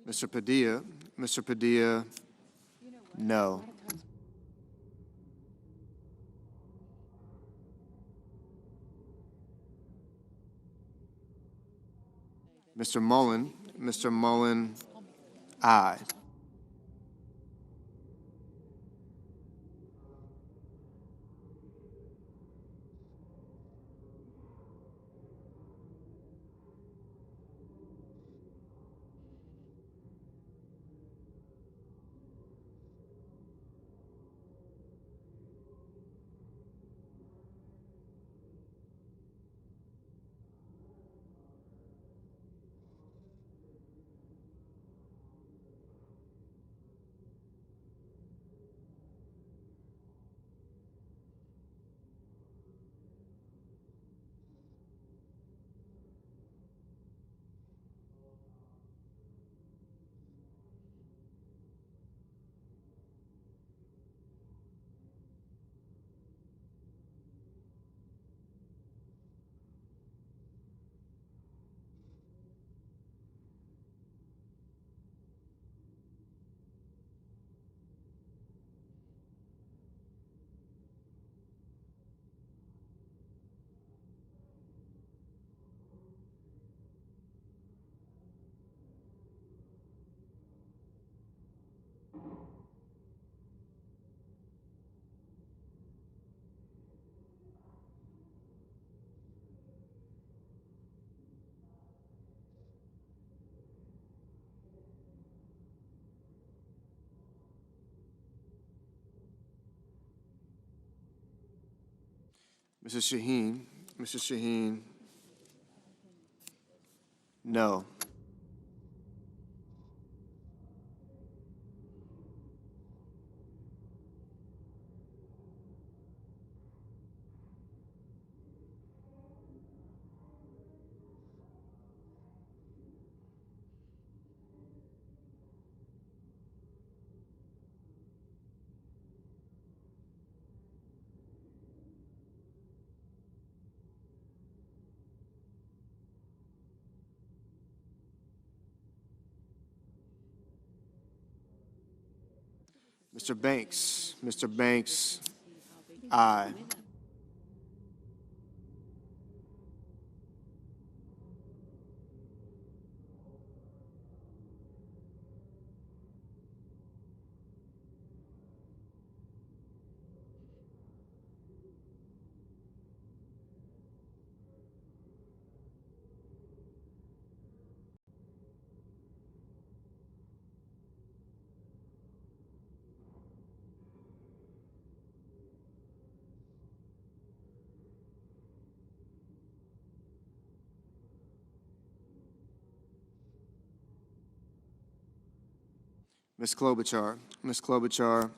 Mr. Padilla. Mr. Padilla, no. Mr. Mullen. Mr. Mullen, aye. Mrs. Shaheen. Mrs. Shaheen, no. Mr. Banks. Mr. Banks, aye. Ms. Klobuchar. Ms. Klobuchar,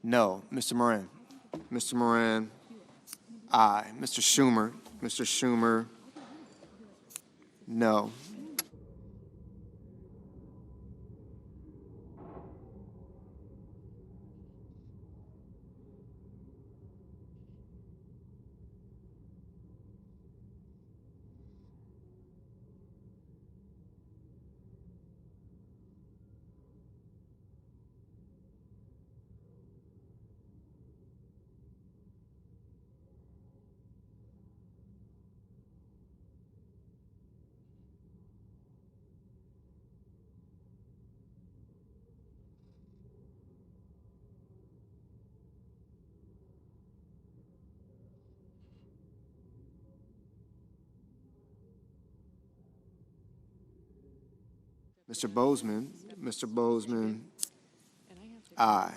no. Mr. Moran. Mr. Moran, aye. Mr. Schumer. Mr. Schumer, no. Mr. Bozeman. Mr. Bozeman, aye.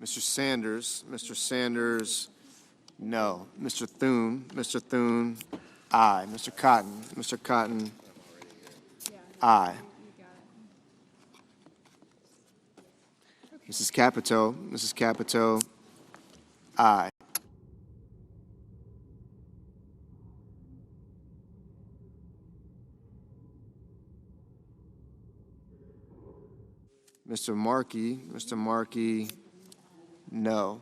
Mr. Sanders, no. Mr. Thune, aye. Mr. Cotton, aye. Mrs. Capito, aye. Mr. Markey, no.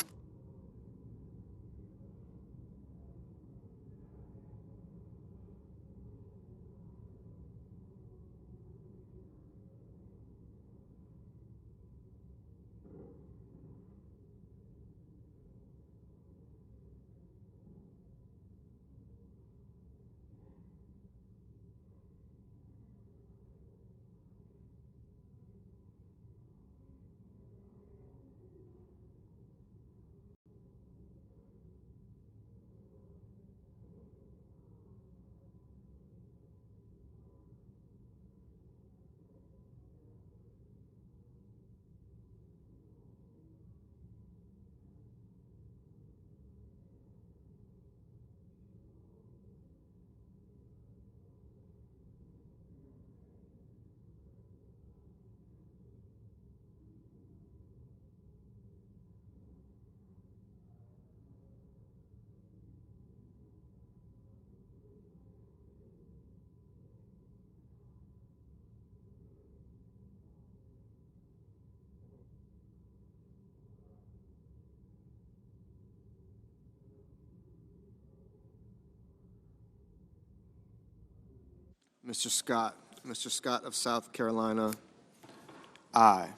Mr. Scott of South Carolina, aye.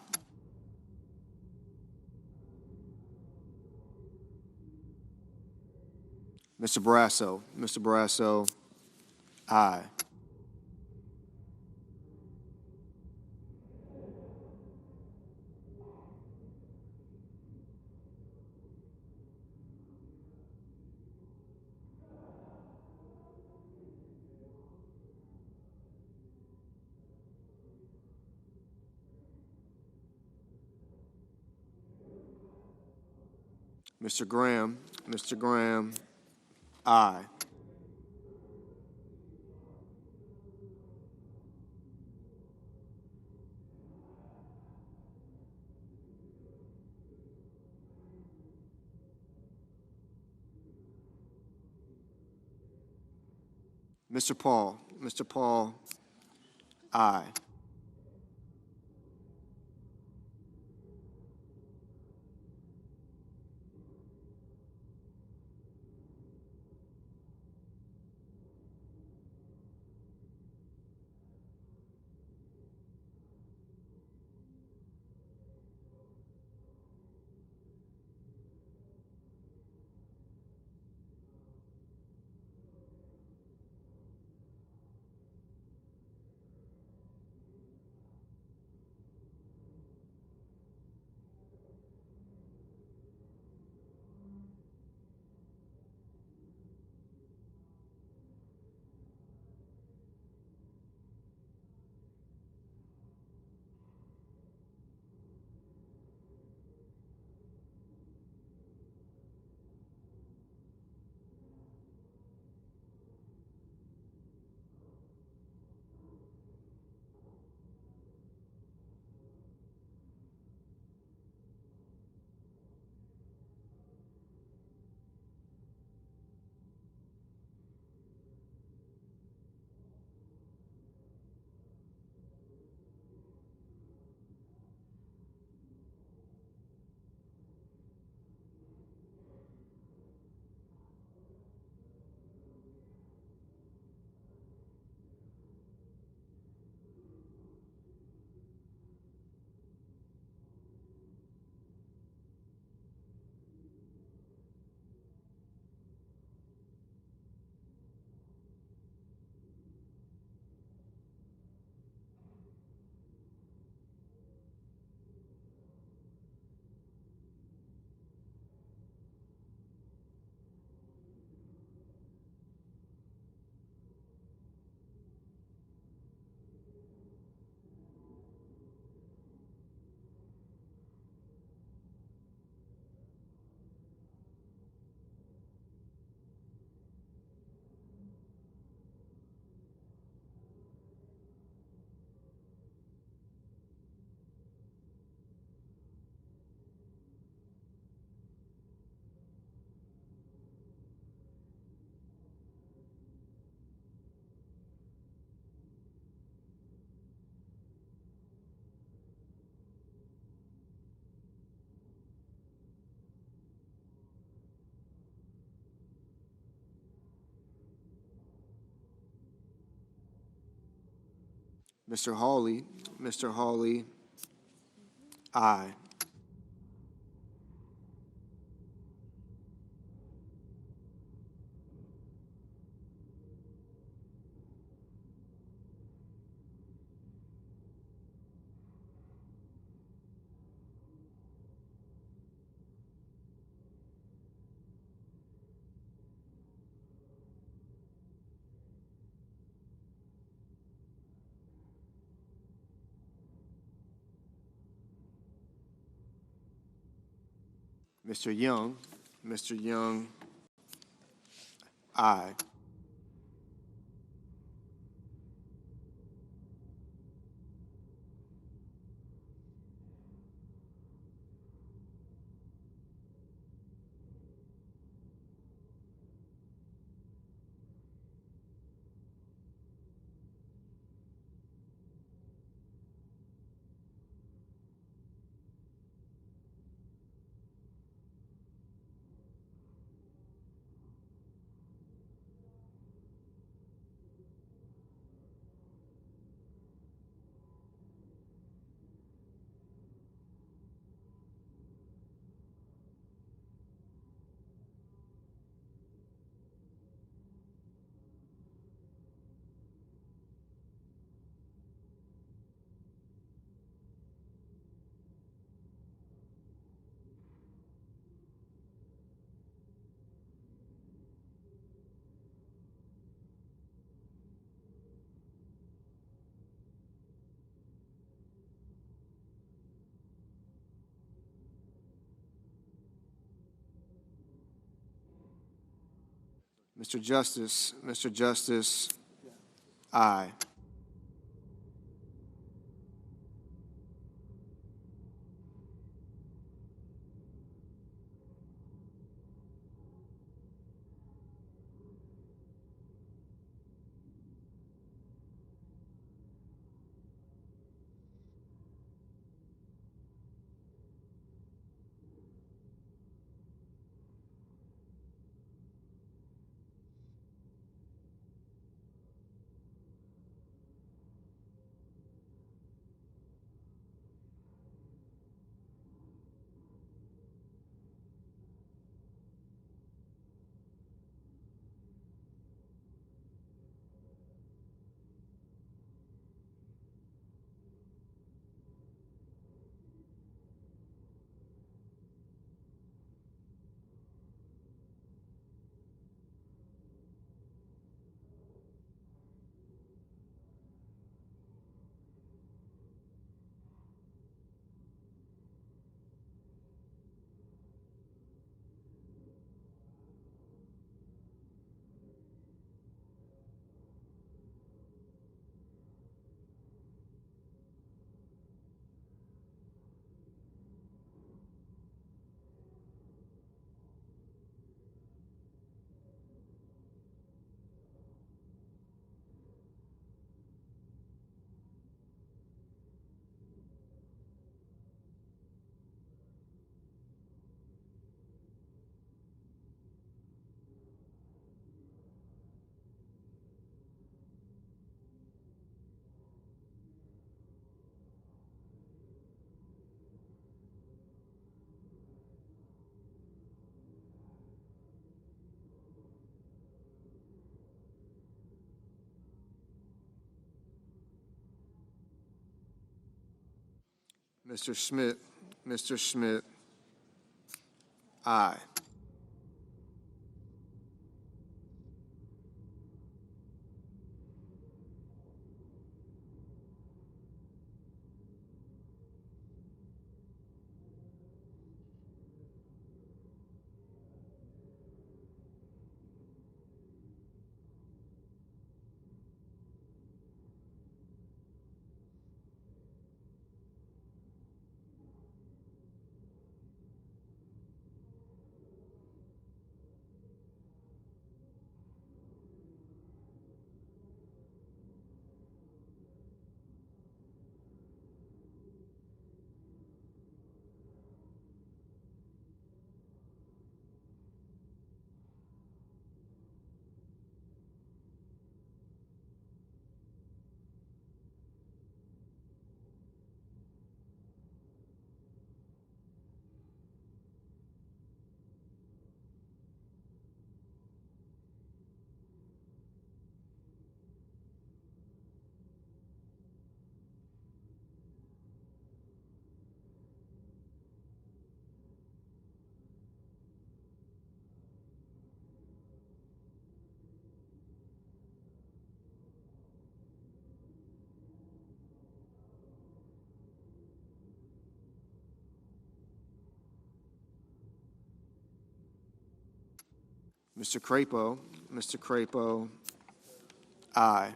Mr. Barrasso, aye. Mr. Graham, aye. Mr. Paul, aye. Mr. Hawley, aye. Mr. Young, aye. Mr. Justice, aye. Mr. Schmidt, aye. Mr. Crapo, Mr. Crapo, aye.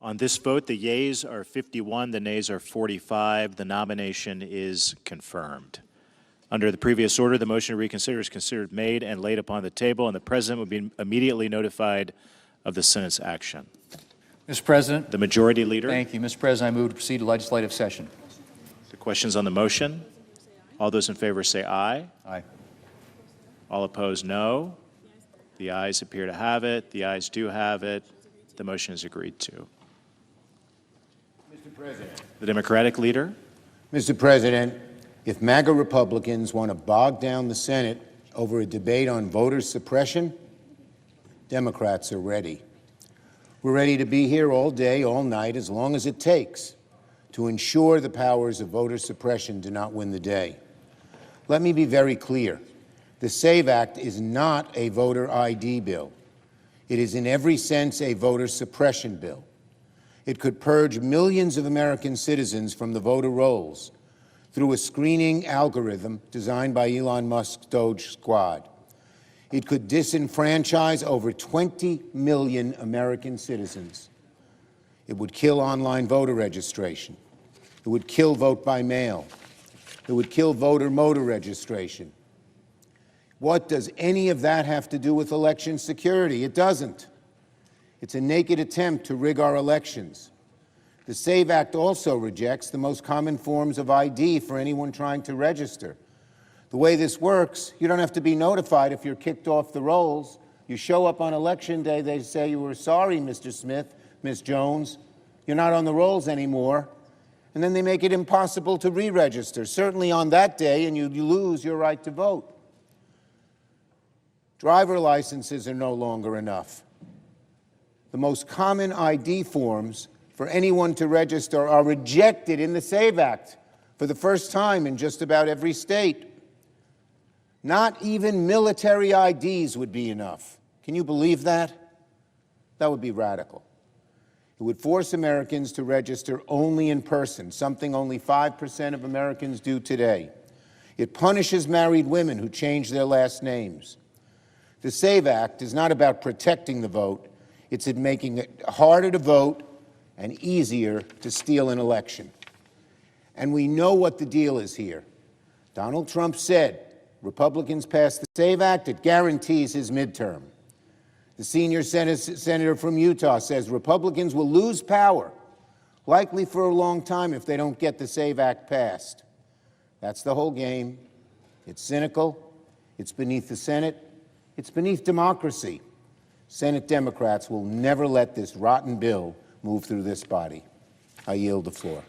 On this vote, the yeas are 51, the nays are 45. The nomination is confirmed. Under the previous order, the motion to reconsider is considered made and laid upon the table, and the President will be immediately notified of the Senate's action. Mr. President. The Majority Leader. Thank you. Mr. President, I move to proceed to legislative session. The questions on the motion? All those in favor say aye. Aye. All opposed, no. The ayes appear to have it. The ayes do have it. The motion is agreed to. Mr. President. The Democratic Leader. Mr. President, if MAGA Republicans want to bog down the Senate over a debate on voter suppression, Democrats are ready. We're ready to be here all day, all night, as long as it takes to ensure the powers of voter suppression do not win the day. Let me be very clear. The SAVE Act is not a voter ID bill. It is in every sense a voter suppression bill. It could purge millions of American citizens from the voter rolls through a screening algorithm designed by Elon Musk's Doge Squad. It could disenfranchise over 20 million American citizens. It would kill online voter registration. It would kill vote by mail. It would kill voter motor registration. What does any of that have to do with election security? It doesn't. It's a naked attempt to rig our elections. The SAVE Act also rejects the most common forms of ID for anyone trying to register. The way this works, you don't have to be notified if you're kicked off the rolls. You show up on Election Day, they say, "You were sorry, Mr. Smith, Ms. Jones, you're not on the rolls anymore." And then they make it impossible to re-register, certainly on that day, and you lose your right to vote. Driver licenses are no longer enough. The most common ID forms for anyone to register are rejected in the SAVE Act for the first time in just about every state. Not even military IDs would be enough. Can you believe that? That would be radical. It would force Americans to register only in person, something only 5% of Americans do today. It punishes married women who change their last names. The SAVE Act is not about protecting the vote. It's in making it harder to vote and easier to steal an election. And we know what the deal is here. Donald Trump said, Republicans passed the SAVE Act, it guarantees his midterm. The senior senator from Utah says Republicans will lose power, likely for a long time if they don't get the SAVE Act passed. That's the whole game. It's cynical. It's beneath the Senate. It's beneath democracy. Senate Democrats will never let this rotten bill move through this body. I yield the floor.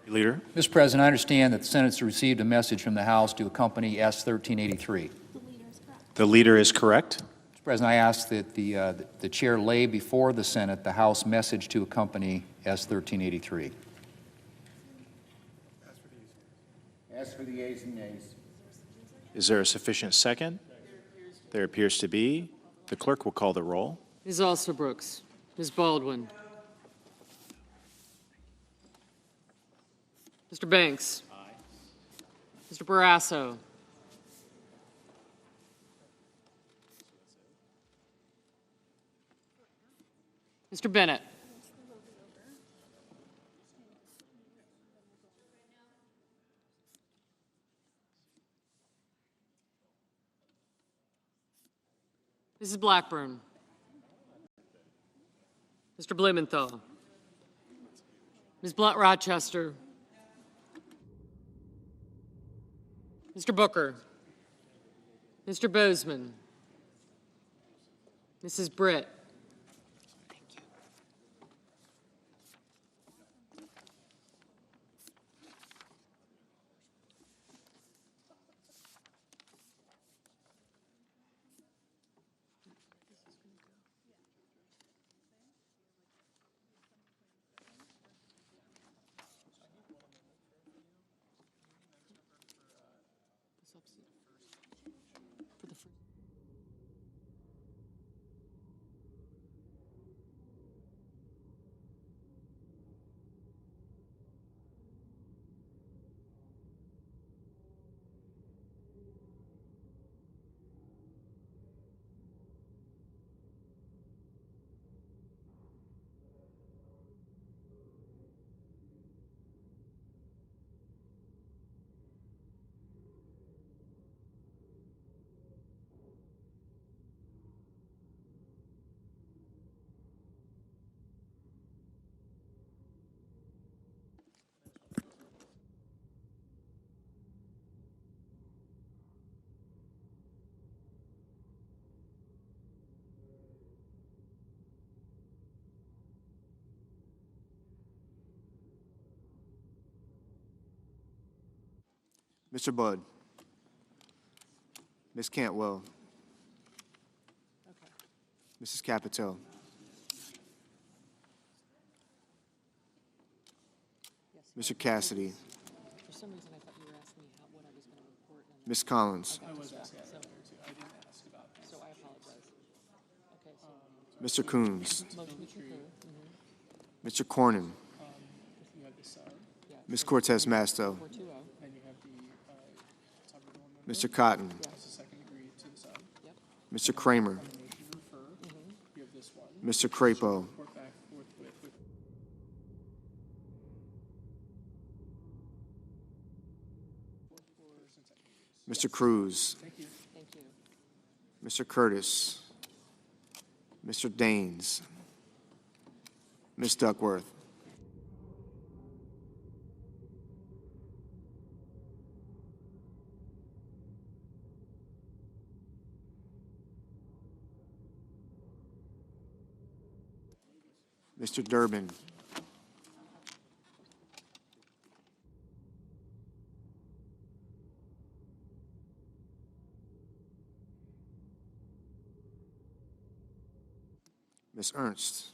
Leader. Mr. President, I understand that the Senate's received a message from the House to accompany S. 1383. The Leader is correct. Mr. President, I ask that the Chair lay before the Senate the House message to accompany S. 1383. Ask for the yeas and nays. Is there a sufficient second? There appears to be. The clerk will call the roll. Ms. Alsobrooks, Ms. Baldwin, Mr. Banks, aye. Mr. Barrasso, Mr. Bennett, Mrs. Blackburn, Mr. Blumenthal, Ms. Blunt-Rochester, Mr. Booker. Mr. Bozeman. Mrs. Britt. Mr. Budd. Ms. Cantwell. Mrs. Capito. Mr. Cassidy. For some reason, I thought you were asking me what I was going to report. Ms. Collins. I was asking that earlier too. I didn't ask about that. So I apologize. Okay, so Mr. Coons. motion to approve. Mr. Cornyn. You have this side, Ms. Cortez Masto. 420. then you have the top of the one, Mr. Cotton. that's the second degree to the side. Mr. Kramer. Motion to refer, you have this one. Mr. Crapo. Report back forthwith with Mr. Cruz. Thank you. Mr. Curtis. Mr. Daines. Ms. Duckworth. Mr. Durbin. Ms. Ernst.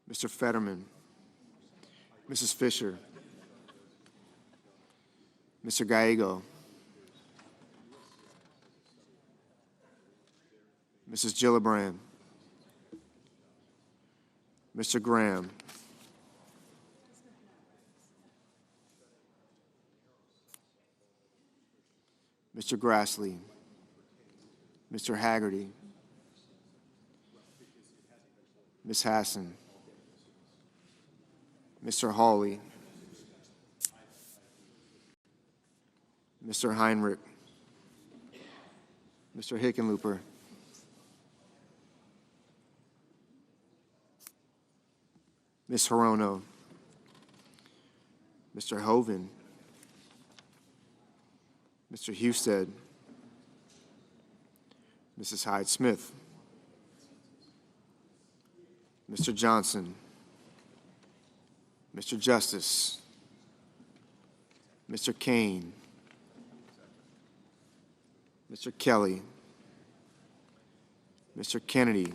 Mr. Fetterman. Mrs. Fisher. Mr. Gallego. Mrs. Gillibrand. Mr. Graham. Mr. Grassley. Mr. Haggerty. Ms. Hassan. Mr. Hawley. Mr. Heinrich. Mr. Hickenlooper. Ms. Hirono. Mr. Hoven. Mr. Husted. Mrs. Hyde-Smith. Mr. Johnson. Mr. Justice. Mr. Kane. Mr. Kelly. Mr. Kennedy.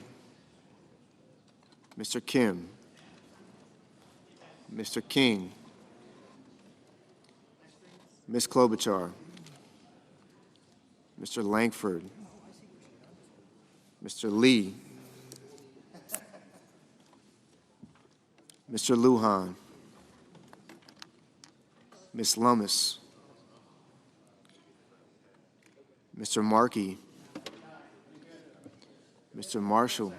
Mr. Kim. Mr. King. Ms. Klobuchar. Mr. Langford. Mr. Lee. Mr. Lujan. Ms. Lummis. Mr. Markey. Mr. Marshall.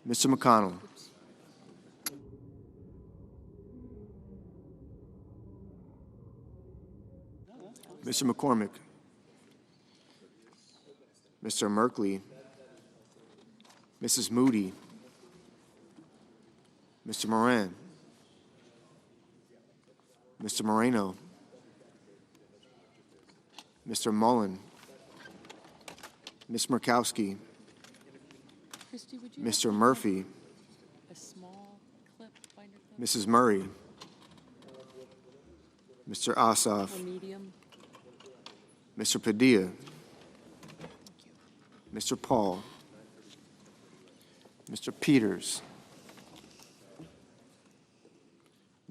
Mr. McConnell. Mr. McCormick. Mr. Merkley. Mrs. Moody. Mr. Moran. Mr. Moreno, Mr. Mullen, Ms. Murkowski, Christie, would you Mr. Murphy, a small clip binder clip, Mrs. Murray, Mr. Ossoff, a medium? Mr. Padilla, Mr. Paul, Mr. Peters,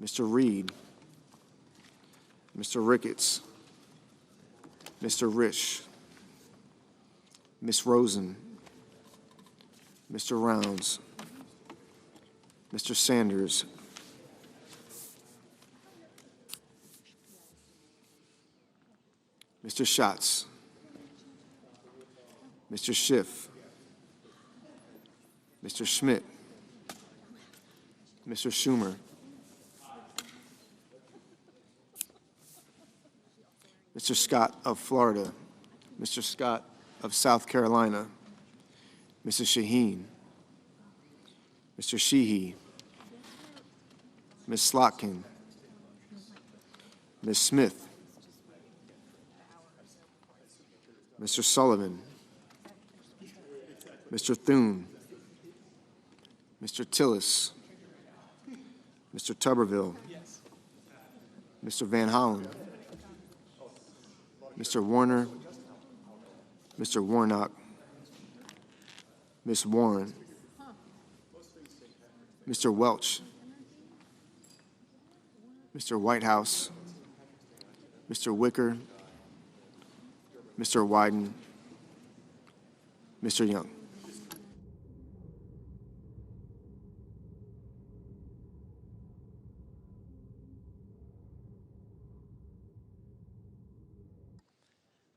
Mr. Reed, Mr. Ricketts, Mr. Rich, Ms. Rosen, Mr. Rounds, Mr. Sanders, Mr. Schatz, Mr. Schiff, Mr. Schmidt, Mr. Schumer, Mr. Scott of Florida, Mr. Scott of South Carolina, Mrs. Shaheen, Mr. Sheehy, Ms. Slotkin, Ms. Smith, Mr. Sullivan, Mr. Thune, Mr. Tillis, Mr. Tuberville, Mr. Van Hollen, Mr. Warner, Mr. Warnock, Ms. Warren, Mr. Welch, Mr. Whitehouse, Mr. Wicker, Mr. Wyden, Mr. Young.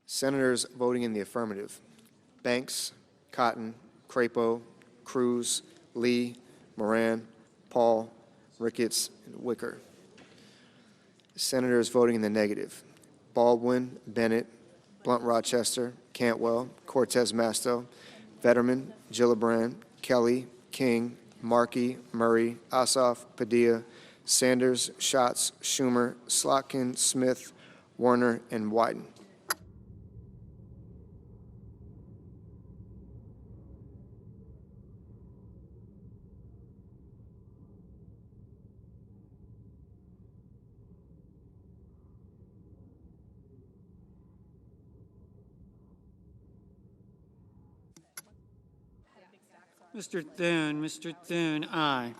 Senators voting in the affirmative: Banks, Cotton, Crapo, Cruz, Lee, Moran, Paul, Ricketts, and Wicker. Senators voting in the negative: Baldwin, Bennett, Blunt Rochester, Cantwell, Cortez Masto, Vetterman, Gillibrand, Kelly, King, Markey, Murray, Ossoff, Padilla, Sanders, Schatz, Schumer, Slotkin, Smith, Warner, and Wyden. Mr. Thune, aye.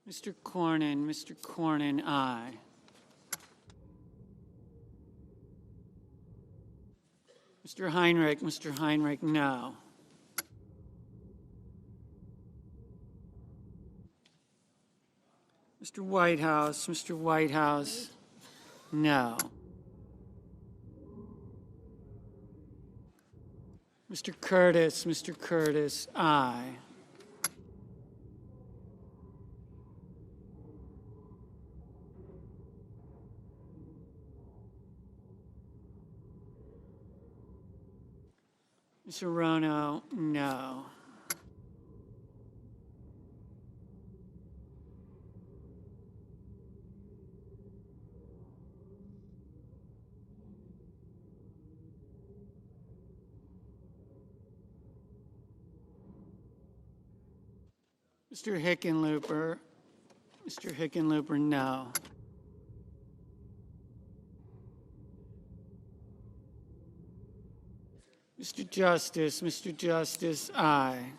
Mr. Cornyn, aye. Mr. Heinrich, no. Mr. Whitehouse, no. Mr. Curtis, aye. Mr. Rono, no. Mr. Hickenlooper. Mr. Hickenlooper, no. Mr. Justice, aye.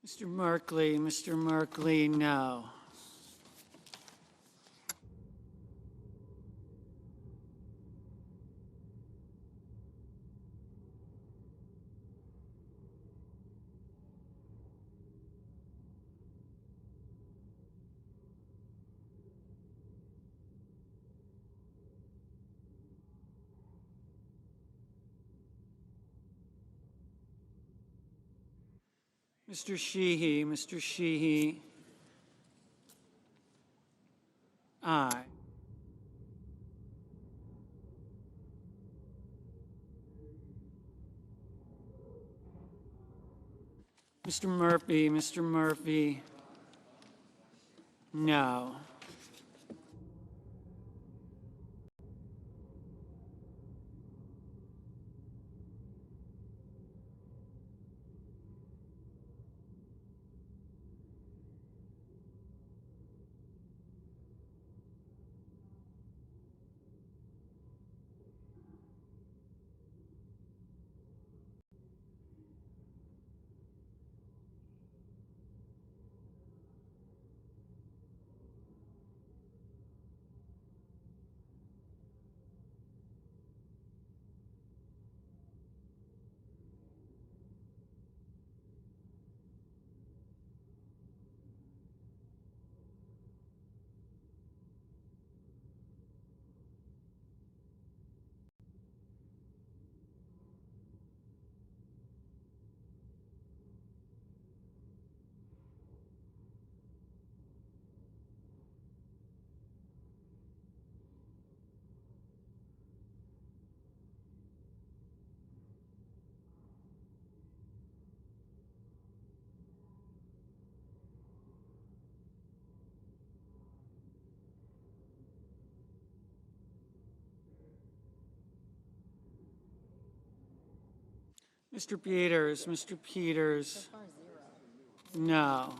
Mr. Merkley, no. Mr. Sheehy, aye. Mr. Murphy, no. Mr. Peters, no.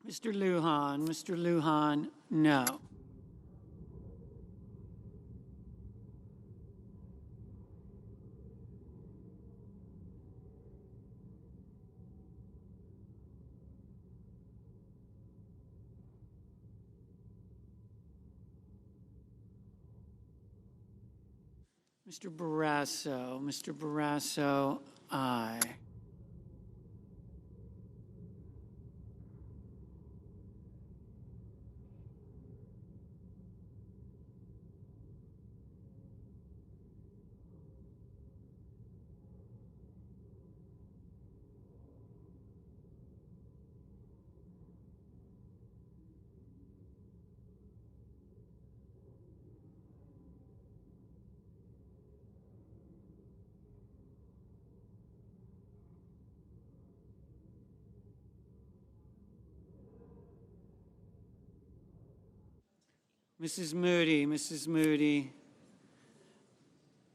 Mr. Lujan, no. Mr. Barrasso, aye. Mrs. Moody, Mrs. Moody,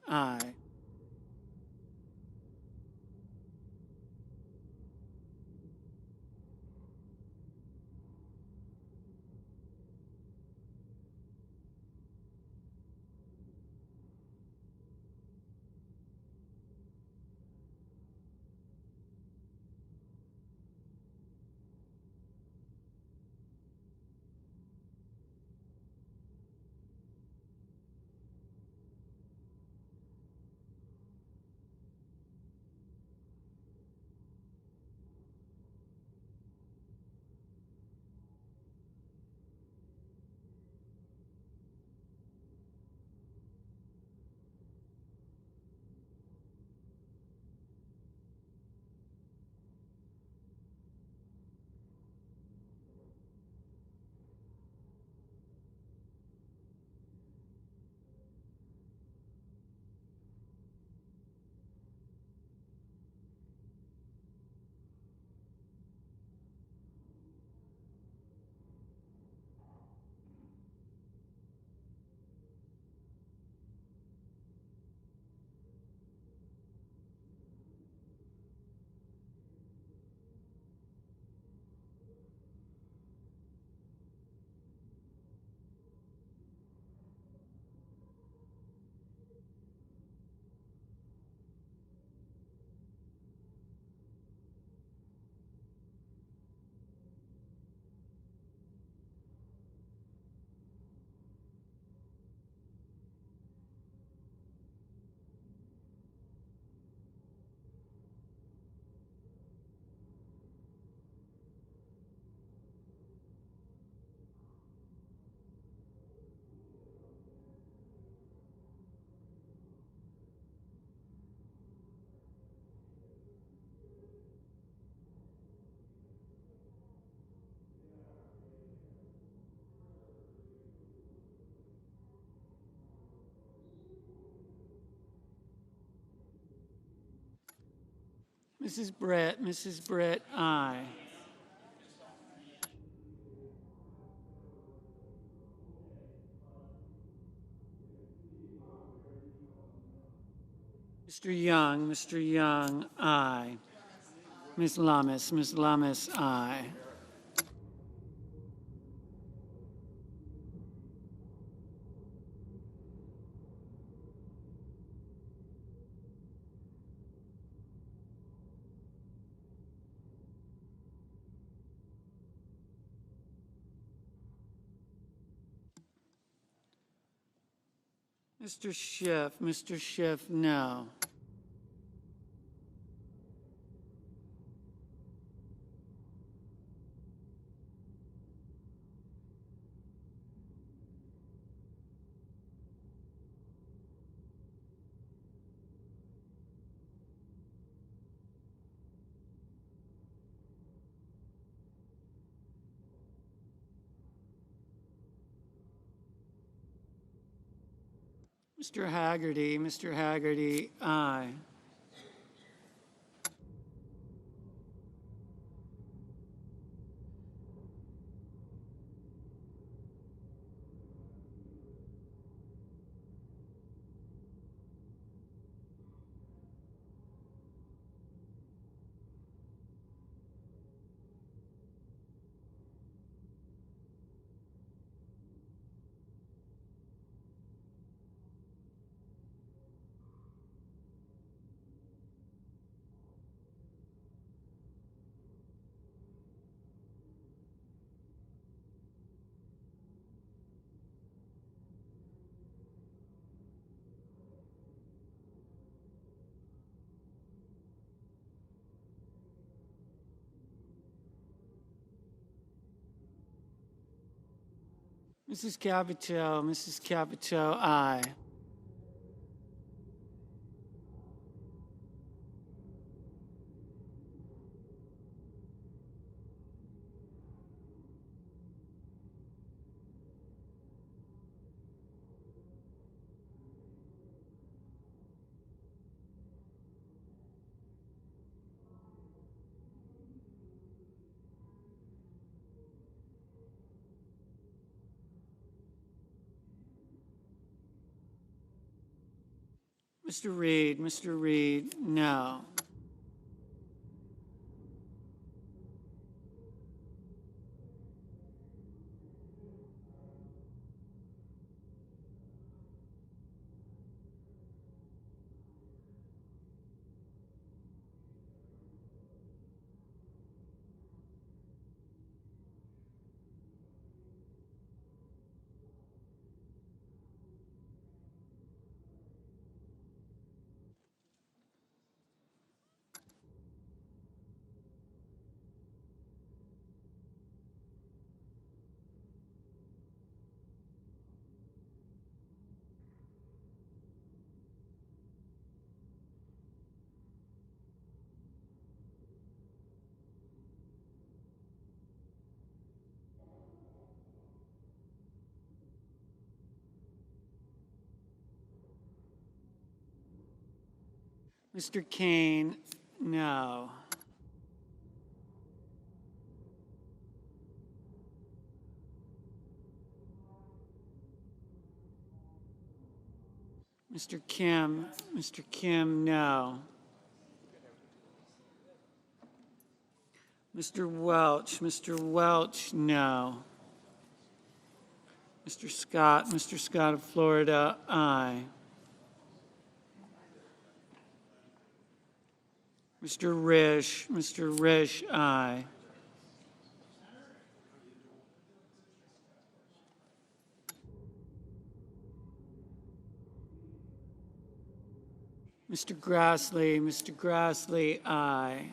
aye. Mrs. Brett, aye. Mr. Young, aye. Ms. Lamis, aye. Mr. Schiff, no. Mr. Haggerty, aye. Mrs. Capito, aye. Mr. Reed, no. Mr. Kane, no. Mr. Kim, no. Mr. Welch, no. Mr. Scott of Florida, aye. Mr. Risch, aye. Mr. Grassley, aye.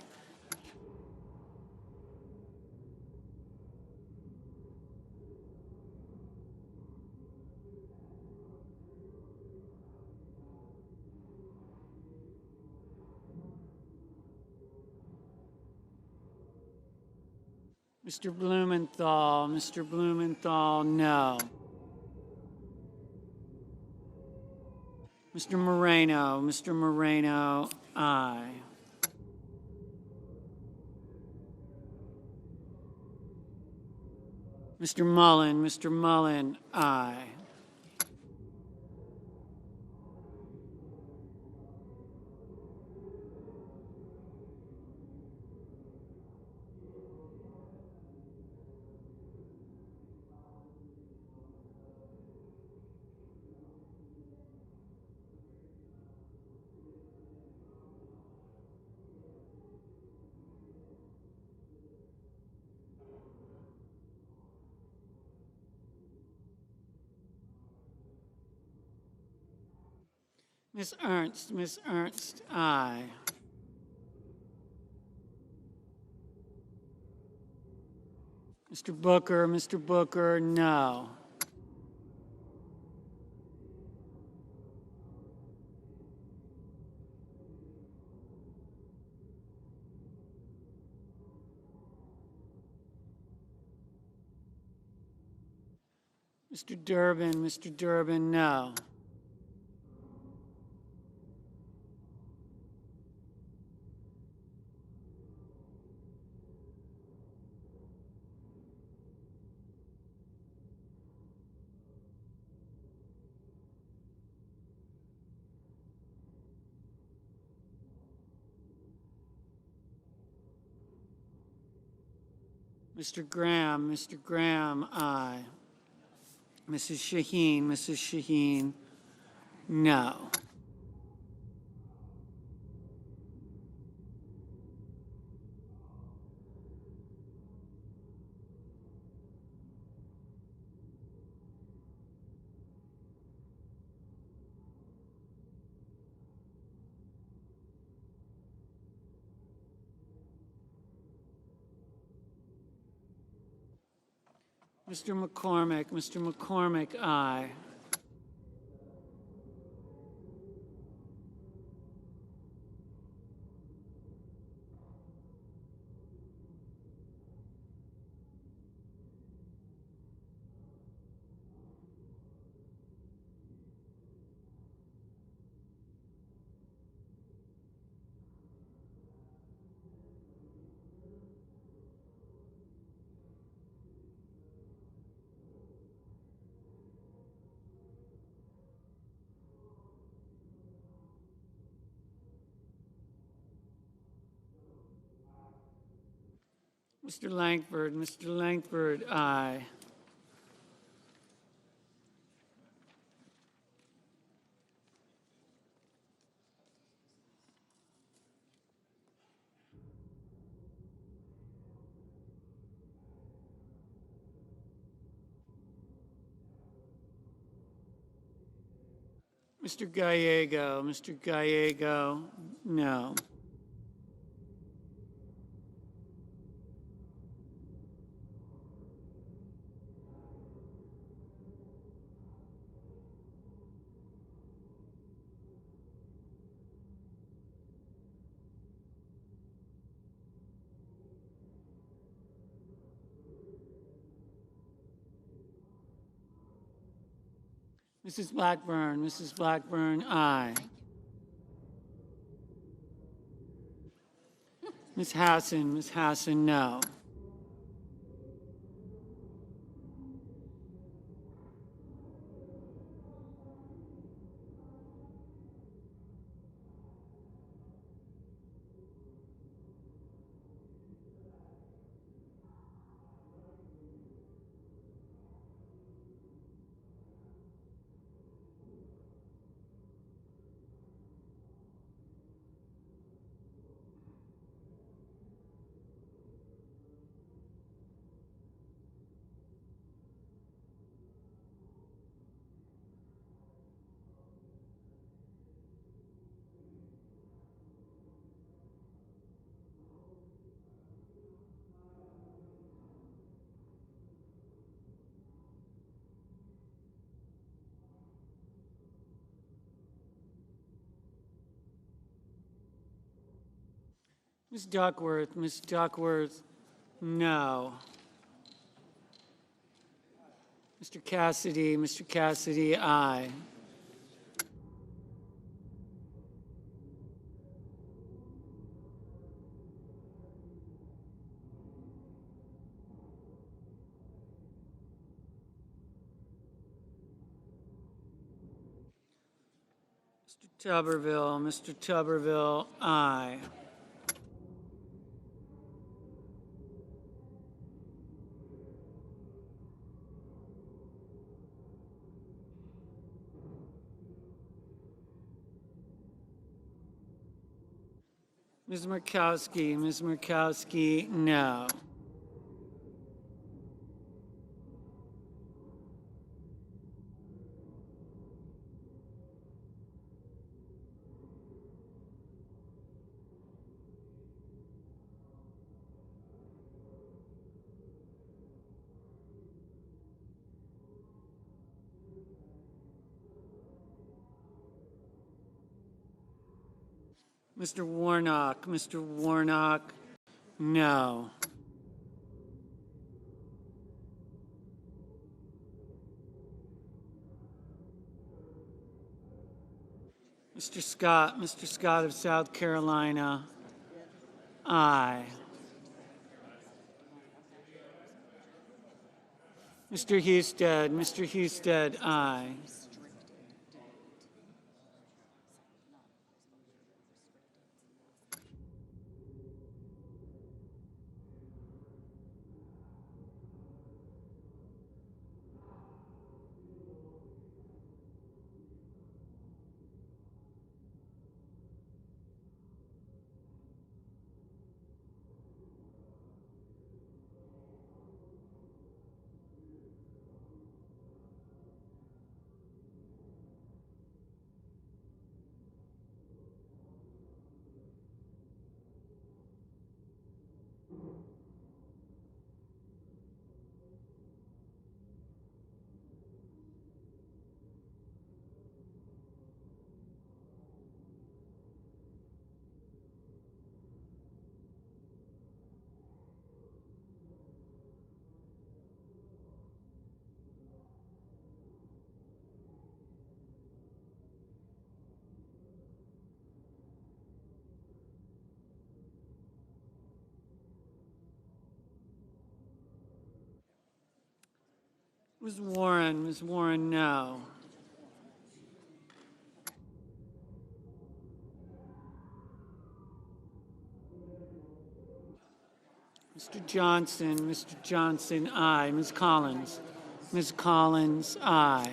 Mr. Blumenthal, no. Mr. Moreno, aye. Mr. Mullen, aye. Miss Ernst, aye. Mr. Booker, no. Mr. Durbin, no. Mr. Graham, aye. Mrs. Shaheen, no. Mr. McCormick, aye. Mr. Langford, aye. Mr. Gallego, no. Mrs. Blackburn, aye. Ms. Hassan, no. Ms. Duckworth, no. Mr. Cassidy, aye. Mr. Tuberville, aye. Ms. Murkowski, no. Mr. Warnock, no. Mr. Scott of South Carolina, aye. Mr. Husted, aye. Ms. Warren, no. Mr. Johnson, aye. Ms. Collins? Ms. Collins, aye.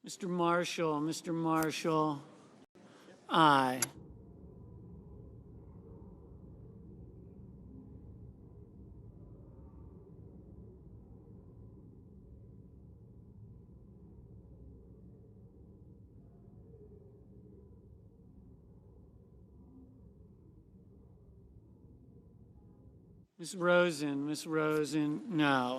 Mr. Marshall, aye. Ms. Rosen, no.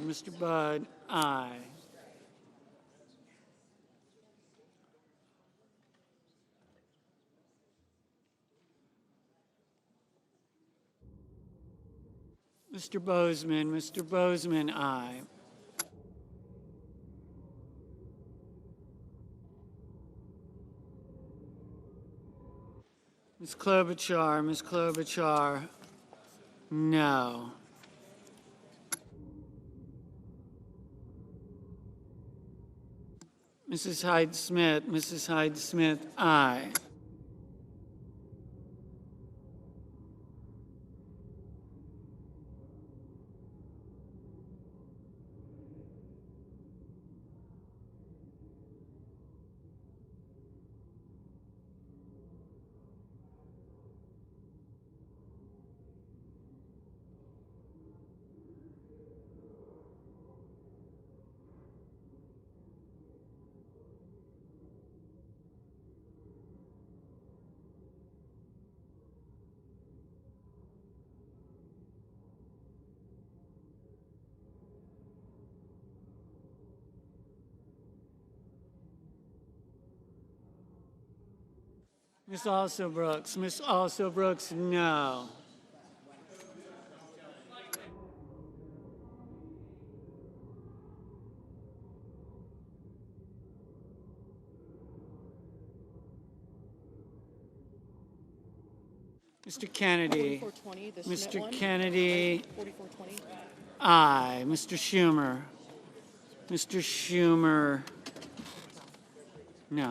Mr. Budd, aye. Mr. Bozeman, aye. Ms. Klobuchar, no. Mrs. Hyde Smith, aye. Ms. Alsobrooks, Ms. Alsobrooks, no. Mr. Kennedy. 4420, the Schmidt Mr. one. Kennedy, 4420. aye. Mr. Schumer. Mr. Schumer, no.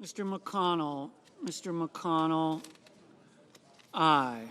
Mr. McConnell, Mr. McConnell, aye.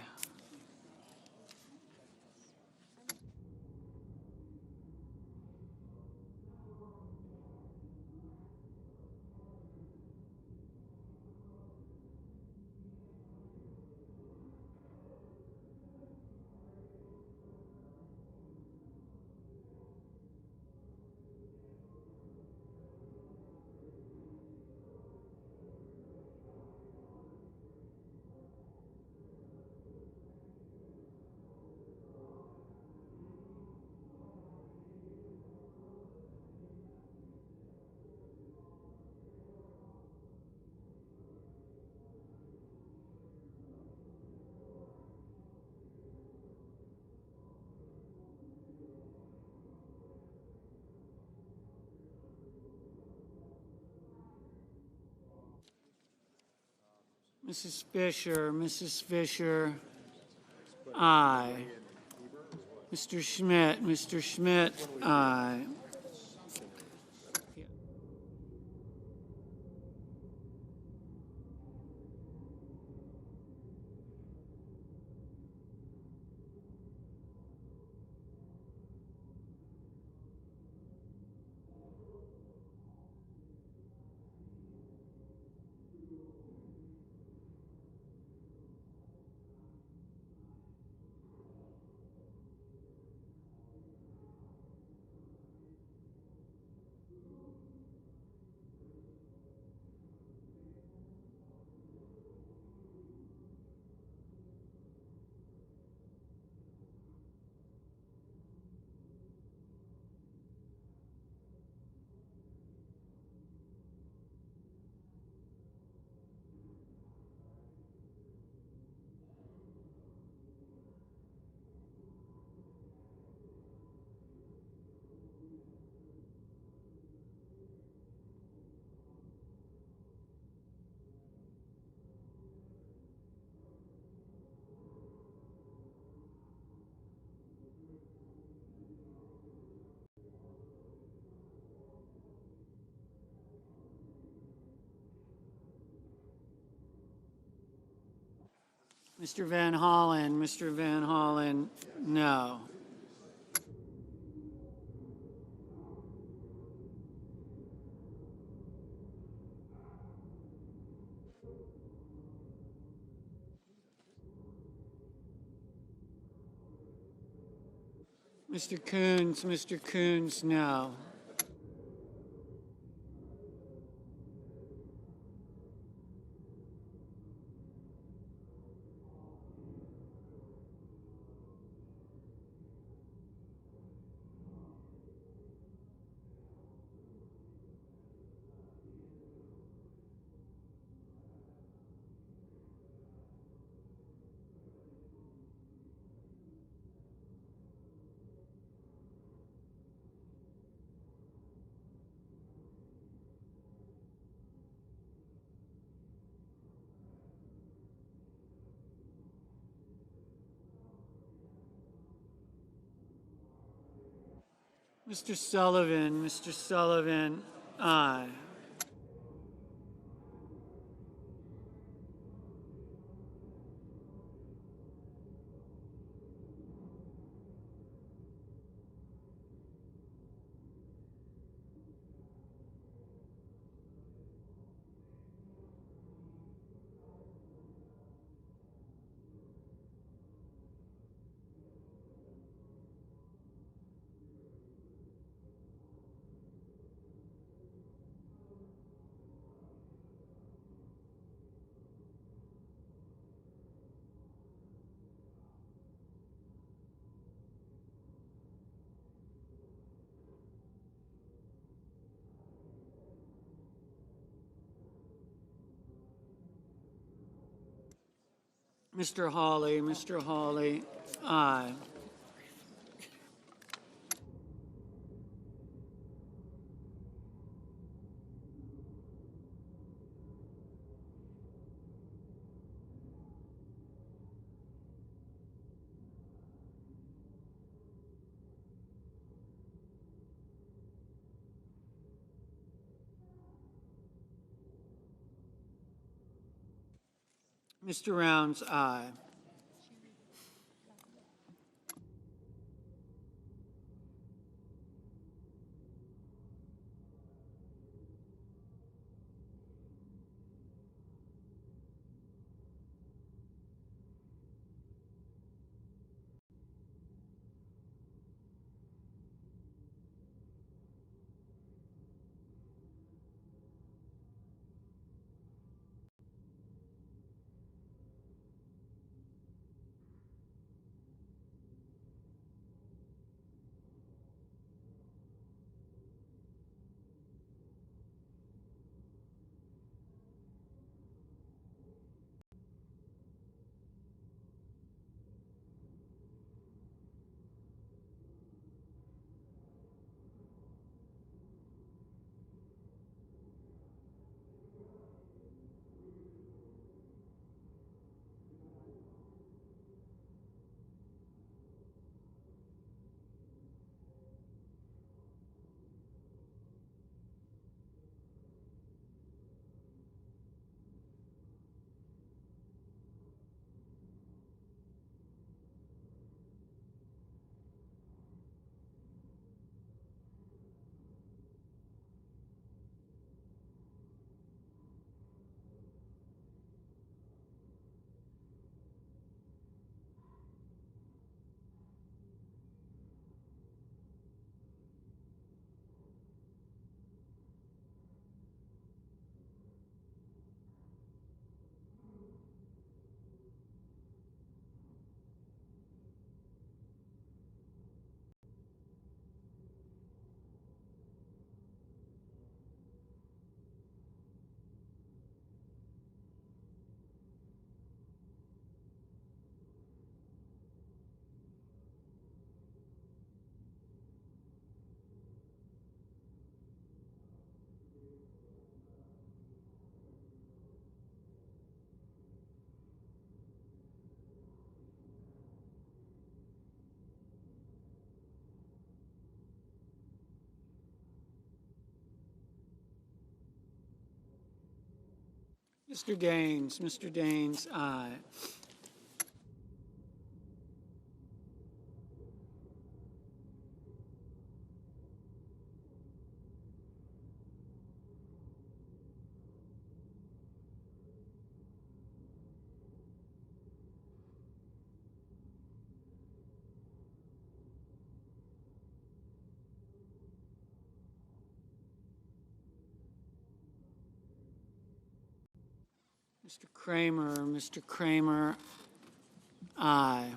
Mrs. Fisher, aye. Mr. Schmidt, aye. Mr. Van Hollen, no. Mr. Coons, no. Mr. Sullivan, aye. Mr. Hawley, aye. Mr. Rounds, aye. Mr. Daines, aye. Mr. Kramer, aye.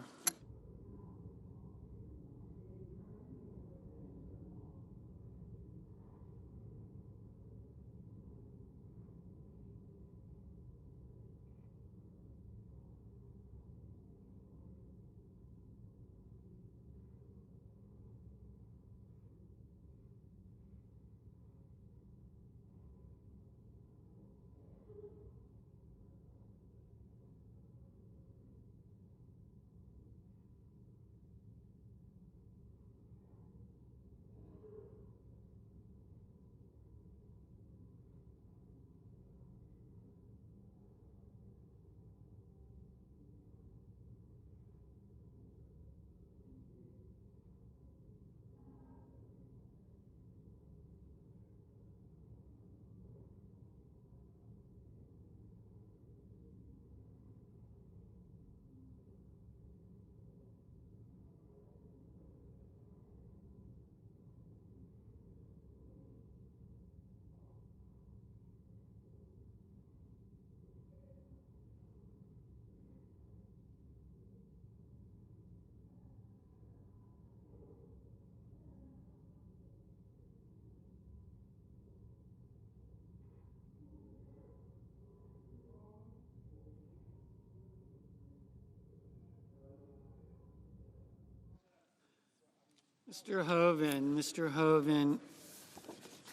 Mr. Hoven,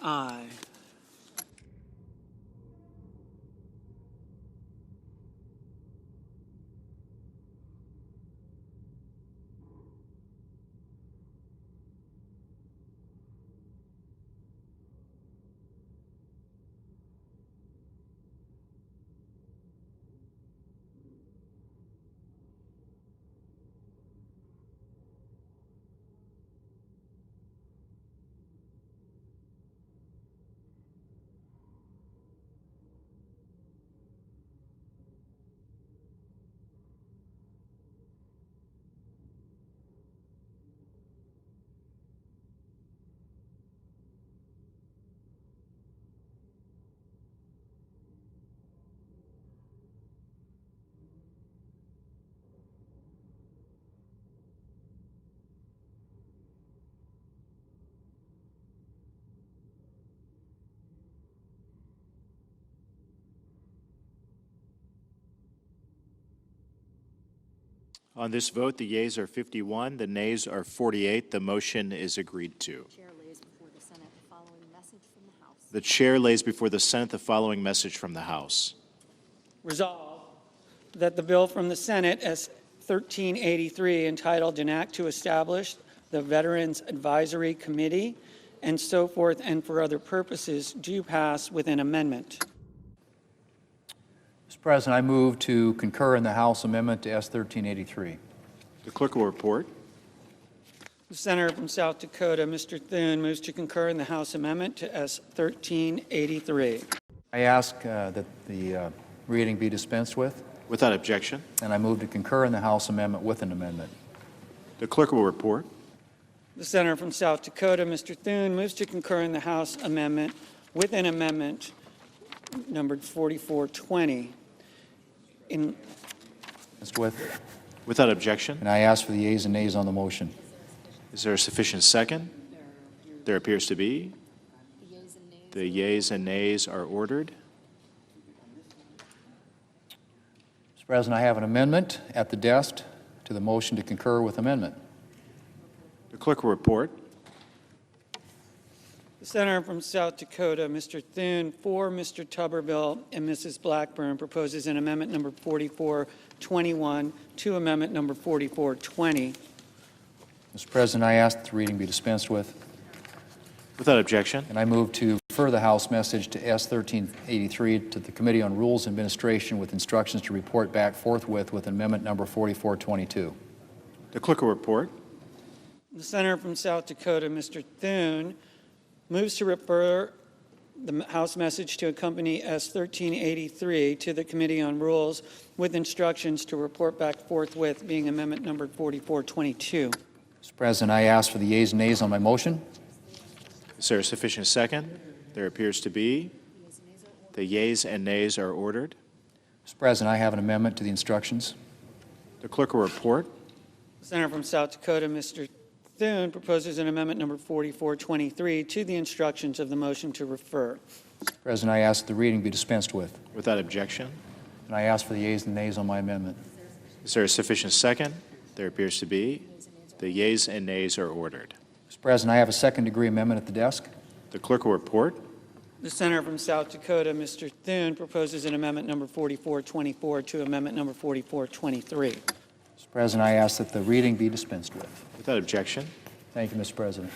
aye. On this vote, the yeas are 51, the nays are 48. The motion is agreed to. Chair lays before the Senate the following message from the House. The chair lays before the Senate the following message from the House. Resolved that the bill from the Senate S. 1383 entitled An Act to Establish the Veterans Advisory Committee and so forth and for other purposes do pass with an amendment. Mr. President, I move to concur in the House amendment to S. 1383. The clerk will report. The senator from South Dakota, Mr. Thune, moves to concur in the House amendment to S. 1383. I ask that the reading be dispensed with, Without objection, and I move to concur in the House amendment with an amendment. the clerk will report. The senator from South Dakota, Mr. Thune, moves to concur in the House amendment with an amendment numbered 4420. Dispensed with, Without objection, and I ask for the yeas and nays on the motion. is there a sufficient second? There appears to be. The yeas and nays. The yeas and nays are ordered. Mr. President, I have an amendment at the desk to the motion to concur with amendment. The clerk will report. The senator from South Dakota, Mr. Thune, for Mr. Tuberville and Mrs. Blackburn, proposes an amendment number 4421 to amendment number 4420. Mr. President, I ask that the reading be dispensed with, Without objection, and I move to refer the House message to S. 1383 to the Committee on Rules and Administration with instructions to report back forthwith with amendment number 4422. the clerk will report. The senator from South Dakota, Mr. Thune, moves to refer the House message to accompany S. 1383 to the Committee on Rules with instructions to report back forthwith, being amendment number 4422. Mr. President, I ask for the yeas and nays on my motion. Is there a sufficient second? There appears to be. The yeas and nays are ordered. Mr. President, I have an amendment to the instructions. The clerk will report. The senator from South Dakota, Mr. Thune, proposes an amendment number 4423 to the instructions of the motion to refer. Mr. President, I ask that the reading be dispensed with, Without objection, and I ask for the yeas and nays on my amendment. is there a sufficient second? There appears to be. The yeas and nays are ordered. Mr. President, I have a second-degree amendment at the desk. The clerk will report. The senator from South Dakota, Mr. Thune, proposes an amendment number 4424 to amendment number 4423. Mr. President, I ask that the reading be dispensed with. Without objection, Thank you, Mr. President.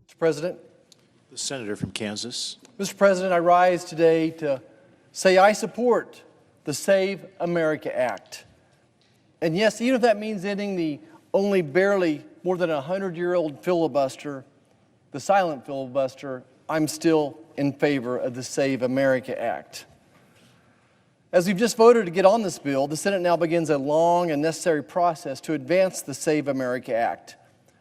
Mr. President. The senator from Kansas. Mr. President, I rise today to say I support the Save America Act. And yes, even if that means ending the only barely more than 100-year-old filibuster, the silent filibuster, I'm still in favor of the Save America Act. As we've just voted to get on this bill, the Senate now begins a long and necessary process to advance the Save America Act.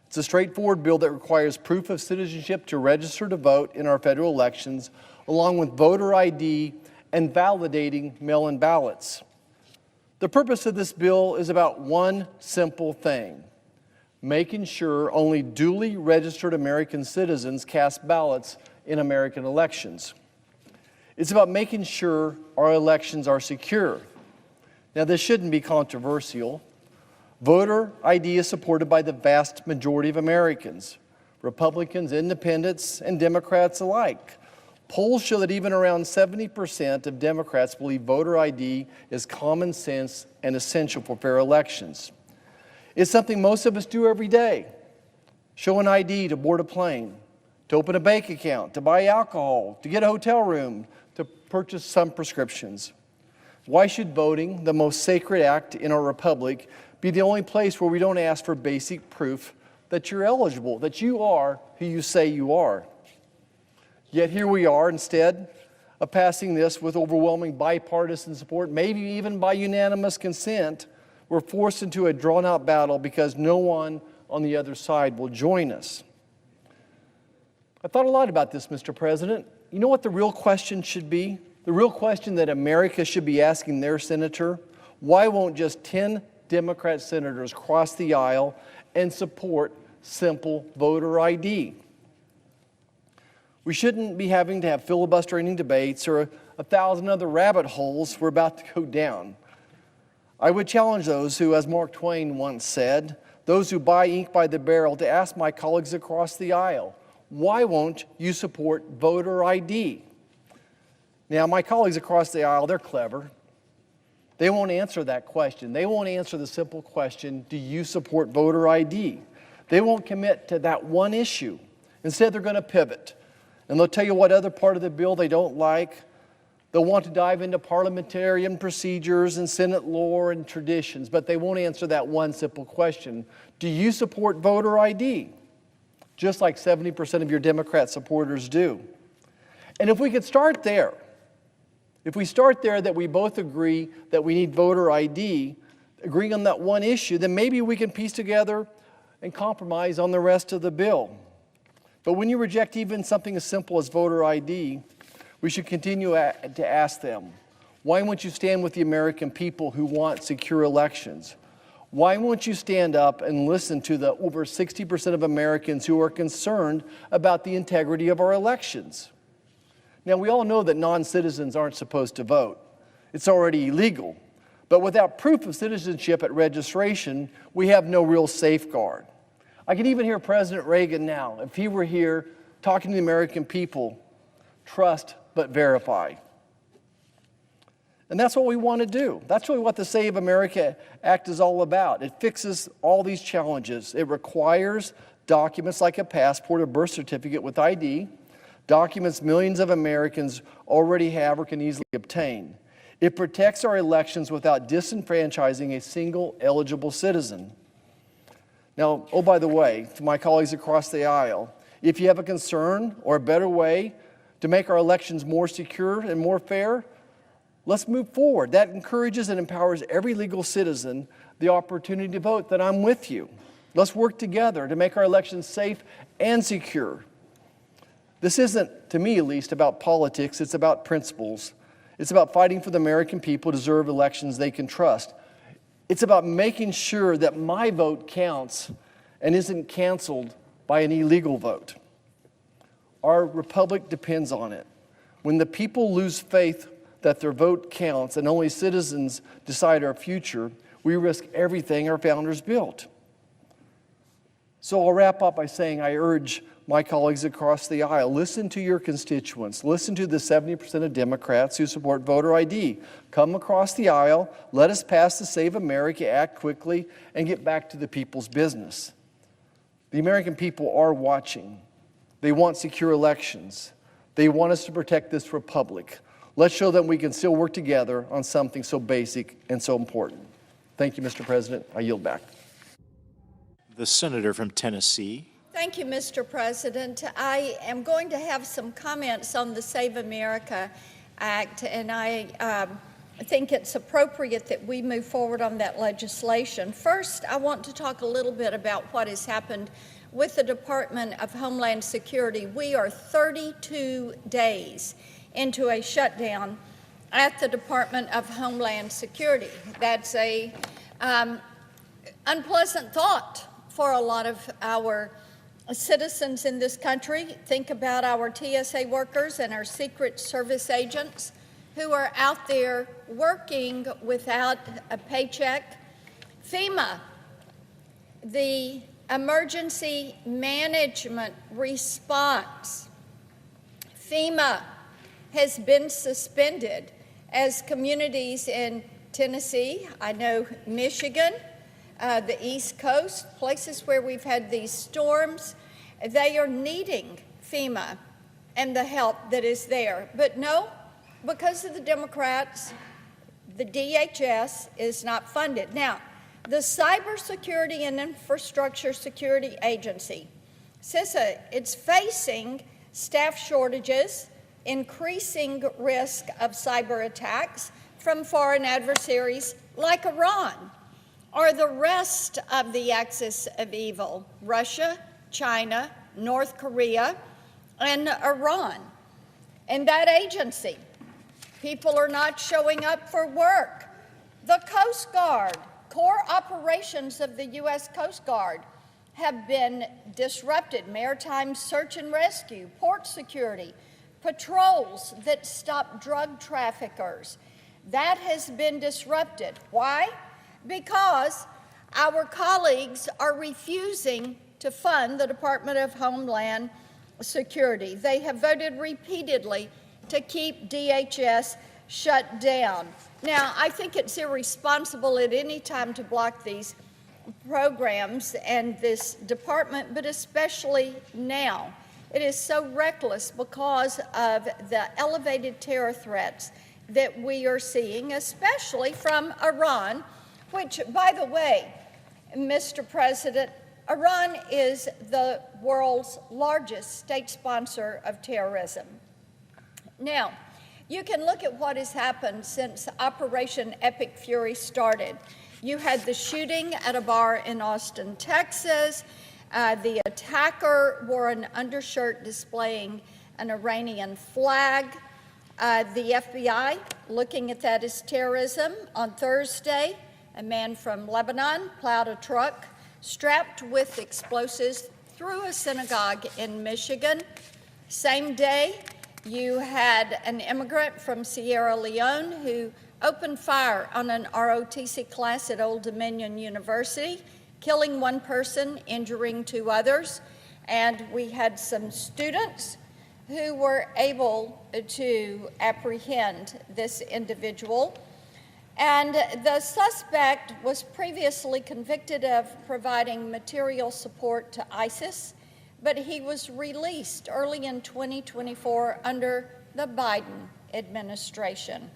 It's a straightforward bill that requires proof of citizenship to register to vote in our federal elections, along with voter ID and validating mail-in ballots. The purpose of this bill is about one simple thing: making sure only duly registered American citizens cast ballots in American elections. It's about making sure our elections are secure. Now, this shouldn't be controversial. Voter ID is supported by the vast majority of Americans, Republicans, Independents, and Democrats alike. Polls show that even around 70% of Democrats believe voter ID is common sense and essential for fair elections. It's something most of us do every day. Show an ID to board a plane, to open a bank account, to buy alcohol, to get a hotel room, to purchase some prescriptions. Why should voting, the most sacred act in our republic, be the only place where we don't ask for basic proof that you're eligible, that you are who you say you are? Yet here we are, instead of passing this with overwhelming bipartisan support, maybe even by unanimous consent, we're forced into a drawn-out battle because no one on the other side will join us. I thought a lot about this, Mr. President. You know what the real question should be? The real question that America should be asking their senator? Why won't just 10 Democrat senators cross the aisle and support simple voter ID? We shouldn't be having to have filibustering debates or 1,000 other rabbit holes we're about to go down. I would challenge those who, as Mark Twain once said, those who buy ink by the barrel, to ask my colleagues across the aisle, why won't you support voter ID? Now, my colleagues across the aisle, they're clever. They won't answer that question. They won't answer the simple question, do you support voter ID? They won't commit to that one issue. Instead, they're going to pivot. And they'll tell you what other part of the bill they don't like. They'll want to dive into parliamentarian procedures and Senate lore and traditions, but they won't answer that one simple question. Do you support voter ID? Just like 70% of your Democrat supporters do. And if we could start there, if we start there that we both agree that we need voter ID, agreeing on that one issue, then maybe we can piece together and compromise on the rest of the bill. But when you reject even something as simple as voter ID, we should continue to ask them, why won't you stand with the American people who want secure elections? Why won't you stand up and listen to the over 60% of Americans who are concerned about the integrity of our elections? Now, we all know that non-citizens aren't supposed to vote. It's already illegal. But without proof of citizenship at registration, we have no real safeguard. I can even hear President Reagan now, if he were here talking to the American people, trust but verify. And that's what we want to do. That's really what the Save America Act is all about. It fixes all these challenges. It requires documents like a passport or birth certificate with ID, documents millions of Americans already have or can easily obtain. It protects our elections without disenfranchising a single eligible citizen. Now, oh, by the way, to my colleagues across the aisle, if you have a concern or a better way to make our elections more secure and more fair, let's move forward. That encourages and empowers every legal citizen the opportunity to vote, then I'm with you. Let's work together to make our elections safe and secure. This isn't, to me at least, about politics. It's about principles. It's about fighting for the American people to deserve elections they can trust. It's about making sure that my vote counts and isn't canceled by an illegal vote. Our republic depends on it. When the people lose faith that their vote counts and only citizens decide our future, we risk everything our founders built. So I'll wrap up by saying I urge my colleagues across the aisle, listen to your constituents. Listen to the 70% of Democrats who support voter ID. Come across the aisle, let us pass the Save America Act quickly and get back to the people's business. The American people are watching. They want secure elections. They want us to protect this republic. Let's show them we can still work together on something so basic and so important. Thank you, Mr. President. I yield back. The senator from Tennessee. Thank you, Mr. President. I am going to have some comments on the Save America Act, and I think it's appropriate that we move forward on that legislation. First, I want to talk a little bit about what has happened with the Department of Homeland Security. We are 32 days into a shutdown at the Department of Homeland Security. That's a unpleasant thought for a lot of our citizens in this country. Think about our TSA workers and our Secret Service agents who are out there working without a paycheck. FEMA, the emergency management response, FEMA has been suspended as communities in Tennessee, I know Michigan, the East Coast, places where we've had these storms, they are needing FEMA and the help that is there. But no, because of the Democrats, the DHS is not funded. Now, the Cybersecurity and Infrastructure Security Agency, CISA, it's facing staff shortages, increasing risk of cyber attacks from foreign adversaries like Iran or the rest of the axis of evil, Russia, China, North Korea, and Iran. And that agency, people are not showing up for work. The Coast Guard, core operations of the U.S. Coast Guard have been disrupted. Maritime search and rescue, port security, patrols that stop drug traffickers. That has been disrupted. Why? Because our colleagues are refusing to fund the Department of Homeland Security. They have voted repeatedly to keep DHS shut down. Now, I think it's irresponsible at any time to block these programs and this department, but especially now. It is so reckless because of the elevated terror threats that we are seeing, especially from Iran, which, by the way, Mr. President, Iran is the world's largest state sponsor of terrorism. Now, you can look at what has happened since Operation Epic Fury started. You had the shooting at a bar in Austin, Texas. The attacker wore an undershirt displaying an Iranian flag. The FBI looking at that as terrorism. On Thursday, a man from Lebanon plowed a truck strapped with explosives through a synagogue in Michigan. Same day, you had an immigrant from Sierra Leone who opened fire on an ROTC class at Old Dominion University, killing one person, injuring two others. And we had some students who were able to apprehend this individual. And the suspect was previously convicted of providing material support to ISIS, but he was released early in 2024 under the Biden administration.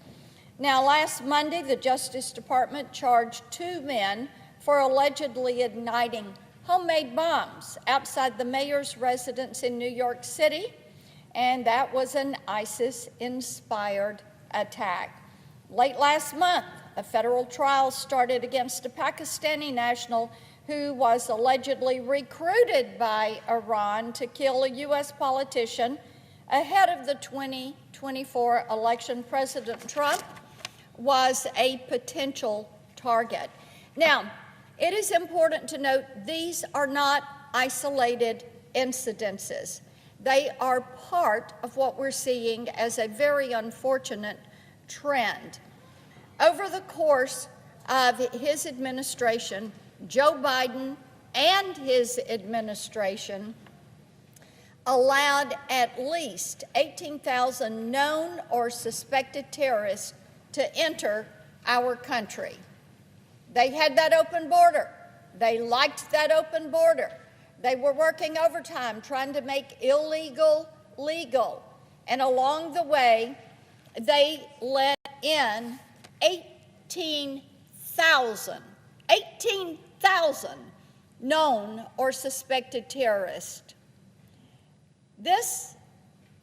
Now, last Monday, the Justice Department charged 2 men for allegedly igniting homemade bombs outside the mayor's residence in New York City, and that was an ISIS-inspired attack. Late last month, a federal trial started against a Pakistani national who was allegedly recruited by Iran to kill a U.S. politician ahead of the 2024 election. President Trump was a potential target. Now, it is important to note these are not isolated incidences. They are part of what we're seeing as a very unfortunate trend. Over the course of his administration, Joe Biden and his administration allowed at least 18,000 known or suspected terrorists to enter our country. They had that open border. They liked that open border. They were working overtime, trying to make illegal legal. And along the way, they let in 18,000 known or suspected terrorists. This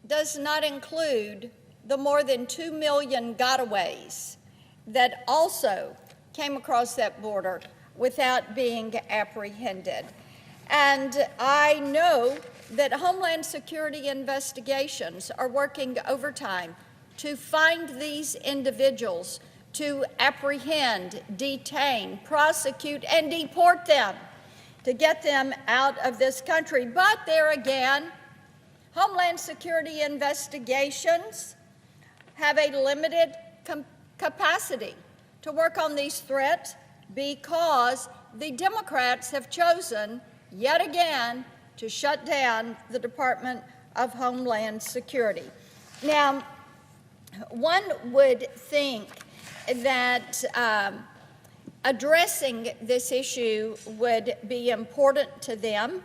does not include the more than 2 million gotaways that also came across that border without being apprehended. And I know that Homeland Security investigations are working overtime to find these individuals, to apprehend, detain, prosecute, and deport them, to get them out of this country. But there again, Homeland Security investigations have a limited capacity to work on these threats because the Democrats have chosen yet again to shut down the Department of Homeland Security. Now, one would think that addressing this issue would be important to them,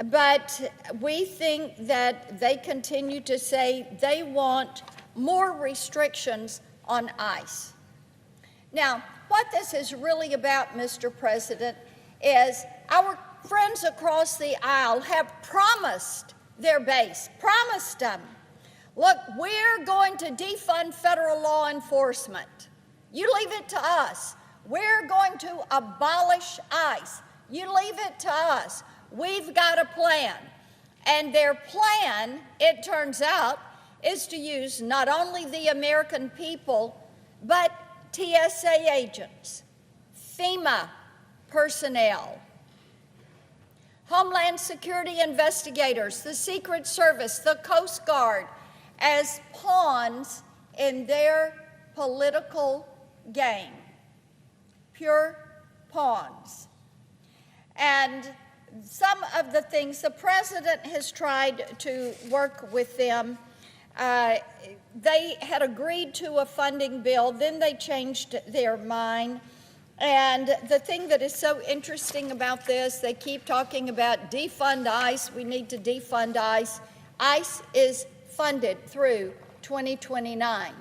but we think that they continue to say they want more restrictions on ICE. Now, what this is really about, Mr. President, is our friends across the aisle have promised their base, promised them, look, we're going to defund federal law enforcement. You leave it to us. We're going to abolish ICE. You leave it to us. We've got a plan. And their plan, it turns out, is to use not only the American people, but TSA agents, FEMA personnel, Homeland Security investigators, the Secret Service, the Coast Guard, as pawns in their political game, pure pawns. And some of the things the president has tried to work with them, they had agreed to a funding bill, then they changed their mind. And the thing that is so interesting about this, they keep talking about defund ICE, we need to defund ICE. ICE is funded through 2029.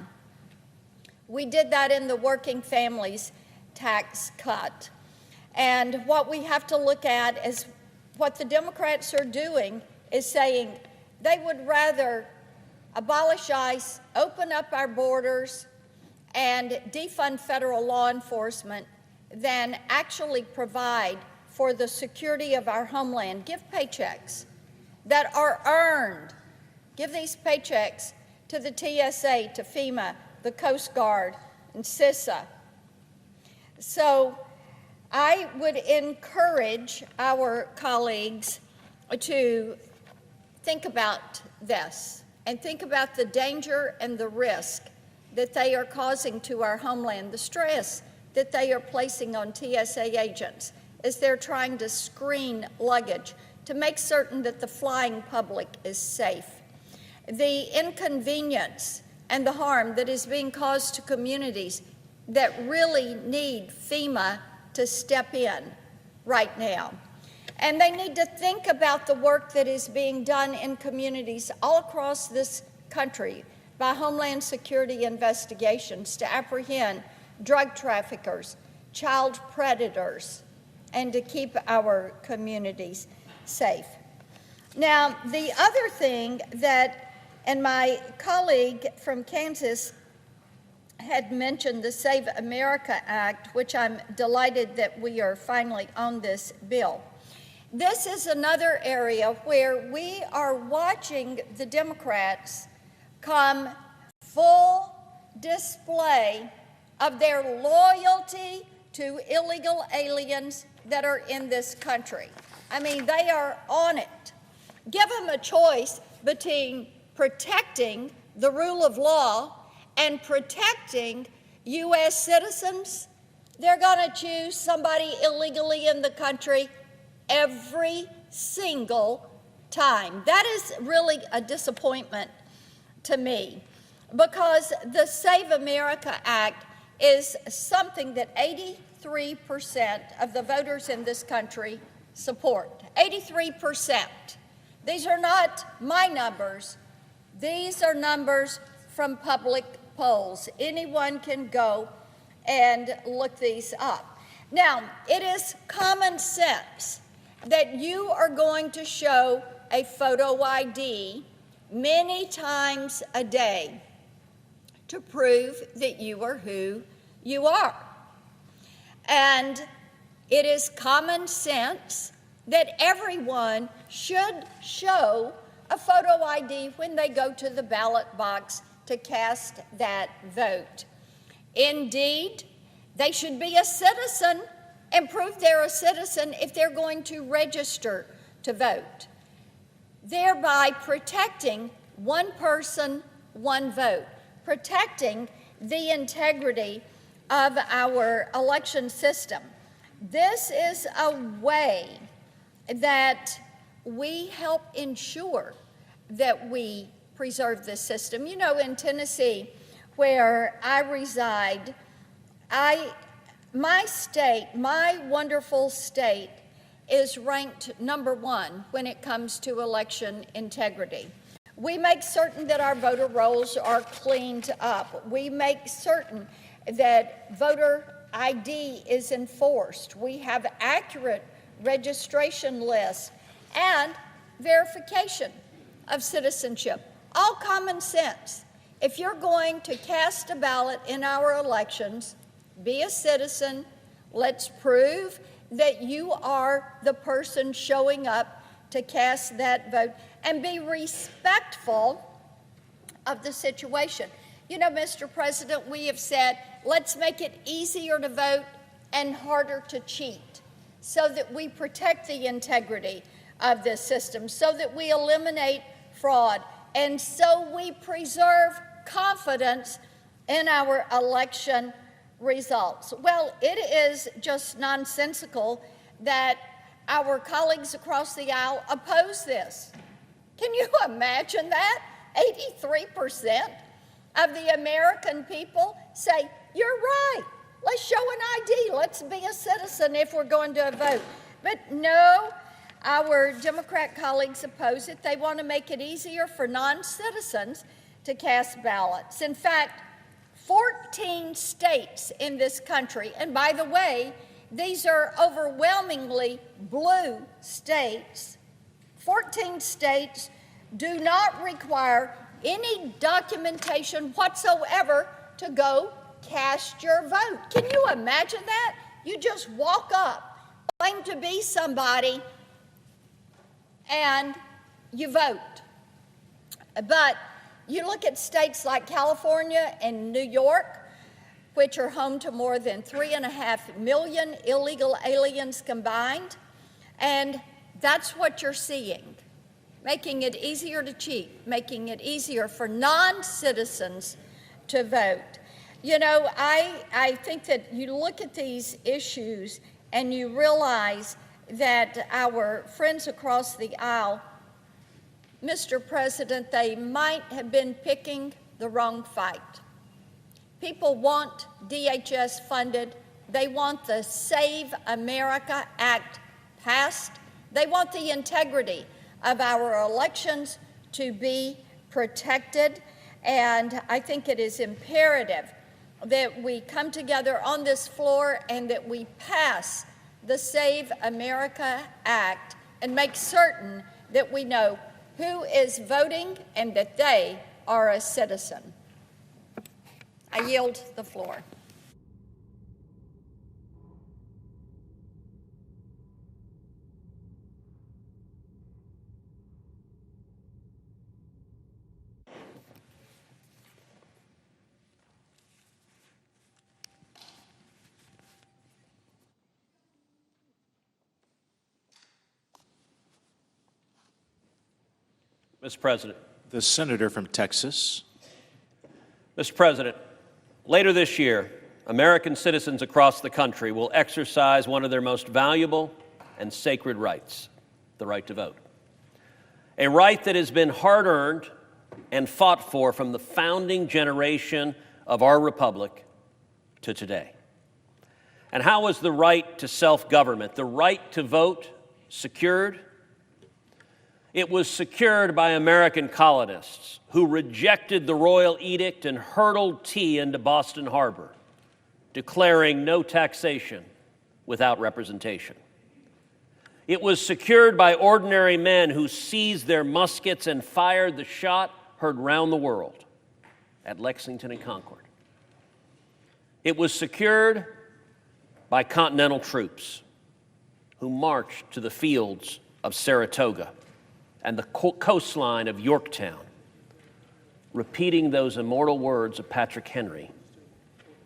We did that in the working families tax cut. And what we have to look at is what the Democrats are doing is saying they would rather abolish ICE, open up our borders, and defund federal law enforcement than actually provide for the security of our homeland. Give paychecks that are earned. Give these paychecks to the TSA, to FEMA, the Coast Guard, and CISA. So I would encourage our colleagues to think about this and think about the danger and the risk that they are causing to our homeland, the stress that they are placing on TSA agents as they're trying to screen luggage to make certain that the flying public is safe. The inconvenience and the harm that is being caused to communities that really need FEMA to step in right now. And they need to think about the work that is being done in communities all across this country by Homeland Security investigations to apprehend drug traffickers, child predators, and to keep our communities safe. Now, the other thing that, and my colleague from Kansas had mentioned the Save America Act, which I'm delighted that we are finally on this bill. This is another area where we are watching the Democrats come full display of their loyalty to illegal aliens that are in this country. I mean, they are on it. Give them a choice between protecting the rule of law and protecting U.S. citizens. They're going to choose somebody illegally in the country every single time. That is really a disappointment to me, because the Save America Act is something that 83% of the voters in this country support, 83%. These are not my numbers. These are numbers from public polls. Anyone can go and look these up. Now, it is common sense that you are going to show a photo ID many times a day to prove that you are who you are. And it is common sense that everyone should show a photo ID when they go to the ballot box to cast that vote. Indeed, they should be a citizen and prove they're a citizen if they're going to register to vote, thereby protecting one person, one vote, protecting the integrity of our election system. This is a way that we help ensure that we preserve this system. You know, in Tennessee, where I reside, my state, my wonderful state, is ranked number one when it comes to election integrity. We make certain that our voter rolls are cleaned up. We make certain that voter ID is enforced. We have accurate registration lists and verification of citizenship. All common sense. If you're going to cast a ballot in our elections, be a citizen. Let's prove that you are the person showing up to cast that vote, and be respectful of the situation. You know, Mr. President, we have said, let's make it easier to vote and harder to cheat so that we protect the integrity of this system, so that we eliminate fraud, and so we preserve confidence in our election results. Well, it is just nonsensical that our colleagues across the aisle oppose this. Can you imagine that? 83% of the American people say, you're right, let's show an ID, let's be a citizen if we're going to vote. But no, our Democrat colleagues oppose it. They want to make it easier for non-citizens to cast ballots. In fact, 14 states in this country, and by the way, these are overwhelmingly blue states, 14 states do not require any documentation whatsoever to go cast your vote. Can you imagine that? You just walk up, claim to be somebody, and you vote. But you look at states like California and New York, which are home to more than 3.5 million illegal aliens combined, and that's what you're seeing, making it easier to cheat, making it easier for non-citizens to vote. You know, I think that you look at these issues and you realize that our friends across the aisle, Mr. President, they might have been picking the wrong fight. People want DHS funded. They want the Save America Act passed. They want the integrity of our elections to be protected. And I think it is imperative that we come together on this floor and that we pass the Save America Act and make certain that we know who is voting and that they are a citizen. I yield the floor. Mr. President. The senator from Texas. Mr. President, later this year, American citizens across the country will exercise one of their most valuable and sacred rights, the right to vote. A right that has been hard-earned and fought for from the founding generation of our republic to today. And how is the right to self-government, the right to vote, secured? It was secured by American colonists who rejected the royal edict and hurtled tea into Boston Harbor, declaring no taxation without representation. It was secured by ordinary men who seized their muskets and fired the shot heard round the world at Lexington and Concord. It was secured by Continental troops who marched to the fields of Saratoga and the coastline of Yorktown, repeating those immortal words of Patrick Henry,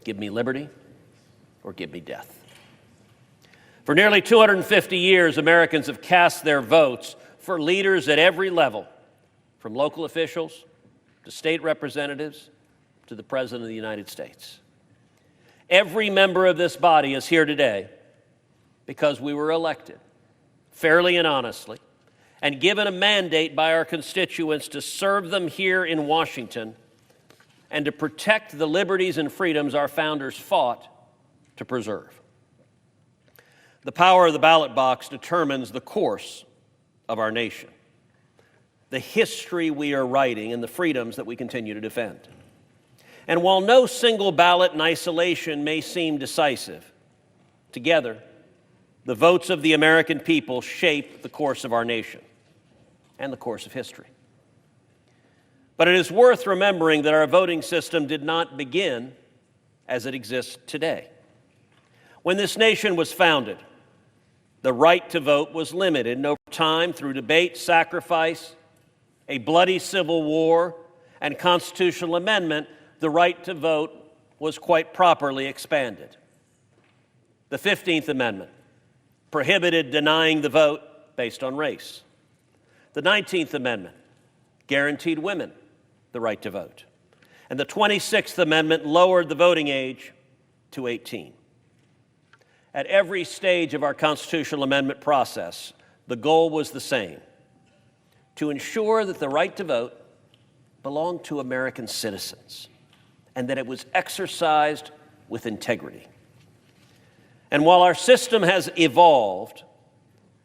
"Give me liberty or give me death." For nearly 250 years, Americans have cast their votes for leaders at every level, from local officials to state representatives to the President of the United States. Every member of this body is here today because we were elected fairly and honestly and given a mandate by our constituents to serve them here in Washington and to protect the liberties and freedoms our founders fought to preserve. The power of the ballot box determines the course of our nation, the history we are writing, and the freedoms that we continue to defend. And while no single ballot in isolation may seem decisive, together, the votes of the American people shape the course of our nation and the course of history. But it is worth remembering that our voting system did not begin as it exists today. When this nation was founded, the right to vote was limited, and over time, through debate, sacrifice, a bloody civil war, and constitutional amendment, the right to vote was quite properly expanded. The 15th Amendment prohibited denying the vote based on race. The 19th Amendment guaranteed women the right to vote. And the 26th Amendment lowered the voting age to 18. At every stage of our constitutional amendment process, the goal was the same: to ensure that the right to vote belonged to American citizens and that it was exercised with integrity. And while our system has evolved,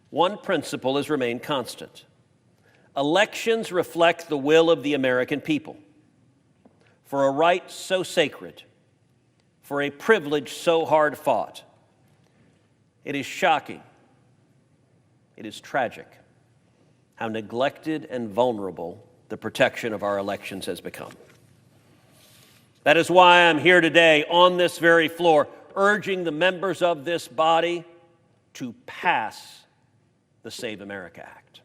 one principle has remained constant. Elections reflect the will of the American people. For a right so sacred, for a privilege so hard fought, it is shocking, it is tragic, how neglected and vulnerable the protection of our elections has become. That is why I'm here today on this very floor, urging the members of this body to pass the Save America Act.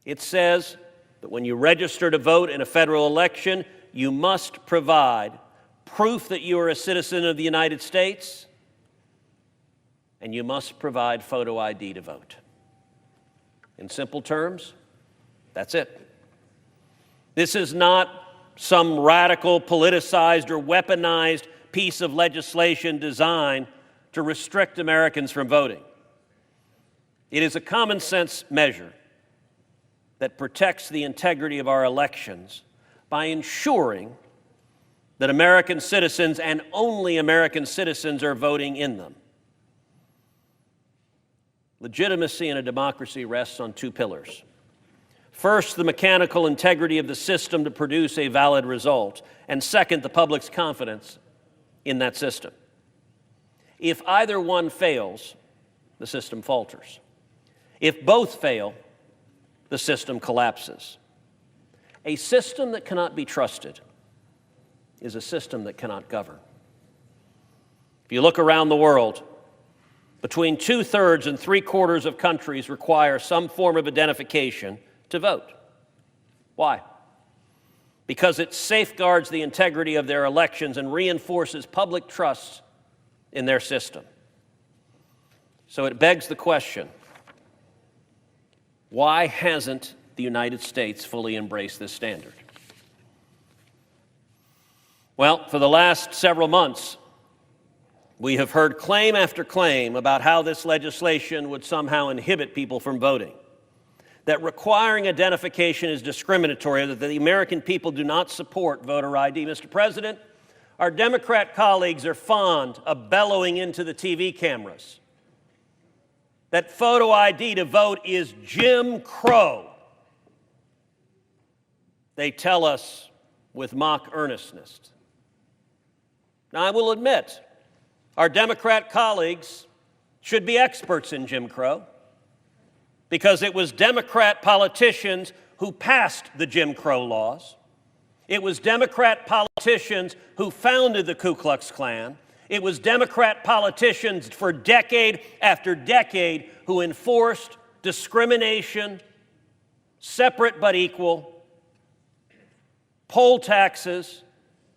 It says that when you register to vote in a federal election, you must provide proof that you are a citizen of the United States, and you must provide photo ID to vote. In simple terms, that's it. This is not some radical, politicized, or weaponized piece of legislation designed to restrict Americans from voting. It is a common sense measure that protects the integrity of our elections by ensuring that American citizens and only American citizens are voting in them. Legitimacy in a democracy rests on two pillars. First, the mechanical integrity of the system to produce a valid result, and second, the public's confidence in that system. If either one fails, the system falters. If both fail, the system collapses. A system that cannot be trusted is a system that cannot govern. If you look around the world, between 2/3 and 3/4 of countries require some form of identification to vote. Why? Because it safeguards the integrity of their elections and reinforces public trust in their system. So it begs the question, why hasn't the United States fully embraced this standard? Well, for the last several months, we have heard claim after claim about how this legislation would somehow inhibit people from voting, that requiring identification is discriminatory, that the American people do not support voter ID. Mr. President, our Democrat colleagues are fond of bellowing into the TV cameras that photo ID to vote is Jim Crow, they tell us with mock earnestness. Now, I will admit, our Democrat colleagues should be experts in Jim Crow, because it was Democrat politicians who passed the Jim Crow laws. It was Democrat politicians who founded the Ku Klux Klan. It was Democrat politicians for decade after decade who enforced discrimination, separate but equal, poll taxes,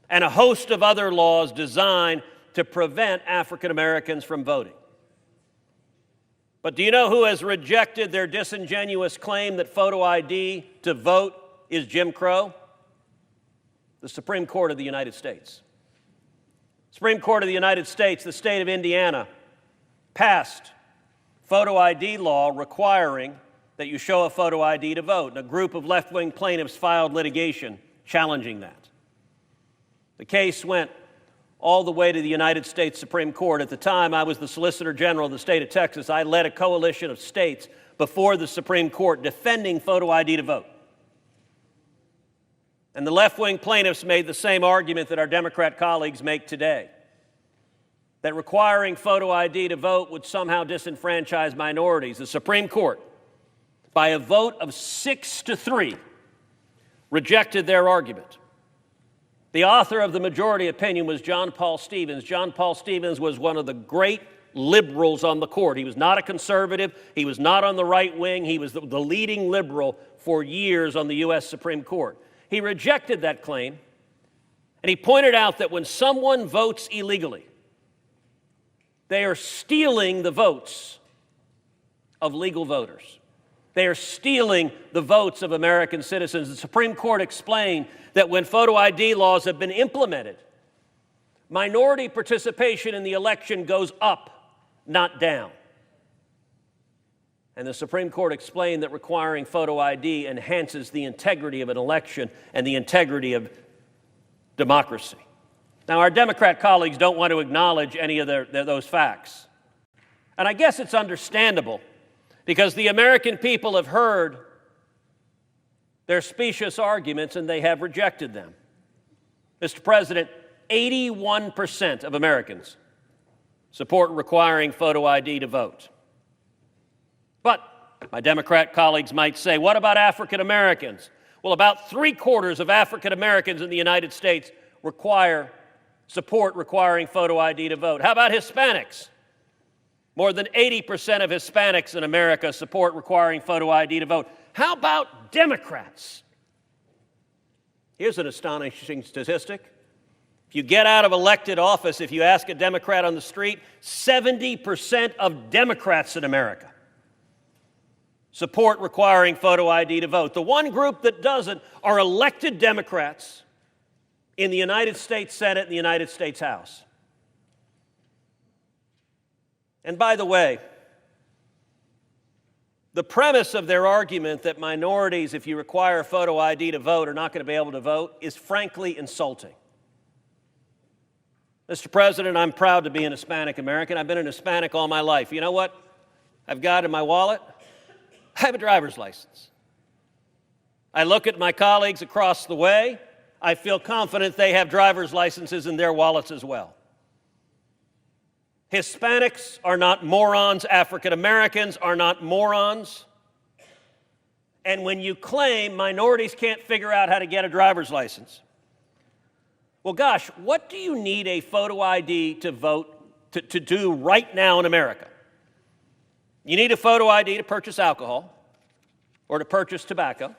and a host of other laws designed to prevent African Americans from voting. But do you know who has rejected their disingenuous claim that photo ID to vote is Jim Crow? The Supreme Court of the United States. Supreme Court of the United States, the state of Indiana, passed photo ID law requiring that you show a photo ID to vote, and a group of left-wing plaintiffs filed litigation challenging that. The case went all the way to the United States Supreme Court. At the time, I was the Solicitor General of the state of Texas. I led a coalition of states before the Supreme Court defending photo ID to vote. And the left-wing plaintiffs made the same argument that our Democrat colleagues make today, that requiring photo ID to vote would somehow disenfranchise minorities. The Supreme Court, by a vote of 6-3, rejected their argument. The author of the majority opinion was John Paul Stevens. John Paul Stevens was one of the great liberals on the court. He was not a conservative. He was not on the right wing. He was the leading liberal for years on the U.S. Supreme Court. He rejected that claim, and he pointed out that when someone votes illegally, they are stealing the votes of legal voters. They are stealing the votes of American citizens. The Supreme Court explained that when photo ID laws have been implemented, minority participation in the election goes up, not down. And the Supreme Court explained that requiring photo ID enhances the integrity of an election and the integrity of democracy. Now, our Democrat colleagues don't want to acknowledge any of those facts. And I guess it's understandable, because the American people have heard their specious arguments and they have rejected them. Mr. President, 81% of Americans support requiring photo ID to vote. But my Democrat colleagues might say, what about African Americans? Well, about 3/4 of African Americans in the United States support requiring photo ID to vote. How about Hispanics? More than 80% of Hispanics in America support requiring photo ID to vote. How about Democrats? Here's an astonishing statistic. If you get out of elected office, if you ask a Democrat on the street, 70% of Democrats in America support requiring photo ID to vote. The one group that doesn't are elected Democrats in the United States Senate and the United States House. And by the way, the premise of their argument that minorities, if you require photo ID to vote, are not going to be able to vote is frankly insulting. Mr. President, I'm proud to be an Hispanic American. I've been an Hispanic all my life. You know what I've got in my wallet? I have a driver's license. I look at my colleagues across the way. I feel confident they have driver's licenses in their wallets as well. Hispanics are not morons. African Americans are not morons. And when you claim minorities can't figure out how to get a driver's license, well, gosh, what do you need a photo ID to vote to do right now in America? You need a photo ID to purchase alcohol or to purchase tobacco.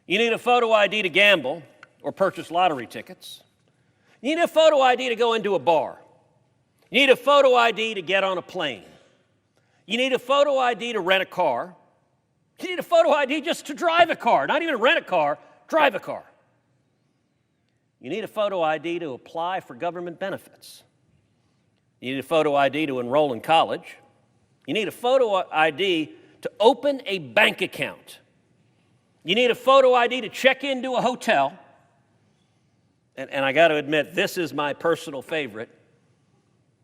You need a photo ID to gamble or purchase lottery tickets. You need a photo ID to go into a bar. You need a photo ID to get on a plane. You need a photo ID to rent a car. You need a photo ID just to drive a car, not even rent a car, drive a car. You need a photo ID to apply for government benefits. You need a photo ID to enroll in college. You need a photo ID to open a bank account. You need a photo ID to check into a hotel. And I got to admit, this is my personal favorite.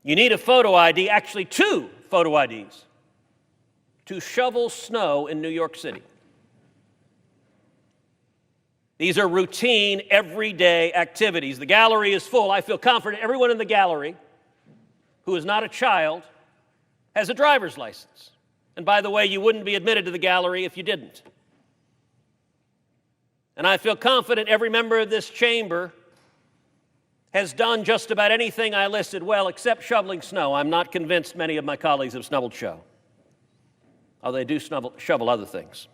You need a photo ID, actually 2 photo IDs, to shovel snow in New York City. These are routine, everyday activities. The gallery is full. I feel confident everyone in the gallery who is not a child has a driver's license. And by the way, you wouldn't be admitted to the gallery if you didn't. And I feel confident every member of this chamber has done just about anything I listed well, except shoveling snow. I'm not convinced many of my colleagues have shoveled snow. Although they do shovel other things.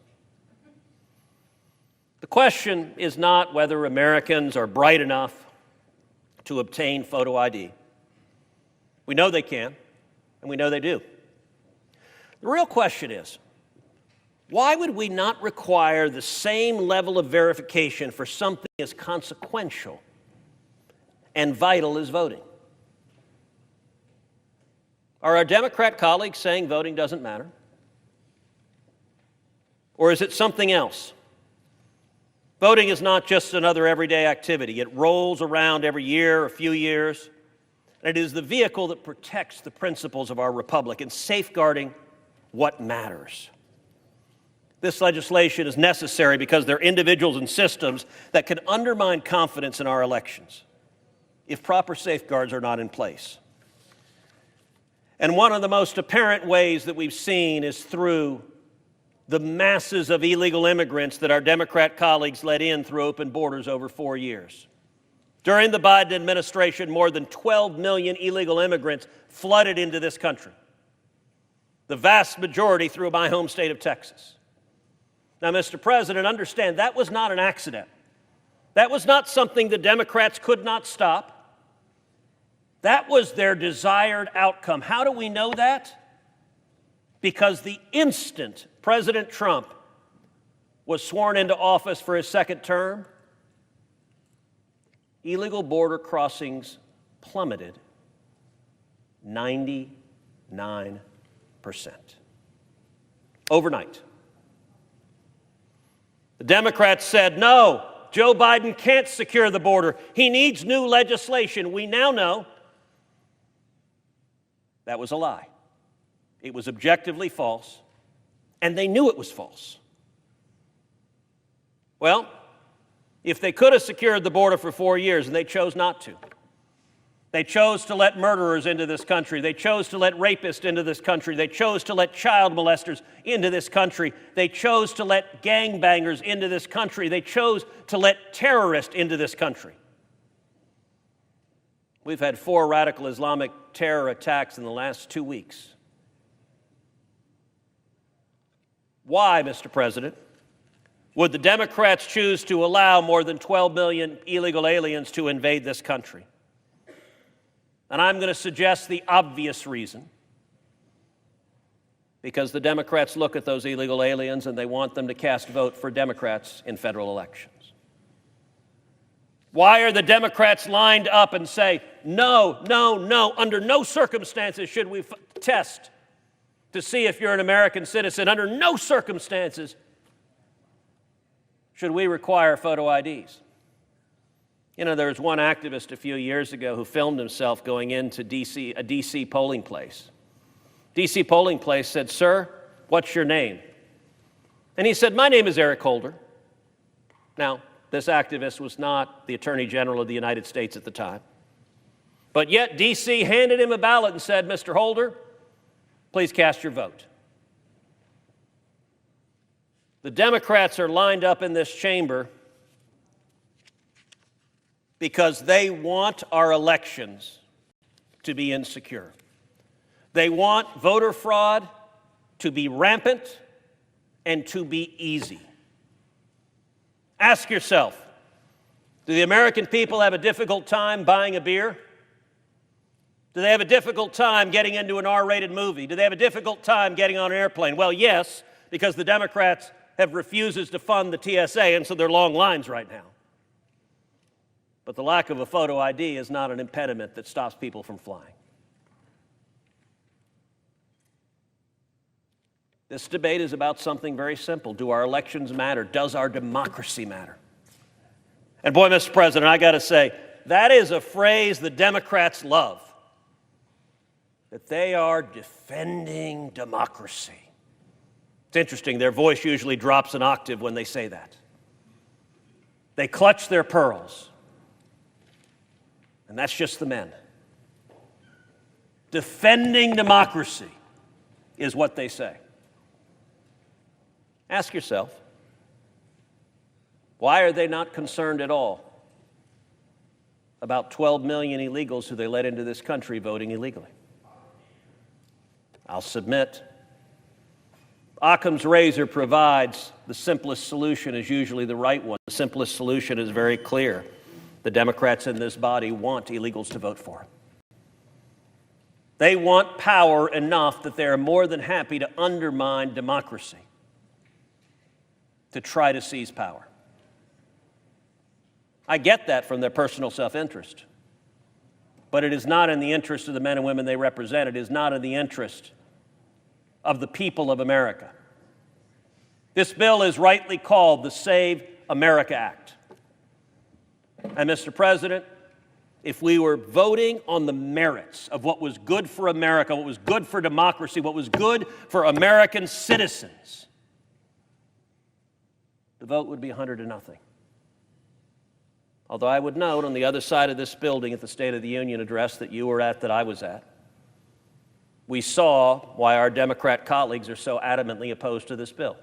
The question is not whether Americans are bright enough to obtain photo ID. We know they can, and we know they do. The real question is, why would we not require the same level of verification for something as consequential and vital as voting? Are our Democrat colleagues saying voting doesn't matter? Or is it something else? Voting is not just another everyday activity. It rolls around every year, a few years, and it is the vehicle that protects the principles of our republic and safeguarding what matters. This legislation is necessary because there are individuals and systems that can undermine confidence in our elections if proper safeguards are not in place. And one of the most apparent ways that we've seen is through the masses of illegal immigrants that our Democrat colleagues let in through open borders over 4 years. During the Biden administration, more than 12 million illegal immigrants flooded into this country, the vast majority through my home state of Texas. Now, Mr. President, understand that was not an accident. That was not something the Democrats could not stop. That was their desired outcome. How do we know that? Because the instant President Trump was sworn into office for his second term, illegal border crossings plummeted 99%. Overnight. The Democrats said, no, Joe Biden can't secure the border. He needs new legislation. We now know that was a lie. It was objectively false, and they knew it was false. Well, if they could have secured the border for 4 years, and they chose not to, they chose to let murderers into this country. They chose to let rapists into this country. They chose to let child molesters into this country. They chose to let gangbangers into this country. They chose to let terrorists into this country. We've had 4 radical Islamic terror attacks in the last 2 weeks. Why, Mr. President, would the Democrats choose to allow more than 12 million illegal aliens to invade this country? And I'm going to suggest the obvious reason. Because the Democrats look at those illegal aliens and they want them to cast vote for Democrats in federal elections. Why are the Democrats lined up and say, no, no, no, under no circumstances should we test to see if you're an American citizen. Under no circumstances should we require photo IDs. You know, there was one activist a few years ago who filmed himself going into a DC polling place. DC polling place said, sir, what's your name? And he said, my name is Eric Holder. Now, this activist was not the Attorney General of the United States at the time. But yet DC handed him a ballot and said, Mr. Holder, please cast your vote. The Democrats are lined up in this chamber because they want our elections to be insecure. They want voter fraud to be rampant and to be easy. Ask yourself, do the American people have a difficult time buying a beer? Do they have a difficult time getting into an R-rated movie? Do they have a difficult time getting on an airplane? Well, yes, because the Democrats have refused to fund the TSA, and so there are long lines right now. But the lack of a photo ID is not an impediment that stops people from flying. This debate is about something very simple. Do our elections matter? Does our democracy matter? And boy, Mr. President, I got to say, that is a phrase the Democrats love. That they are defending democracy. It's interesting, their voice usually drops an octave when they say that. They clutch their pearls. And that's just the men. Defending democracy is what they say. Ask yourself, why are they not concerned at all about 12 million illegals who they let into this country voting illegally? I'll submit, Occam's razor provides the simplest solution is usually the right one. The simplest solution is very clear. The Democrats in this body want illegals to vote for. They want power enough that they are more than happy to undermine democracy, to try to seize power. I get that from their personal self-interest, but it is not in the interest of the men and women they represent. It is not in the interest of the people of America. This bill is rightly called the Save America Act. And Mr. President, if we were voting on the merits of what was good for America, what was good for democracy, what was good for American citizens, the vote would be 100-0. Although I would note on the other side of this building at the State of the Union address that you were at, that I was at, we saw why our Democrat colleagues are so adamantly opposed to this bill.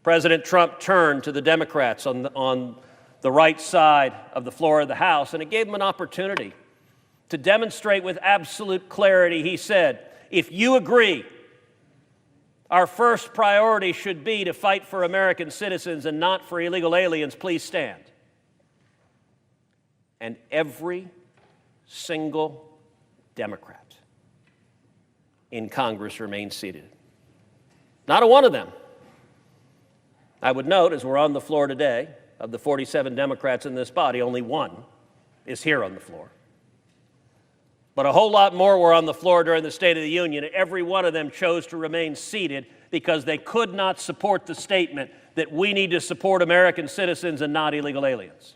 President Trump turned to the Democrats on the right side of the floor of the House, and it gave him an opportunity to demonstrate with absolute clarity. He said, if you agree, our first priority should be to fight for American citizens and not for illegal aliens, please stand. And every single Democrat in Congress remained seated. Not a one of them. I would note, as we're on the floor today, of the 47 Democrats in this body, only one is here on the floor. But a whole lot more were on the floor during the State of the Union, and every one of them chose to remain seated because they could not support the statement that we need to support American citizens and not illegal aliens.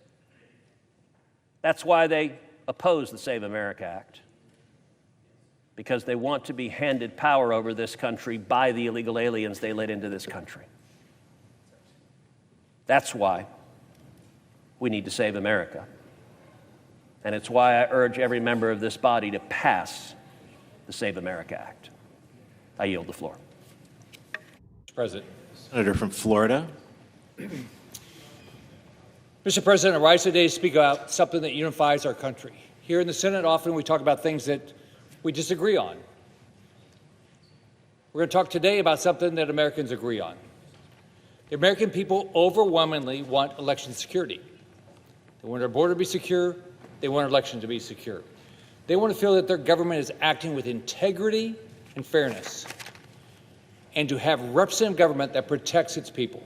That's why they oppose the Save America Act, because they want to be handed power over this country by the illegal aliens they let into this country. That's why we need to save America. And it's why I urge every member of this body to pass the Save America Act. I yield the floor. Mr. President. Senator from Florida. Mr. President, I rise today to speak about something that unifies our country. Here in the Senate, often we talk about things that we disagree on. We're going to talk today about something that Americans agree on. The American people overwhelmingly want election security. They want our border to be secure. They want our election to be secure. They want to feel that their government is acting with integrity and fairness, and to have representative government that protects its people.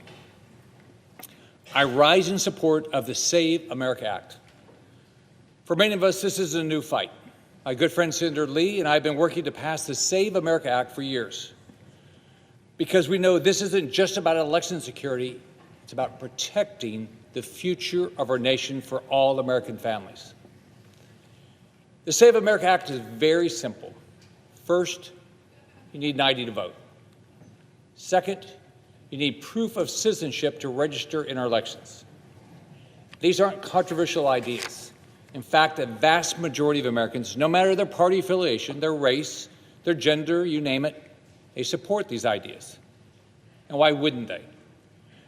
I rise in support of the Save America Act. For many of us, this is a new fight. My good friend Senator Lee and I have been working to pass the Save America Act for years, because we know this isn't just about election security, it's about protecting the future of our nation for all American families. The Save America Act is very simple. First, you need 90 to vote. Second, you need proof of citizenship to register in our elections. These aren't controversial ideas. In fact, the vast majority of Americans, no matter their party affiliation, their race, their gender, you name it, they support these ideas. And why wouldn't they?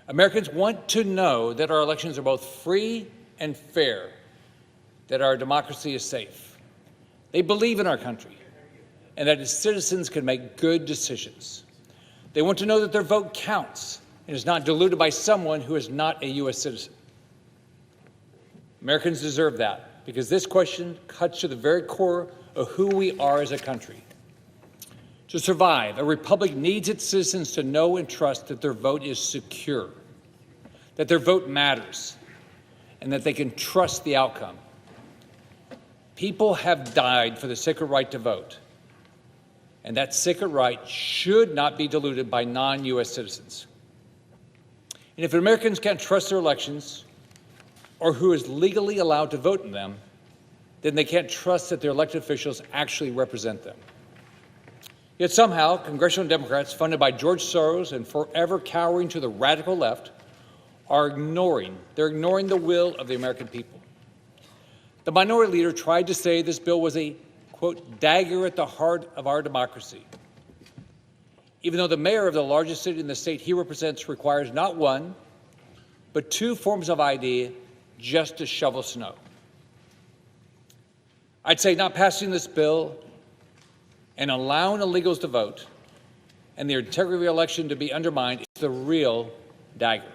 Americans want to know that our elections are both free and fair, that our democracy is safe. They believe in our country, and that its citizens can make good decisions. They want to know that their vote counts and is not diluted by someone who is not a U.S. citizen. Americans deserve that, because this question cuts to the very core of who we are as a country. To survive, a republic needs its citizens to know and trust that their vote is secure, that their vote matters, and that they can trust the outcome. People have died for the sacred right to vote, and that sacred right should not be diluted by non-U.S. citizens. And if Americans can't trust their elections or who is legally allowed to vote in them, then they can't trust that their elected officials actually represent them. Yet somehow, congressional Democrats funded by George Soros and forever cowering to the radical left are ignoring the will of the American people. The minority leader tried to say this bill was a, quote, dagger at the heart of our democracy, even though the mayor of the largest city in the state he represents requires not one, but two forms of ID just to shovel snow. I'd say not passing this bill and allowing illegals to vote and the integrity of the election to be undermined is the real dagger.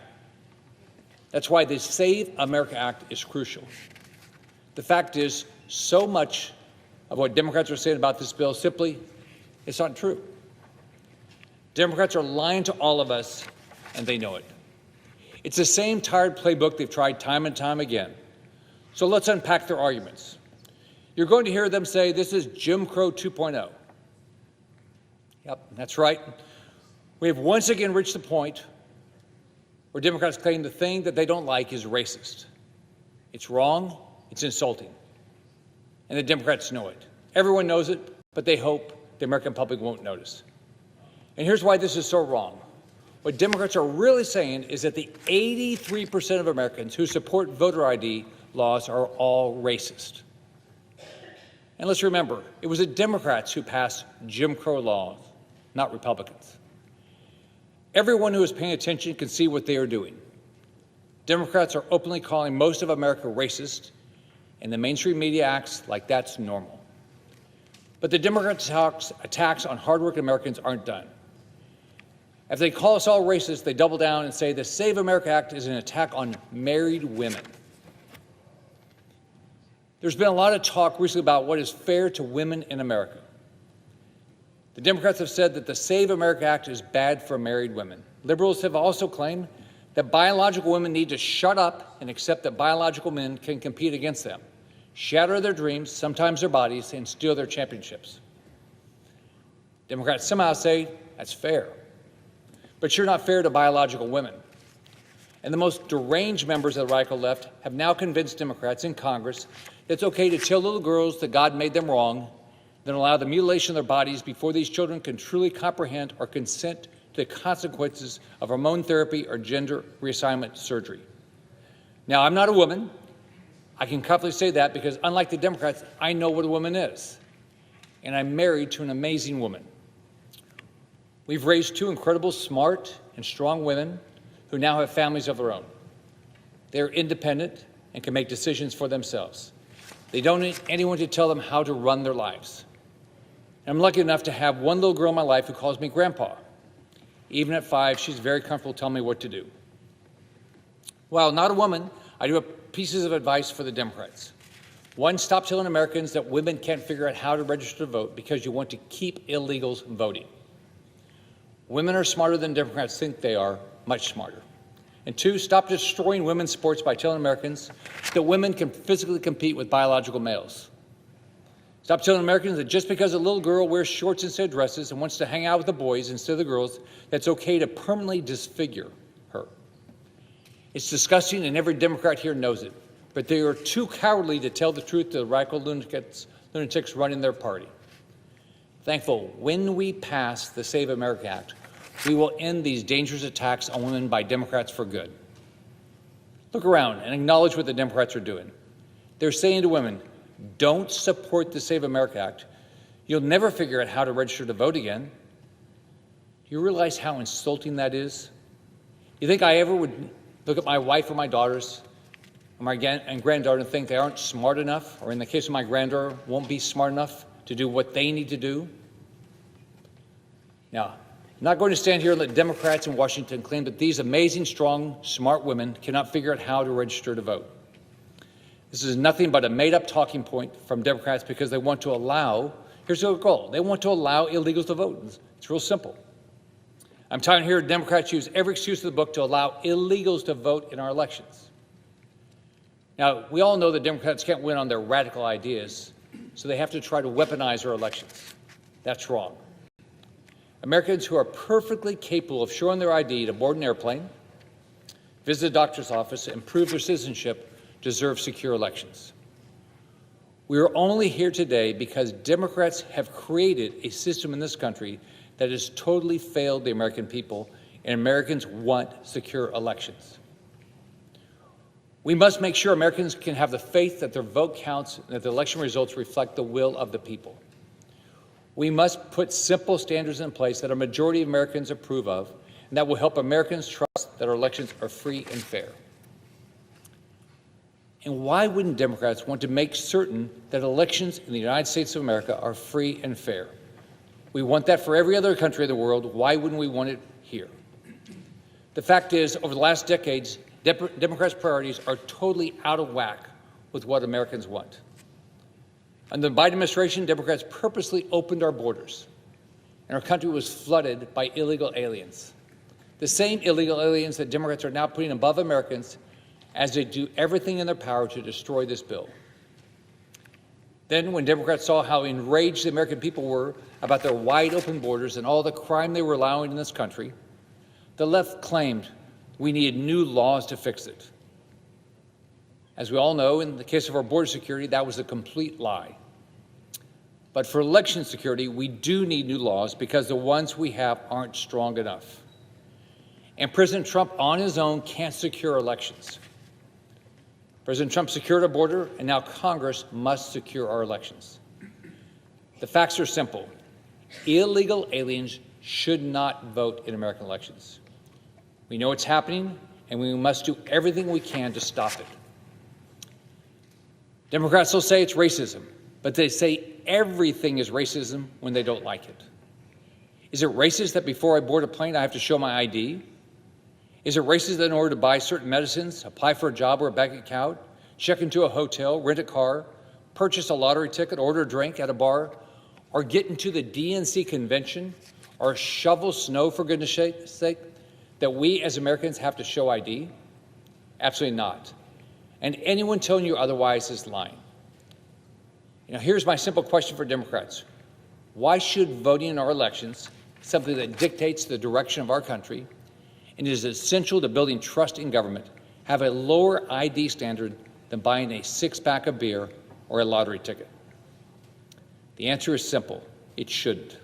That's why the Save America Act is crucial. The fact is, so much of what Democrats are saying about this bill simply is not true. Democrats are lying to all of us, and they know it. It's the same tired playbook they've tried time and time again. So let's unpack their arguments. You're going to hear them say this is Jim Crow 2.0. Yep, that's right. We have once again reached the point where Democrats claim the thing that they don't like is racist. It's wrong, it's insulting. And the Democrats know it. Everyone knows it, but they hope the American public won't notice. And here's why this is so wrong. What Democrats are really saying is that the 83% of Americans who support voter ID laws are all racist. And let's remember, it was the Democrats who passed Jim Crow laws, not Republicans. Everyone who is paying attention can see what they are doing. Democrats are openly calling most of America racist, and the mainstream media acts like that's normal. But the Democrats' attacks on hardworking Americans aren't done. If they call us all racist, they double down and say the Save America Act is an attack on married women. There's been a lot of talk recently about what is fair to women in America. The Democrats have said that the Save America Act is bad for married women. Liberals have also claimed that biological women need to shut up and accept that biological men can compete against them, shatter their dreams, sometimes their bodies, and steal their championships. Democrats somehow say that's fair. But you're not fair to biological women. And the most deranged members of the radical left have now convinced Democrats in Congress that it's okay to tell little girls that God made them wrong, then allow the mutilation of their bodies before these children can truly comprehend or consent to the consequences of hormone therapy or gender reassignment surgery. Now, I'm not a woman. I can confidently say that because, unlike the Democrats, I know what a woman is. And I'm married to an amazing woman. We've raised two incredible, smart, and strong women who now have families of their own. They're independent and can make decisions for themselves. They don't need anyone to tell them how to run their lives. I'm lucky enough to have one little girl in my life who calls me Grandpa. Even at 5, she's very comfortable telling me what to do. While not a woman, I do have pieces of advice for the Democrats. One, stop telling Americans that women can't figure out how to register to vote because you want to keep illegals voting. Women are smarter than Democrats think they are, much smarter. And 2, stop destroying women's sports by telling Americans that women can physically compete with biological males. Stop telling Americans that just because a little girl wears shorts instead of dresses and wants to hang out with the boys instead of the girls, that's okay to permanently disfigure her. It's disgusting, and every Democrat here knows it. But they are too cowardly to tell the truth to the radical lunatics running their party. Thankful, when we pass the Save America Act, we will end these dangerous attacks on women by Democrats for good. Look around and acknowledge what the Democrats are doing. They're saying to women, don't support the Save America Act. You'll never figure out how to register to vote again. Do you realize how insulting that is? You think I ever would look at my wife or my daughters or my granddaughter and think they aren't smart enough, or in the case of my granddaughter, won't be smart enough to do what they need to do? Now, I'm not going to stand here and let Democrats in Washington claim that these amazing, strong, smart women cannot figure out how to register to vote. This is nothing but a made-up talking point from Democrats because they want to allow, here's their goal, they want to allow illegals to vote. It's real simple. I'm tired of hearing Democrats use every excuse in the book to allow illegals to vote in our elections. Now, we all know that Democrats can't win on their radical ideas, so they have to try to weaponize our elections. That's wrong. Americans who are perfectly capable of showing their ID to board an airplane, visit a doctor's office, and prove their citizenship deserve secure elections. We are only here today because Democrats have created a system in this country that has totally failed the American people, and Americans want secure elections. We must make sure Americans can have the faith that their vote counts and that the election results reflect the will of the people. We must put simple standards in place that a majority of Americans approve of, and that will help Americans trust that our elections are free and fair. And why wouldn't Democrats want to make certain that elections in the United States of America are free and fair? We want that for every other country in the world. Why wouldn't we want it here? The fact is, over the last decades, Democrats' priorities are totally out of whack with what Americans want. Under the Biden administration, Democrats purposely opened our borders, and our country was flooded by illegal aliens. The same illegal aliens that Democrats are now putting above Americans as they do everything in their power to destroy this bill. Then, when Democrats saw how enraged the American people were about their wide-open borders and all the crime they were allowing in this country, the left claimed we needed new laws to fix it. As we all know, in the case of our border security, that was a complete lie. But for election security, we do need new laws because the ones we have aren't strong enough. And President Trump on his own can't secure elections. President Trump secured our border, and now Congress must secure our elections. The facts are simple. Illegal aliens should not vote in American elections. We know it's happening, and we must do everything we can to stop it. Democrats will say it's racism, but they say everything is racism when they don't like it. Is it racist that before I board a plane I have to show my ID? Is it racist that in order to buy certain medicines, apply for a job or a bank account, check into a hotel, rent a car, purchase a lottery ticket, order a drink at a bar, or get into the DNC convention, or shovel snow, for goodness sake, that we as Americans have to show ID? Absolutely not. And anyone telling you otherwise is lying. Here's my simple question for Democrats. Why should voting in our elections, something that dictates the direction of our country and is essential to building trust in government, have a lower ID standard than buying a six-pack of beer or a lottery ticket? The answer is simple. It shouldn't.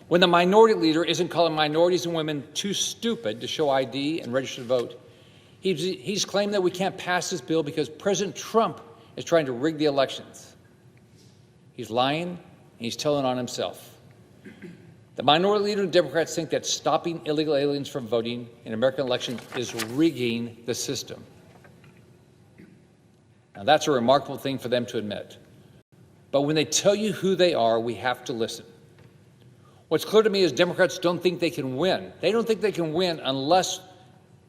When the minority leader isn't calling minorities and women too stupid to show ID and register to vote, he's claimed that we can't pass this bill because President Trump is trying to rig the elections. He's lying, and he's telling on himself. The minority leader and Democrats think that stopping illegal aliens from voting in American elections is rigging the system. Now, that's a remarkable thing for them to admit. But when they tell you who they are, we have to listen. What's clear to me is Democrats don't think they can win. They don't think they can win unless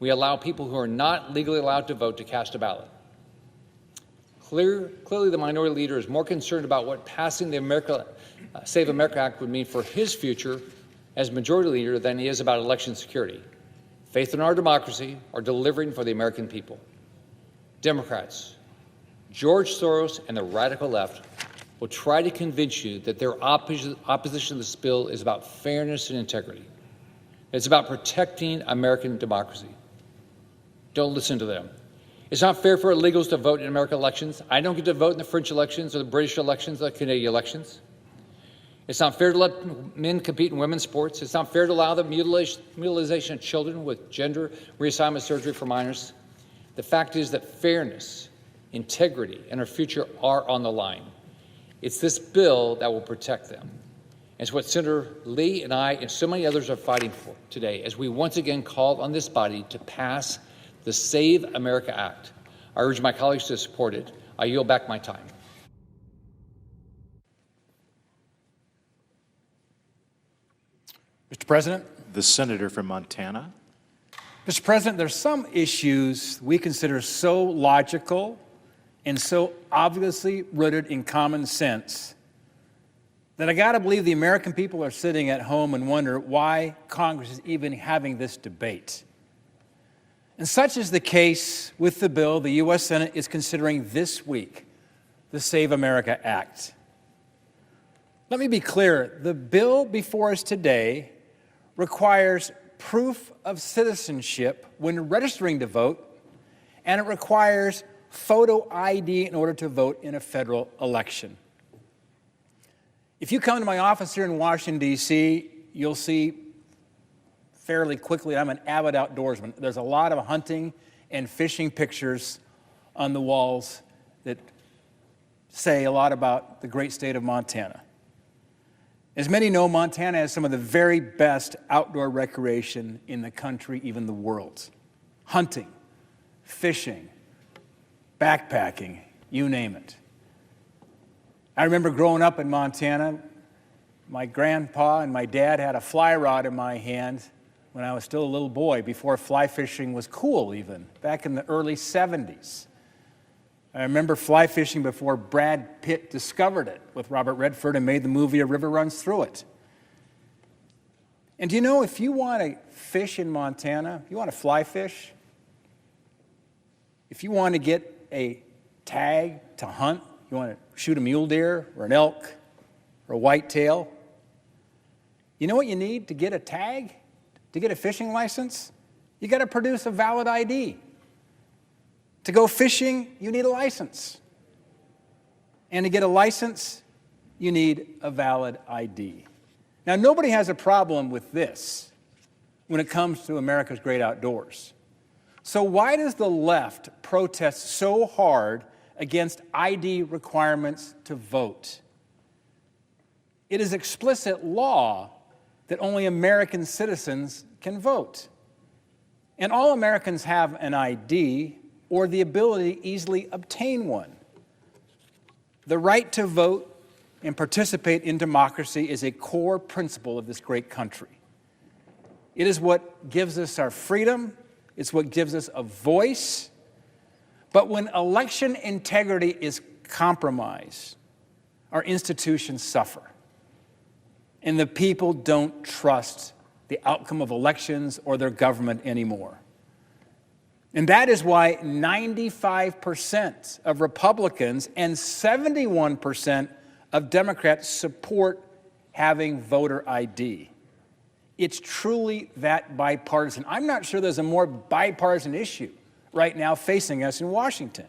we allow people who are not legally allowed to vote to cast a ballot. Clearly, the minority leader is more concerned about what passing the Save America Act would mean for his future as majority leader than he is about election security, faith in our democracy, or delivering for the American people. Democrats, George Soros and the radical left will try to convince you that their opposition to this bill is about fairness and integrity. It's about protecting American democracy. Don't listen to them. It's not fair for illegals to vote in American elections. I don't get to vote in the French elections or the British elections or the Canadian elections. It's not fair to let men compete in women's sports. It's not fair to allow the mutilation of children with gender reassignment surgery for minors. The fact is that fairness, integrity, and our future are on the line. It's this bill that will protect them. It's what Senator Lee and I and so many others are fighting for today as we once again call on this body to pass the Save America Act. I urge my colleagues to support it. I yield back my time. Mr. President. The senator from Montana. Mr. President, there's some issues we consider so logical and so obviously rooted in common sense that I got to believe the American people are sitting at home and wonder why Congress is even having this debate. And such is the case with the bill the U.S. Senate is considering this week, the Save America Act. Let me be clear, the bill before us today requires proof of citizenship when registering to vote, and it requires photo ID in order to vote in a federal election. If you come to my office here in Washington, D.C., you'll see fairly quickly I'm an avid outdoorsman. There's a lot of hunting and fishing pictures on the walls that say a lot about the great state of Montana. As many know, Montana has some of the very best outdoor recreation in the country, even the world. Hunting, fishing, backpacking, you name it. I remember growing up in Montana, my grandpa and my dad had a fly rod in my hand when I was still a little boy, before fly fishing was cool even, back in the early 70s. I remember fly fishing before Brad Pitt discovered it with Robert Redford and made the movie A River Runs Through It. And do you know, if you want to fish in Montana, if you want to fly fish, if you want to get a tag to hunt, you want to shoot a mule deer or an elk or a whitetail, you know what you need to get a tag, to get a fishing license? You got to produce a valid ID. To go fishing, you need a license. And to get a license, you need a valid ID. Now, nobody has a problem with this when it comes to America's great outdoors. So why does the left protest so hard against ID requirements to vote? It is explicit law that only American citizens can vote. And all Americans have an ID or the ability to easily obtain one. The right to vote and participate in democracy is a core principle of this great country. It is what gives us our freedom. It's what gives us a voice. But when election integrity is compromised, our institutions suffer. And the people don't trust the outcome of elections or their government anymore. And that is why 95% of Republicans and 71% of Democrats support having voter ID. It's truly that bipartisan. I'm not sure there's a more bipartisan issue right now facing us in Washington.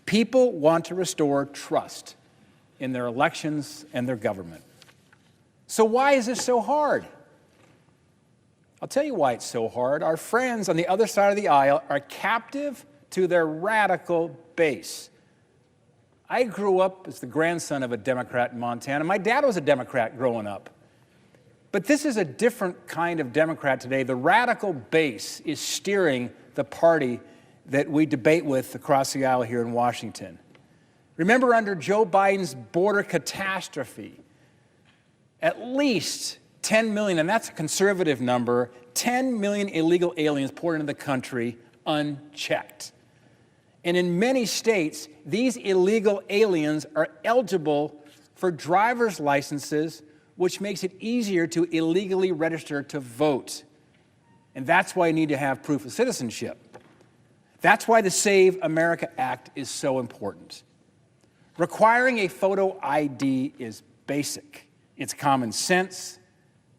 People want to restore trust in their elections and their government. So why is this so hard? I'll tell you why it's so hard. Our friends on the other side of the aisle are captive to their radical base. I grew up as the grandson of a Democrat in Montana. My dad was a Democrat growing up. But this is a different kind of Democrat today. The radical base is steering the party that we debate with across the aisle here in Washington. Remember, under Joe Biden's border catastrophe, at least 10 million, and that's a conservative number, 10 million illegal aliens poured into the country unchecked. And in many states, these illegal aliens are eligible for driver's licenses, which makes it easier to illegally register to vote. And that's why you need to have proof of citizenship. That's why the Save America Act is so important. Requiring a photo ID is basic. It's common sense.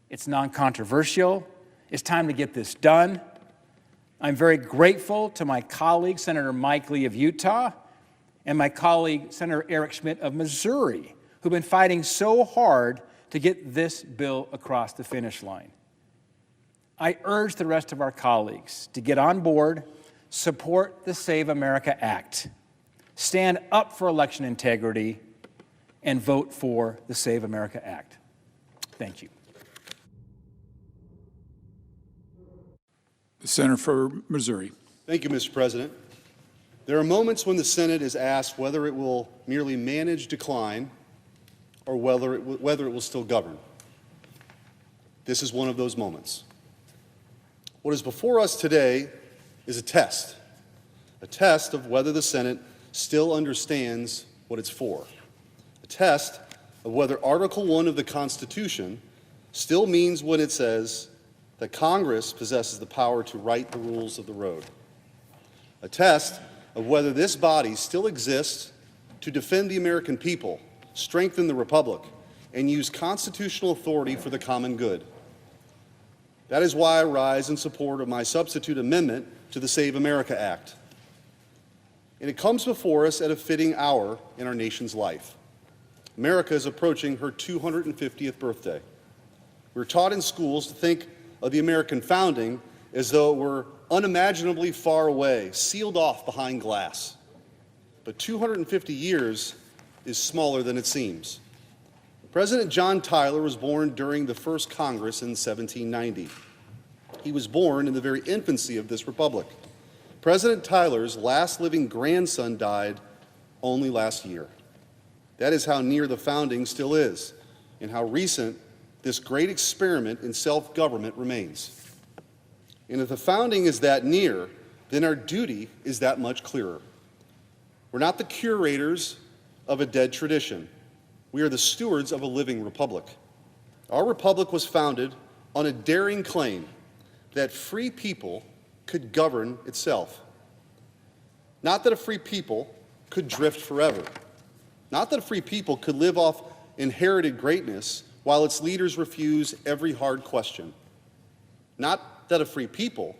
It's non-controversial. It's time to get this done. I'm very grateful to my colleague, Senator Mike Lee of Utah, and my colleague, Senator Eric Schmidt of Missouri, who've been fighting so hard to get this bill across the finish line. I urge the rest of our colleagues to get on board, support the Save America Act, stand up for election integrity, and vote for the Save America Act. Thank you. The Senator for Missouri. Thank you, Mr. President. There are moments when the Senate is asked whether it will merely manage decline or whether it will still govern. This is one of those moments. What is before us today is a test of whether the Senate still understands what it's for, a test of whether Article 1 of the Constitution still means what it says, that Congress possesses the power to write the rules of the road, a test of whether this body still exists to defend the American people, strengthen the Republic, and use constitutional authority for the common good. That is why I rise in support of my substitute amendment to the Save America Act. and it comes before us at a fitting hour in our nation's life. America is approaching her 250th birthday. We're taught in schools to think of the American founding as though it were unimaginably far away, sealed off behind glass. But 250 years is smaller than it seems. President John Tyler was born during the first Congress in 1790. He was born in the very infancy of this republic. President Tyler's last living grandson died only last year. That is how near the founding still is, and how recent this great experiment in self-government remains. And if the founding is that near, then our duty is that much clearer. We're not the curators of a dead tradition. We are the stewards of a living republic. Our republic was founded on a daring claim that free people could govern itself. Not that a free people could drift forever. Not that a free people could live off inherited greatness while its leaders refuse every hard question. Not that a free people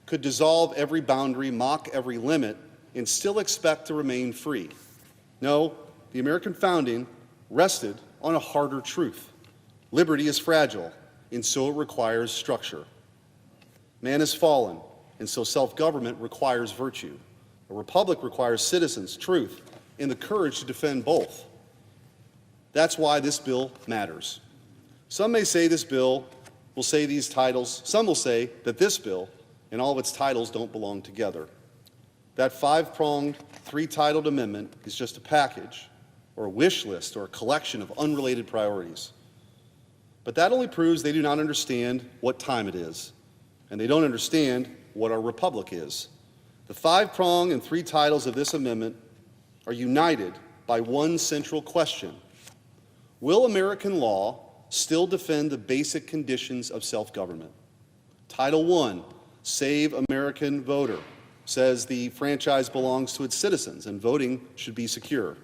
could dissolve every boundary, mock every limit, and still expect to remain free. No, the American founding rested on a harder truth. Liberty is fragile, and so it requires structure. Man is fallen, and so self-government requires virtue. A republic requires citizens, truth, and the courage to defend both. That's why this bill matters. Some may say this bill will say these titles. Some will say that this bill and all of its titles don't belong together. That five-pronged, three-titled amendment is just a package or a wish list or a collection of unrelated priorities. But that only proves they do not understand what time it is, and they don't understand what our republic is. The five-prong and three titles of this amendment are united by one central question. Will American law still defend the basic conditions of self-government? Title I, Save American Voter, says the franchise belongs to its citizens and voting should be secure.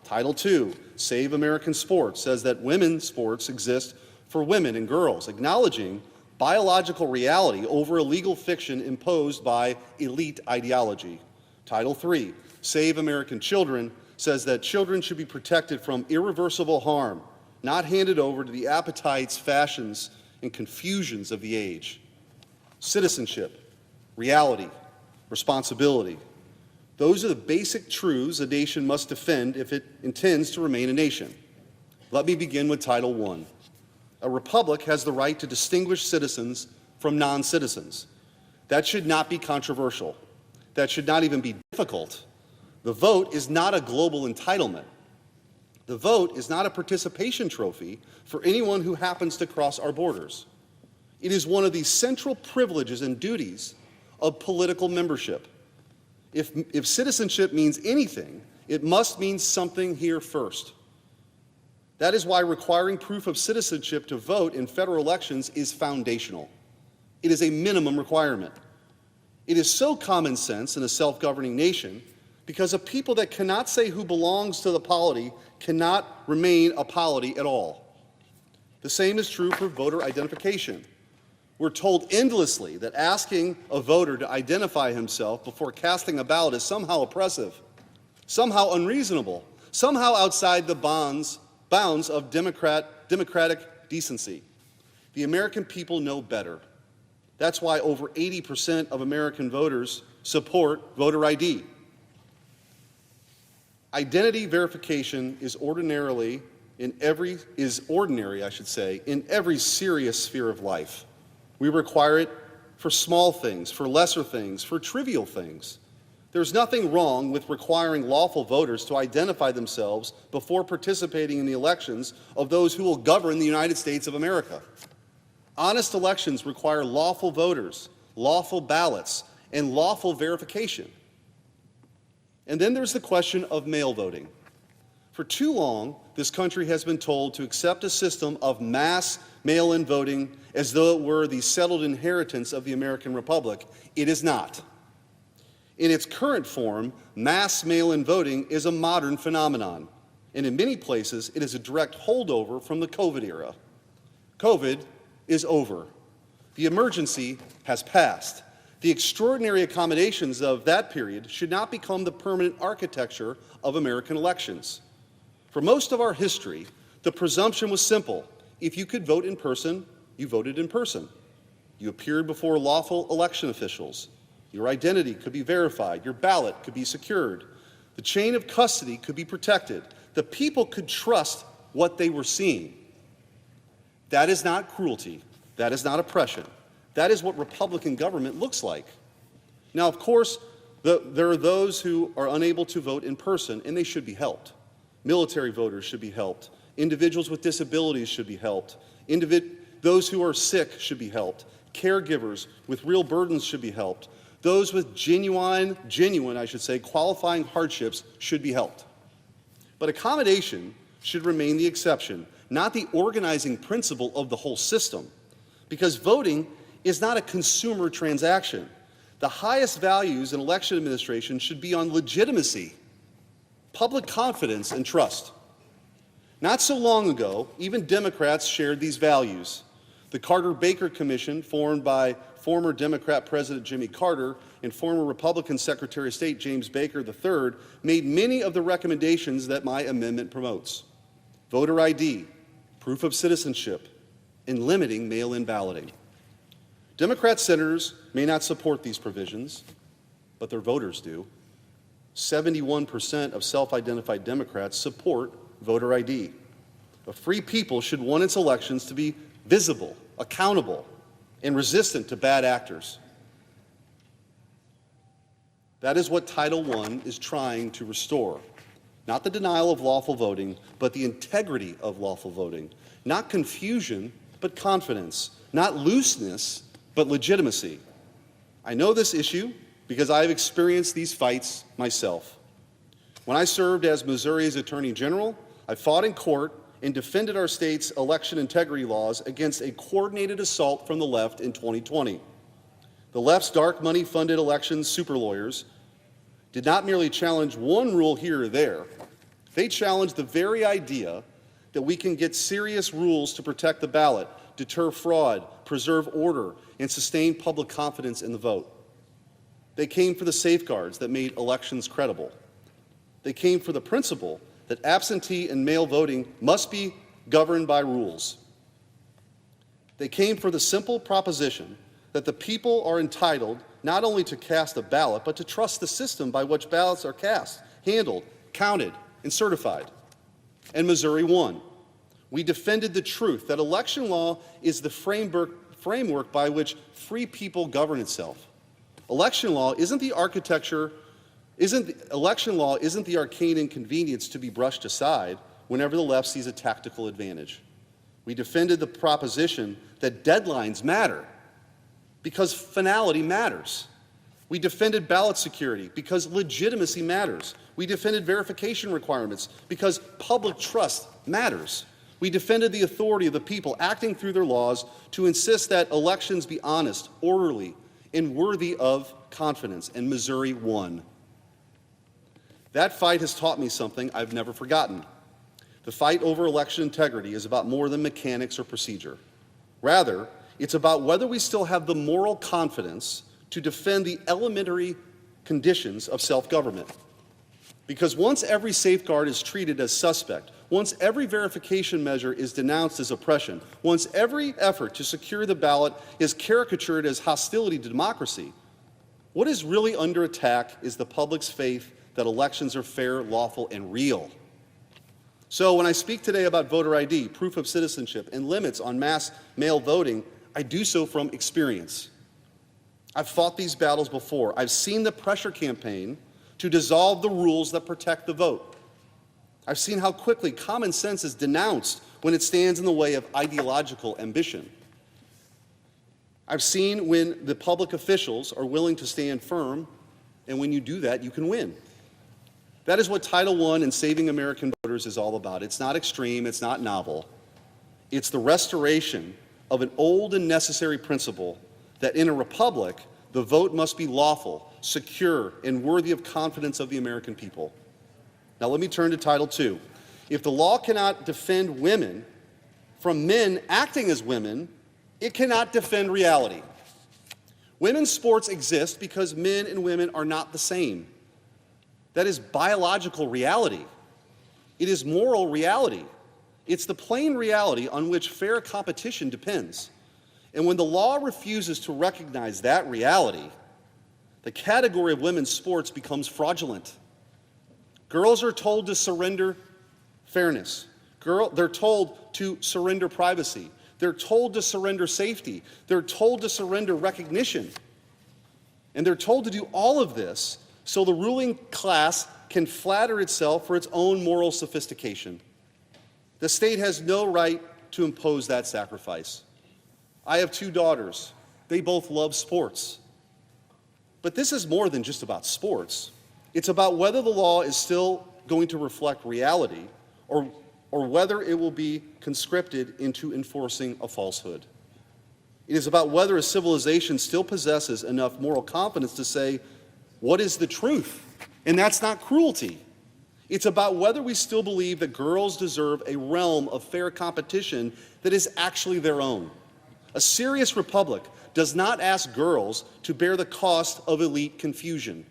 Title II, Save American Sports, says that women's sports exist for women and girls, acknowledging biological reality over a legal fiction imposed by elite ideology. Title III, Save American Children, says that children should be protected from irreversible harm, not handed over to the appetites, fashions, and confusions of the age. Citizenship, reality, responsibility. Those are the basic truths a nation must defend if it intends to remain a nation. Let me begin with Title I. A republic has the right to distinguish citizens from non-citizens. That should not be controversial. That should not even be difficult. The vote is not a global entitlement. The vote is not a participation trophy for anyone who happens to cross our borders. It is one of the central privileges and duties of political membership. If citizenship means anything, it must mean something here first. That is why requiring proof of citizenship to vote in federal elections is foundational. It is a minimum requirement. It is so common sense in a self-governing nation because a people that cannot say who belongs to the polity cannot remain a polity at all. The same is true for voter identification. We're told endlessly that asking a voter to identify himself before casting a ballot is somehow oppressive, somehow unreasonable, somehow outside the bounds of democratic decency. The American people know better. That's why over 80% of American voters support voter ID. Identity verification is ordinary, in every serious sphere of life. We require it for small things, for lesser things, for trivial things. There's nothing wrong with requiring lawful voters to identify themselves before participating in the elections of those who will govern the United States of America. Honest elections require lawful voters, lawful ballots, and lawful verification. And then there's the question of mail voting. For too long, this country has been told to accept a system of mass mail-in voting as though it were the settled inheritance of the American Republic. It is not. In its current form, mass mail-in voting is a modern phenomenon, and in many places it is a direct holdover from the COVID era. COVID is over. The emergency has passed. The extraordinary accommodations of that period should not become the permanent architecture of American elections. For most of our history, the presumption was simple. If you could vote in person, you voted in person. You appeared before lawful election officials. Your identity could be verified. Your ballot could be secured. The chain of custody could be protected. The people could trust what they were seeing. That is not cruelty. That is not oppression. That is what Republican government looks like. Now, of course, there are those who are unable to vote in person, and they should be helped. Military voters should be helped. Individuals with disabilities should be helped. Those who are sick should be helped. Caregivers with real burdens should be helped. Those with genuine, qualifying hardships should be helped. But accommodation should remain the exception, not the organizing principle of the whole system, because voting is not a consumer transaction. The highest values in election administration should be on legitimacy, public confidence, and trust. Not so long ago, even Democrats shared these values. The Carter-Baker Commission, formed by former Democrat President Jimmy Carter and former Republican Secretary of State James Baker III, made many of the recommendations that my amendment promotes. Voter ID, proof of citizenship, and limiting mail-in balloting. Democrat senators may not support these provisions, but their voters do. 71% of self-identified Democrats support voter ID. A free people should want its elections to be visible, accountable, and resistant to bad actors. That is what Title I is trying to restore. Not the denial of lawful voting, but the integrity of lawful voting. Not confusion, but confidence. Not looseness, but legitimacy. I know this issue because I have experienced these fights myself. When I served as Missouri's Attorney General, I fought in court and defended our state's election integrity laws against a coordinated assault from the left in 2020. The left's dark money-funded elections super lawyers did not merely challenge one rule here or there, they challenged the very idea that we can get serious rules to protect the ballot, deter fraud, preserve order, and sustain public confidence in the vote. They came for the safeguards that made elections credible. They came for the principle that absentee and mail voting must be governed by rules. They came for the simple proposition that the people are entitled not only to cast a ballot, but to trust the system by which ballots are cast, handled, counted, and certified. And Missouri won. We defended the truth that election law is the framework by which free people govern itself. Election law isn't the arcane inconvenience to be brushed aside whenever the left sees a tactical advantage. We defended the proposition that deadlines matter because finality matters. We defended ballot security because legitimacy matters. We defended verification requirements because public trust matters. We defended the authority of the people acting through their laws to insist that elections be honest, orderly, and worthy of confidence, and Missouri won. That fight has taught me something I've never forgotten. The fight over election integrity is about more than mechanics or procedure. Rather, it's about whether we still have the moral confidence to defend the elementary conditions of self-government. Because once every safeguard is treated as suspect, once every verification measure is denounced as oppression, once every effort to secure the ballot is caricatured as hostility to democracy, what is really under attack is the public's faith that elections are fair, lawful, and real. So when I speak today about voter ID, proof of citizenship, and limits on mass mail voting, I do so from experience. I've fought these battles before. I've seen the pressure campaign to dissolve the rules that protect the vote. I've seen how quickly common sense is denounced when it stands in the way of ideological ambition. I've seen when the public officials are willing to stand firm, and when you do that, you can win. That is what Title I and Saving American Voters is all about. It's not extreme, it's not novel. It's the restoration of an old and necessary principle that in a republic, the vote must be lawful, secure, and worthy of confidence of the American people. Now let me turn to Title II. If the law cannot defend women from men acting as women, it cannot defend reality. Women's sports exist because men and women are not the same. That is biological reality. It is moral reality. It's the plain reality on which fair competition depends. And when the law refuses to recognize that reality, the category of women's sports becomes fraudulent. Girls are told to surrender fairness. They're told to surrender privacy. They're told to surrender safety. They're told to surrender recognition. And they're told to do all of this so the ruling class can flatter itself for its own moral sophistication. The state has no right to impose that sacrifice. I have 2 daughters. They both love sports. But this is more than just about sports. It's about whether the law is still going to reflect reality or whether it will be conscripted into enforcing a falsehood. It is about whether a civilization still possesses enough moral confidence to say, what is the truth? And that's not cruelty. It's about whether we still believe that girls deserve a realm of fair competition that is actually their own. A serious republic does not ask girls to bear the cost of elite confusion.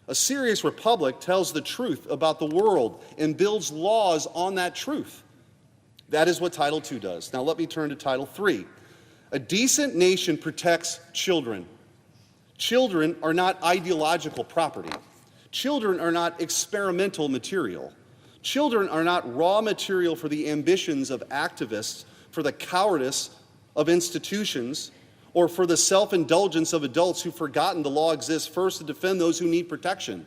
A serious republic tells the truth about the world and builds laws on that truth. That is what Title II does. Now let me turn to Title III. A decent nation protects children. Children are not ideological property. Children are not experimental material. Children are not raw material for the ambitions of activists, for the cowardice of institutions, or for the self-indulgence of adults who've forgotten the law exists first to defend those who need protection.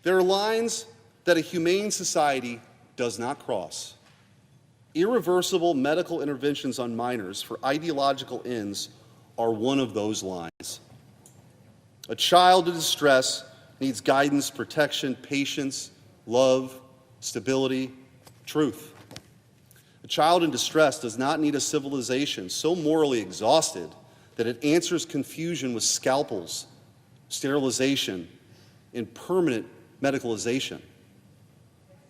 There are lines that a humane society does not cross. Irreversible medical interventions on minors for ideological ends are one of those lines. A child in distress needs guidance, protection, patience, love, stability, truth. A child in distress does not need a civilization so morally exhausted that it answers confusion with scalpels, sterilization, and permanent medicalization.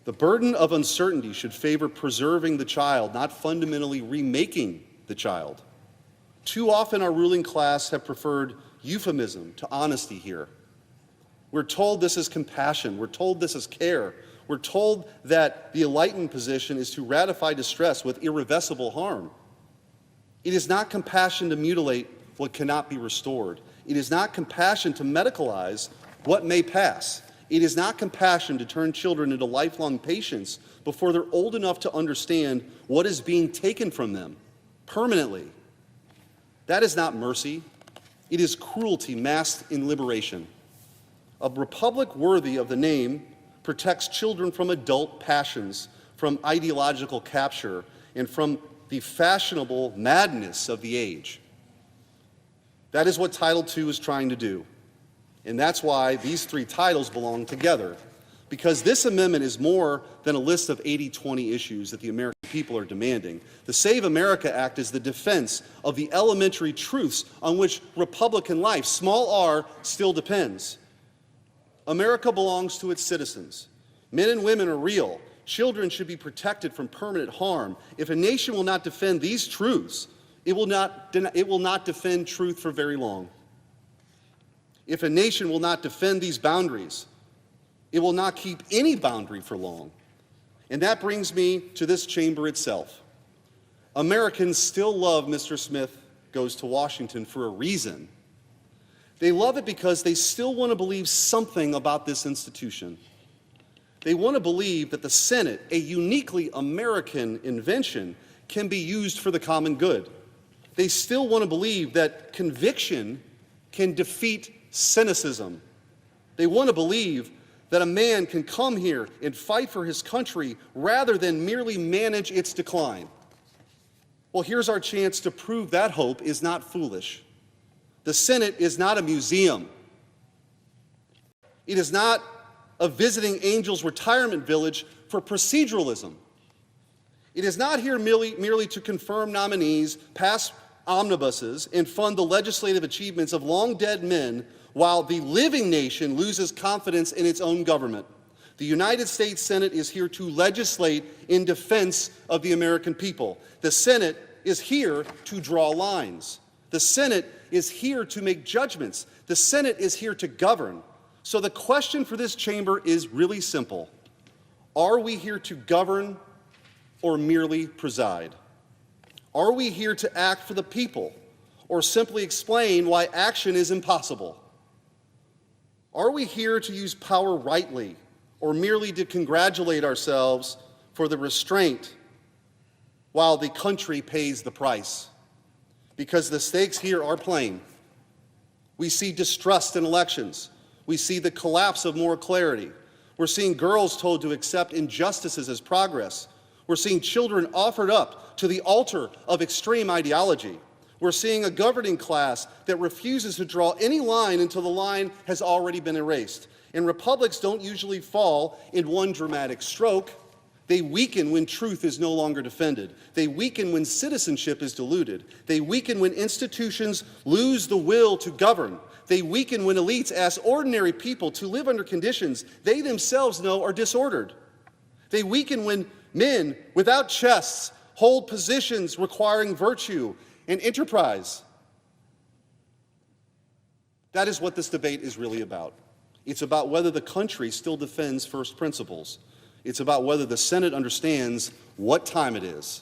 The burden of uncertainty should favor preserving the child, not fundamentally remaking the child. Too often our ruling class have preferred euphemism to honesty here. We're told this is compassion. We're told this is care. We're told that the enlightened position is to ratify distress with irreversible harm. It is not compassion to mutilate what cannot be restored. It is not compassion to medicalize what may pass. It is not compassion to turn children into lifelong patients before they're old enough to understand what is being taken from them permanently. That is not mercy. It is cruelty masked in liberation. A republic worthy of the name protects children from adult passions, from ideological capture, and from the fashionable madness of the age. That is what Title II is trying to do. And that's why these 3 titles belong together, because this amendment is more than a list of 80-20 issues that the American people are demanding. The Save America Act is the defense of the elementary truths on which Republican life, small r, still depends. America belongs to its citizens. Men and women are real. Children should be protected from permanent harm. If a nation will not defend these truths, it will not defend truth for very long. If a nation will not defend these boundaries, it will not keep any boundary for long. And that brings me to this chamber itself. Americans still love Mr. Smith Goes to Washington for a reason. They love it because they still want to believe something about this institution. They want to believe that the Senate, a uniquely American invention, can be used for the common good. They still want to believe that conviction can defeat cynicism. They want to believe that a man can come here and fight for his country rather than merely manage its decline. Well, here's our chance to prove that hope is not foolish. The Senate is not a museum. It is not a visiting angels retirement village for proceduralism. It is not here merely to confirm nominees, pass omnibuses, and fund the legislative achievements of long-dead men while the living nation loses confidence in its own government. The United States Senate is here to legislate in defense of the American people. The Senate is here to draw lines. The Senate is here to make judgments. The Senate is here to govern. So the question for this chamber is really simple. Are we here to govern or merely preside? Are we here to act for the people or simply explain why action is impossible? Are we here to use power rightly or merely to congratulate ourselves for the restraint while the country pays the price? Because the stakes here are plain. We see distrust in elections. We see the collapse of moral clarity. We're seeing girls told to accept injustices as progress. We're seeing children offered up to the altar of extreme ideology. We're seeing a governing class that refuses to draw any line until the line has already been erased. And republics don't usually fall in one dramatic stroke. They weaken when truth is no longer defended. They weaken when citizenship is diluted. They weaken when institutions lose the will to govern. They weaken when elites ask ordinary people to live under conditions they themselves know are disordered. They weaken when men without chests hold positions requiring virtue and enterprise. That is what this debate is really about. It's about whether the country still defends first principles. It's about whether the Senate understands what time it is.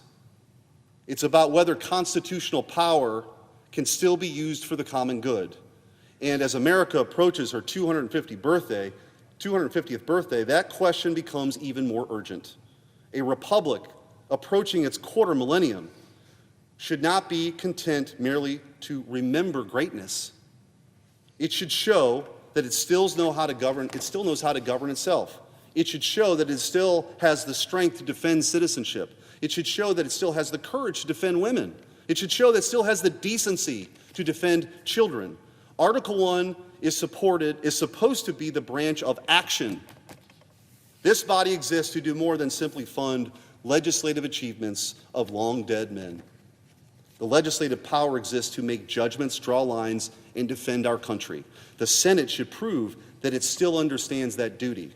It's about whether constitutional power can still be used for the common good. And as America approaches her 250th birthday, that question becomes even more urgent. A republic approaching its quarter millennium should not be content merely to remember greatness. It should show that it still knows how to govern itself. It should show that it still has the strength to defend citizenship. It should show that it still has the courage to defend women. It should show that it still has the decency to defend children. Article 1 is supposed to be the branch of action. This body exists to do more than simply fund legislative achievements of long dead men. The legislative power exists to make judgments, draw lines, and defend our country. The Senate should prove that it still understands that duty.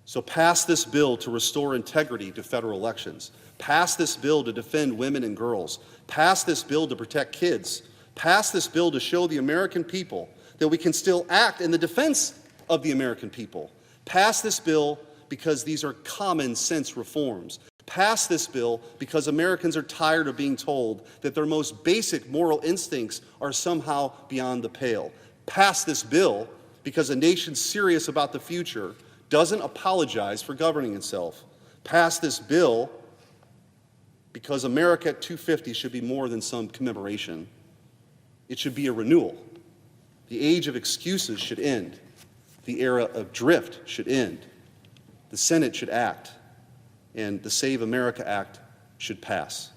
So pass this bill to restore integrity to federal elections. Pass this bill to defend women and girls. Pass this bill to protect kids. Pass this bill to show the American people that we can still act in the defense of the American people. Pass this bill because these are common sense reforms. Pass this bill because Americans are tired of being told that their most basic moral instincts are somehow beyond the pale. Pass this bill because a nation serious about the future doesn't apologize for governing itself. Pass this bill because America at 250 should be more than some commemoration. It should be a renewal. The age of excuses should end. The era of drift should end. The Senate should act, and the Save America Act should pass.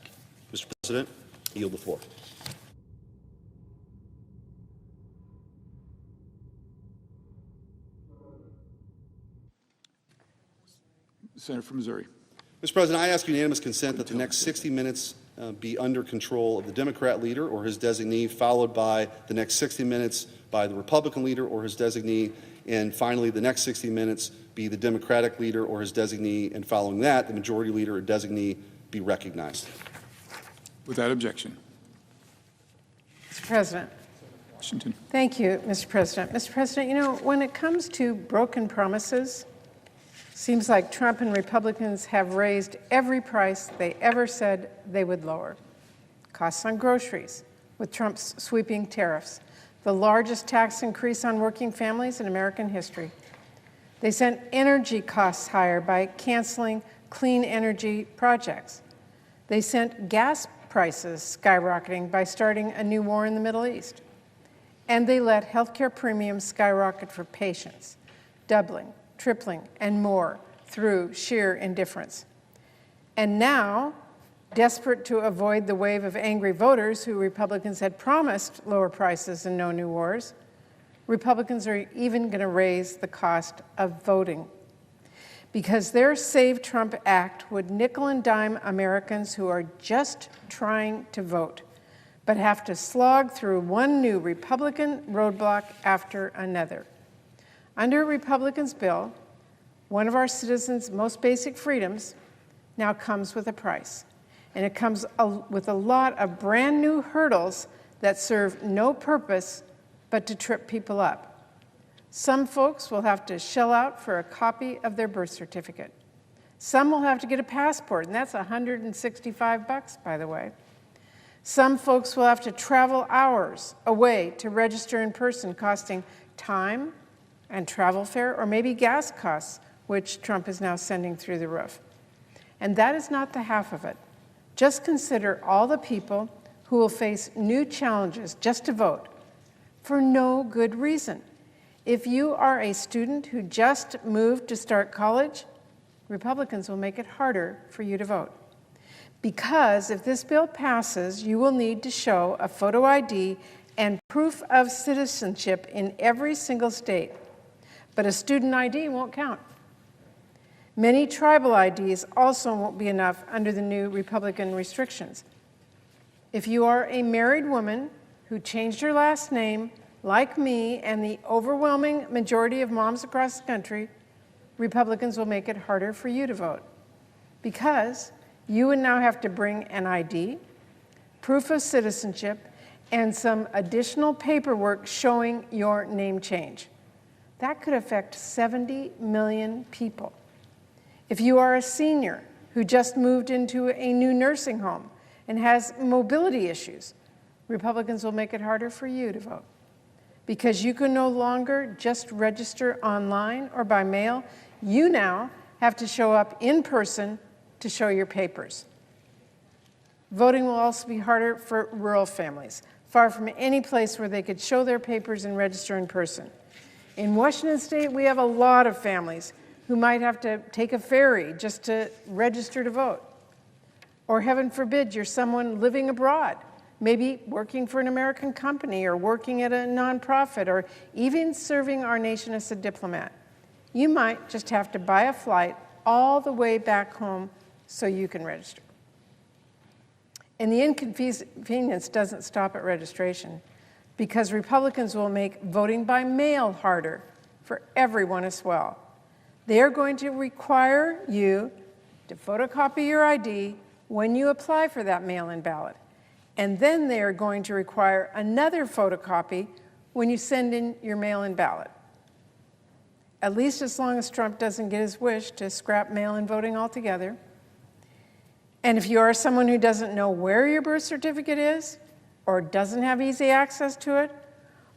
Mr. President, I yield the floor. Senator from Missouri. Mr. President, I ask unanimous consent that the next 60 minutes be under control of the Democrat leader or his designee, followed by the next 60 minutes by the Republican leader or his designee, and finally the next 60 minutes be the Democratic leader or his designee, and following that, the majority leader or designee be recognized. Without objection. Mr. President. Washington. Thank you, Mr. President. Mr. President, you know, when it comes to broken promises, seems like Trump and Republicans have raised every price they ever said they would lower. Costs on groceries, with Trump's sweeping tariffs, the largest tax increase on working families in American history. They sent energy costs higher by canceling clean energy projects. They sent gas prices skyrocketing by starting a new war in the Middle East. And they let healthcare premiums skyrocket for patients, doubling, tripling, and more through sheer indifference. And now, desperate to avoid the wave of angry voters who Republicans had promised lower prices and no new wars, Republicans are even going to raise the cost of voting, because their Save Trump Act would nickel and dime Americans who are just trying to vote, but have to slog through one new Republican roadblock after another. Under a Republican's bill, one of our citizens' most basic freedoms now comes with a price. And it comes with a lot of brand new hurdles that serve no purpose but to trip people up. Some folks will have to shell out for a copy of their birth certificate. Some will have to get a passport, and that's $165, by the way. Some folks will have to travel hours away to register in person, costing time and travel fare, or maybe gas costs, which Trump is now sending through the roof. And that is not the half of it. Just consider all the people who will face new challenges just to vote for no good reason. If you are a student who just moved to start college, Republicans will make it harder for you to vote. Because if this bill passes, you will need to show a photo ID and proof of citizenship in every single state. But a student ID won't count. Many tribal IDs also won't be enough under the new Republican restrictions. If you are a married woman who changed her last name, like me and the overwhelming majority of moms across the country, Republicans will make it harder for you to vote. Because you would now have to bring an ID, proof of citizenship, and some additional paperwork showing your name change. That could affect 70 million people. If you are a senior who just moved into a new nursing home and has mobility issues, Republicans will make it harder for you to vote. Because you can no longer just register online or by mail, you now have to show up in person to show your papers. Voting will also be harder for rural families, far from any place where they could show their papers and register in person. In Washington State, we have a lot of families who might have to take a ferry just to register to vote. Or heaven forbid, you're someone living abroad, maybe working for an American company or working at a nonprofit or even serving our nation as a diplomat. You might just have to buy a flight all the way back home so you can register. And the inconvenience doesn't stop at registration, because Republicans will make voting by mail harder for everyone as well. They are going to require you to photocopy your ID when you apply for that mail-in ballot. And then they are going to require another photocopy when you send in your mail-in ballot. At least as long as Trump doesn't get his wish to scrap mail-in voting altogether. And if you are someone who doesn't know where your birth certificate is, or doesn't have easy access to it,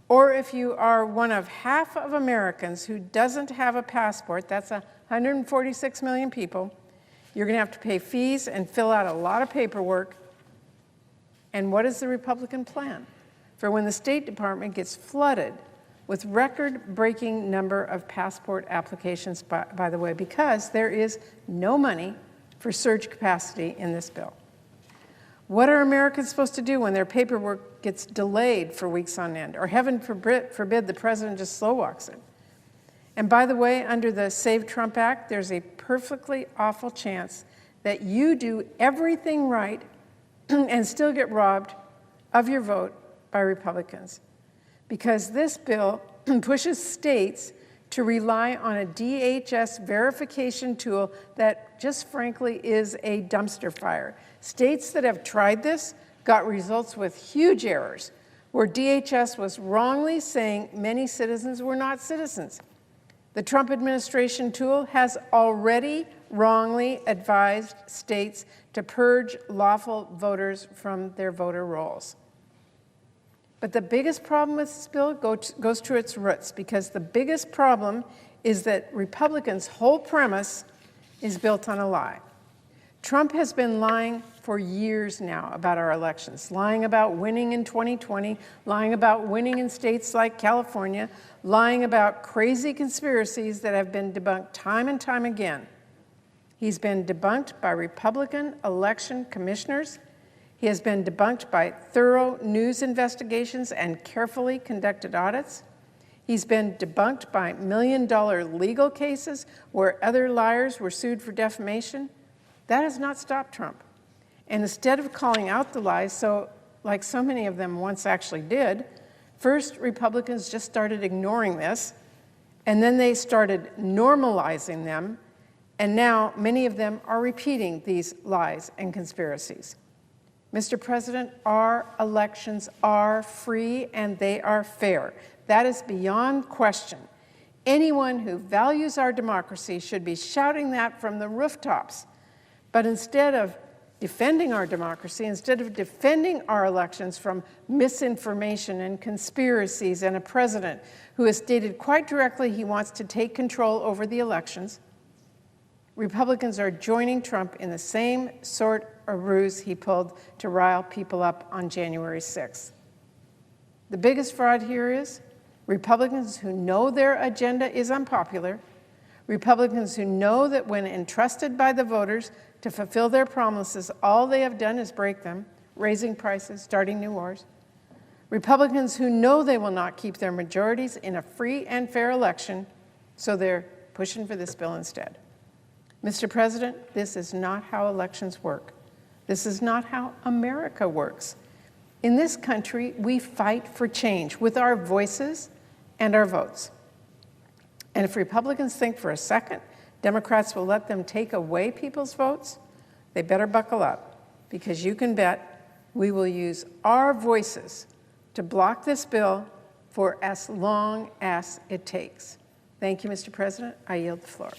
or if you are one of half of Americans who doesn't have a passport, that's 146 million people, you're going to have to pay fees and fill out a lot of paperwork. And what is the Republican plan for when the State Department gets flooded with record-breaking number of passport applications, by the way, because there is no money for surge capacity in this bill? What are Americans supposed to do when their paperwork gets delayed for weeks on end, or heaven forbid the president just slow walks it? And by the way, under the Save Trump Act, there's a perfectly awful chance that you do everything right and still get robbed of your vote by Republicans. Because this bill pushes states to rely on a DHS verification tool that just frankly is a dumpster fire. States that have tried this got results with huge errors, where DHS was wrongly saying many citizens were not citizens. The Trump administration tool has already wrongly advised states to purge lawful voters from their voter rolls. But the biggest problem with this bill goes to its roots, because the biggest problem is that Republicans' whole premise is built on a lie. Trump has been lying for years now about our elections, lying about winning in 2020, lying about winning in states like California, lying about crazy conspiracies that have been debunked time and time again. He's been debunked by Republican election commissioners. He has been debunked by thorough news investigations and carefully conducted audits. He's been debunked by million-dollar legal cases where other liars were sued for defamation. That has not stopped Trump. And instead of calling out the lies, like so many of them once actually did, first Republicans just started ignoring this, and then they started normalizing them, And now many of them are repeating these lies and conspiracies. Mr. President, our elections are free and they are fair. That is beyond question. Anyone who values our democracy should be shouting that from the rooftops. But instead of defending our democracy, instead of defending our elections from misinformation and conspiracies and a president who has stated quite directly he wants to take control over the elections, Republicans are joining Trump in the same sort of ruse he pulled to rile people up on January 6th. The biggest fraud here is Republicans who know their agenda is unpopular, Republicans who know that when entrusted by the voters to fulfill their promises, all they have done is break them, raising prices, starting new wars. Republicans who know they will not keep their majorities in a free and fair election, so they're pushing for this bill instead. Mr. President, this is not how elections work. This is not how America works. In this country, we fight for change with our voices and our votes. And if Republicans think for a second Democrats will let them take away people's votes, they better buckle up, because you can bet we will use our voices to block this bill for as long as it takes. Thank you, Mr. President. I yield the floor.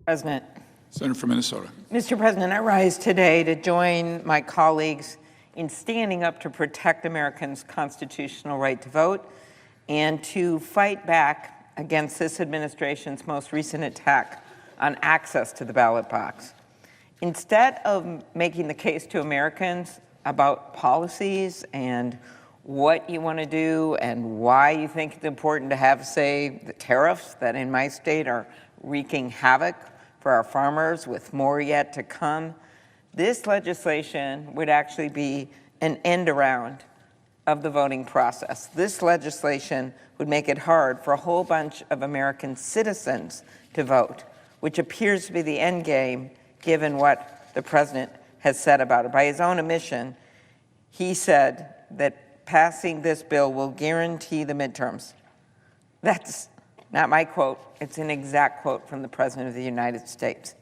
President. Senator from Minnesota. Mr. President, I rise today to join my colleagues in standing up to protect Americans' constitutional right to vote and to fight back against this administration's most recent attack on access to the ballot box. Instead of making the case to Americans about policies and what you want to do and why you think it's important to have, say, the tariffs that in my state are wreaking havoc for our farmers with more yet to come, this legislation would actually be an end around of the voting process. This legislation would make it hard for a whole bunch of American citizens to vote, which appears to be the end game given what the president has said about it. By his own admission, he said that passing this bill will guarantee the midterms. That's not my quote. It's an exact quote from the President of the United States.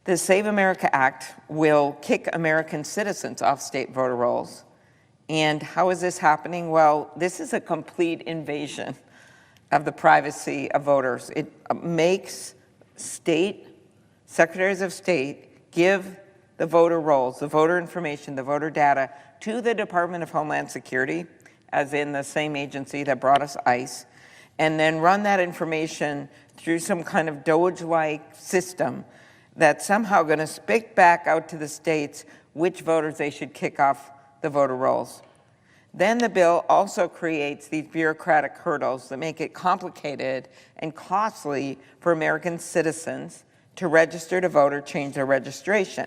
The Save America Act will kick American citizens off state voter rolls. And how is this happening? Well, this is a complete invasion of the privacy of voters. It makes state secretaries of state give the voter rolls, the voter information, the voter data to the Department of Homeland Security, as in the same agency that brought us ICE, and then run that information through some kind of Doge-like system that's somehow going to spit back out to the states which voters they should kick off the voter rolls. Then the bill also creates these bureaucratic hurdles that make it complicated and costly for American citizens to register to vote or change their registration,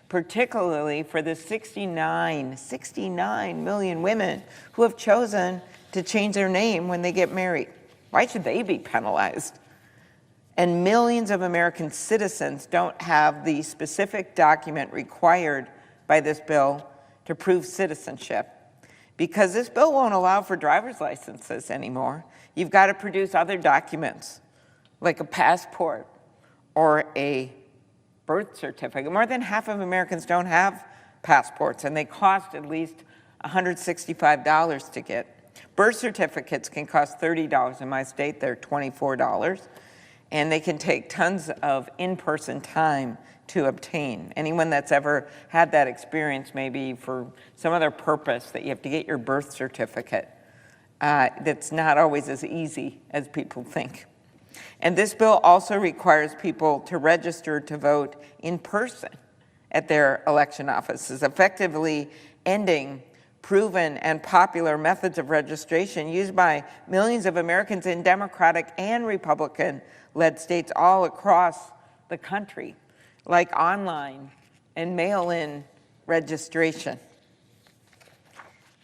particularly for the 69 million women who have chosen to change their name when they get married. Why should they be penalized? And millions of American citizens don't have the specific document required by this bill to prove citizenship, because this bill won't allow for driver's licenses anymore. You've got to produce other documents, like a passport or a birth certificate. More than half of Americans don't have passports, and they cost at least $165 to get. Birth certificates can cost $30. In my state, they're $24. And they can take tons of in-person time to obtain. Anyone that's ever had that experience, maybe for some other purpose, that you have to get your birth certificate, that's not always as easy as people think. And this bill also requires people to register to vote in person at their election offices, effectively ending proven and popular methods of registration used by millions of Americans in Democratic and Republican-led states all across the country, like online and mail-in registration.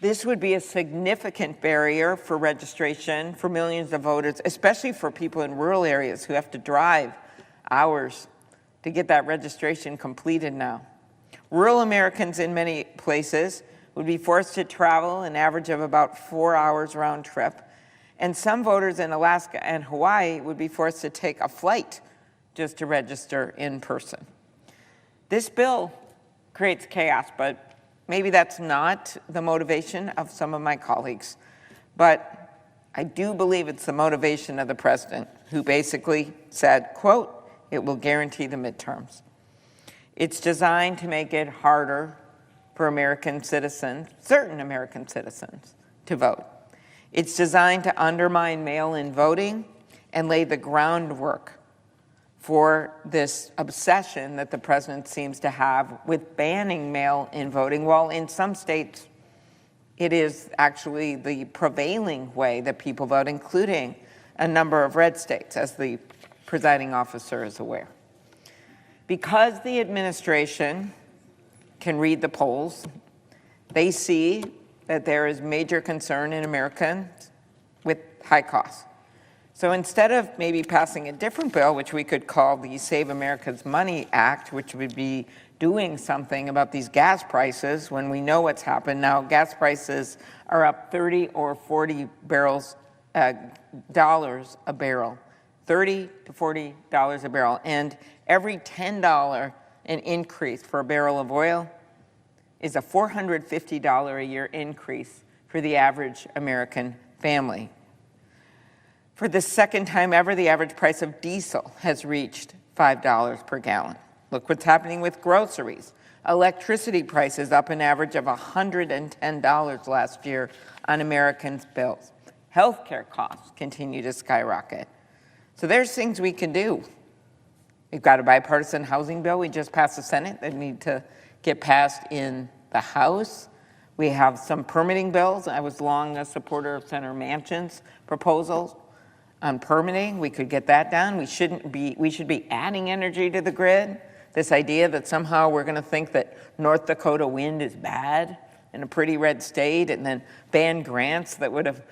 This would be a significant barrier for registration for millions of voters, especially for people in rural areas who have to drive hours to get that registration completed now. Rural Americans in many places would be forced to travel an average of about 4 hours round trip, And some voters in Alaska and Hawaii would be forced to take a flight just to register in person. This bill creates chaos, but maybe that's not the motivation of some of my colleagues. But I do believe it's the motivation of the president, who basically said, quote, "It will guarantee the midterms." It's designed to make it harder for American citizens, certain American citizens, to vote. It's designed to undermine mail-in voting and lay the groundwork for this obsession that the president seems to have with banning mail-in voting, while in some states it is actually the prevailing way that people vote, including a number of red states, as the presiding officer is aware. Because the administration can read the polls, they see that there is major concern in Americans with high costs. So instead of maybe passing a different bill, which we could call the Save America's Money Act, which would be doing something about these gas prices when we know what's happened now, gas prices are up 30 or 40 dollars a barrel, $30 to $40 a barrel. And every $10 an increase for a barrel of oil is a $450 a year increase for the average American family. For the second time ever, the average price of diesel has reached $5 per gallon. Look what's happening with groceries. Electricity prices up an average of $110 last year on Americans' bills. Healthcare costs continue to skyrocket. So there's things we can do. We've got a bipartisan housing bill we just passed the Senate that need to get passed in the House. We have some permitting bills. I was long a supporter of Senator Manchin's proposals on permitting. We could get that done. We should be adding energy to the grid. This idea that somehow we're going to think that North Dakota wind is bad in a pretty red state and then ban grants that would have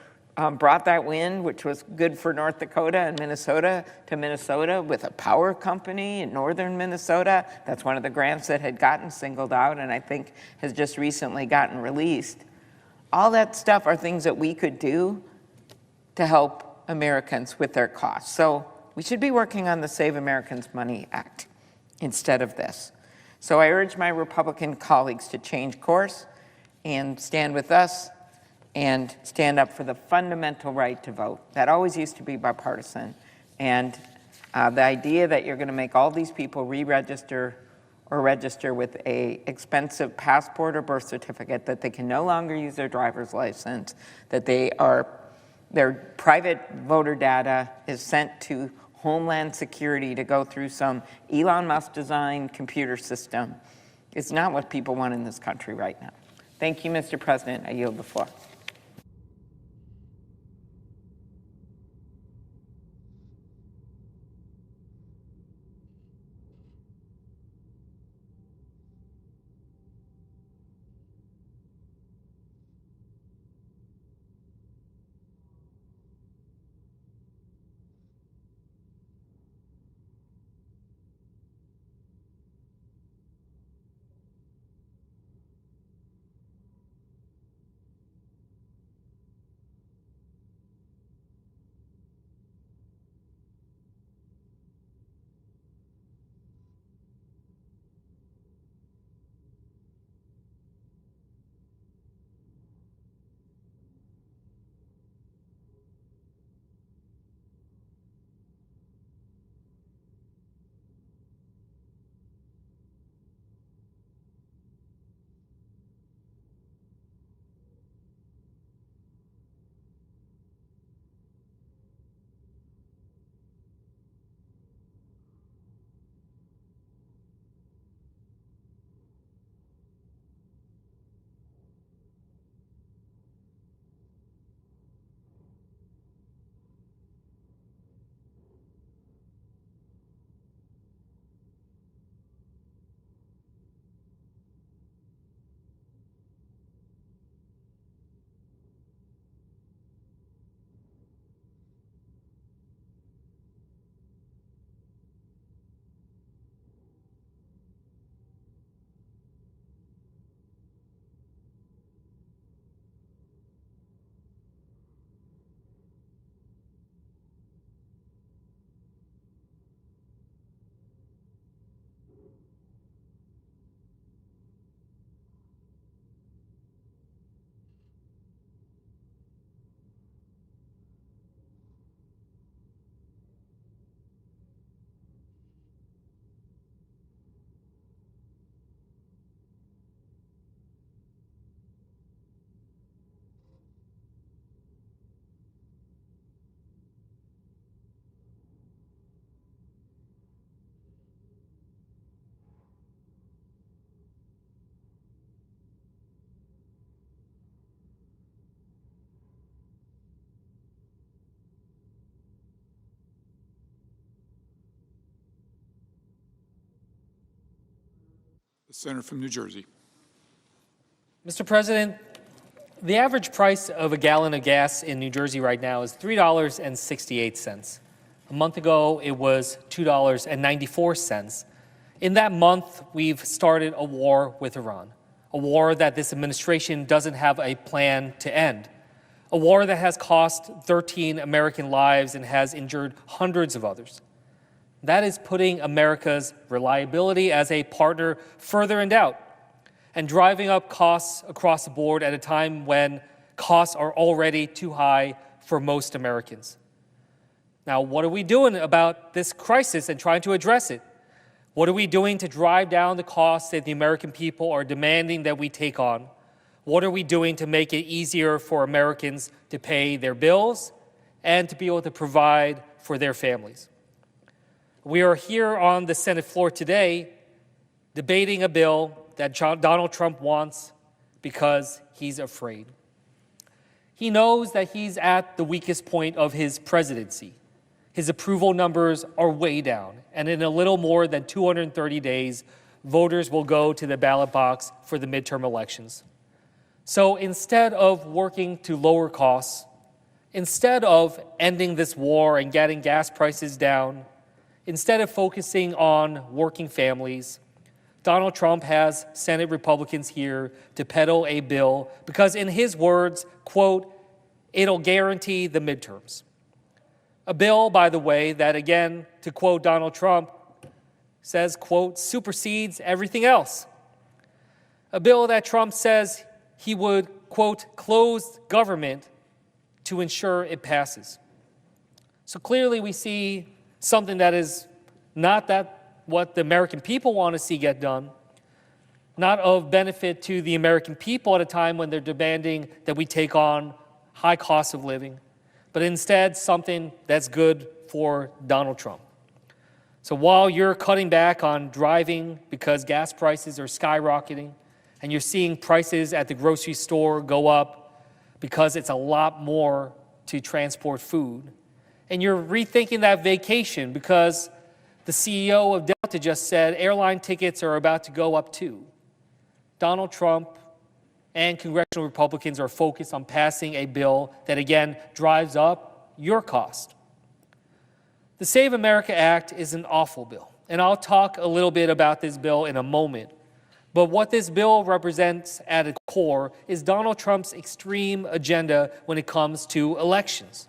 brought that wind, which was good for North Dakota and Minnesota, to Minnesota with a power company in northern Minnesota. That's one of the grants that had gotten singled out and I think has just recently gotten released. All that stuff are things that we could do to help Americans with their costs. So we should be working on the Save Americans Money Act instead of this. So I urge my Republican colleagues to change course and stand with us and stand up for the fundamental right to vote. That always used to be bipartisan. And the idea that you're going to make all these people re-register or register with a expensive passport or birth certificate, that they can no longer use their driver's license, that their private voter data is sent to Homeland Security to go through some Elon Musk designed computer system, is not what people want in this country right now. Thank you, Mr. President. I yield the floor. Senator from New Jersey. Mr. President, the average price of a gallon of gas in New Jersey right now is $3.68. A month ago, it was $2.94. In that month, we've started a war with Iran, a war that this administration doesn't have a plan to end, a war that has cost 13 American lives and has injured hundreds of others. That is putting America's reliability as a partner further in doubt and driving up costs across the board at a time when costs are already too high for most Americans. Now, what are we doing about this crisis and trying to address it? What are we doing to drive down the costs that the American people are demanding that we take on? What are we doing to make it easier for Americans to pay their bills and to be able to provide for their families? We are here on the Senate floor today debating a bill that Donald Trump wants because he's afraid. He knows that he's at the weakest point of his presidency. His approval numbers are way down, and in a little more than 230 days, voters will go to the ballot box for the midterm elections. So instead of working to lower costs, instead of ending this war and getting gas prices down, instead of focusing on working families, Donald Trump has Senate Republicans here to peddle a bill because, in his words, quote, it'll guarantee the midterms. A bill, by the way, that, again, to quote Donald Trump, says, quote, supersedes everything else. A bill that Trump says he would, quote, close government to ensure it passes. So clearly we see something that is not that what the American people want to see get done, not of benefit to the American people at a time when they're demanding that we take on high costs of living, but instead something that's good for Donald Trump. So while you're cutting back on driving because gas prices are skyrocketing, and you're seeing prices at the grocery store go up because it's a lot more to transport food, and you're rethinking that vacation because the CEO of Delta just said airline tickets are about to go up too. Donald Trump and congressional Republicans are focused on passing a bill that, again, drives up your cost. The Save America Act is an awful bill, and I'll talk a little bit about this bill in a moment. But what this bill represents at its core is Donald Trump's extreme agenda when it comes to elections.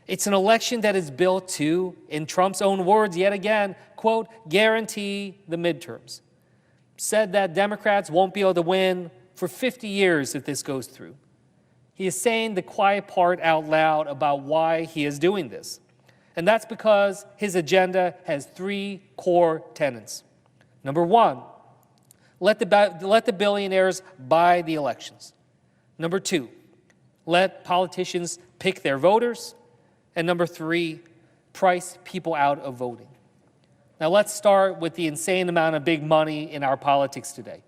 It's an election that is built to, in Trump's own words yet again, quote, guarantee the midterms. Said that Democrats won't be able to win for 50 years if this goes through. He is saying the quiet part out loud about why he is doing this. And that's because his agenda has three core tenets. Number one, let the billionaires buy the elections. Number two, let politicians pick their voters. And number three, price people out of voting. Now let's start with the insane amount of big money in our politics today.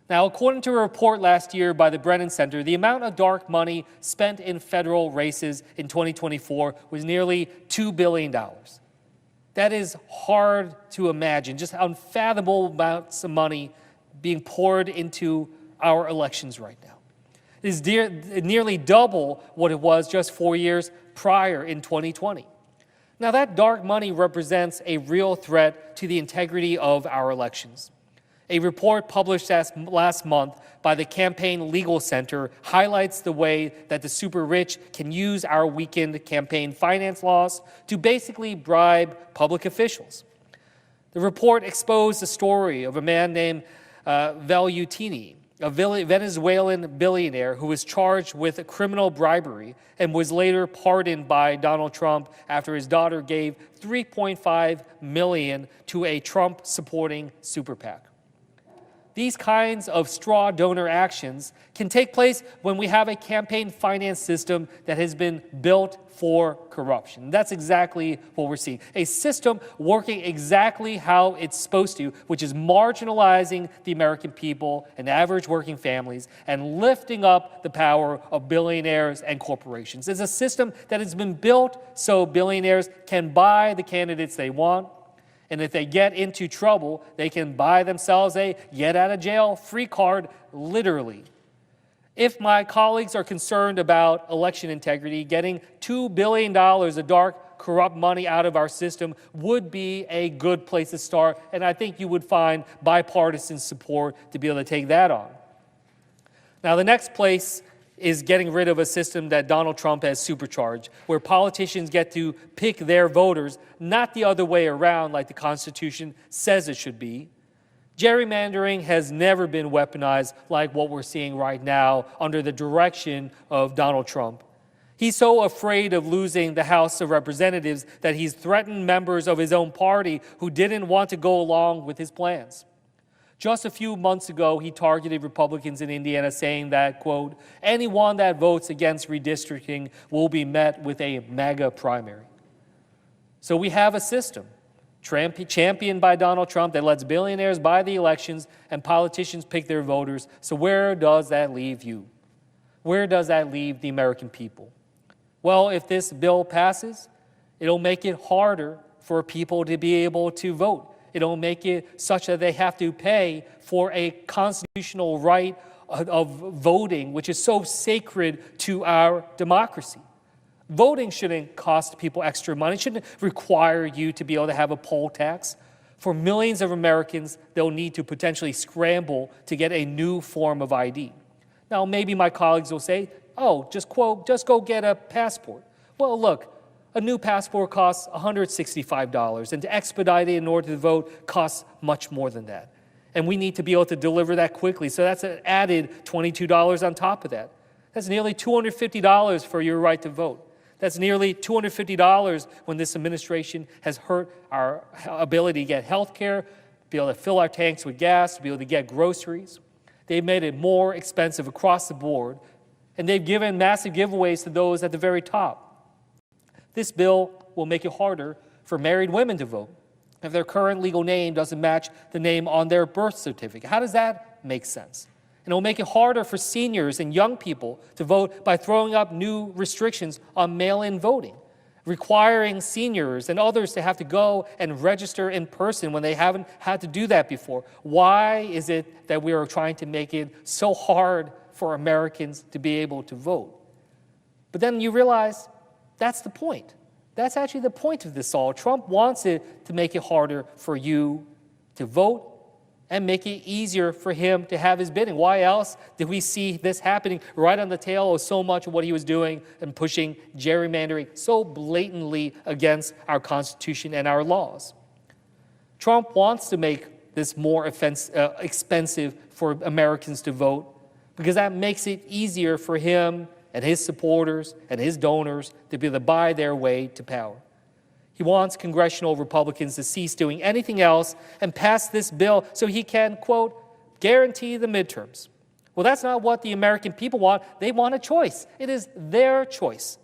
Now, according to a report last year by the Brennan Center, the amount of dark money spent in federal races in 2024 was nearly $2 billion. That is hard to imagine, just unfathomable amounts of money being poured into our elections right now. It is nearly double what it was just 4 years prior in 2020. Now, that dark money represents a real threat to the integrity of our elections. A report published last month by the Campaign Legal Center highlights the way that the super rich can use our weakened campaign finance laws to basically bribe public officials. The report exposed the story of a man named Velutini, a Venezuelan billionaire who was charged with criminal bribery and was later pardoned by Donald Trump after his daughter gave $3.5 million to a Trump-supporting super PAC. These kinds of straw donor actions can take place when we have a campaign finance system that has been built for corruption. That's exactly what we're seeing. A system working exactly how it's supposed to, which is marginalizing the American people and average working families and lifting up the power of billionaires and corporations. It's a system that has been built so billionaires can buy the candidates they want And if they get into trouble, they can buy themselves a get-out-of-jail-free card, literally. If my colleagues are concerned about election integrity, getting $2 billion of dark, corrupt money out of our system would be a good place to start, and I think you would find bipartisan support to be able to take that on. Now, the next place is getting rid of a system that Donald Trump has supercharged, where politicians get to pick their voters, not the other way around like the Constitution says it should be. Gerrymandering has never been weaponized like what we're seeing right now under the direction of Donald Trump. He's so afraid of losing the House of Representatives that he's threatened members of his own party who didn't want to go along with his plans. Just a few months ago, he targeted Republicans in Indiana, saying that, quote, anyone that votes against redistricting will be met with a MAGA primary. So we have a system championed by Donald Trump that lets billionaires buy the elections and politicians pick their voters. So where does that leave you? Where does that leave the American people? Well, if this bill passes, it'll make it harder for people to be able to vote. It'll make it such that they have to pay for a constitutional right of voting, which is so sacred to our democracy. Voting shouldn't cost people extra money. It shouldn't require you to be able to have a poll tax. For millions of Americans, they'll need to potentially scramble to get a new form of ID. Now, maybe my colleagues will say, oh, just go get a passport. Well, look, a new passport costs $165, and to expedite it in order to vote costs much more than that. And we need to be able to deliver that quickly, so that's an added $22 on top of that. That's nearly $250 for your right to vote. That's nearly $250 when this administration has hurt our ability to get health care, be able to fill our tanks with gas, to be able to get groceries. They've made it more expensive across the board, and they've given massive giveaways to those at the very top. This bill will make it harder for married women to vote if their current legal name doesn't match the name on their birth certificate. How does that make sense? And it will make it harder for seniors and young people to vote by throwing up new restrictions on mail-in voting, requiring seniors and others to have to go and register in person when they haven't had to do that before. Why is it that we are trying to make it so hard for Americans to be able to vote? But then you realize that's the point. That's actually the point of this all. Trump wants it to make it harder for you to vote and make it easier for him to have his bidding. Why else did we see this happening right on the tail of so much of what he was doing and pushing gerrymandering so blatantly against our Constitution and our laws? Trump wants to make this more expensive for Americans to vote because that makes it easier for him and his supporters and his donors to be able to buy their way to power. He wants congressional Republicans to cease doing anything else and pass this bill so he can, quote, guarantee the midterms. Well, that's not what the American people want. They want a choice. It is their choice.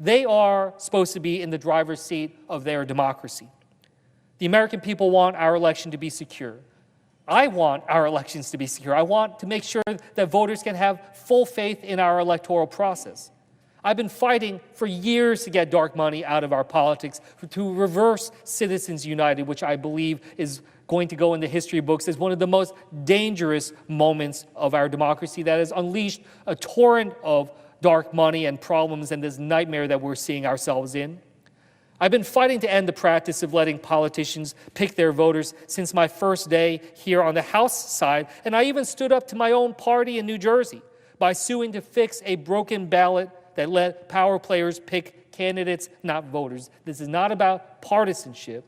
They are supposed to be in the driver's seat of their democracy. The American people want our election to be secure. I want our elections to be secure. I want to make sure that voters can have full faith in our electoral process. I've been fighting for years to get dark money out of our politics, to reverse Citizens United, which I believe is going to go in the history books as one of the most dangerous moments of our democracy that has unleashed a torrent of dark money and problems and this nightmare that we're seeing ourselves in. I've been fighting to end the practice of letting politicians pick their voters since my first day here on the House side, and I even stood up to my own party in New Jersey by suing to fix a broken ballot that let power players pick candidates, not voters. This is not about partisanship.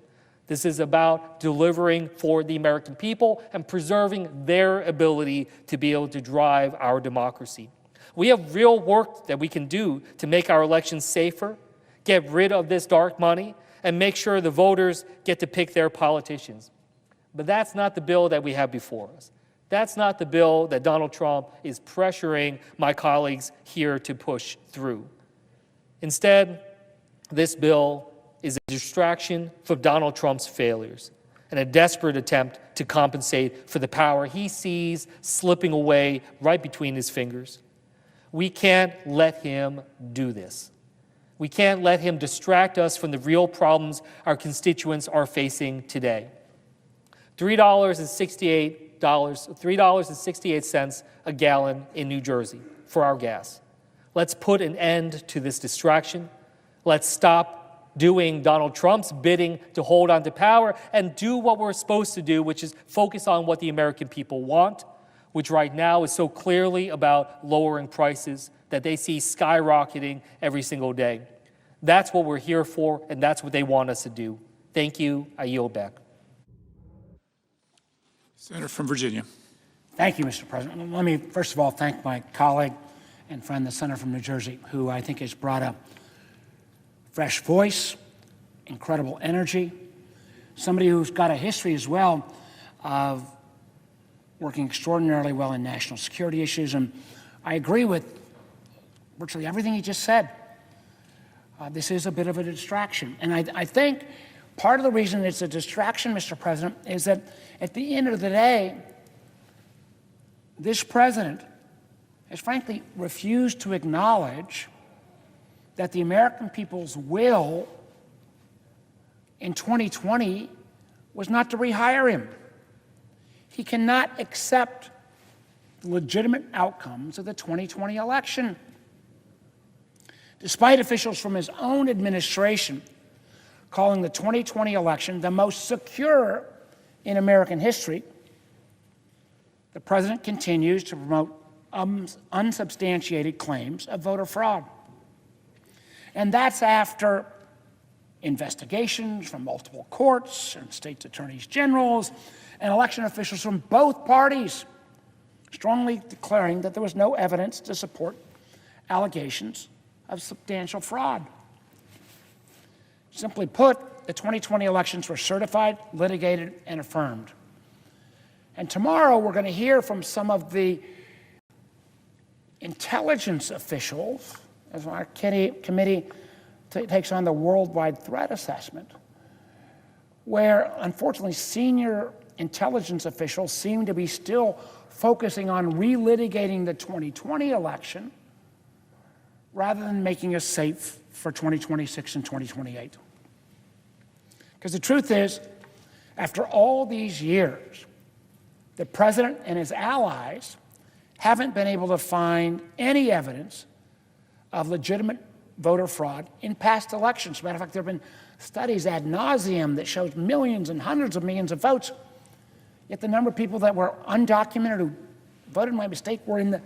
This is about delivering for the American people and preserving their ability to be able to drive our democracy. We have real work that we can do to make our elections safer, get rid of this dark money, and make sure the voters get to pick their politicians. But that's not the bill that we have before us. That's not the bill that Donald Trump is pressuring my colleagues here to push through. Instead, this bill is a distraction from Donald Trump's failures and a desperate attempt to compensate for the power he sees slipping away right between his fingers. We can't let him do this. We can't let him distract us from the real problems our constituents are facing today. $3.68 a gallon in New Jersey for our gas. Let's put an end to this distraction. Let's stop doing Donald Trump's bidding to hold on to power and do what we're supposed to do, which is focus on what the American people want, which right now is so clearly about lowering prices that they see skyrocketing every single day. That's what we're here for, and that's what they want us to do. Thank you. I yield back. Senator from Virginia. Thank you, Mr. President. Let me, first of all, thank my colleague and friend, the senator from New Jersey, who I think has brought a fresh voice, incredible energy, somebody who's got a history as well of working extraordinarily well in national security issues. And I agree with virtually everything he just said. This is a bit of a distraction. And I think part of the reason it's a distraction, Mr. President, is that at the end of the day, this president has frankly refused to acknowledge that the American people's will in 2020 was not to rehire him. He cannot accept the legitimate outcomes of the 2020 election. Despite officials from his own administration calling the 2020 election the most secure in American history, the president continues to promote unsubstantiated claims of voter fraud. And that's after investigations from multiple courts and states' attorneys generals and election officials from both parties strongly declaring that there was no evidence to support allegations of substantial fraud. Simply put, the 2020 elections were certified, litigated, and affirmed. And tomorrow we're going to hear from some of the intelligence officials as our committee takes on the worldwide threat assessment, where unfortunately senior intelligence officials seem to be still focusing on relitigating the 2020 election rather than making us safe for 2026 and 2028. Because the truth is, after all these years, the president and his allies haven't been able to find any evidence of legitimate voter fraud in past elections. As a matter of fact, there have been studies ad nauseum that shows millions and hundreds of millions of votes, yet the number of people that were undocumented who voted by mistake were in the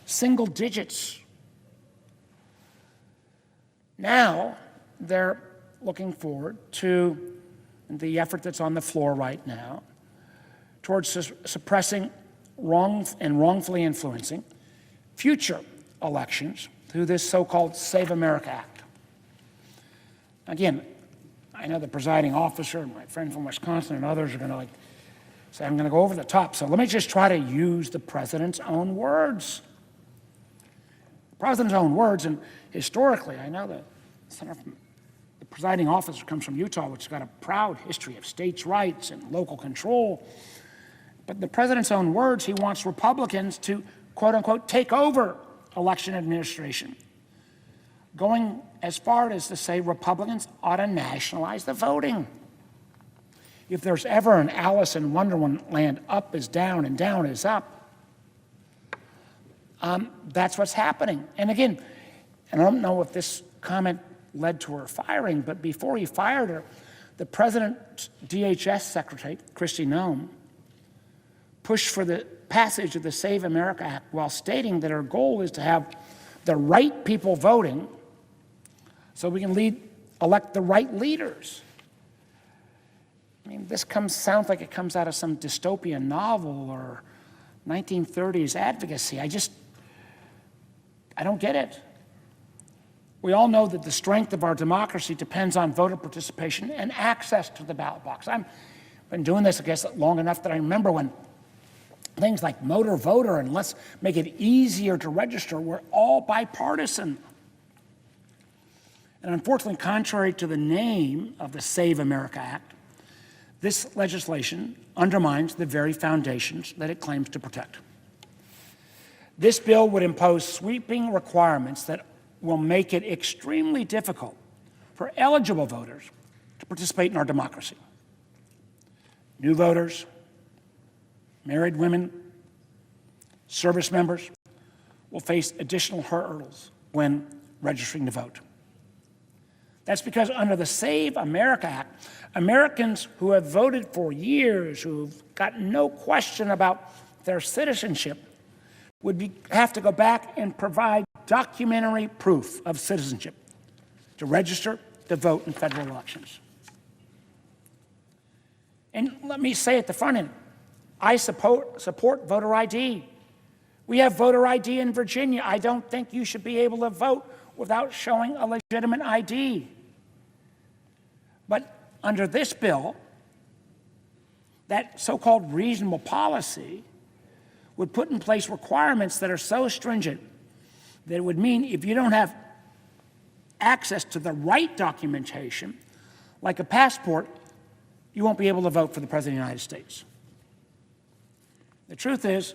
single digits. Now, they're looking forward to the effort that's on the floor right now towards suppressing wrongfully influencing future elections through this so-called Save America Act. Again, I know the presiding officer and my friend from Wisconsin and others are going to say I'm going to go over the top, so let me just try to use the president's own words. The president's own words, and historically, I know the presiding officer comes from Utah, which has got a proud history of states' rights and local control. But the president's own words, he wants Republicans to, quote unquote, take over election administration, going as far as to say Republicans ought to nationalize the voting. If there's ever an Alice in Wonderland, up is down and down is up, that's what's happening. And again, and I don't know if this comment led to her firing, but before he fired her, the president's DHS secretary, Kristi Noem, pushed for the passage of the Save America Act while stating that her goal is to have the right people voting so we can elect the right leaders. I mean, this sounds like it comes out of some dystopian novel or 1930s advocacy. I don't get it. We all know that the strength of our democracy depends on voter participation and access to the ballot box. I've been doing this, I guess, long enough that I remember when things like motor voter and let's make it easier to register were all bipartisan. And unfortunately, contrary to the name of the Save America Act, this legislation undermines the very foundations that it claims to protect. This bill would impose sweeping requirements that will make it extremely difficult for eligible voters to participate in our democracy. New voters, married women, service members will face additional hurdles when registering to vote. That's because under the Save America Act, Americans who have voted for years, who've got no question about their citizenship, would have to go back and provide documentary proof of citizenship to register to vote in federal elections. And let me say at the front end, I support voter ID. We have voter ID in Virginia. I don't think you should be able to vote without showing a legitimate ID. But under this bill, that so-called reasonable policy would put in place requirements that are so stringent that it would mean if you don't have access to the right documentation, like a passport, you won't be able to vote for the President of the United States. The truth is,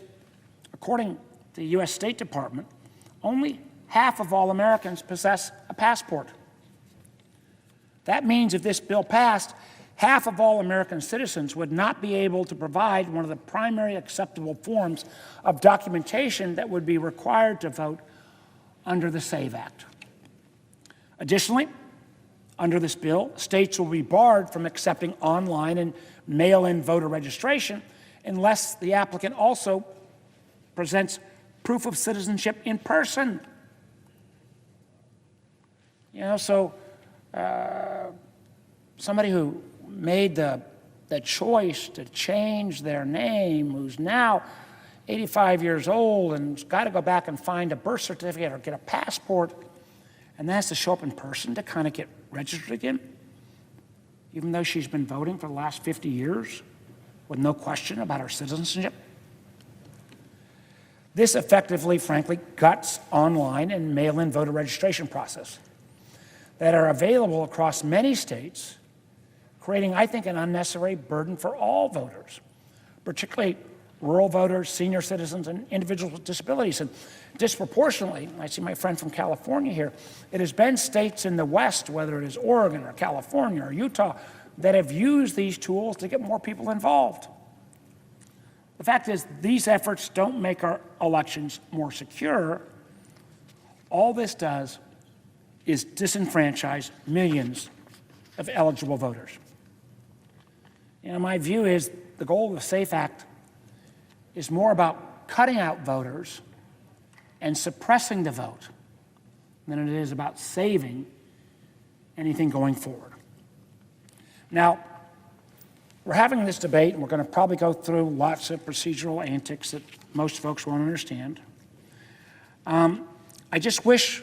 according to the U.S. State Department, only half of all Americans possess a passport. That means if this bill passed, half of all American citizens would not be able to provide one of the primary acceptable forms of documentation that would be required to vote under the SAVE Act. Additionally, under this bill, states will be barred from accepting online and mail-in voter registration unless the applicant also presents proof of citizenship in person. You know, so somebody who made the choice to change their name, who's now 85 years old and's got to go back and find a birth certificate or get a passport, and then has to show up in person to kind of get registered again, even though she's been voting for the last 50 years with no question about her citizenship. This effectively, frankly, guts online and mail-in voter registration process that are available across many states, creating, I think, an unnecessary burden for all voters, particularly rural voters, senior citizens, and individuals with disabilities. And disproportionately, I see my friend from California here, it has been states in the West, whether it is Oregon or California or Utah, that have used these tools to get more people involved. The fact is, these efforts don't make our elections more secure. All this does is disenfranchise millions of eligible voters. You know, my view is the goal of the SAFE Act is more about cutting out voters and suppressing the vote than it is about saving anything going forward. Now, we're having this debate, and we're going to probably go through lots of procedural antics that most folks won't understand. I just wish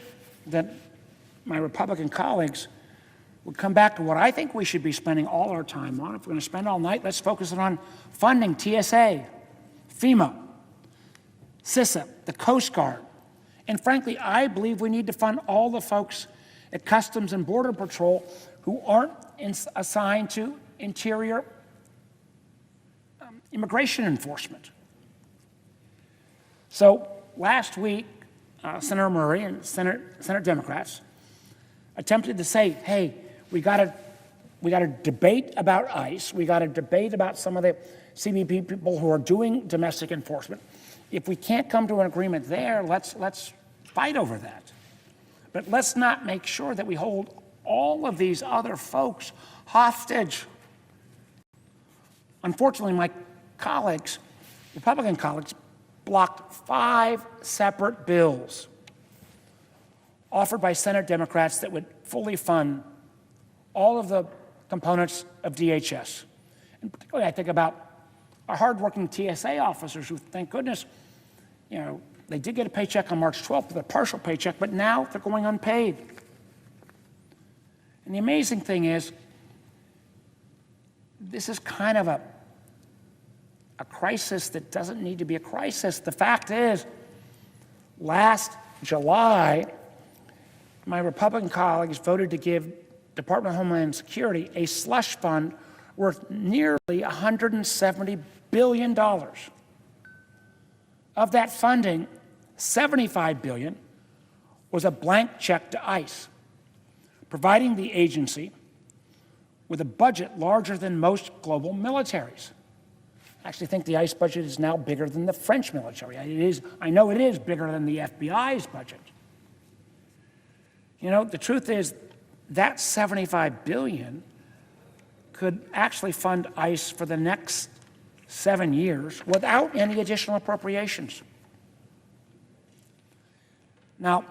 that my Republican colleagues would come back to what I think we should be spending all our time on. If we're going to spend all night, let's focus on funding TSA, FEMA, CISA, the Coast Guard. And frankly, I believe we need to fund all the folks at Customs and Border Patrol who aren't assigned to Interior immigration enforcement. So last week, Senator Murray and Senate Democrats attempted to say, hey, we got to debate about ICE. We got to debate about some of the CBP people who are doing domestic enforcement. If we can't come to an agreement there, let's fight over that. But let's not make sure that we hold all of these other folks hostage. Unfortunately, my colleagues, Republican colleagues, blocked 5 separate bills offered by Senate Democrats that would fully fund all of the components of DHS. And particularly, I think about our hardworking TSA officers who, thank goodness, you know, they did get a paycheck on March 12th with a partial paycheck, but now they're going unpaid. And the amazing thing is, this is kind of a crisis that doesn't need to be a crisis. The fact is, last July, my Republican colleagues voted to give Department of Homeland Security a slush fund worth nearly $170 billion. Of that funding, $75 billion was a blank check to ICE, providing the agency with a budget larger than most global militaries. I actually think the ICE budget is now bigger than the French military. I know it is bigger than the FBI's budget. You know, the truth is that $75 billion could actually fund ICE for the next 7 years without any additional appropriations. Now,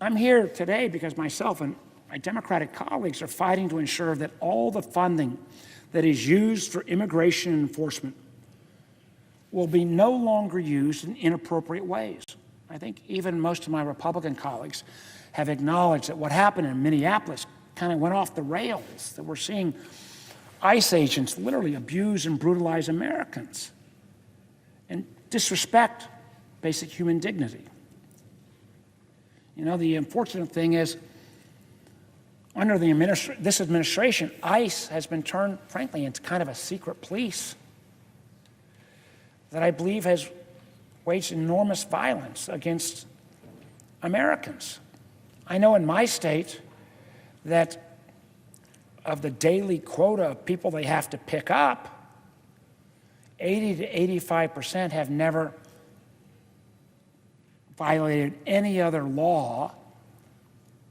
I'm here today because myself and my Democratic colleagues are fighting to ensure that all the funding that is used for immigration enforcement will be no longer used in inappropriate ways. I think even most of my Republican colleagues have acknowledged that what happened in Minneapolis kind of went off the rails, that we're seeing ICE agents literally abuse and brutalize Americans and disrespect basic human dignity. You know, the unfortunate thing is, under this administration, ICE has been turned, frankly, into kind of a secret police that I believe has waged enormous violence against Americans. I know in my state that of the daily quota of people they have to pick up, 80 to 85% have never violated any other law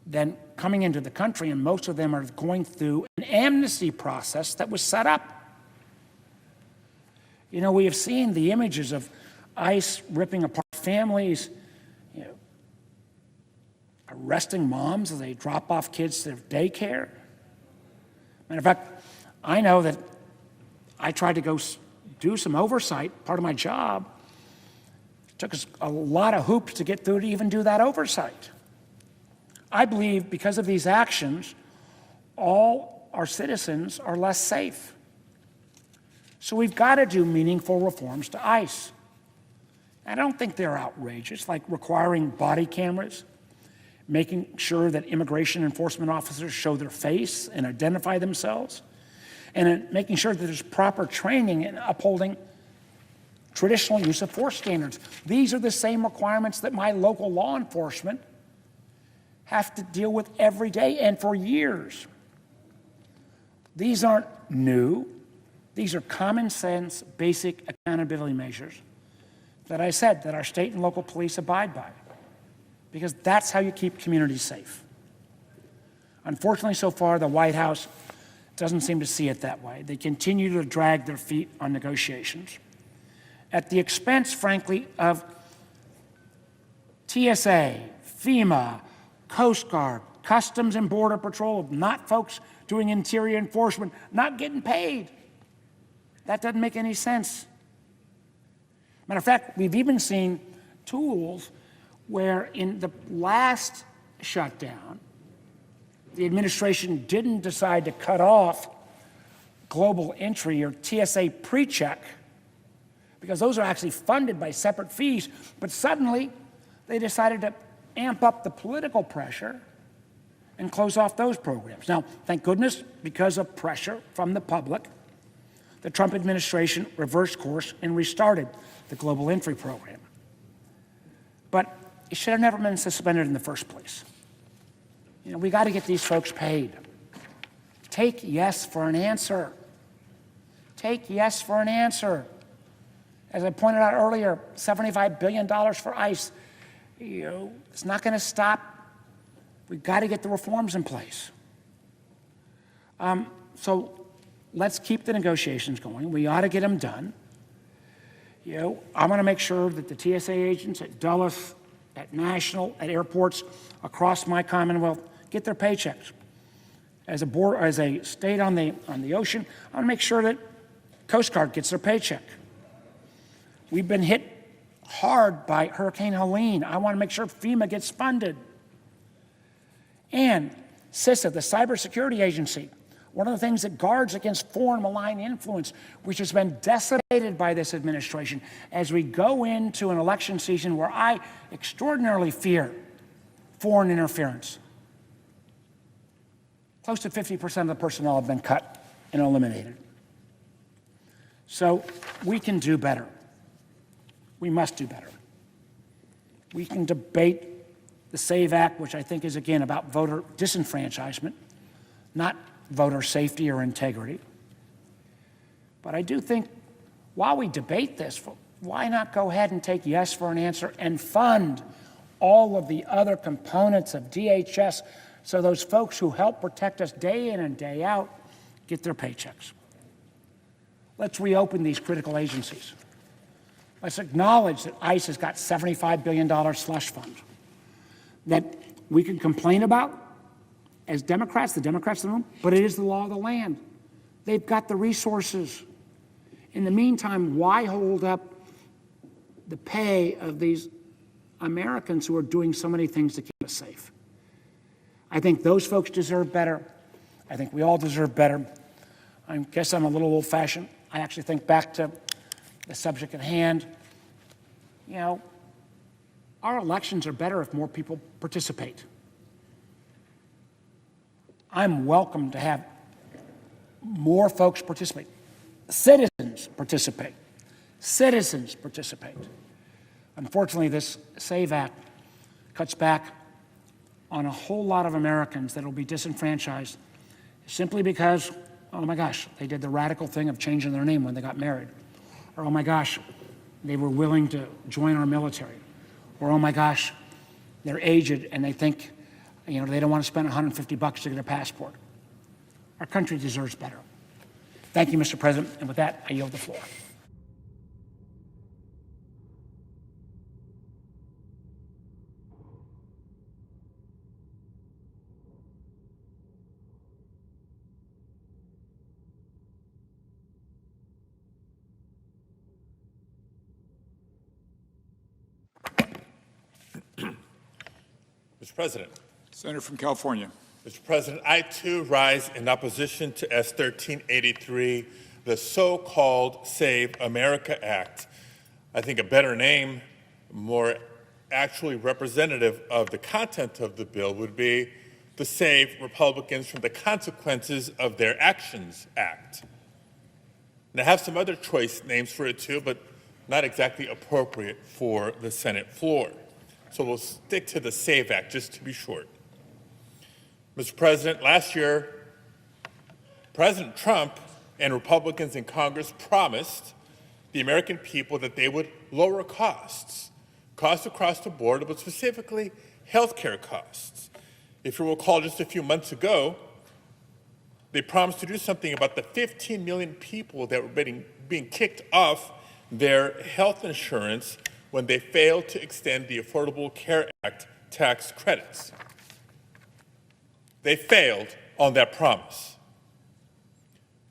than coming into the country, and most of them are going through an amnesty process that was set up. You know, we have seen the images of ICE ripping apart families, you know, arresting moms as they drop off kids to their daycare. Matter of fact, I know that I tried to go do some oversight, part of my job. It took us a lot of hoops to get through to even do that oversight. I believe because of these actions, all our citizens are less safe. So we've got to do meaningful reforms to ICE. I don't think they're outrageous, like requiring body cameras, making sure that immigration enforcement officers show their face and identify themselves, and making sure that there's proper training in upholding traditional use of force standards. These are the same requirements that my local law enforcement have to deal with every day and for years. These aren't new. These are common sense, basic accountability measures that I said that our state and local police abide by, because that's how you keep communities safe. Unfortunately, so far, the White House doesn't seem to see it that way. They continue to drag their feet on negotiations at the expense, frankly, of TSA, FEMA, Coast Guard, Customs and Border Patrol, not folks doing interior enforcement, not getting paid. That doesn't make any sense. Matter of fact, we've even seen tools where in the last shutdown, the administration didn't decide to cut off global entry or TSA pre-check, because those are actually funded by separate fees, but suddenly they decided to amp up the political pressure and close off those programs. Now, thank goodness, because of pressure from the public, the Trump administration reversed course and restarted the global entry program. But it should have never been suspended in the first place. You know, we got to get these folks paid. Take yes for an answer. Take yes for an answer. As I pointed out earlier, $75 billion for ICE. You know, it's not going to stop. We've got to get the reforms in place. So let's keep the negotiations going. We ought to get them done. You know, I want to make sure that the TSA agents at Dulles, at National, at airports across my Commonwealth get their paychecks. As a state on the ocean, I want to make sure that Coast Guard gets their paycheck. We've been hit hard by Hurricane Helene. I want to make sure FEMA gets funded. And CISA, the cybersecurity agency, one of the things that guards against foreign malign influence, which has been decimated by this administration as we go into an election season where I extraordinarily fear foreign interference. Close to 50% of the personnel have been cut and eliminated. So we can do better. We must do better. We can debate the SAVE Act, which I think is, again, about voter disenfranchisement, not voter safety or integrity. But I do think while we debate this, why not go ahead and take yes for an answer and fund all of the other components of DHS so those folks who help protect us day in and day out get their paychecks? Let's reopen these critical agencies. Let's acknowledge that ICE has got $75 billion slush fund that we can complain about as Democrats, the Democrats in the room, but it is the law of the land. They've got the resources. In the meantime, why hold up the pay of these Americans who are doing so many things to keep us safe? I think those folks deserve better. I think we all deserve better. I guess I'm a little old-fashioned. I actually think back to the subject at hand. You know, our elections are better if more people participate. I'm welcome to have more folks participate. Citizens participate. Citizens participate. Unfortunately, this SAVE Act cuts back on a whole lot of Americans that will be disenfranchised simply because, oh my gosh, they did the radical thing of changing their name when they got married. Or, oh my gosh, they were willing to join our military. Or, oh my gosh, they're aged and they think, you know, they don't want to spend $150 to get a passport. Our country deserves better. Thank you, Mr. President. And with that, I yield the floor. Mr. President. Senator from California. Mr. President, I too rise in opposition to S. 1383, the so-called Save America Act. I think a better name, more actually representative of the content of the bill, would be the Save Republicans from the Consequences of Their Actions Act. And I have some other choice names for it too, but not exactly appropriate for the Senate floor. So we'll stick to the SAVE Act, just to be short. Mr. President, last year, President Trump and Republicans in Congress promised the American people that they would lower costs across the board, but specifically health care costs. If you recall, just a few months ago, they promised to do something about the 15 million people that were being kicked off their health insurance when they failed to extend the Affordable Care Act tax credits. They failed on that promise.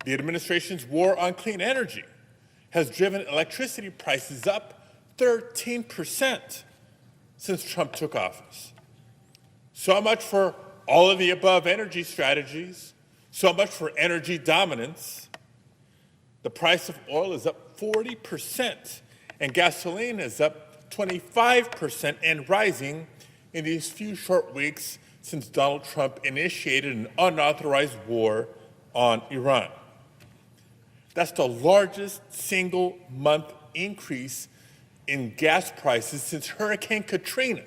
The administration's war on clean energy has driven electricity prices up 13% since Trump took office. So much for all of the above energy strategies, so much for energy dominance. The price of oil is up 40%, and gasoline is up 25% and rising in these few short weeks since Donald Trump initiated an unauthorized war on Iran. That's the largest single month increase in gas prices since Hurricane Katrina,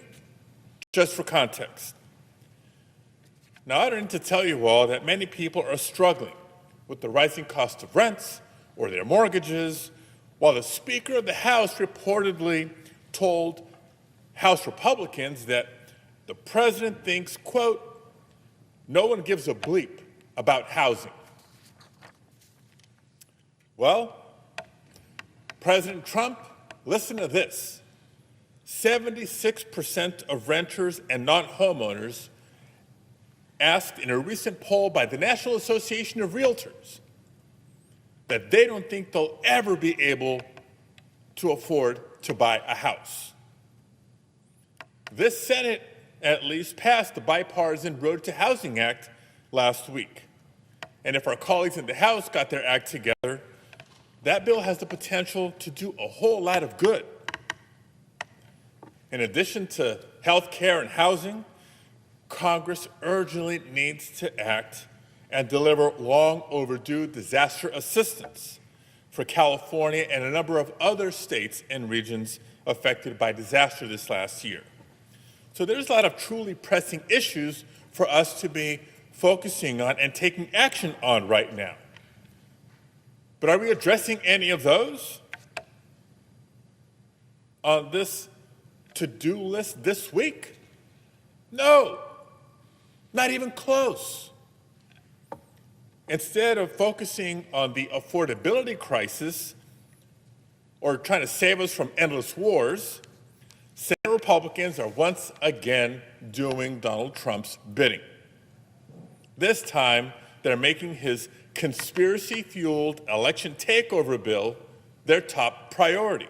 just for context. Now, I don't need to tell you all that many people are struggling with the rising cost of rents or their mortgages, while the Speaker of the House reportedly told House Republicans that the president thinks, quote, no one gives a bleep about housing. Well, President Trump, listen to this. 76% of renters and non-homeowners asked in a recent poll by the National Association of Realtors that they don't think they'll ever be able to afford to buy a house. This Senate at least passed the bipartisan Road to Housing Act last week. And if our colleagues in the House got their act together, that bill has the potential to do a whole lot of good. In addition to health care and housing, Congress urgently needs to act and deliver long overdue disaster assistance for California and a number of other states and regions affected by disaster this last year. So there's a lot of truly pressing issues for us to be focusing on and taking action on right now. But are we addressing any of those on this to-do list this week? No, not even close. Instead of focusing on the affordability crisis or trying to save us from endless wars, Senate Republicans are once again doing Donald Trump's bidding. This time, they're making his conspiracy-fueled election takeover bill their top priority.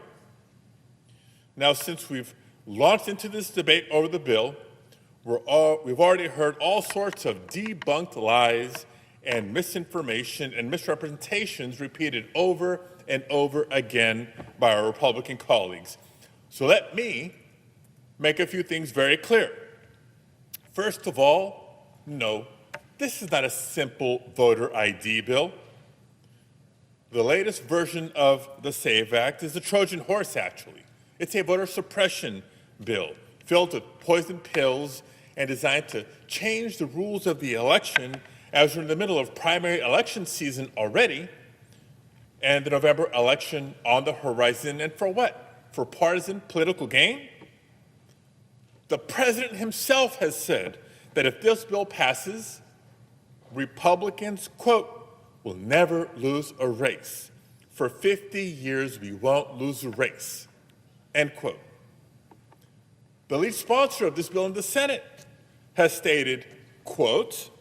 Now, since we've launched into this debate over the bill, we've already heard all sorts of debunked lies and misinformation and misrepresentations repeated over and over again by our Republican colleagues. So let me make a few things very clear. First of all, no, this is not a simple voter ID bill. The latest version of the SAVE Act is a Trojan horse, actually. It's a voter suppression bill filled with poison pills and designed to change the rules of the election as we're in the middle of primary election season already and the November election on the horizon. And for what? For partisan political gain? The president himself has said that if this bill passes, Republicans, quote, will never lose a race. For 50 years, we won't lose a race, end quote. The lead sponsor of this bill in the Senate has stated, quote,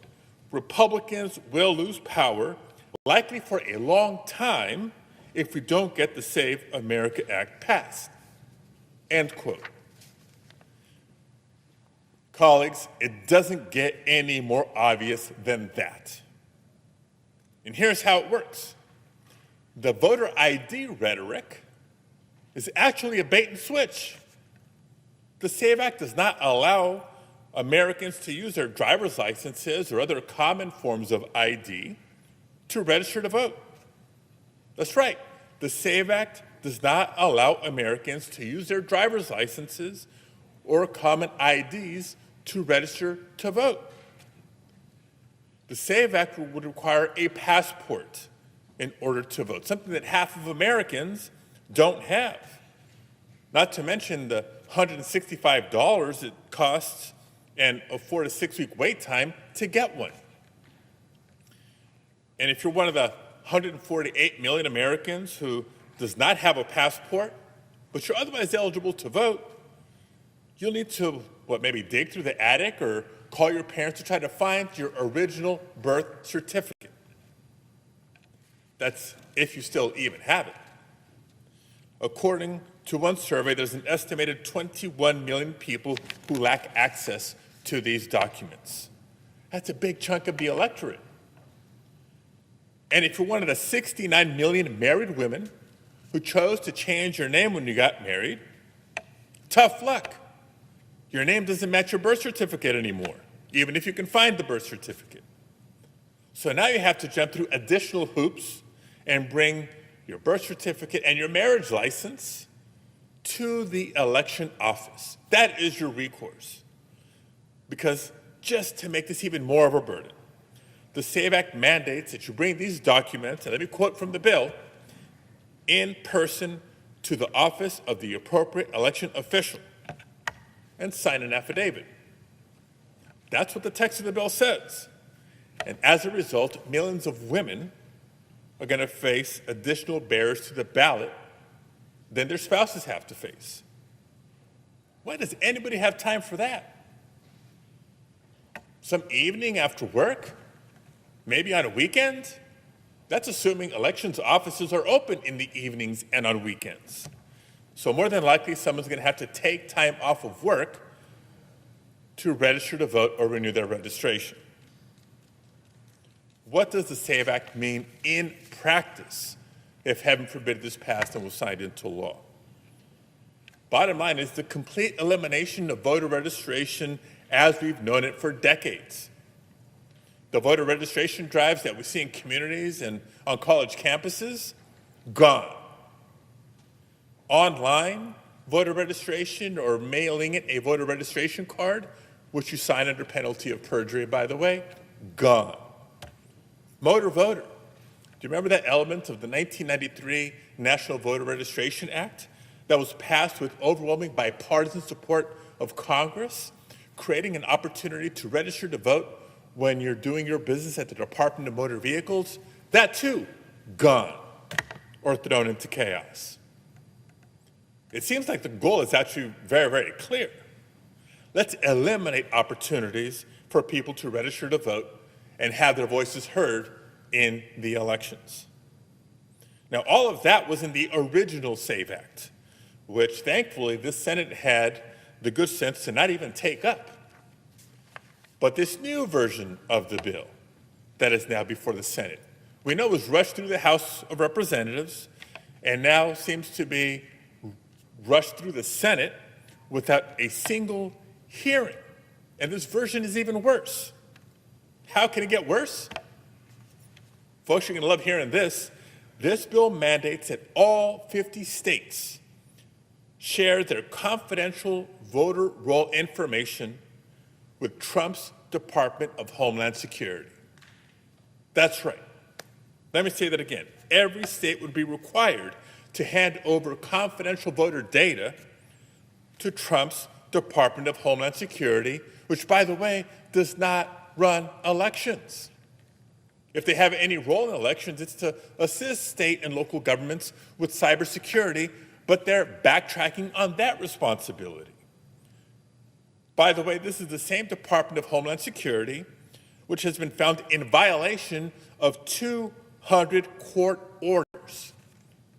Republicans will lose power, likely for a long time, if we don't get the Save America Act passed, end quote. Colleagues, it doesn't get any more obvious than that. And here's how it works. The voter ID rhetoric is actually a bait and switch. The SAVE Act does not allow Americans to use their driver's licenses or other common forms of ID to register to vote. That's right. The SAVE Act does not allow Americans to use their driver's licenses or common IDs to register to vote. The SAVE Act would require a passport in order to vote, something that half of Americans don't have. Not to mention the $165 it costs and a 4 to 6 week wait time to get one. And if you're one of the 148 million Americans who does not have a passport, but you're otherwise eligible to vote, you'll need to, maybe dig through the attic or call your parents to try to find your original birth certificate. That's if you still even have it. According to one survey, there's an estimated 21 million people who lack access to these documents. That's a big chunk of the electorate. And if you're one of the 69 million married women who chose to change your name when you got married, tough luck. Your name doesn't match your birth certificate anymore, even if you can find the birth certificate. So now you have to jump through additional hoops and bring your birth certificate and your marriage license to the election office. That is your recourse. Because just to make this even more of a burden, the SAVE Act mandates that you bring these documents, and let me quote from the bill, in person to the office of the appropriate election official and sign an affidavit. That's what the text of the bill says. And as a result, millions of women are going to face additional barriers to the ballot than their spouses have to face. Why does anybody have time for that? Some evening after work? Maybe on a weekend? That's assuming elections offices are open in the evenings and on weekends. So more than likely, someone's going to have to take time off of work to register to vote or renew their registration. What does the SAVE Act mean in practice if, heaven forbid, this passed and was signed into law? Bottom line is the complete elimination of voter registration as we've known it for decades. The voter registration drives that we see in communities and on college campuses, gone. Online, voter registration or mailing in a voter registration card, which you sign under penalty of perjury, by the way, gone. Motor voter. Do you remember that element of the 1993 National Voter Registration Act that was passed with overwhelming bipartisan support of Congress, creating an opportunity to register to vote when you're doing your business at the Department of Motor Vehicles? That too, gone or thrown into chaos. It seems like the goal is actually very, very clear. Let's eliminate opportunities for people to register to vote and have their voices heard in the elections. Now, all of that was in the original SAVE Act, which thankfully this Senate had the good sense to not even take up. But this new version of the bill that is now before the Senate, we know was rushed through the House of Representatives and now seems to be rushed through the Senate without a single hearing. And this version is even worse. How can it get worse? Folks, you're going to love hearing this. This bill mandates that all 50 states share their confidential voter roll information with Trump's Department of Homeland Security. That's right. Let me say that again. Every state would be required to hand over confidential voter data to Trump's Department of Homeland Security, which, by the way, does not run elections. If they have any role in elections, it's to assist state and local governments with cybersecurity, but they're backtracking on that responsibility. By the way, this is the same Department of Homeland Security which has been found in violation of 200 court orders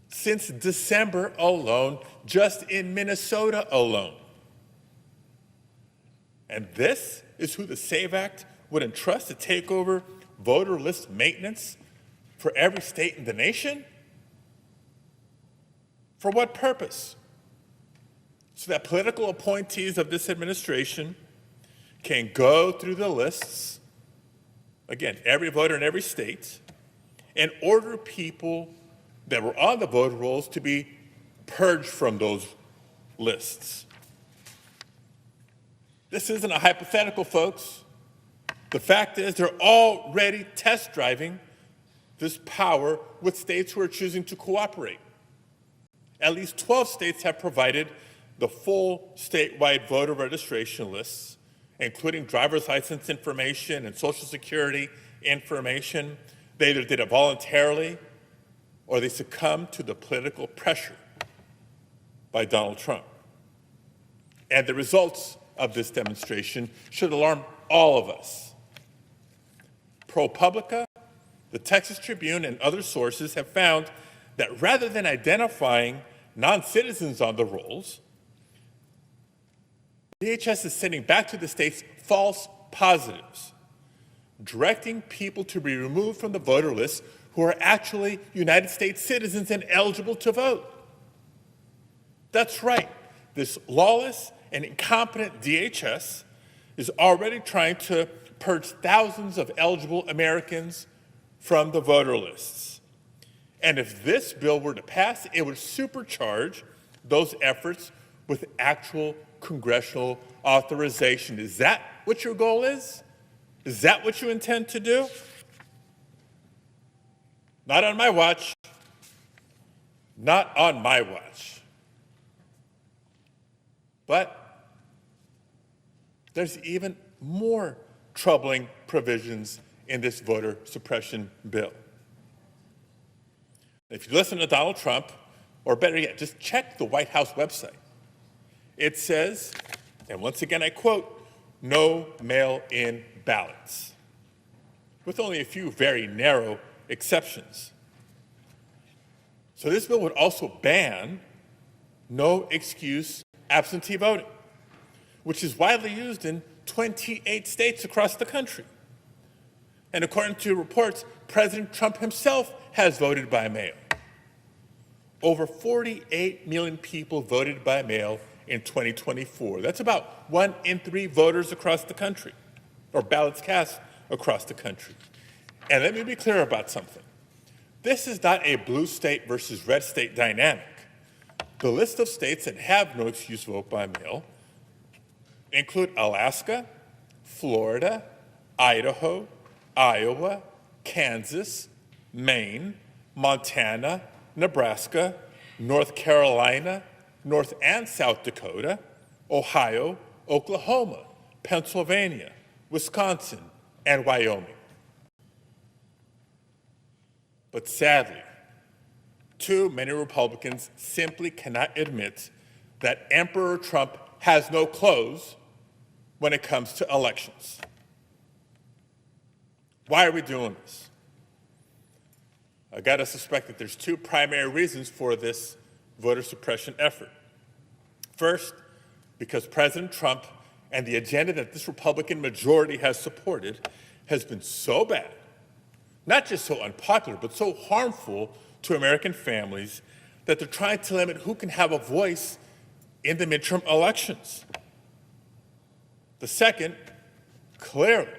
since December alone, just in Minnesota alone. And this is who the SAVE Act would entrust to take over voter list maintenance for every state in the nation? For what purpose? So that political appointees of this administration can go through the lists, again, every voter in every state, and order people that were on the voter rolls to be purged from those lists. This isn't a hypothetical, folks. The fact is they're already test driving this power with states who are choosing to cooperate. At least 12 states have provided the full statewide voter registration lists, including driver's license information and Social Security information. They either did it voluntarily or they succumbed to the political pressure by Donald Trump. And the results of this demonstration should alarm all of us. ProPublica, the Texas Tribune, and other sources have found that rather than identifying non-citizens on the rolls, DHS is sending back to the states false positives, directing people to be removed from the voter list who are actually United States citizens and eligible to vote. That's right. This lawless and incompetent DHS is already trying to purge thousands of eligible Americans from the voter lists. And if this bill were to pass, it would supercharge those efforts with actual congressional authorization. Is that what your goal is? Is that what you intend to do? Not on my watch. Not on my watch. But there's even more troubling provisions in this voter suppression bill. If you listen to Donald Trump, or better yet, just check the White House website. It says, and once again I quote, "no mail-in ballots," with only a few very narrow exceptions. So this bill would also ban no excuse absentee voting, which is widely used in 28 states across the country. And according to reports, President Trump himself has voted by mail. Over 48 million people voted by mail in 2024. That's about 1 in 3 voters across the country, or ballots cast across the country. And let me be clear about something. This is not a blue state versus red state dynamic. The list of states that have no excuse vote by mail include Alaska, Florida, Idaho, Iowa, Kansas, Maine, Montana, Nebraska, North Carolina, North and South Dakota, Ohio, Oklahoma, Pennsylvania, Wisconsin, and Wyoming. But sadly, too many Republicans simply cannot admit that Emperor Trump has no clothes when it comes to elections. Why are we doing this? I got to suspect that there's two primary reasons for this voter suppression effort. First, because President Trump and the agenda that this Republican majority has supported has been so bad, not just so unpopular, but so harmful to American families that they're trying to limit who can have a voice in the midterm elections. The second, clearly,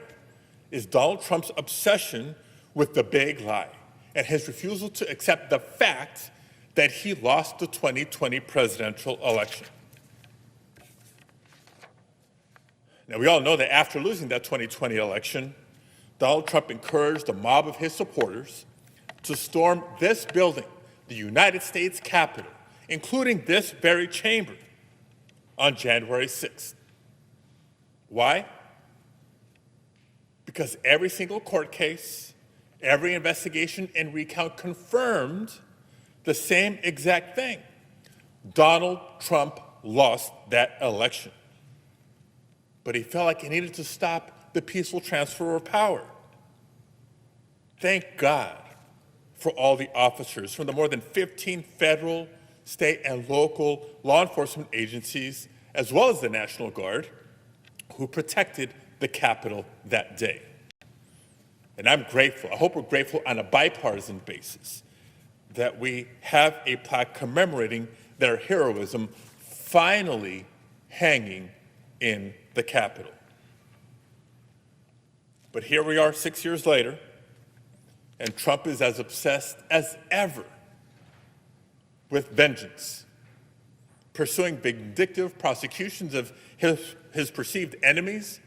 is Donald Trump's obsession with the big lie and his refusal to accept the fact that he lost the 2020 presidential election. Now, we all know that after losing that 2020 election, Donald Trump encouraged a mob of his supporters to storm this building, the United States Capitol, including this very chamber, on January 6th. Why? Because every single court case, every investigation and recount confirmed the same exact thing. Donald Trump lost that election. But he felt like he needed to stop the peaceful transfer of power. Thank God for all the officers from the more than 15 federal, state, and local law enforcement agencies, as well as the National Guard, who protected the Capitol that day. And I'm grateful, I hope we're grateful on a bipartisan basis, that we have a plaque commemorating their heroism finally hanging in the Capitol. But here we are 6 years later, and Trump is as obsessed as ever with vengeance, pursuing vindictive prosecutions of his perceived enemies,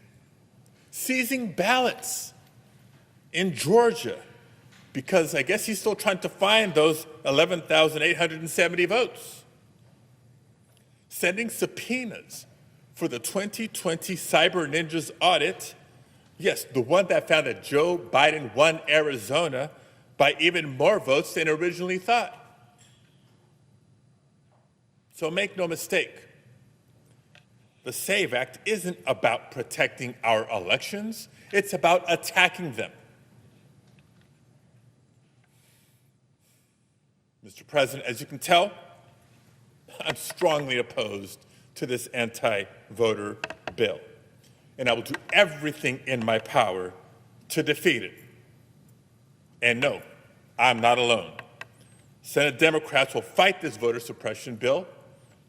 seizing ballots in Georgia, because I guess he's still trying to find those 11,870 votes, sending subpoenas for the 2020 Cyber Ninjas audit. Yes, the one that found that Joe Biden won Arizona by even more votes than originally thought. So make no mistake, the SAVE Act isn't about protecting our elections, it's about attacking them. Mr. President, as you can tell, I'm strongly opposed to this anti-voter bill, and I will do everything in my power to defeat it. And no, I'm not alone. Senate Democrats will fight this voter suppression bill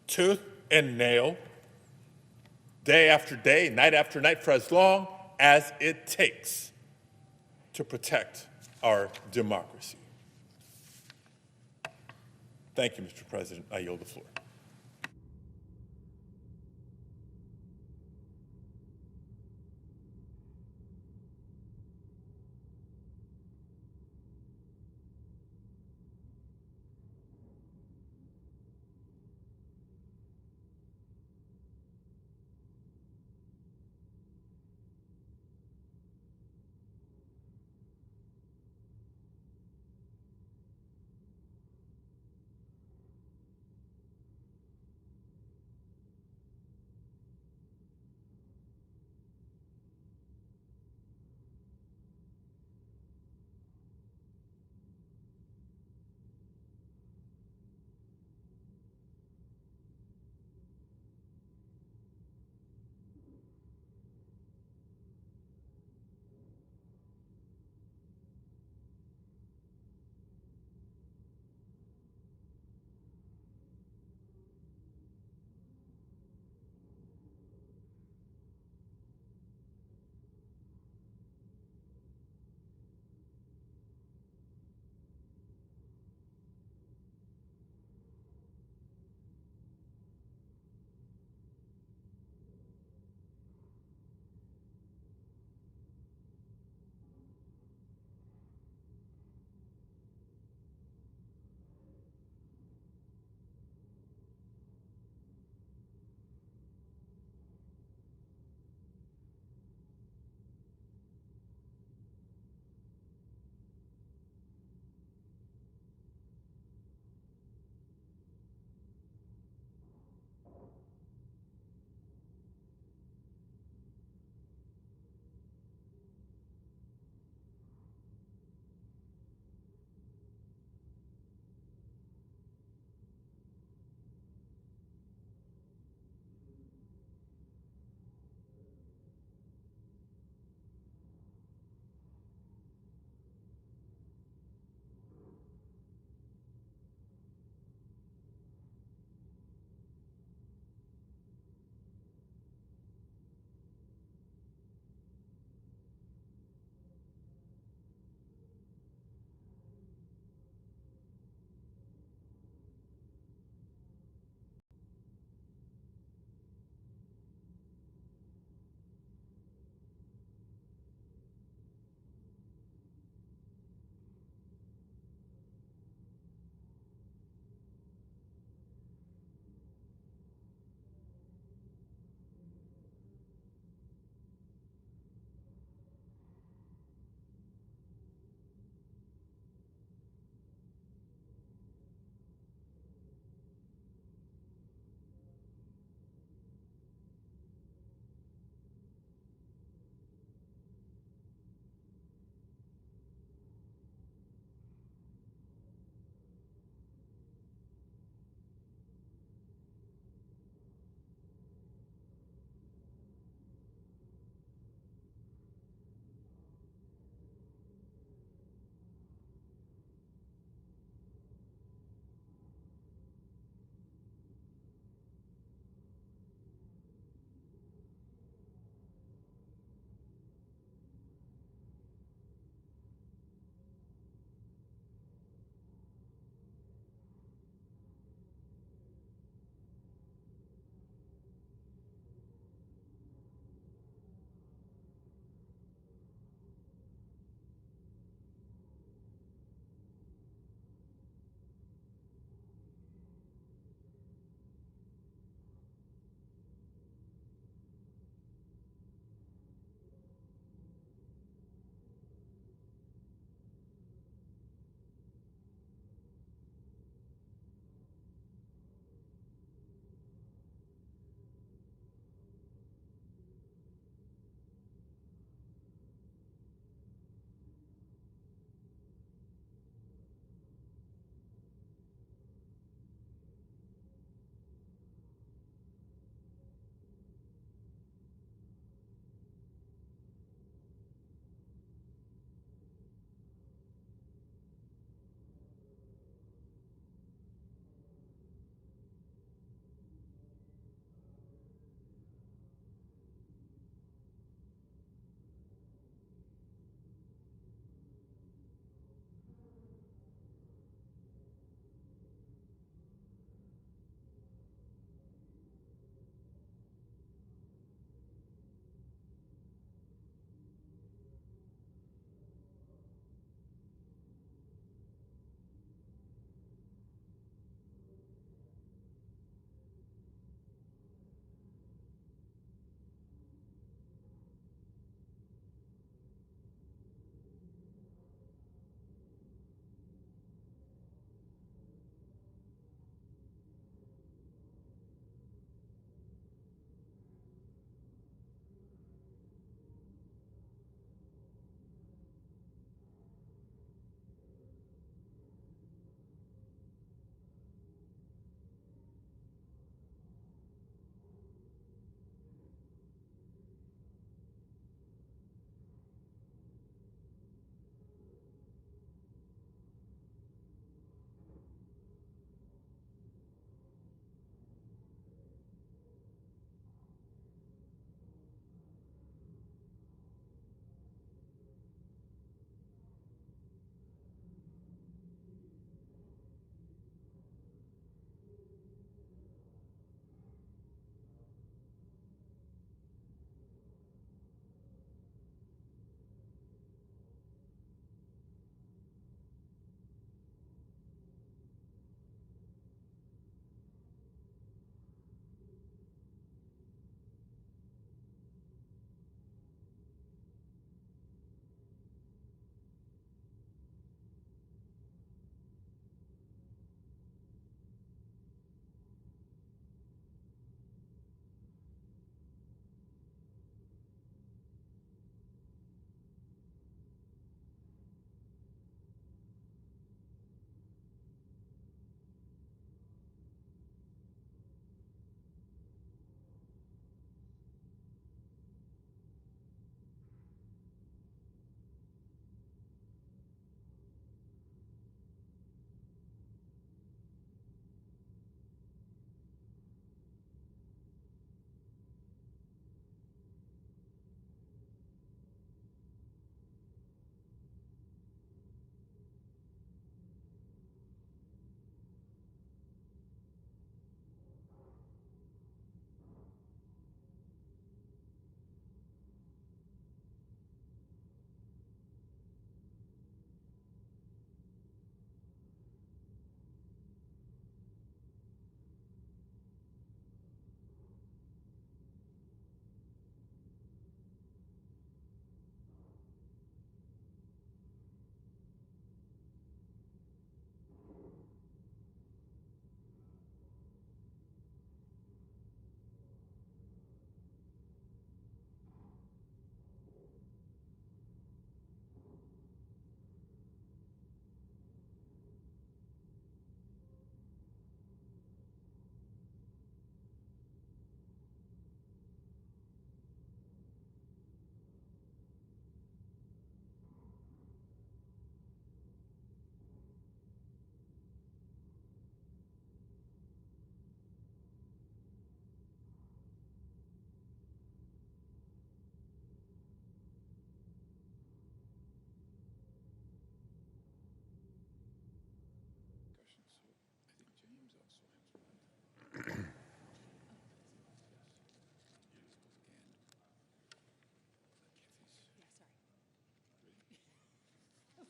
tooth and nail, day after day, night after night, for as long as it takes to protect our democracy. Thank you, Mr. President. I yield the floor.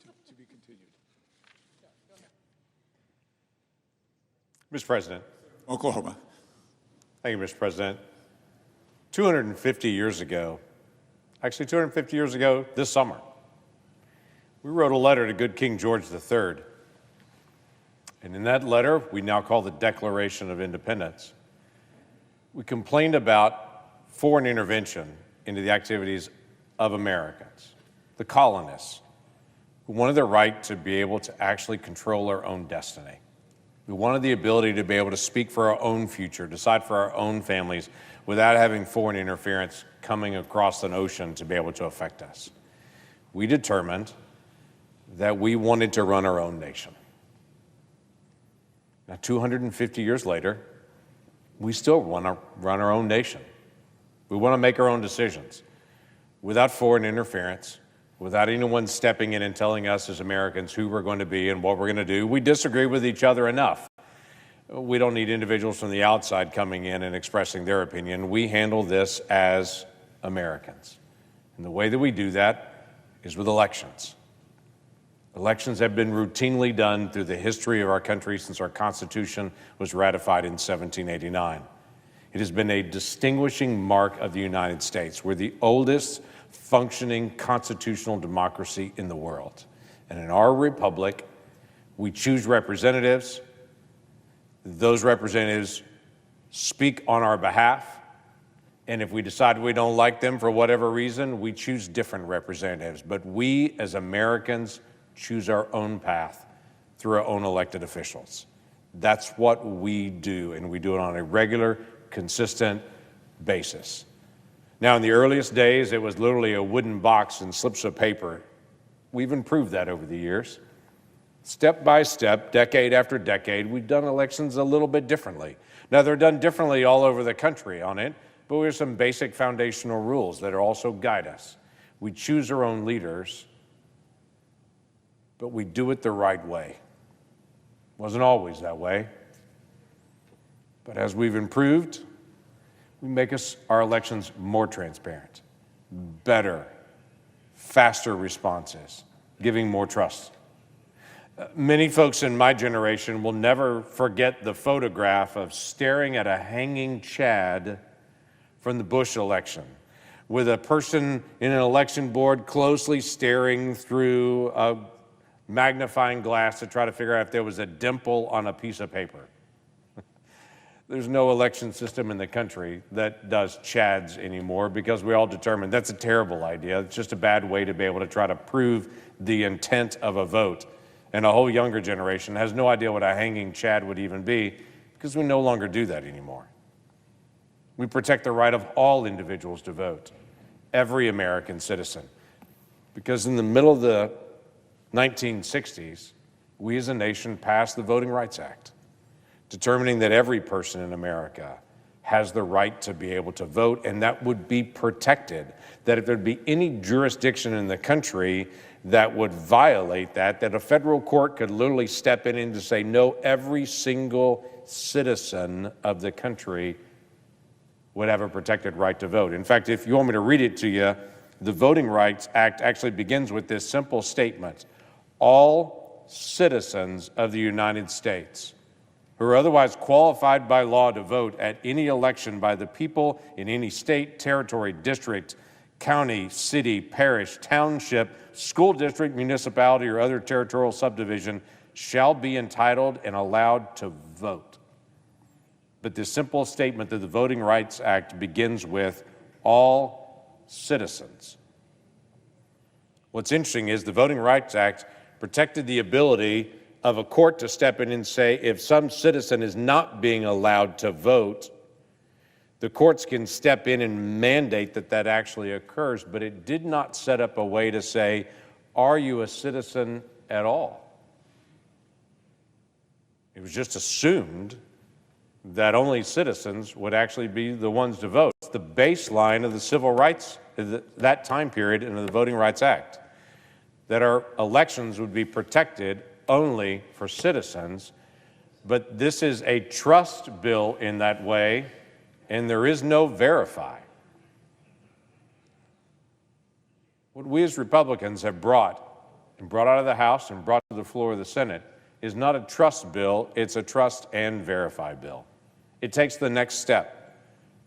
To be continued. Mr. President. Oklahoma. Thank you, Mr. President. 250 years ago, actually 250 years ago this summer, we wrote a letter to good King George III. And in that letter, we now call the Declaration of Independence, we complained about foreign intervention into the activities of Americans, the colonists, who wanted the right to be able to actually control our own destiny. We wanted the ability to be able to speak for our own future, decide for our own families, without having foreign interference coming across an ocean to be able to affect us. We determined that we wanted to run our own nation. Now, 250 years later, we still want to run our own nation. We want to make our own decisions without foreign interference, without anyone stepping in and telling us as Americans who we're going to be and what we're going to do. We disagree with each other enough. We don't need individuals from the outside coming in and expressing their opinion. We handle this as Americans. And the way that we do that is with elections. Elections have been routinely done through the history of our country since our Constitution was ratified in 1789. It has been a distinguishing mark of the United States. We're the oldest functioning constitutional democracy in the world. And in our republic, we choose representatives. Those representatives speak on our behalf. And if we decide we don't like them for whatever reason, we choose different representatives. But we, as Americans, choose our own path through our own elected officials. That's what we do, and we do it on a regular, consistent basis. Now, in the earliest days, it was literally a wooden box and slips of paper. We've improved that over the years. Step by step, decade after decade, we've done elections a little bit differently. Now, they're done differently all over the country on it, but we have some basic foundational rules that also guide us. We choose our own leaders, but we do it the right way. Wasn't always that way. But as we've improved, we make our elections more transparent, better, faster responses, giving more trust. Many folks in my generation will never forget the photograph of staring at a hanging Chad from the Bush election, with a person in an election board closely staring through a magnifying glass to try to figure out if there was a dimple on a piece of paper. There's no election system in the country that does Chads anymore because we all determined that's a terrible idea. It's just a bad way to be able to try to prove the intent of a vote. And a whole younger generation has no idea what a hanging Chad would even be because we no longer do that anymore. We protect the right of all individuals to vote, every American citizen. Because in the middle of the 1960s, we as a nation passed the Voting Rights Act, determining that every person in America has the right to be able to vote, and that would be protected. That if there'd be any jurisdiction in the country that would violate that a federal court could literally step in and to say, no, every single citizen of the country would have a protected right to vote. In fact, if you want me to read it to you, the Voting Rights Act actually begins with this simple statement: all citizens of the United States who are otherwise qualified by law to vote at any election by the people in any state, territory, district, county, city, parish, township, school district, municipality, or other territorial subdivision shall be entitled and allowed to vote. But this simple statement that the Voting Rights Act begins with all citizens. What's interesting is the Voting Rights Act protected the ability of a court to step in and say if some citizen is not being allowed to vote, the courts can step in and mandate that that actually occurs, but it did not set up a way to say, are you a citizen at all? It was just assumed that only citizens would actually be the ones to vote. It's the baseline of the civil rights, that time period in the Voting Rights Act, that our elections would be protected only for citizens, but this is a trust bill in that way, and there is no verify. What we as Republicans have brought and brought out of the House and brought to the floor of the Senate is not a trust bill, it's a trust and verify bill. It takes the next step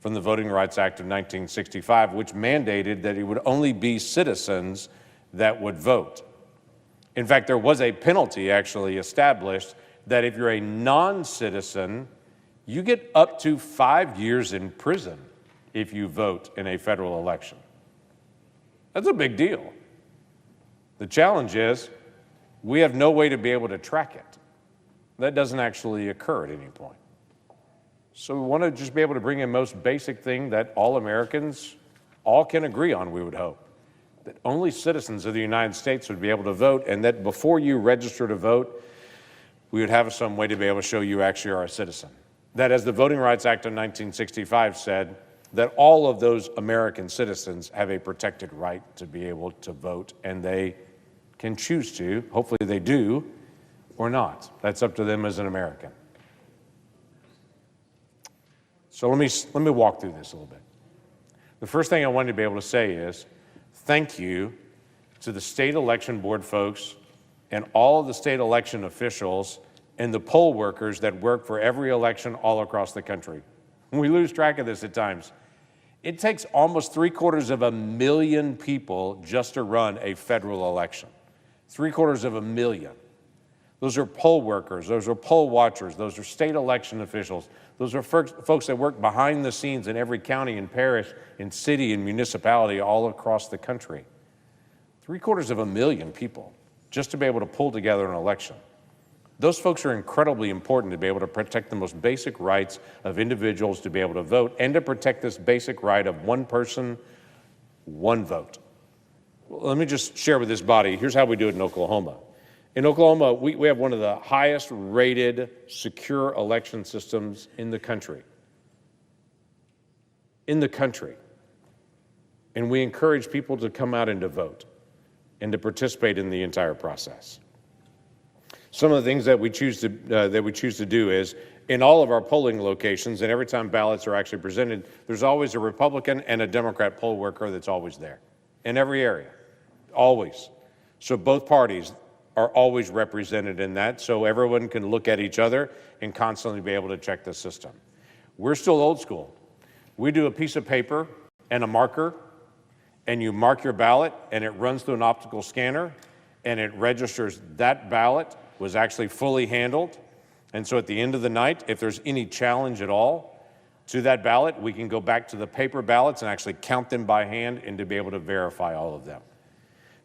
from the Voting Rights Act of 1965, which mandated that it would only be citizens that would vote. In fact, there was a penalty actually established that if you're a non-citizen, you get up to 5 years in prison if you vote in a federal election. That's a big deal. The challenge is we have no way to be able to track it. That doesn't actually occur at any point. So we want to just be able to bring in most basic thing that all Americans all can agree on, we would hope. That only citizens of the United States would be able to vote, and that before you register to vote, we would have some way to be able to show you actually are a citizen. That, as the Voting Rights Act of 1965 said, that all of those American citizens have a protected right to be able to vote, and they can choose to, hopefully they do, or not. That's up to them as an American. So let me walk through this a little bit. The first thing I wanted to be able to say is thank you to the state election board folks and all of the state election officials and the poll workers that work for every election all across the country. We lose track of this at times. It takes almost 750,000 people just to run a federal election. 750,000. Those are poll workers, those are poll watchers, those are state election officials, those are folks that work behind the scenes in every county and parish and city and municipality all across the country. 750,000 people just to be able to pull together an election. Those folks are incredibly important to be able to protect the most basic rights of individuals to be able to vote and to protect this basic right of one person, one vote. Well, let me just share with this body, here's how we do it in Oklahoma. In Oklahoma, we have one of the highest rated secure election systems in the country. In the country. And we encourage people to come out and to vote and to participate in the entire process. Some of the things that we choose to do is in all of our polling locations, and every time ballots are actually presented, there's always a Republican and a Democrat poll worker that's always there in every area, always. So both parties are always represented in that, so everyone can look at each other and constantly be able to check the system. We're still old school. We do a piece of paper and a marker, and you mark your ballot, and it runs through an optical scanner, and it registers that ballot was actually fully handled. And so at the end of the night, if there's any challenge at all to that ballot, we can go back to the paper ballots and actually count them by hand and to be able to verify all of them.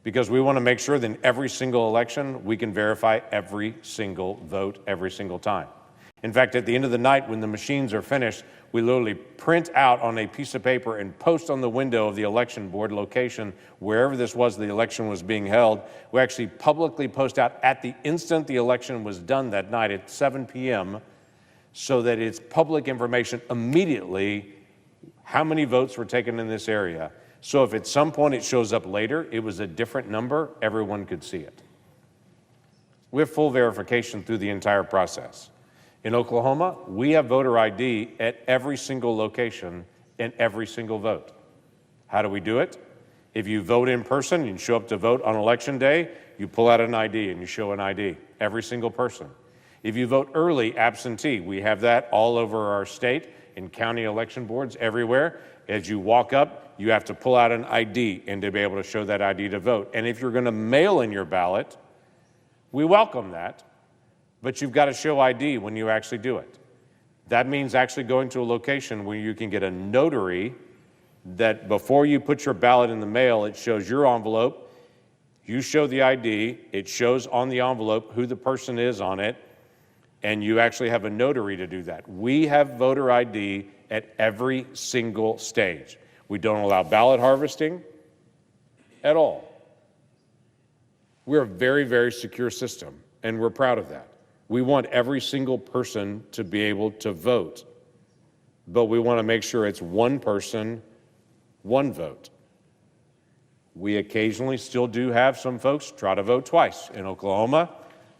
Because we want to make sure that in every single election, we can verify every single vote every single time. In fact, at the end of the night, when the machines are finished, we literally print out on a piece of paper and post on the window of the election board location, wherever this was the election was being held. We actually publicly post out at the instant the election was done that night at 7 p.m. so that it's public information immediately how many votes were taken in this area. So if at some point it shows up later, it was a different number, everyone could see it. We have full verification through the entire process. In Oklahoma, we have voter ID at every single location and every single vote. How do we do it? If you vote in person, you show up to vote on election day, you pull out an ID and you show an ID, every single person. If you vote early, absentee, we have that all over our state in county election boards everywhere. As you walk up, you have to pull out an ID and to be able to show that ID to vote. And if you're going to mail in your ballot, we welcome that, but you've got to show ID when you actually do it. That means actually going to a location where you can get a notary that before you put your ballot in the mail, it shows your envelope, you show the ID, it shows on the envelope who the person is on it, and you actually have a notary to do that. We have voter ID at every single stage. We don't allow ballot harvesting at all. We're a very, very secure system, and we're proud of that. We want every single person to be able to vote, but we want to make sure it's one person, one vote. We occasionally still do have some folks try to vote twice. In Oklahoma,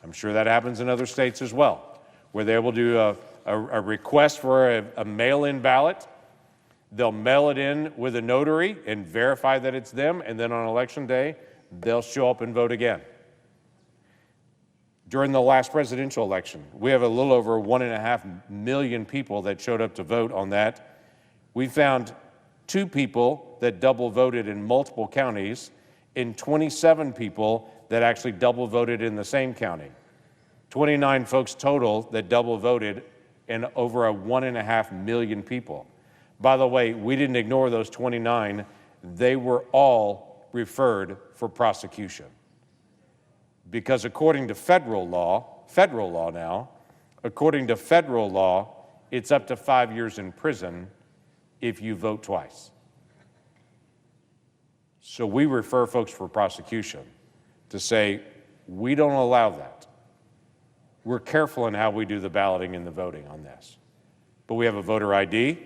I'm sure that happens in other states as well, where they will do a request for a mail-in ballot. They'll mail it in with a notary and verify that it's them, and then on election day, they'll show up and vote again. During the last presidential election, we have a little over 1.5 million people that showed up to vote on that. We found 2 people that double voted in multiple counties and 27 people that actually double voted in the same county. 29 folks total that double voted and over 1.5 million people. By the way, we didn't ignore those 29. They were all referred for prosecution. Because according to federal law now, according to federal law, it's up to 5 years in prison if you vote twice. So we refer folks for prosecution to say, we don't allow that. We're careful in how we do the balloting and the voting on this. But we have a voter ID,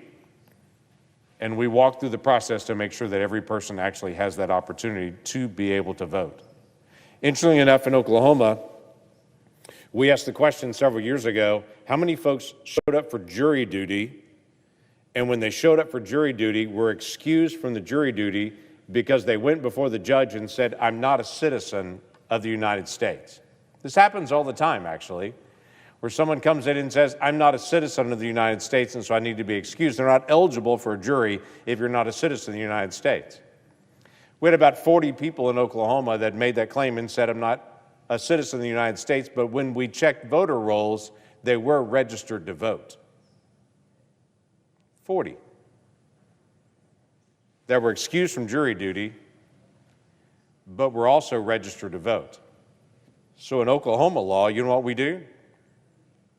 and we walk through the process to make sure that every person actually has that opportunity to be able to vote. Interestingly enough, in Oklahoma, we asked the question several years ago, how many folks showed up for jury duty, and when they showed up for jury duty, were excused from the jury duty because they went before the judge and said, I'm not a citizen of the United States. This happens all the time, actually, where someone comes in and says, I'm not a citizen of the United States, and so I need to be excused. They're not eligible for a jury if you're not a citizen of the United States. We had about 40 people in Oklahoma that made that claim and said, I'm not a citizen of the United States, but when we checked voter rolls, they were registered to vote. 40 that were excused from jury duty, but were also registered to vote. So in Oklahoma law, you know what we do?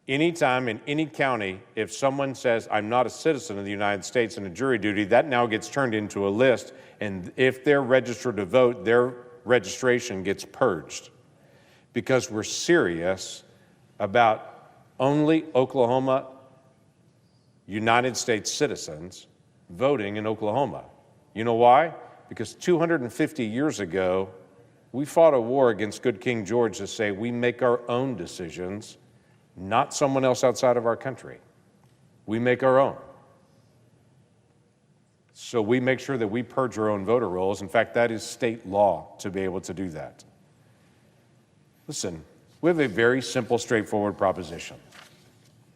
Anytime in any county, if someone says, I'm not a citizen of the United States in a jury duty, that now gets turned into a list, and if they're registered to vote, their registration gets purged. Because we're serious about only Oklahoma United States citizens voting in Oklahoma. You know why? Because 250 years ago, we fought a war against good King George to say we make our own decisions, not someone else outside of our country. We make our own. So we make sure that we purge our own voter rolls. In fact, that is state law to be able to do that. Listen, we have a very simple, straightforward proposition.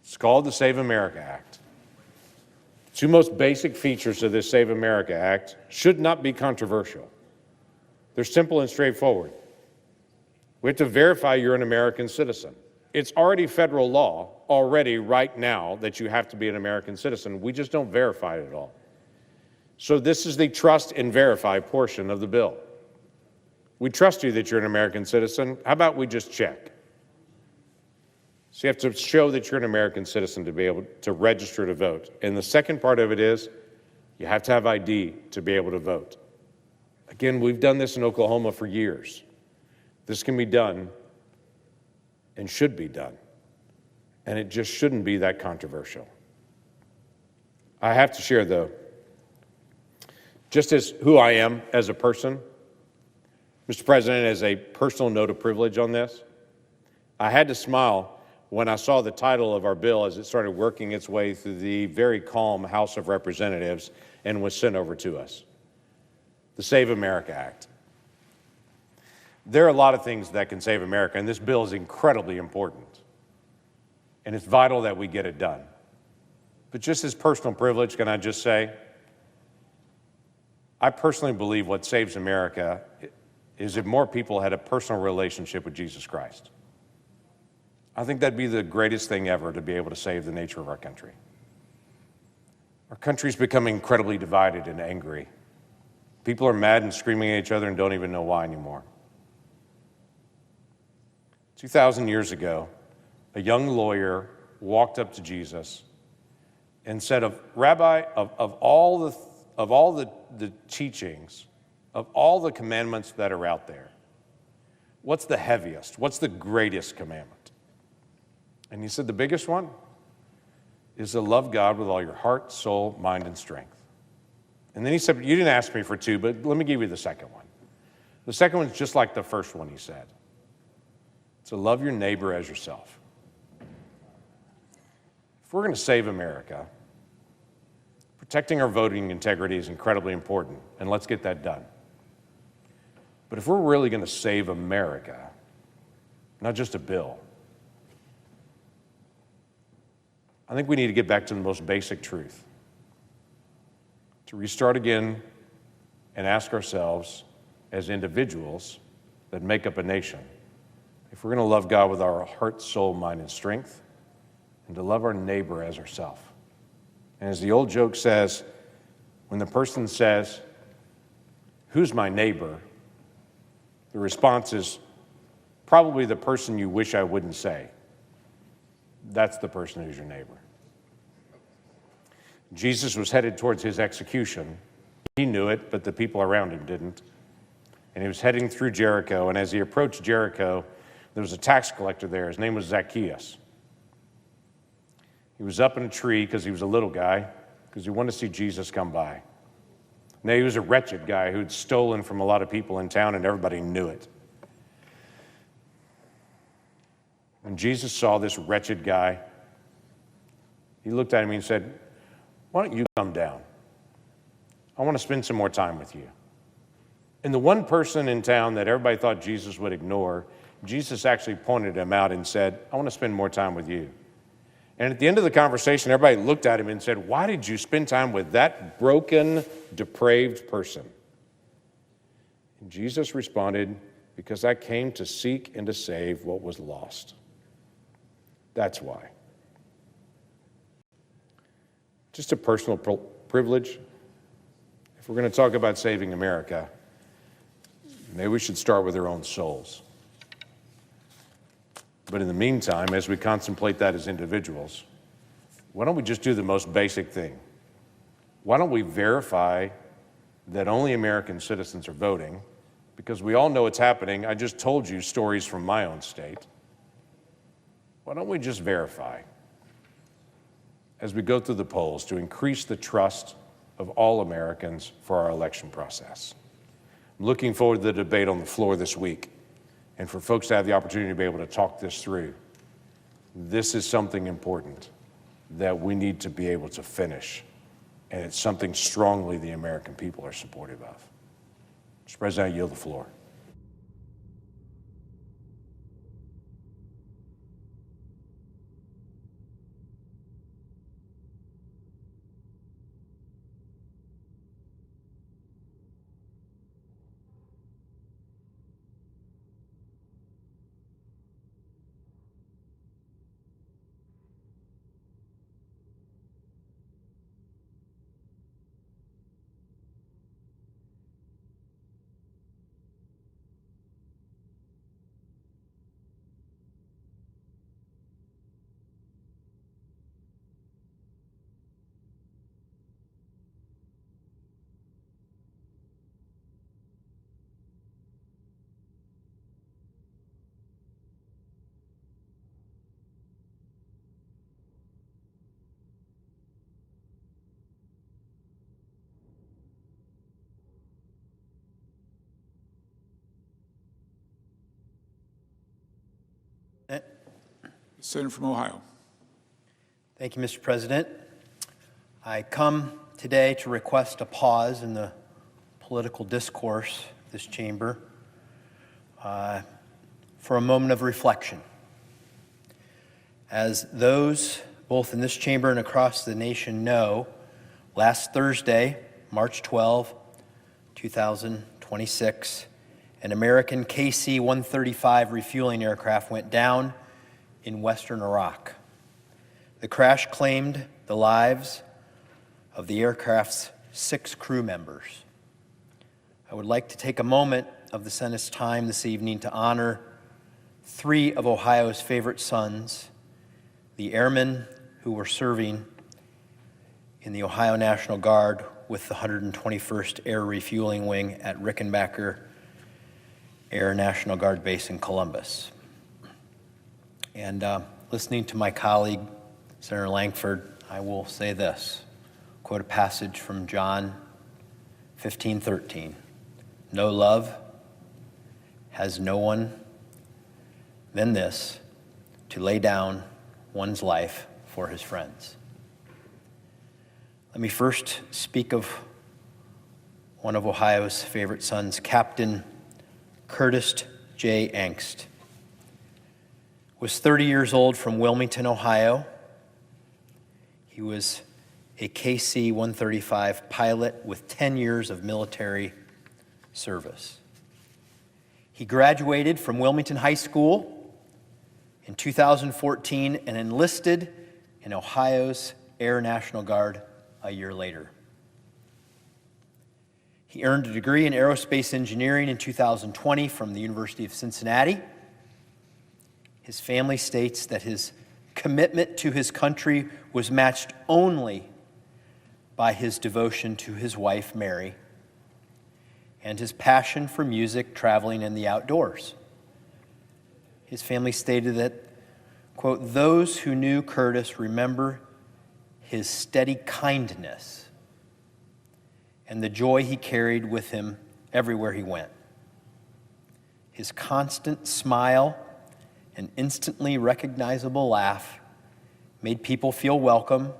It's called the Save America Act. Two most basic features of this Save America Act should not be controversial. They're simple and straightforward. We have to verify you're an American citizen. It's already federal law already right now that you have to be an American citizen. We just don't verify it at all. So this is the trust and verify portion of the bill. We trust you that you're an American citizen. How about we just check? So you have to show that you're an American citizen to be able to register to vote. And the second part of it is you have to have ID to be able to vote. Again, we've done this in Oklahoma for years. This can be done and should be done. And it just shouldn't be that controversial. I have to share, though, just as who I am as a person, Mr. President, as a personal note of privilege on this, I had to smile when I saw the title of our bill as it started working its way through the very calm House of Representatives and was sent over to us. The Save America Act. There are a lot of things that can save America, and this bill is incredibly important. And it's vital that we get it done. But just as personal privilege, can I just say, I personally believe what saves America is if more people had a personal relationship with Jesus Christ. I think that'd be the greatest thing ever to be able to save the nature of our country. Our country's becoming incredibly divided and angry. People are mad and screaming at each other and don't even know why anymore. 2,000 years ago, a young lawyer walked up to Jesus and said, Rabbi, of all the teachings, of all the commandments that are out there, what's the heaviest? What's the greatest commandment? And he said, the biggest one is to love God with all your heart, soul, mind, and strength. And then he said, you didn't ask me for two, but let me give you the second one. The second one's just like the first one, he said. To love your neighbor as yourself. If we're going to save America, protecting our voting integrity is incredibly important, and let's get that done. But if we're really going to save America, not just a bill. I think we need to get back to the most basic truth. To restart again and ask ourselves, as individuals that make up a nation, if we're going to love God with our heart, soul, mind, and strength, and to love our neighbor as ourselves. And as the old joke says, when the person says, "Who's my neighbor?" the response is, probably the person you wish I wouldn't say. That's the person who's your neighbor. Jesus was headed towards his execution. He knew it, but the people around him didn't. And he was heading through Jericho, and as he approached Jericho, there was a tax collector there. His name was Zacchaeus. He was up in a tree because he was a little guy, because he wanted to see Jesus come by. Now, he was a wretched guy who had stolen from a lot of people in town, and everybody knew it. When Jesus saw this wretched guy, he looked at him and he said, "Why don't you come down? I want to spend some more time with you." And the one person in town that everybody thought Jesus would ignore, Jesus actually pointed him out and said, "I want to spend more time with you." And at the end of the conversation, everybody looked at him and said, "Why did you spend time with that broken, depraved person?" And Jesus responded, "Because I came to seek and to save what was lost." That's why. Just a personal privilege. If we're going to talk about saving America, maybe we should start with our own souls. But in the meantime, as we contemplate that as individuals, why don't we just do the most basic thing? Why don't we verify that only American citizens are voting? Because we all know it's happening. I just told you stories from my own state. Why don't we just verify as we go through the polls to increase the trust of all Americans for our election process? I'm looking forward to the debate on the floor this week, and for folks to have the opportunity to be able to talk this through. This is something important that we need to be able to finish, and it's something strongly the American people are supportive of. Mr. President, I yield the floor. Senator from Ohio. Thank you, Mr. President. I come today to request a pause in the political discourse of this chamber for a moment of reflection. As those both in this chamber and across the nation know, last Thursday, March 12, 2026, an American KC-135 refueling aircraft went down in western Iraq. The crash claimed the lives of the aircraft's 6 crew members. I would like to take a moment of the Senate's time this evening to honor 3 of Ohio's favorite sons, the airmen who were serving in the Ohio National Guard with the 121st Air Refueling Wing at Rickenbacker Air National Guard Base in Columbus. And listening to my colleague, Senator Langford, I will say this, quote a passage from John 15:13. "No love has no one than this, to lay down one's life for his friends." Let me first speak of one of Ohio's favorite sons, Captain Curtis J. Angst. was 30 years old from Wilmington, Ohio. He was a KC-135 pilot with 10 years of military service. He graduated from Wilmington High School in 2014 and enlisted in Ohio's Air National Guard a year later. He earned a degree in aerospace engineering in 2020 from the University of Cincinnati. His family states that his commitment to his country was matched only by his devotion to his wife, Mary, and his passion for music, traveling, and the outdoors. His family stated that, quote, "Those who knew Curtis remember his steady kindness and the joy he carried with him everywhere he went. His constant smile and instantly recognizable laugh made people feel welcome,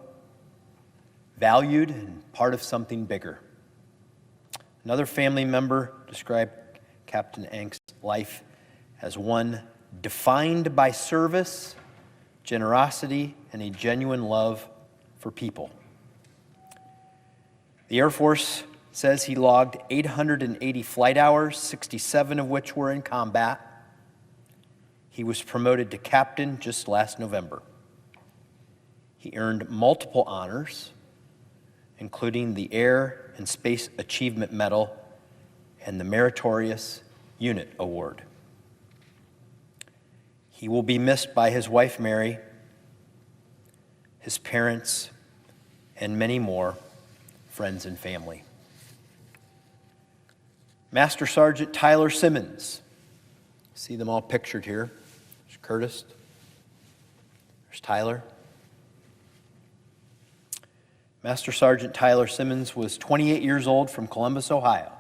valued, and part of something bigger." Another family member described Captain Enk's life as one defined by service, generosity, and a genuine love for people. The Air Force says he logged 880 flight hours, 67 of which were in combat. He was promoted to captain just last November. He earned multiple honors, including the Air and Space Achievement Medal and the Meritorious Unit Award. He will be missed by his wife, Mary, his parents, and many more friends and family. Master Sergeant Tyler Simmons. See them all pictured here. There's Curtis. There's Tyler. Master Sergeant Tyler Simmons was 28 years old from Columbus, Ohio.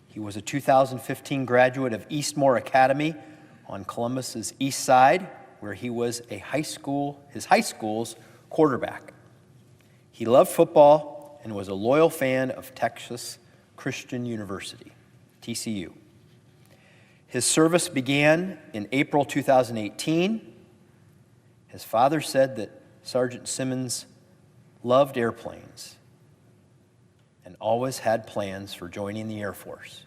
He was a 2015 graduate of Eastmore Academy on Columbus's east side, where he was his high school's quarterback. He loved football and was a loyal fan of Texas Christian University, TCU. His service began in April 2018. His father said that Sergeant Simmons loved airplanes and always had plans for joining the Air Force.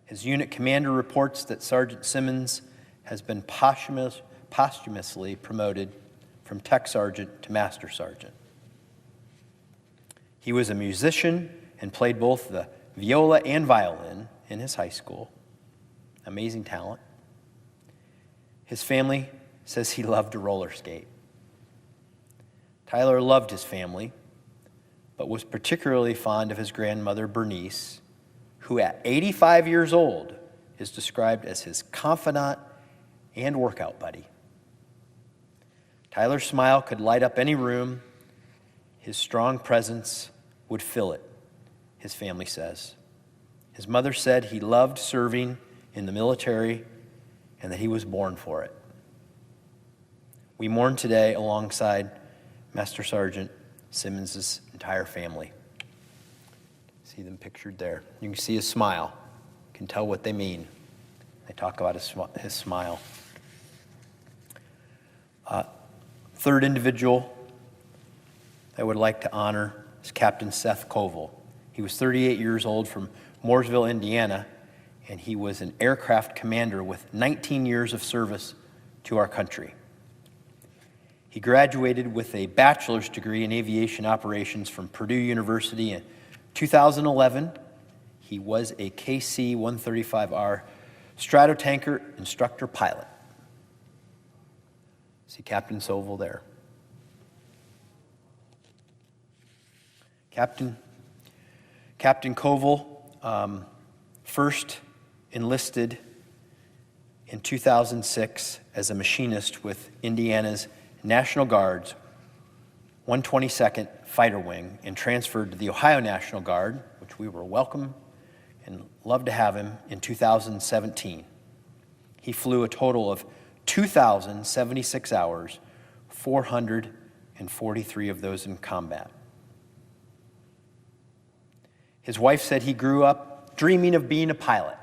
His unit commander reports that Sergeant Simmons has been posthumously promoted from tech sergeant to master sergeant. He was a musician and played both the viola and violin in his high school. Amazing talent. His family says he loved to roller skate. Tyler loved his family, but was particularly fond of his grandmother, Bernice, who at 85 years old is described as his confidant and workout buddy. Tyler's smile could light up any room. His strong presence would fill it, his family says. His mother said he loved serving in the military and that he was born for it. We mourn today alongside Master Sergeant Simmons' entire family. See them pictured there. You can see his smile. You can tell what they mean. They talk about his smile. Third individual I would like to honor is Captain Seth Koval. He was 38 years old from Mooresville, Indiana, and he was an aircraft commander with 19 years of service to our country. He graduated with a bachelor's degree in aviation operations from Purdue University in 2011. He was a KC-135R Stratotanker instructor pilot. See Captain Koval there. Captain Koval first enlisted in 2006 as a machinist with Indiana's National Guard's 122nd Fighter Wing and transferred to the Ohio National Guard, which we were welcome and loved to have him, in 2017. He flew a total of 2,076 hours, 443 of those in combat. His wife said he grew up dreaming of being a pilot.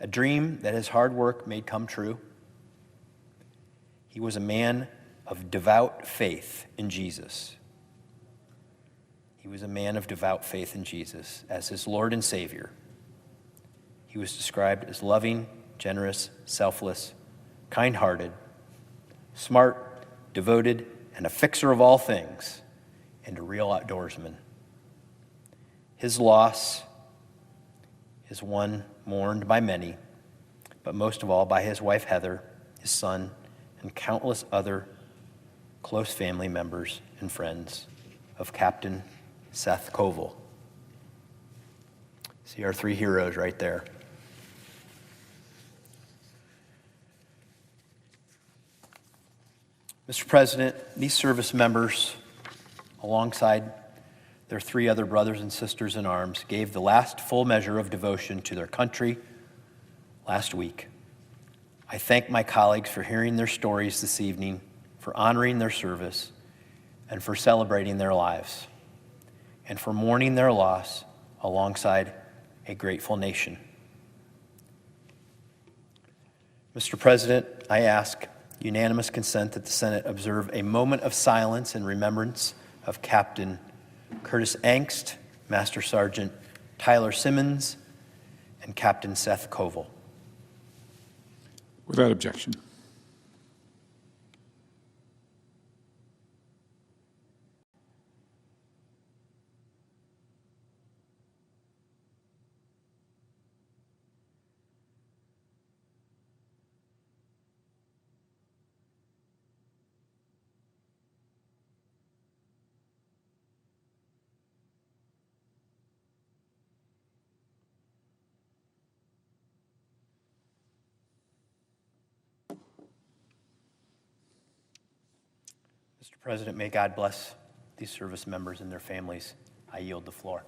a dream that his hard work made come true. He was a man of devout faith in Jesus. He was a man of devout faith in Jesus as his Lord and Savior. He was described as loving, generous, selfless, kind-hearted, smart, devoted, and a fixer of all things, and a real outdoorsman. His loss is one mourned by many, but most of all by his wife Heather, his son, and countless other close family members and friends of Captain Seth Koval. See our three heroes right there. Mr. President, these service members, alongside their three other brothers and sisters in arms, gave the last full measure of devotion to their country last week. I thank my colleagues for hearing their stories this evening, for honoring their service, and for celebrating their lives, and for mourning their loss alongside a grateful nation. Mr. President, I ask unanimous consent that the Senate observe a moment of silence in remembrance of Captain Curtis Angst, Master Sergeant Tyler Simmons, and Captain Seth Koval. Without objection. Mr. President, may God bless these service members and their families. I yield the floor.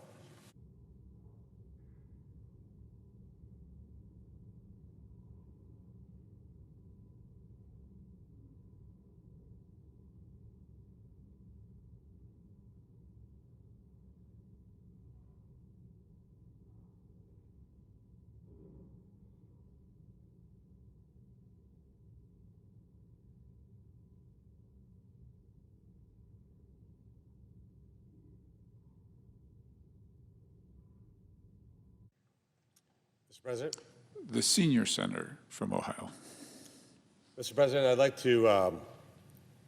Mr. President. The senior senator from Ohio. Mr. President, I'd like to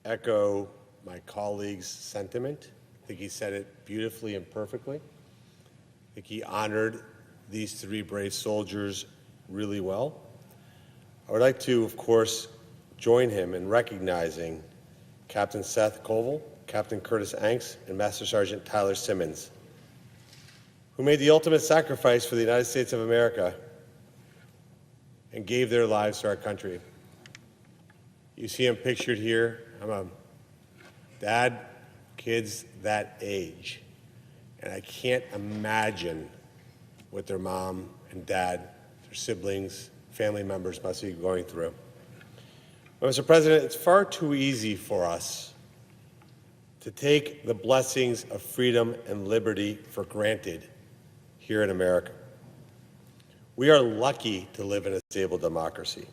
echo my colleague's sentiment. I think he said it beautifully and perfectly. I think he honored these three brave soldiers really well. I would like to, of course, join him in recognizing Captain Seth Koval, Captain Curtis Angst, and Master Sergeant Tyler Simmons, who made the ultimate sacrifice for the United States of America and gave their lives to our country. You see them pictured here. I'm a dad, kids that age, and I can't imagine what their mom and dad, their siblings, family members must be going through. But Mr. President, it's far too easy for us to take the blessings of freedom and liberty for granted here in America. We are lucky to live in a stable democracy.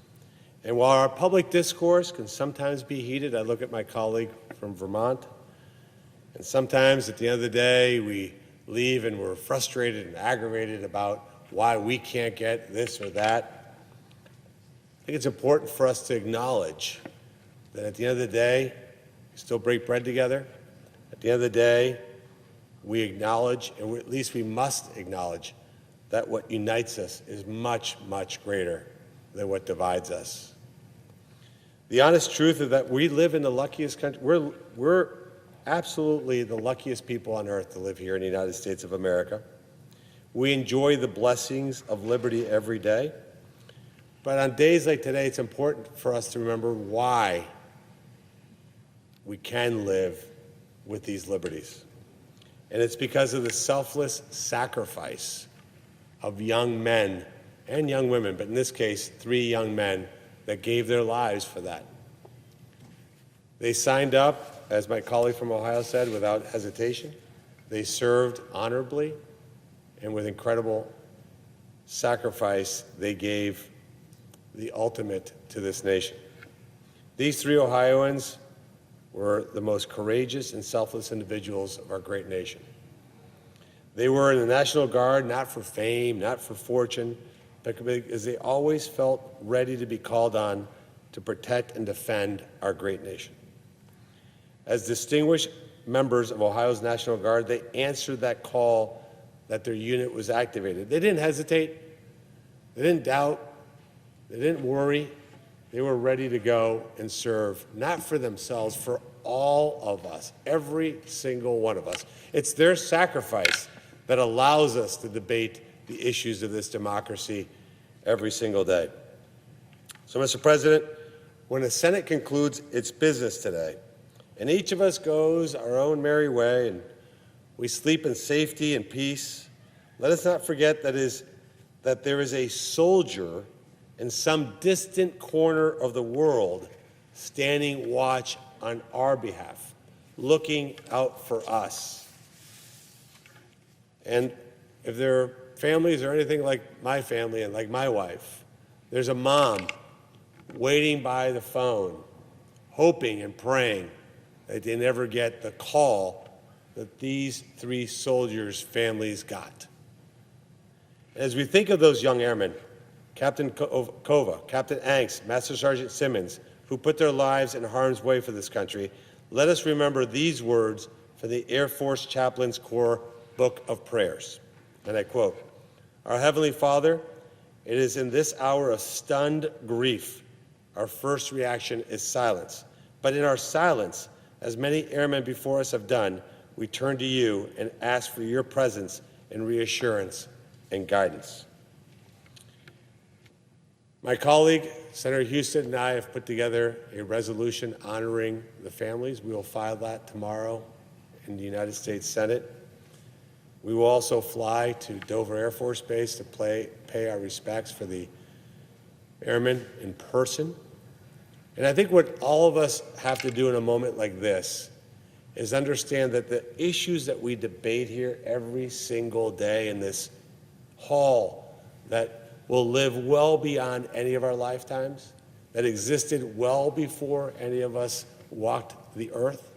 And while our public discourse can sometimes be heated, I look at my colleague from Vermont, and sometimes at the end of the day, we leave and we're frustrated and aggravated about why we can't get this or that. I think it's important for us to acknowledge that at the end of the day, we still break bread together. At the end of the day, we acknowledge, and at least we must acknowledge, that what unites us is much, much greater than what divides us. The honest truth is that we live in the luckiest country. We're absolutely the luckiest people on earth to live here in the United States of America. We enjoy the blessings of liberty every day. But on days like today, it's important for us to remember why we can live with these liberties. And it's because of the selfless sacrifice of young men and young women, but in this case, 3 young men that gave their lives for that. They signed up, as my colleague from Ohio said, without hesitation. They served honorably and with incredible sacrifice they gave the ultimate to this nation. These three Ohioans were the most courageous and selfless individuals of our great nation. They were in the National Guard not for fame, not for fortune, but because they always felt ready to be called on to protect and defend our great nation. As distinguished members of Ohio's National Guard, they answered that call that their unit was activated. They didn't hesitate, they didn't doubt, they didn't worry. They were ready to go and serve, not for themselves, for all of us, every single one of us. It's their sacrifice that allows us to debate the issues of this democracy every single day. So, Mr. President, when the Senate concludes its business today, and each of us goes our own merry way, and we sleep in safety and peace, let us not forget that there is a soldier in some distant corner of the world standing watch on our behalf, looking out for us. And if their families are anything like my family and like my wife, there's a mom waiting by the phone, hoping and praying that they never get the call that these three soldiers' families got. As we think of those young airmen, Captain Kova, Captain Angst, Master Sergeant Simmons, who put their lives in harm's way for this country, let us remember these words from the Air Force Chaplains Corps Book of Prayers. And I quote, "Our Heavenly Father, it is in this hour of stunned grief, our first reaction is silence. But in our silence, as many airmen before us have done, we turn to you and ask for your presence and reassurance and guidance." My colleague, Senator Houston, and I have put together a resolution honoring the families. We will file that tomorrow in the United States Senate. We will also fly to Dover Air Force Base to pay our respects for the airmen in person. And I think what all of us have to do in a moment like this is understand that the issues that we debate here every single day in this hall that will live well beyond any of our lifetimes, that existed well before any of us walked the earth,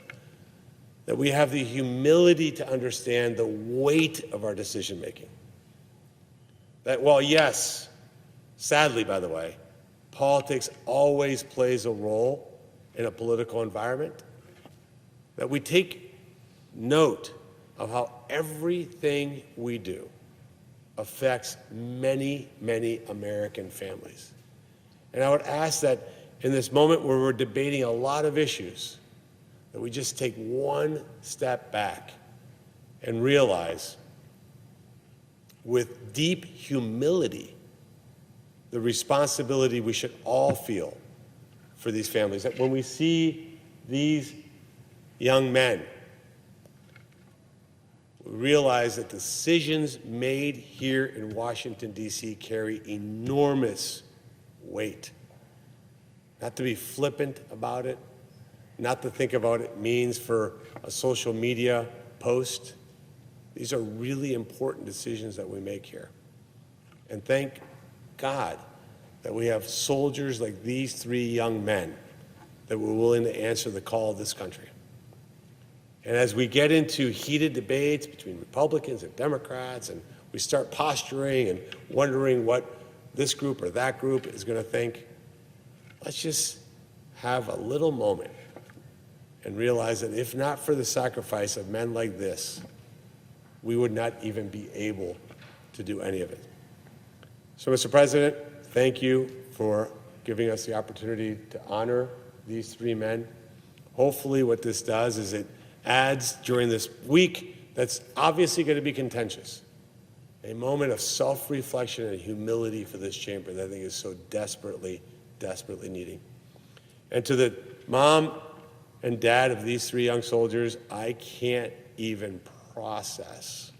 that we have the humility to understand the weight of our decision making. That while, yes, sadly, by the way, politics always plays a role in a political environment, that we take note of how everything we do affects many, many American families. And I would ask that in this moment where we're debating a lot of issues, that we just take one step back and realize with deep humility the responsibility we should all feel for these families. That when we see these young men, we realize that decisions made here in Washington, D.C. carry enormous weight. Not to be flippant about it, not to think about what it means for a social media post. These are really important decisions that we make here. And thank God that we have soldiers like these three young men that were willing to answer the call of this country. And as we get into heated debates between Republicans and Democrats, and we start posturing and wondering what this group or that group is going to think, let's just have a little moment and realize that if not for the sacrifice of men like this, we would not even be able to do any of it. So, Mr. President, thank you for giving us the opportunity to honor these three men. Hopefully what this does is it adds, during this week that's obviously going to be contentious, a moment of self-reflection and humility for this chamber that I think is so desperately, desperately needing. And to the mom and dad of these three young soldiers, I can't even process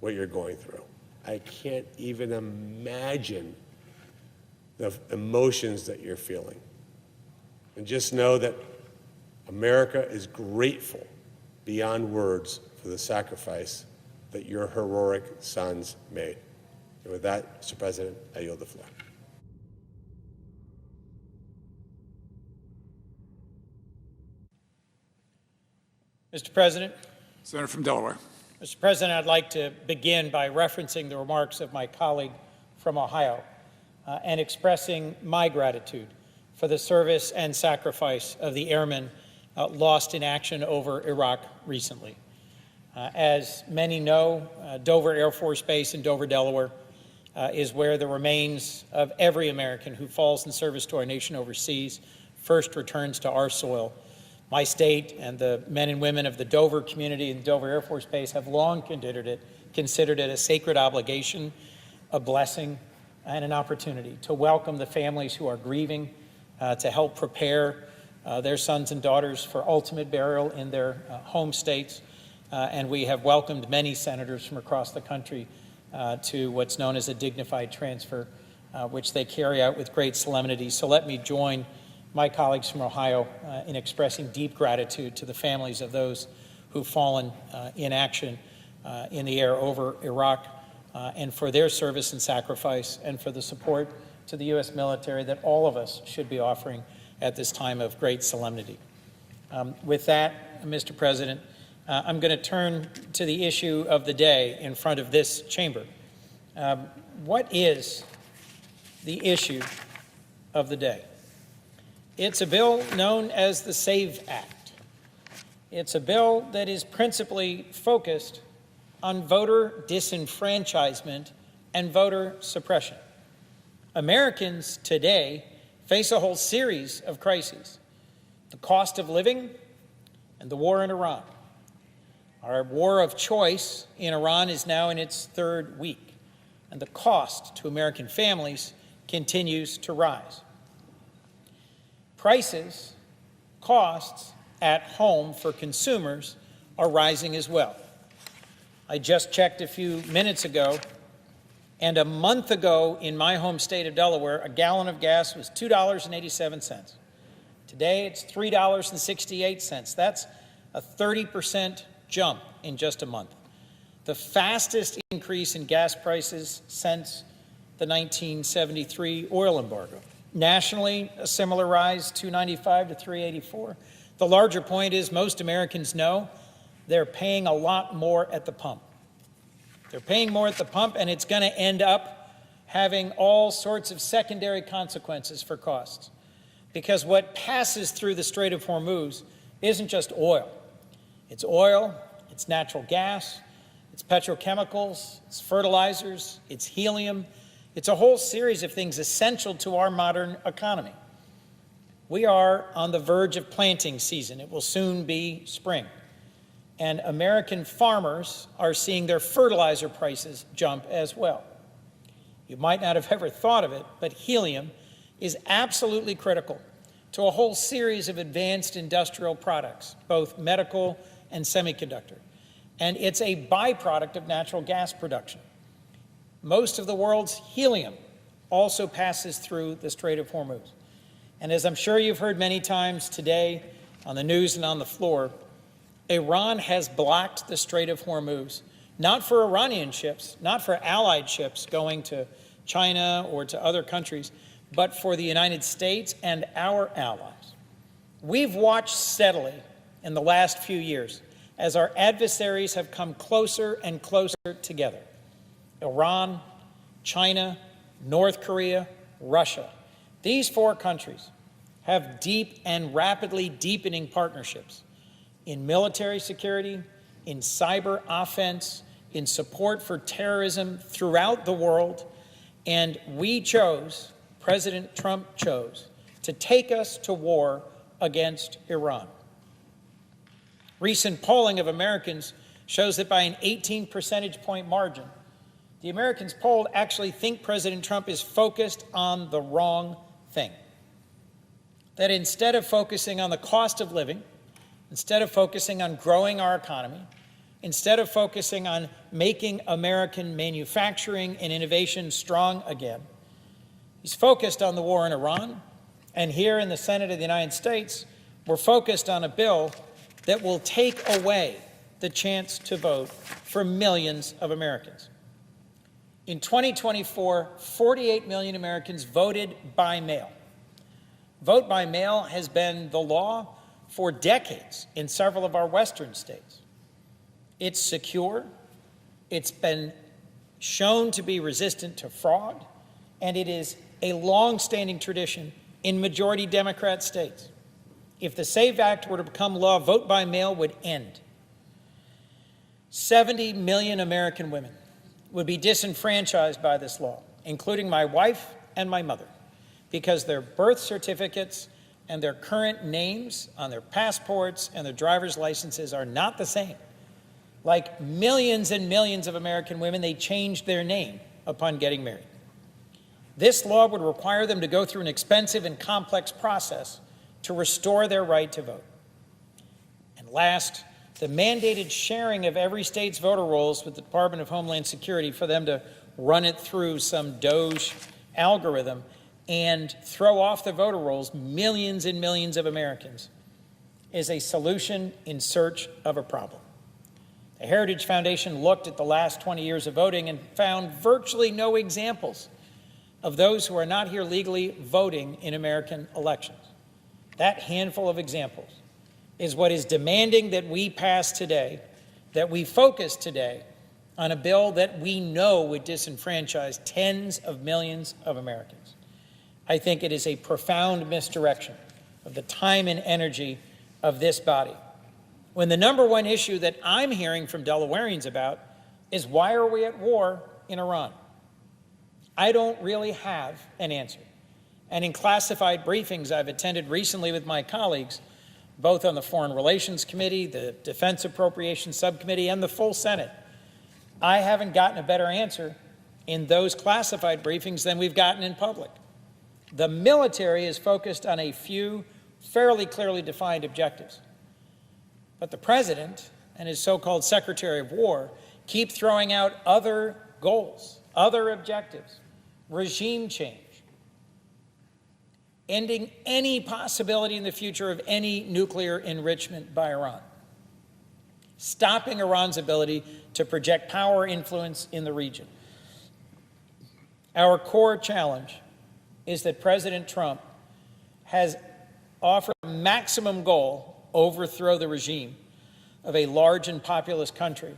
what you're going through. I can't even imagine the emotions that you're feeling. And just know that America is grateful beyond words for the sacrifice that your heroic sons made. And with that, Mr. President, I yield the floor. Mr. President. Senator from Delaware. Mr. President, I'd like to begin by referencing the remarks of my colleague from Ohio and expressing my gratitude for the service and sacrifice of the airmen lost in action over Iraq recently. As many know, Dover Air Force Base in Dover, Delaware, is where the remains of every American who falls in service to our nation overseas first returns to our soil. My state and the men and women of the Dover community and Dover Air Force Base have long considered it a sacred obligation, a blessing, and an opportunity to welcome the families who are grieving, to help prepare their sons and daughters for ultimate burial in their home states. And we have welcomed many senators from across the country to what's known as a dignified transfer, which they carry out with great solemnity. So let me join my colleagues from Ohio in expressing deep gratitude to the families of those who've fallen in action in the air over Iraq, and for their service and sacrifice, and for the support to the U.S. military that all of us should be offering at this time of great solemnity. With that, Mr. President, I'm going to turn to the issue of the day in front of this chamber. What is the issue of the day? It's a bill known as the SAVE Act. It's a bill that is principally focused on voter disenfranchisement and voter suppression. Americans today face a whole series of crises: the cost of living and the war in Iran. Our war of choice in Iran is now in its third week, and the cost to American families continues to rise. Prices, costs at home for consumers are rising as well. I just checked a few minutes ago, and a month ago in my home state of Delaware, a gallon of gas was $2.87. Today, it's $3.68. That's a 30% jump in just a month, the fastest increase in gas prices since the 1973 oil embargo. Nationally, a similar rise, $2.95 to $3.84. The larger point is most Americans know they're paying a lot more at the pump. They're paying more at the pump, and it's going to end up having all sorts of secondary consequences for costs. Because what passes through the Strait of Hormuz isn't just oil. It's natural gas, it's petrochemicals, it's fertilizers, it's helium. It's a whole series of things essential to our modern economy. We are on the verge of planting season. It will soon be spring. And American farmers are seeing their fertilizer prices jump as well. You might not have ever thought of it, but helium is absolutely critical to a whole series of advanced industrial products, both medical and semiconductor. And it's a byproduct of natural gas production. Most of the world's helium also passes through the Strait of Hormuz. And as I'm sure you've heard many times today on the news and on the floor, Iran has blocked the Strait of Hormuz, not for Iranian ships, not for allied ships going to China or to other countries, but for the United States and our allies. We've watched steadily in the last few years as our adversaries have come closer and closer together. Iran, China, North Korea, Russia. These four countries have deep and rapidly deepening partnerships in military security, in cyber offense, in support for terrorism throughout the world. And President Trump chose, to take us to war against Iran. Recent polling of Americans shows that by an 18 percentage point margin, the Americans polled actually think President Trump is focused on the wrong thing. That instead of focusing on the cost of living, instead of focusing on growing our economy, instead of focusing on making American manufacturing and innovation strong again, he's focused on the war in Iran. And here in the Senate of the United States, we're focused on a bill that will take away the chance to vote for millions of Americans. In 2024, 48 million Americans voted by mail. Vote by mail has been the law for decades in several of our Western states. It's secure, it's been shown to be resistant to fraud, and it is a long-standing tradition in majority Democrat states. If the SAVE Act were to become law, vote by mail would end. 70 million American women would be disenfranchised by this law, including my wife and my mother, because their birth certificates and their current names on their passports and their driver's licenses are not the same. Like millions and millions of American women, they changed their name upon getting married. This law would require them to go through an expensive and complex process to restore their right to vote. And last, the mandated sharing of every state's voter rolls with the Department of Homeland Security for them to run it through some Doge algorithm and throw off the voter rolls millions and millions of Americans is a solution in search of a problem. The Heritage Foundation looked at the last 20 years of voting and found virtually no examples of those who are not here legally voting in American elections. That handful of examples is what is demanding that we pass today, that we focus today on a bill that we know would disenfranchise tens of millions of Americans. I think it is a profound misdirection of the time and energy of this body, when the number one issue that I'm hearing from Delawareans about is why are we at war in Iran? I don't really have an answer. And in classified briefings I've attended recently with my colleagues, both on the Foreign Relations Committee, the Defense Appropriations Subcommittee, and the full Senate, I haven't gotten a better answer in those classified briefings than we've gotten in public. The military is focused on a few fairly clearly defined objectives. But the president and his so-called Secretary of War keep throwing out other goals, other objectives, regime change, ending any possibility in the future of any nuclear enrichment by Iran, stopping Iran's ability to project power influence in the region. Our core challenge is that President Trump has offered a maximum goal, overthrow the regime of a large and populous country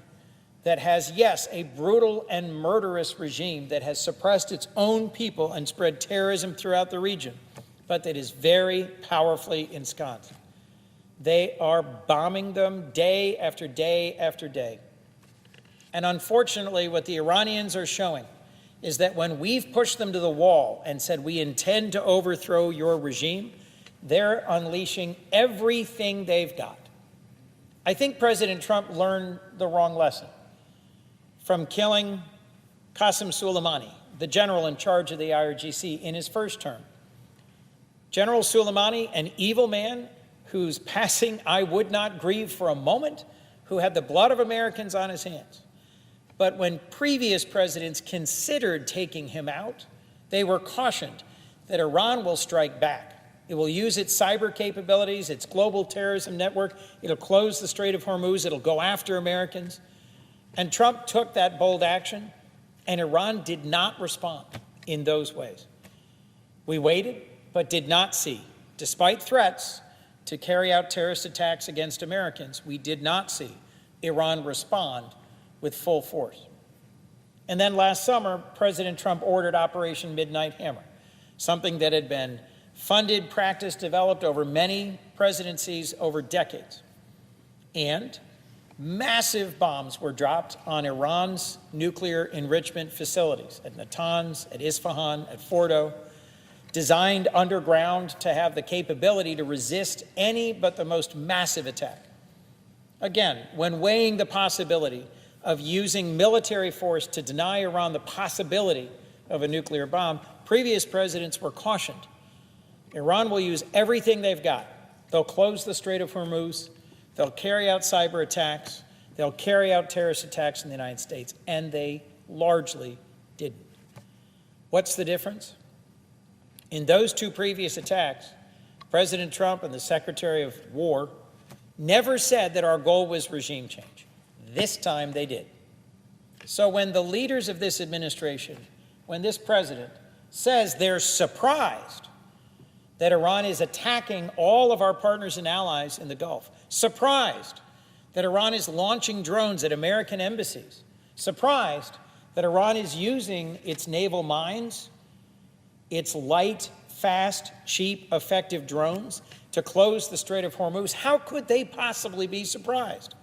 that has, yes, a brutal and murderous regime that has suppressed its own people and spread terrorism throughout the region, but that is very powerfully ensconced. They are bombing them day after day after day. And unfortunately, what the Iranians are showing is that when we've pushed them to the wall and said we intend to overthrow your regime, they're unleashing everything they've got. I think President Trump learned the wrong lesson from killing Qasem Soleimani, the general in charge of the IRGC, in his first term. General Soleimani, an evil man whose passing I would not grieve for a moment, who had the blood of Americans on his hands. But when previous presidents considered taking him out, they were cautioned that Iran will strike back. It will use its cyber capabilities, its global terrorism network. It'll close the Strait of Hormuz. It'll go after Americans. And Trump took that bold action, and Iran did not respond in those ways. We waited, but did not see. Despite threats to carry out terrorist attacks against Americans, we did not see Iran respond with full force. And then last summer, President Trump ordered Operation Midnight Hammer, something that had been funded, practiced, developed over many presidencies, over decades. And massive bombs were dropped on Iran's nuclear enrichment facilities at Natanz, at Isfahan, at Fordo, designed underground to have the capability to resist any but the most massive attack. Again, when weighing the possibility of using military force to deny Iran the possibility of a nuclear bomb, previous presidents were cautioned. Iran will use everything they've got. They'll close the Strait of Hormuz. They'll carry out cyber attacks. They'll carry out terrorist attacks in the United States. And they largely didn't. What's the difference? In those two previous attacks, President Trump and the Secretary of War never said that our goal was regime change. This time they did. So when the leaders of this administration, when this president says they're surprised that Iran is attacking all of our partners and allies in the Gulf, surprised that Iran is launching drones at American embassies, surprised that Iran is using its naval mines, its light, fast, cheap, effective drones to close the Strait of Hormuz, how could they possibly be surprised?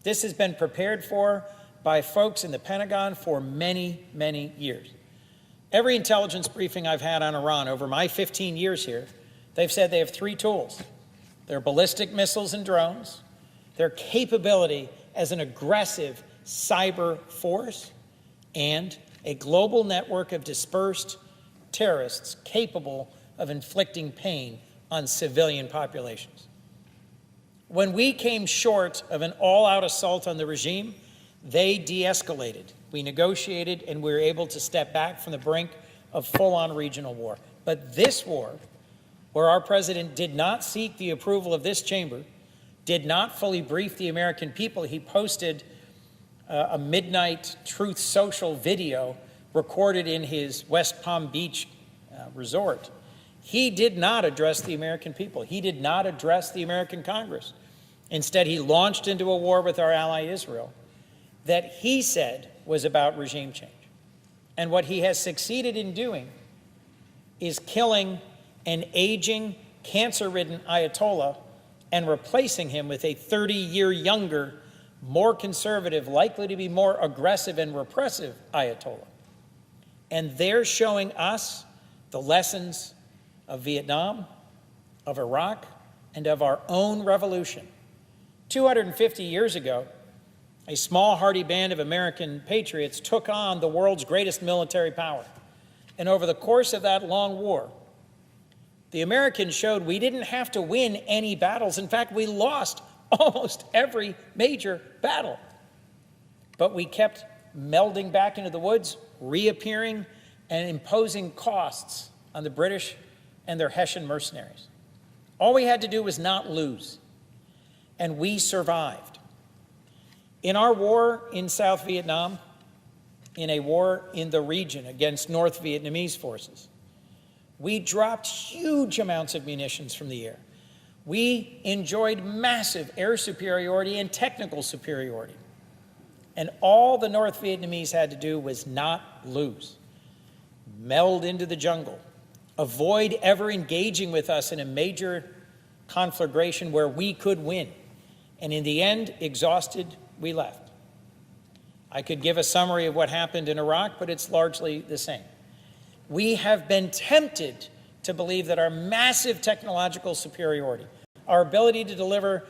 This has been prepared for by folks in the Pentagon for many, many years. Every intelligence briefing I've had on Iran over my 15 years here, they've said they have three tools: their ballistic missiles and drones, their capability as an aggressive cyber force, and a global network of dispersed terrorists capable of inflicting pain on civilian populations. When we came short of an all-out assault on the regime, they de-escalated. We negotiated, and we were able to step back from the brink of full-on regional war. But this war, where our president did not seek the approval of this chamber, did not fully brief the American people, he posted a midnight Truth Social video recorded in his West Palm Beach resort. He did not address the American people. He did not address the American Congress. Instead, he launched into a war with our ally Israel that he said was about regime change. And what he has succeeded in doing is killing an aging, cancer-ridden Ayatollah and replacing him with a 30-year younger, more conservative, likely to be more aggressive and repressive Ayatollah. And they're showing us the lessons of Vietnam, of Iraq, and of our own revolution. 250 years ago, a small, hardy band of American patriots took on the world's greatest military power. And over the course of that long war, the Americans showed we didn't have to win any battles. In fact, we lost almost every major battle. But we kept melding back into the woods, reappearing, and imposing costs on the British and their Hessian mercenaries. All we had to do was not lose, and we survived. In our war in South Vietnam, in a war in the region against North Vietnamese forces, we dropped huge amounts of munitions from the air. We enjoyed massive air superiority and technical superiority. And all the North Vietnamese had to do was not lose, meld into the jungle, avoid ever engaging with us in a major conflagration where we could win. And in the end, exhausted, we left. I could give a summary of what happened in Iraq, but it's largely the same. We have been tempted to believe that our massive technological superiority, our ability to deliver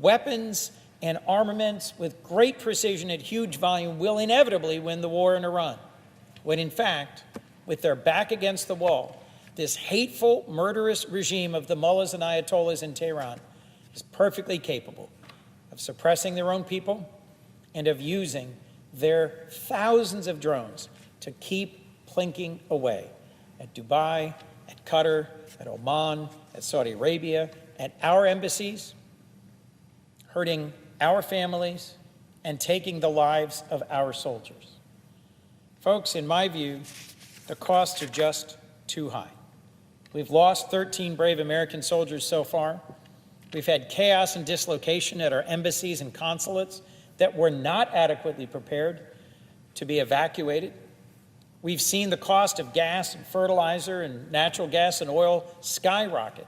weapons and armaments with great precision at huge volume will inevitably win the war in Iran, when in fact, with their back against the wall, this hateful, murderous regime of the mullahs and ayatollahs in Tehran is perfectly capable of suppressing their own people and of using their thousands of drones to keep plinking away at Dubai, at Qatar, at Oman, at Saudi Arabia, at our embassies, hurting our families and taking the lives of our soldiers. Folks, in my view, the costs are just too high. We've lost 13 brave American soldiers so far. We've had chaos and dislocation at our embassies and consulates that were not adequately prepared to be evacuated. We've seen the cost of gas and fertilizer and natural gas and oil skyrocket,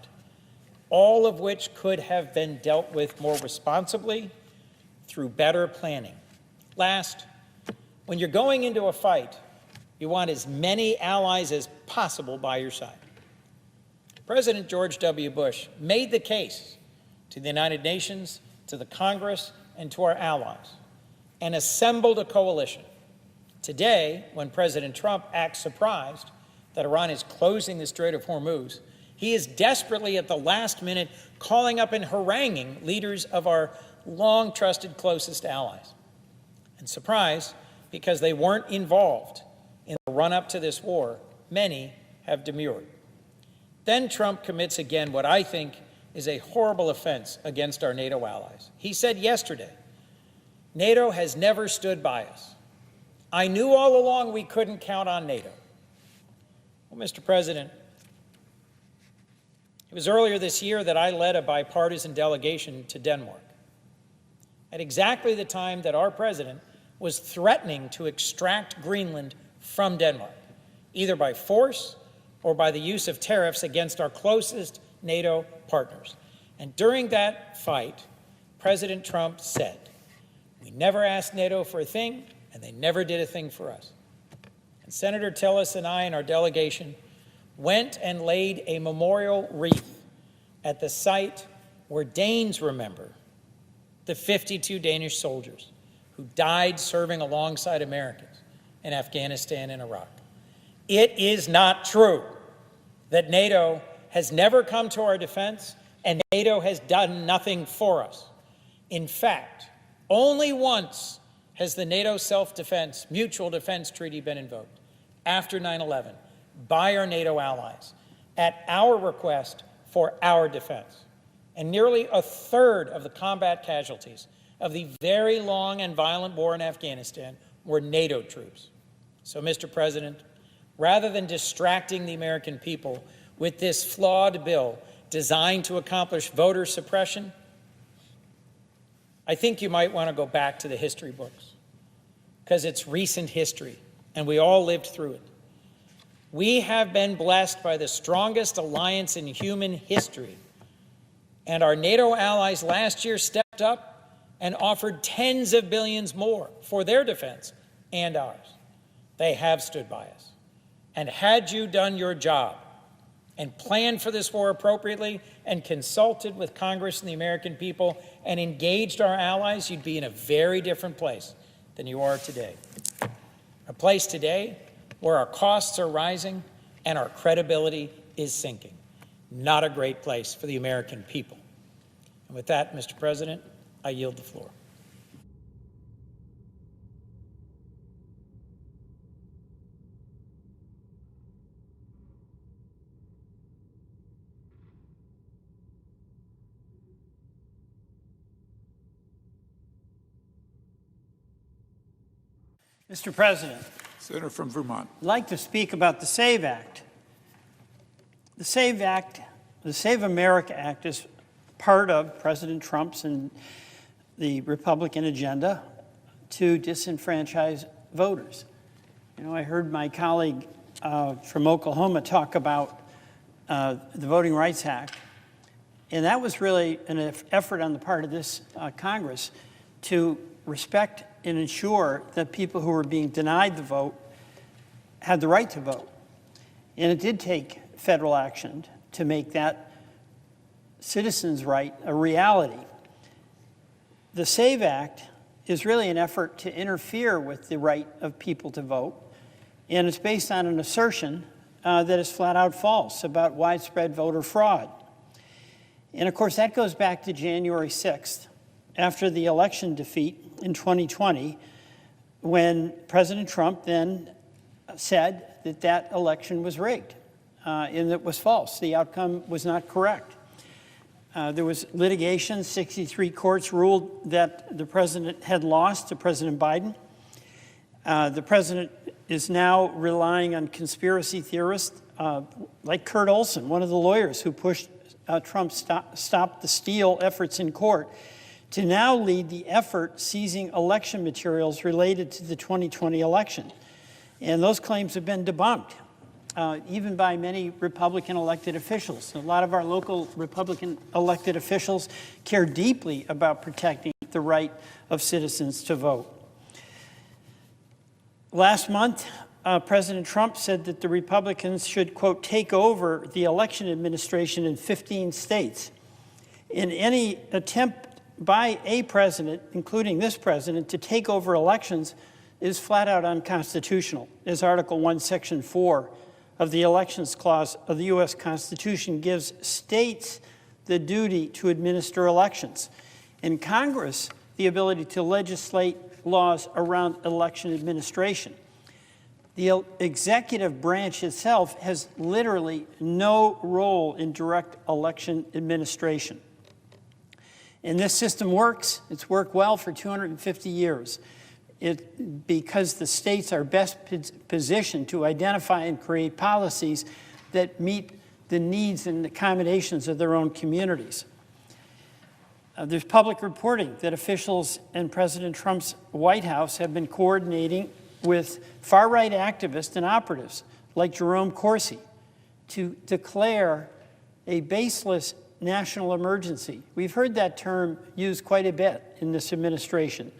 all of which could have been dealt with more responsibly through better planning. Last, when you're going into a fight, you want as many allies as possible by your side. President George W. Bush made the case to the United Nations, to the Congress, and to our allies, and assembled a coalition. Today, when President Trump acts surprised that Iran is closing the Strait of Hormuz, he is desperately at the last minute calling up and haranguing leaders of our long-trusted closest allies. And surprise, because they weren't involved in the run-up to this war, many have demurred. Then Trump commits again what I think is a horrible offense against our NATO allies. He said yesterday, NATO has never stood by us. I knew all along we couldn't count on NATO. Well, Mr. President, it was earlier this year that I led a bipartisan delegation to Denmark, at exactly the time that our president was threatening to extract Greenland from Denmark, either by force or by the use of tariffs against our closest NATO partners. And during that fight, President Trump said, "We never asked NATO for a thing, and they never did a thing for us." And Senator Tillis and I and our delegation went and laid a memorial wreath at the site where Danes remember the 52 Danish soldiers who died serving alongside Americans in Afghanistan and Iraq. It is not true that NATO has never come to our defense and NATO has done nothing for us. In fact, only once has the NATO self-defense, mutual defense treaty been invoked, after 9/11, by our NATO allies, at our request for our defense. And nearly a third of the combat casualties of the very long and violent war in Afghanistan were NATO troops. So, Mr. President, rather than distracting the American people with this flawed bill designed to accomplish voter suppression, I think you might want to go back to the history books, because it's recent history, and we all lived through it. We have been blessed by the strongest alliance in human history, and our NATO allies last year stepped up and offered tens of billions more for their defense and ours. They have stood by us. And had you done your job and planned for this war appropriately and consulted with Congress and the American people and engaged our allies, you'd be in a very different place than you are today. A place today where our costs are rising and our credibility is sinking. Not a great place for the American people. And with that, Mr. President, I yield the floor. Mr. President, Senator from Vermont. I'd like to speak about the SAVE Act. The SAVE Act, the Save America Act, is part of President Trump's and the Republican agenda to disenfranchise voters. You know, I heard my colleague from Oklahoma talk about the Voting Rights Act, and that was really an effort on the part of this Congress to respect and ensure that people who were being denied the vote had the right to vote. And it did take federal action to make that citizens' right a reality. The SAVE Act is really an effort to interfere with the right of people to vote, and it's based on an assertion that is flat out false about widespread voter fraud. And of course, that goes back to January 6th, after the election defeat in 2020, when President Trump then said that that election was rigged and it was false. The outcome was not correct. There was litigation. 63 courts ruled that the president had lost to President Biden. The president is now relying on conspiracy theorists like Kurt Olson, one of the lawyers who pushed Trump's Stop the Steal efforts in court, to now lead the effort seizing election materials related to the 2020 election. And those claims have been debunked, even by many Republican elected officials. A lot of our local Republican elected officials care deeply about protecting the right of citizens to vote. Last month, President Trump said that the Republicans should, quote, take over the election administration in 15 states. In any attempt by a president, including this president, to take over elections is flat out unconstitutional, as Article 1, Section 4 of the Elections Clause of the U.S. Constitution gives states the duty to administer elections, and Congress the ability to legislate laws around election administration. The executive branch itself has literally no role in direct election administration. And this system works. It's worked well for 250 years. because the states are best positioned to identify and create policies that meet the needs and accommodations of their own communities. There's public reporting that officials in President Trump's White House have been coordinating with far-right activists and operatives like Jerome Corsi to declare a baseless national emergency. We've heard that term used quite a bit in this administration,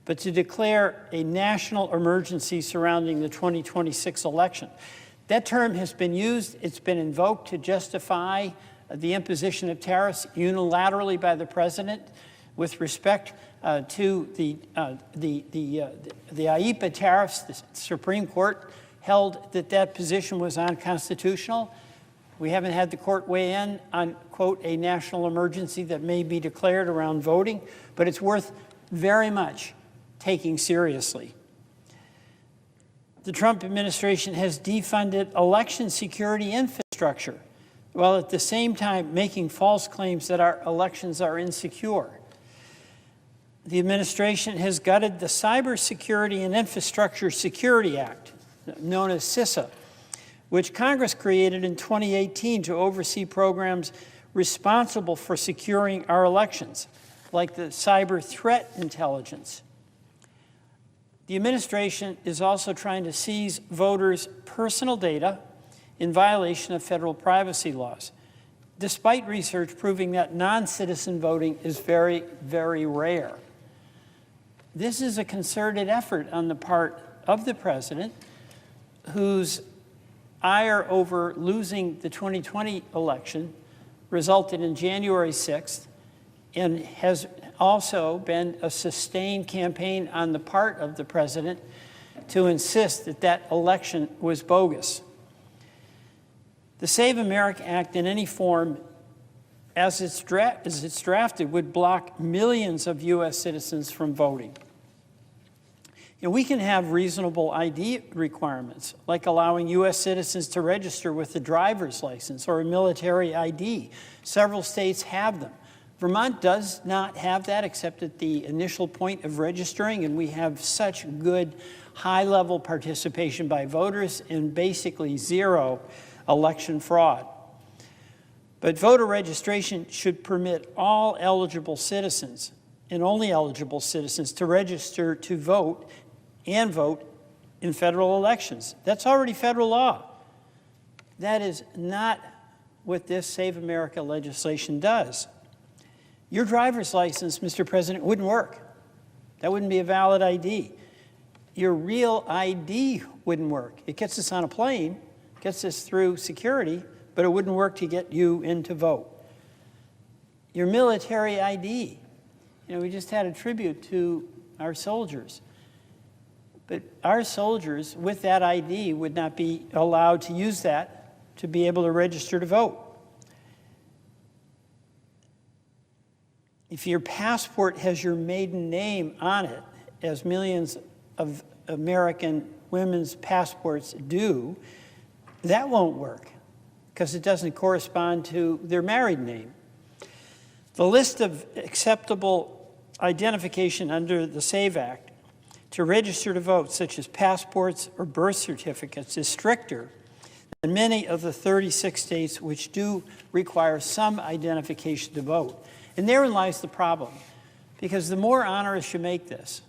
but to declare a national emergency surrounding the 2026 election. That term has been used, it's been invoked to justify the imposition of tariffs unilaterally by the president with respect to the IEEPA tariffs. The Supreme Court held that that position was unconstitutional. We haven't had the court weigh in on, quote, a national emergency that may be declared around voting, but it's worth very much taking seriously. The Trump administration has defunded election security infrastructure, while at the same time making false claims that our elections are insecure. The administration has gutted the Cybersecurity and Infrastructure Security Act, known as CISA, which Congress created in 2018 to oversee programs responsible for securing our elections, like the cyber threat intelligence. The administration is also trying to seize voters' personal data in violation of federal privacy laws, despite research proving that non-citizen voting is very, very rare. This is a concerted effort on the part of the president, whose ire over losing the 2020 election resulted in January 6th, and has also been a sustained campaign on the part of the president to insist that that election was bogus. The Save America Act in any form, as it's drafted, would block millions of U.S. citizens from voting. And we can have reasonable ID requirements, like allowing U.S. citizens to register with a driver's license or a military ID. Several states have them. Vermont does not have that except at the initial point of registering, and we have such good high-level participation by voters and basically zero election fraud. But voter registration should permit all eligible citizens, and only eligible citizens, to register to vote and vote in federal elections. That's already federal law. That is not what this Save America legislation does. Your driver's license, Mr. President, wouldn't work. That wouldn't be a valid ID. Your real ID wouldn't work. It gets us on a plane, gets us through security, but it wouldn't work to get you in to vote. Your military ID. We just had a tribute to our soldiers. But our soldiers with that ID would not be allowed to use that to be able to register to vote. If your passport has your maiden name on it, as millions of American women's passports do, that won't work because it doesn't correspond to their married name. The list of acceptable identification under the SAVE Act to register to vote, such as passports or birth certificates, is stricter than many of the 36 states which do require some identification to vote. And therein lies the problem, because the more onerous you make this,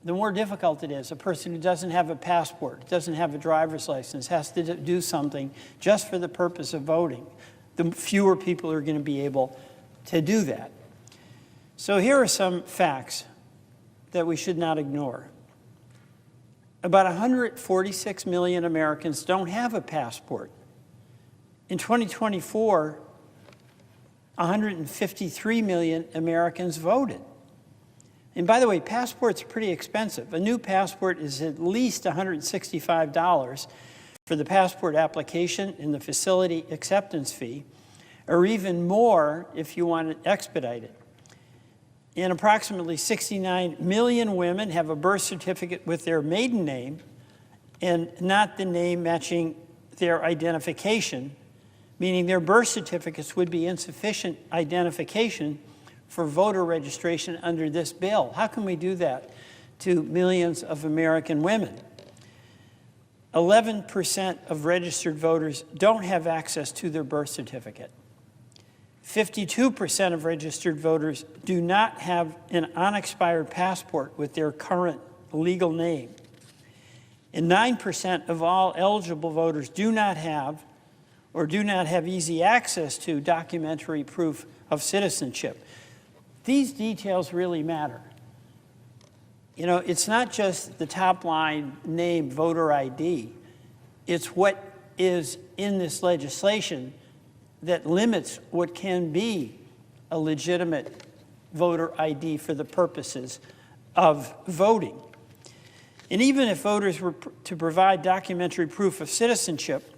the more difficult it is. A person who doesn't have a passport, doesn't have a driver's license, has to do something just for the purpose of voting. The fewer people are going to be able to do that. So here are some facts that we should not ignore. About 146 million Americans don't have a passport. In 2024, 153 million Americans voted. And by the way, passports are pretty expensive. A new passport is at least $165 for the passport application and the facility acceptance fee, or even more if you want it expedited. And approximately 69 million women have a birth certificate with their maiden name and not the name matching their identification, meaning their birth certificates would be insufficient identification for voter registration under this bill. How can we do that? to millions of American women. 11% of registered voters don't have access to their birth certificate. 52% of registered voters do not have an unexpired passport with their current legal name. And 9% of all eligible voters do not have or do not have easy access to documentary proof of citizenship. These details really matter. You know, it's not just the top line name, voter ID. It's what is in this legislation that limits what can be a legitimate voter ID for the purposes of voting. And even if voters were to provide documentary proof of citizenship,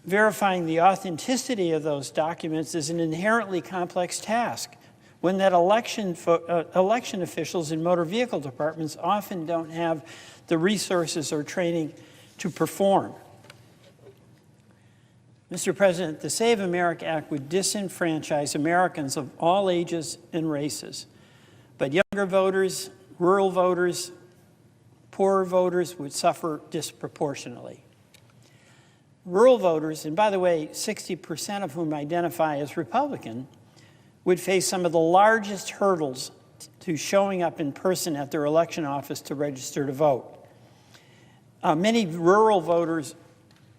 verifying the authenticity of those documents is an inherently complex task, when that election officials in motor vehicle departments often don't have the resources or training to perform. Mr. President, the Save America Act would disenfranchise Americans of all ages and races, but younger voters, rural voters, poorer voters would suffer disproportionately. Rural voters, and by the way, 60% of whom identify as Republican, would face some of the largest hurdles to showing up in person at their election office to register to vote. Many rural voters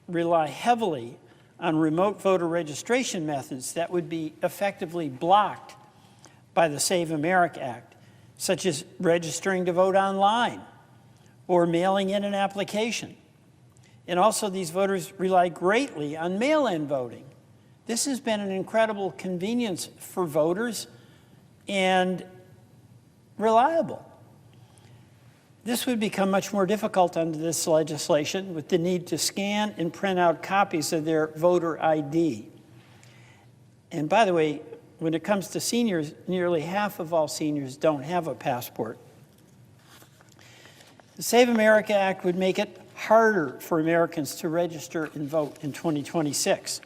rely heavily on remote voter registration methods that would be effectively blocked by the Save America Act, such as registering to vote online or mailing in an application. And also, these voters rely greatly on mail-in voting. This has been an incredible convenience for voters and reliable. This would become much more difficult under this legislation with the need to scan and print out copies of their voter ID. And by the way, when it comes to seniors, nearly half of all seniors don't have a passport. The Save America Act would make it harder for Americans to register and vote in 2026.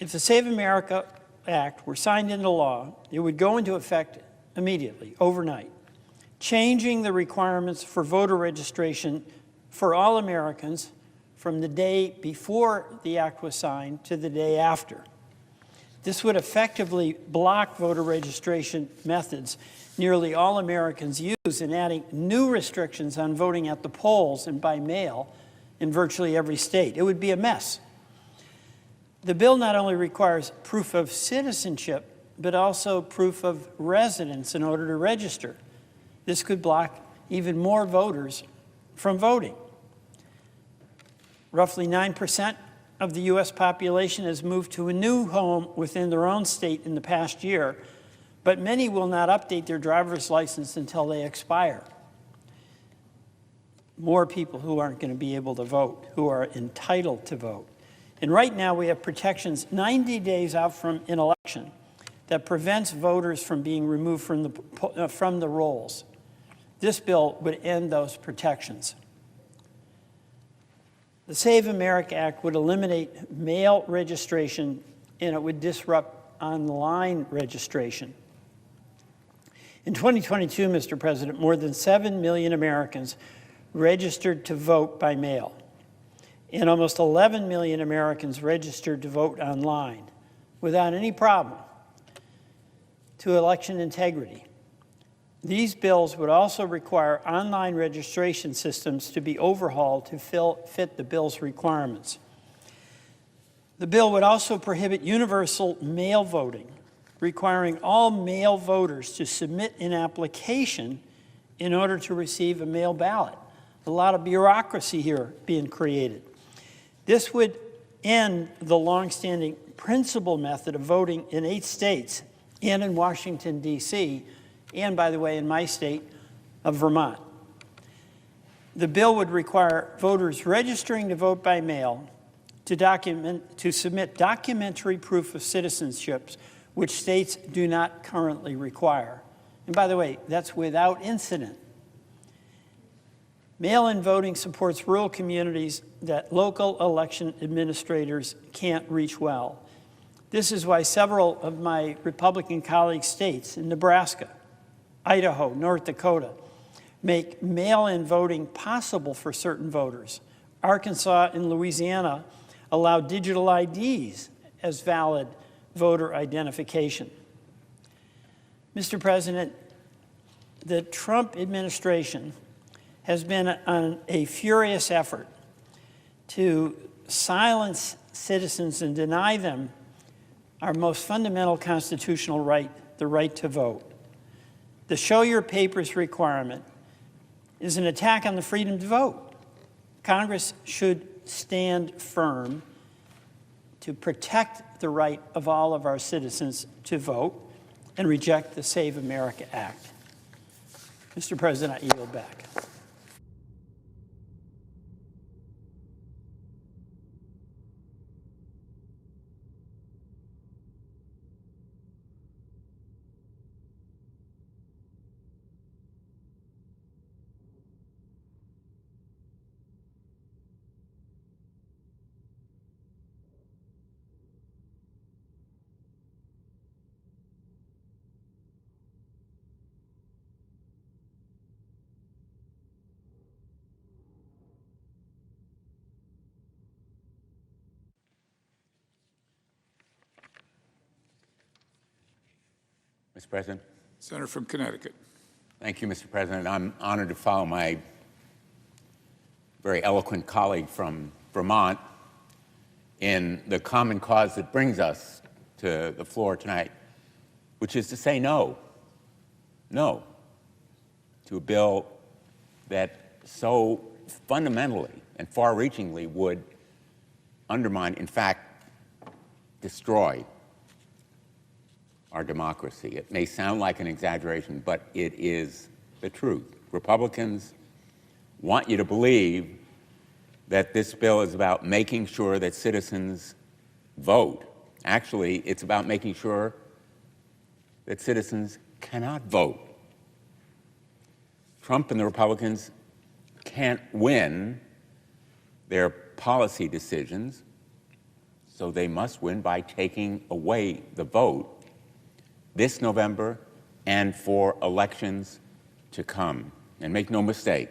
If the Save America Act were signed into law, it would go into effect immediately, overnight, changing the requirements for voter registration for all Americans from the day before the act was signed to the day after. This would effectively block voter registration methods nearly all Americans use in adding new restrictions on voting at the polls and by mail in virtually every state. It would be a mess. The bill not only requires proof of citizenship, but also proof of residence in order to register. This could block even more voters from voting. Roughly 9% of the U.S. population has moved to a new home within their own state in the past year, but many will not update their driver's license until they expire. More people who aren't going to be able to vote, who are entitled to vote. And right now we have protections 90 days out from an election that prevents voters from being removed from the rolls. This bill would end those protections. The Save America Act would eliminate mail registration, and it would disrupt online registration. In 2022, Mr. President, more than 7 million Americans registered to vote by mail, and almost 11 million Americans registered to vote online without any problem to election integrity. These bills would also require online registration systems to be overhauled to fit the bill's requirements. The bill would also prohibit universal mail voting, requiring all male voters to submit an application in order to receive a mail ballot. A lot of bureaucracy here being created. This would end the longstanding principal method of voting in 8 states and in Washington, D.C., and, by the way, in my state of Vermont. The bill would require voters registering to vote by mail to submit documentary proof of citizenship, which states do not currently require. And by the way, that's without incident. Mail-in voting supports rural communities that local election administrators can't reach well. This is why several of my Republican colleague states in Nebraska, Idaho, North Dakota make mail-in voting possible for certain voters. Arkansas and Louisiana allow digital IDs as valid voter identification. Mr. President, the Trump administration has been on a furious effort to silence citizens and deny them our most fundamental constitutional right, the right to vote. The show your papers requirement is an attack on the freedom to vote. Congress should stand firm to protect the right of all of our citizens to vote and reject the Save America Act. Mr. President, I yield back. Mr. President. Senator from Connecticut. Thank you, Mr. President. I'm honored to follow my very eloquent colleague from Vermont in the common cause that brings us to the floor tonight, which is to say no to a bill that so fundamentally and far-reachingly would undermine, in fact, destroy our democracy. It may sound like an exaggeration, but it is the truth. Republicans want you to believe that this bill is about making sure that citizens vote. Actually, it's about making sure that citizens cannot vote. Trump and the Republicans can't win their policy decisions, so they must win by taking away the vote this November and for elections to come. And make no mistake,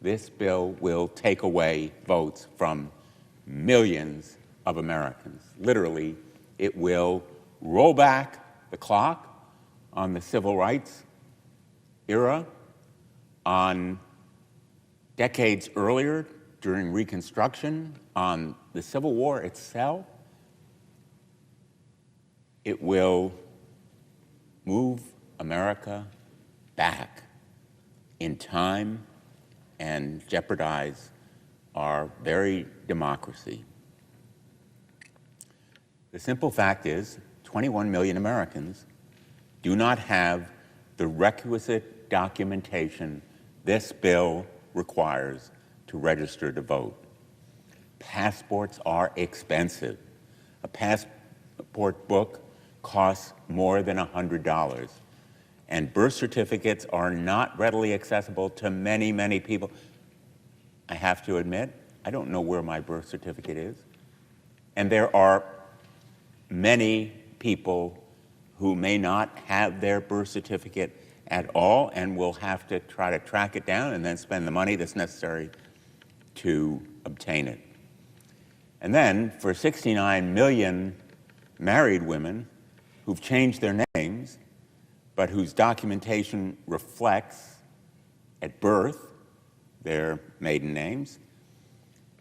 this bill will take away votes from millions of Americans. Literally, it will roll back the clock on the civil rights era, on decades earlier during Reconstruction, on the Civil War itself. It will move America back in time and jeopardize our very democracy. The simple fact is, 21 million Americans do not have the requisite documentation this bill requires to register to vote. Passports are expensive. A passport book costs more than $100. And birth certificates are not readily accessible to many, many people. I have to admit, I don't know where my birth certificate is. And there are many people who may not have their birth certificate at all and will have to try to track it down and then spend the money that's necessary to obtain it. And then for 69 million married women who've changed their names, but whose documentation reflects at birth their maiden names,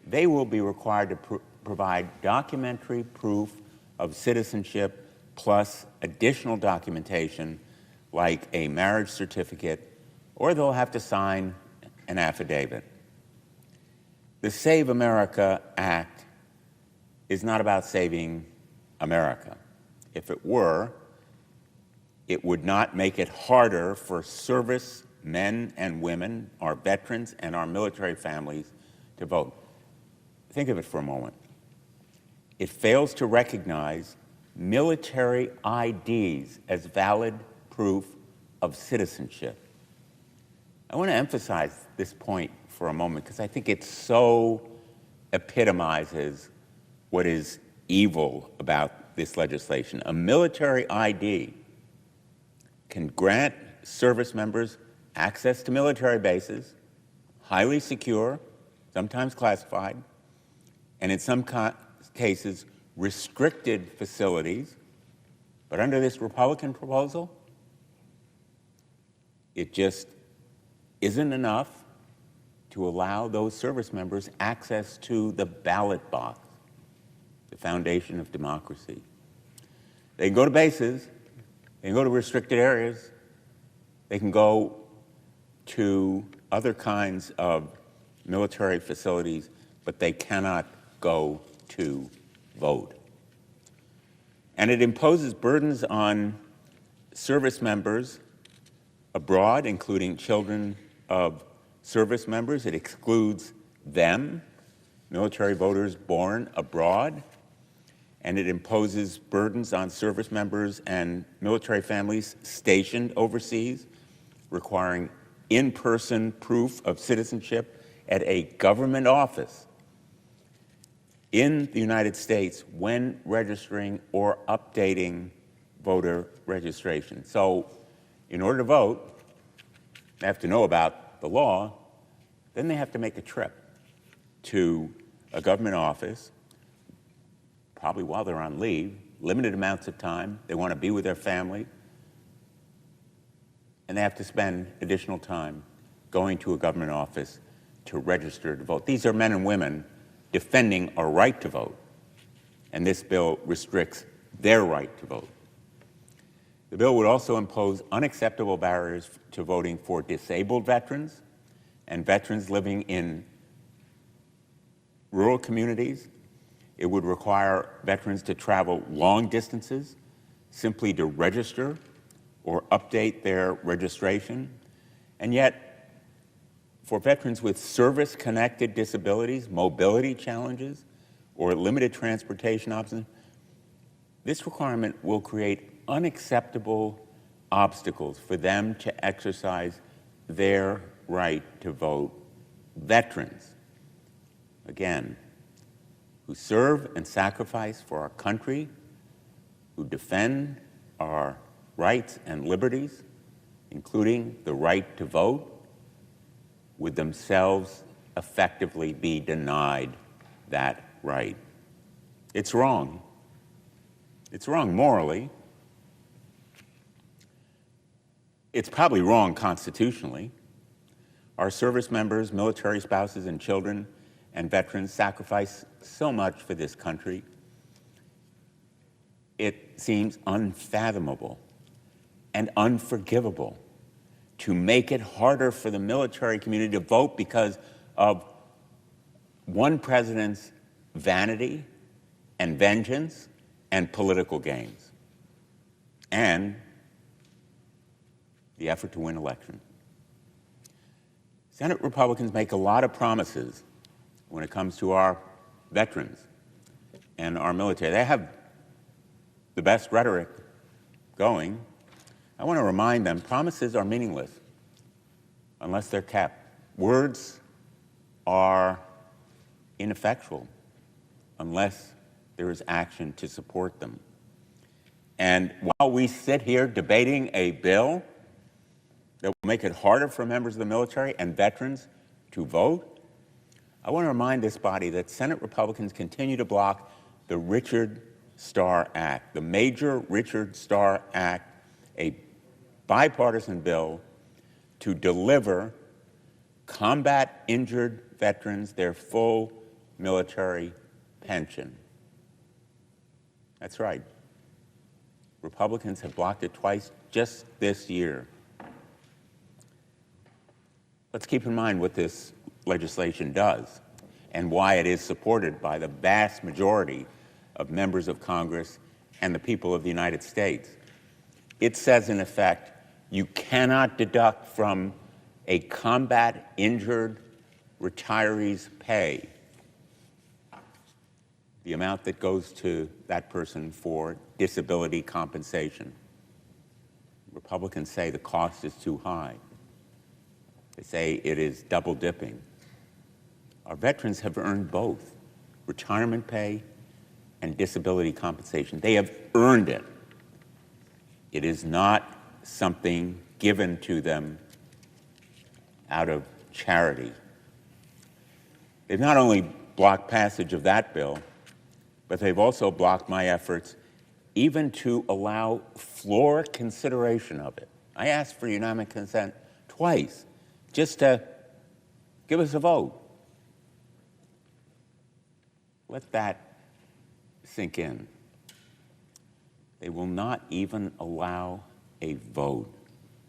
they will be required to provide documentary proof of citizenship plus additional documentation like a marriage certificate, or they'll have to sign an affidavit. The Save America Act is not about saving America. If it were, it would not make it harder for service men and women, our veterans and our military families to vote. Think of it for a moment. It fails to recognize military IDs as valid proof of citizenship. I want to emphasize this point for a moment because I think it so epitomizes what is evil about this legislation. A military ID can grant service members access to military bases, highly secure, sometimes classified, and in some cases, restricted facilities. But under this Republican proposal, it just isn't enough to allow those service members access to the ballot box, the foundation of democracy. They can go to bases, they can go to restricted areas, they can go to other kinds of military facilities, but they cannot go to vote. And it imposes burdens on service members abroad, including children of service members. It excludes them, military voters born abroad, and it imposes burdens on service members and military families stationed overseas, requiring in-person proof of citizenship at a government office in the United States when registering or updating voter registration. So in order to vote, they have to know about the law, then they have to make a trip to a government office, probably while they're on leave, limited amounts of time. They want to be with their family, and they have to spend additional time going to a government office to register to vote. These are men and women defending our right to vote, and this bill restricts their right to vote. The bill would also impose unacceptable barriers to voting for disabled veterans and veterans living in rural communities. It would require veterans to travel long distances simply to register or update their registration. And yet, for veterans with service-connected disabilities, mobility challenges, or limited transportation options, this requirement will create unacceptable obstacles for them to exercise their right to vote. Veterans, again, who serve and sacrifice for our country, who defend our rights and liberties, including the right to vote, would themselves effectively be denied that right. It's wrong. It's wrong morally. It's probably wrong constitutionally. Our service members, military spouses, and children and veterans sacrifice so much for this country. It seems unfathomable and unforgivable to make it harder for the military community to vote because of one president's vanity and vengeance and political gains and the effort to win elections. Senate Republicans make a lot of promises when it comes to our veterans and our military. They have the best rhetoric going. I want to remind them, promises are meaningless unless they're kept. Words are ineffectual unless there is action to support them. And while we sit here debating a bill that will make it harder for members of the military and veterans to vote, I want to remind this body that Senate Republicans continue to block the Richard Starr Act, the major Richard Starr Act, a bipartisan bill to deliver combat-injured veterans their full military pension. That's right. Republicans have blocked it twice just this year. Let's keep in mind what this legislation does and why it is supported by the vast majority of members of Congress and the people of the United States. It says, in effect, you cannot deduct from a combat-injured retiree's pay the amount that goes to that person for disability compensation. Republicans say the cost is too high. They say it is double dipping. Our veterans have earned both retirement pay and disability compensation. They have earned it. It is not something given to them out of charity. They've not only blocked passage of that bill, but they've also blocked my efforts even to allow floor consideration of it. I asked for unanimous consent twice, just to give us a vote. Let that sink in. They will not even allow a vote.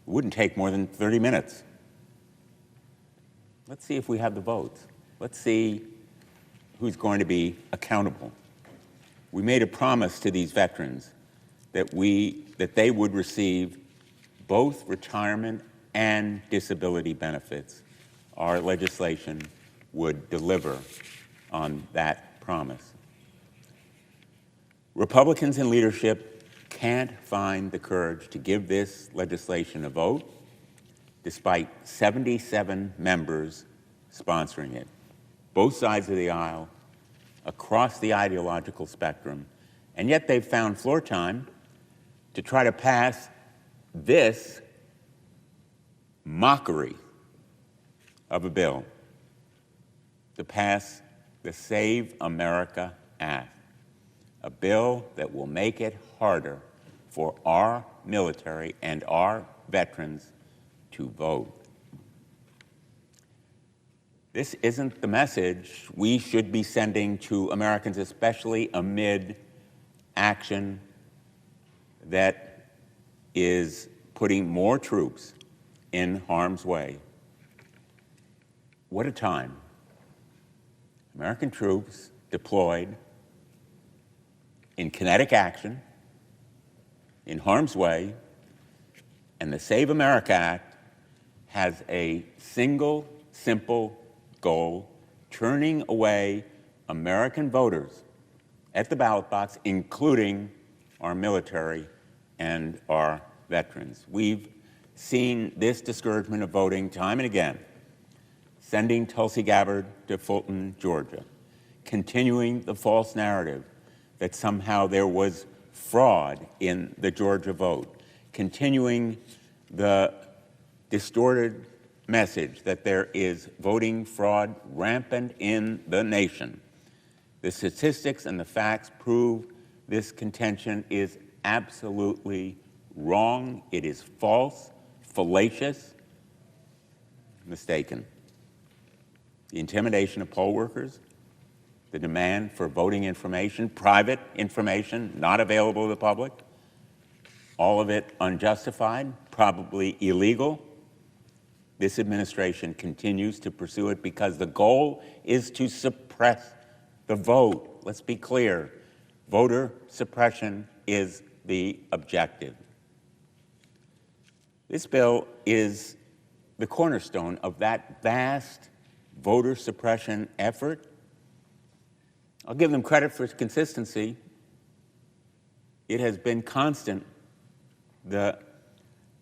It wouldn't take more than 30 minutes. Let's see if we have the votes. Let's see who's going to be accountable. We made a promise to these veterans that they would receive both retirement and disability benefits. Our legislation would deliver on that promise. Republicans in leadership can't find the courage to give this legislation a vote, despite 77 members sponsoring it, both sides of the aisle, across the ideological spectrum, and yet they've found floor time to try to pass this mockery of a bill, to pass the Save America Act, a bill that will make it harder for our military and our veterans to vote. This isn't the message we should be sending to Americans, especially amid action that is putting more troops in harm's way. What a time. American troops deployed in kinetic action, in harm's way, and the Save America Act has a single, simple goal: turning away American voters at the ballot box, including our military and our veterans. We've seen this discouragement of voting time and again, sending Tulsi Gabbard to Fulton, Georgia, continuing the false narrative that somehow there was fraud in the Georgia vote, continuing the distorted message that there is voting fraud rampant in the nation. The statistics and the facts prove this contention is absolutely wrong. It is false, fallacious, mistaken. The intimidation of poll workers, the demand for voting information, private information not available to the public, all of it unjustified, probably illegal. This administration continues to pursue it because the goal is to suppress the vote. Let's be clear. Voter suppression is the objective. This bill is the cornerstone of that vast voter suppression effort. I'll give them credit for its consistency. It has been constant. The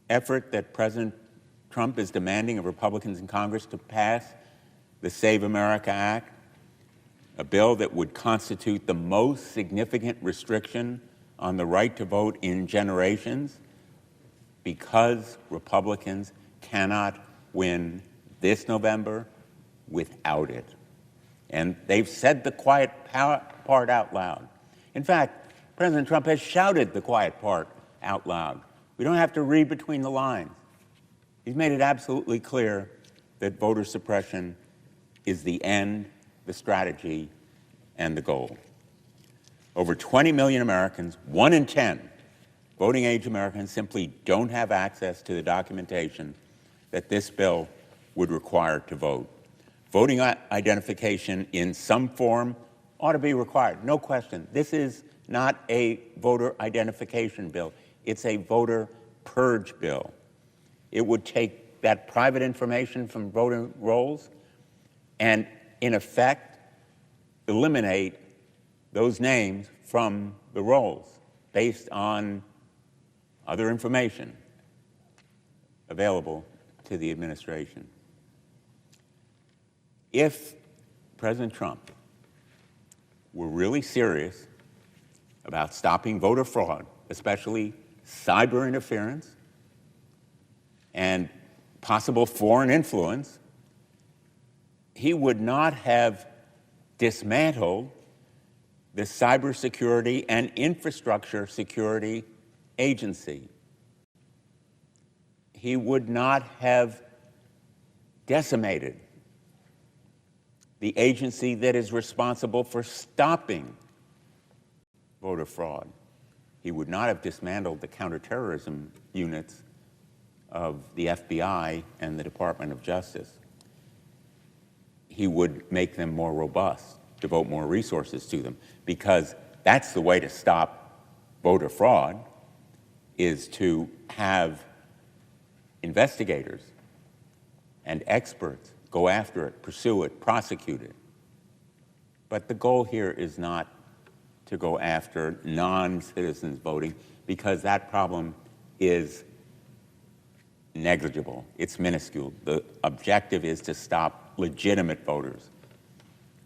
effort that President Trump is demanding of Republicans in Congress to pass the Save America Act, a bill that would constitute the most significant restriction on the right to vote in generations, because Republicans cannot win this November without it. And they've said the quiet part out loud. In fact, President Trump has shouted the quiet part out loud. We don't have to read between the lines. He's made it absolutely clear that voter suppression is the end, the strategy, and the goal. Over 20 million Americans, 1 in 10 voting-age Americans, simply don't have access to the documentation that this bill would require to vote. Voting identification in some form ought to be required, no question. This is not a voter identification bill. It's a voter purge bill. It would take that private information from voter rolls and, in effect, eliminate those names from the rolls based on other information available to the administration. If President Trump were really serious about stopping voter fraud, especially cyber interference, and possible foreign influence, he would not have dismantled the Cybersecurity and Infrastructure Security Agency. He would not have decimated the agency that is responsible for stopping voter fraud. He would not have dismantled the counterterrorism units of the FBI and the Department of Justice. He would make them more robust, devote more resources to them, because that's the way to stop voter fraud, is to have investigators and experts go after it, pursue it, prosecute it. But the goal here is not to go after non-citizens voting, because that problem is negligible. It's minuscule. The objective is to stop legitimate voters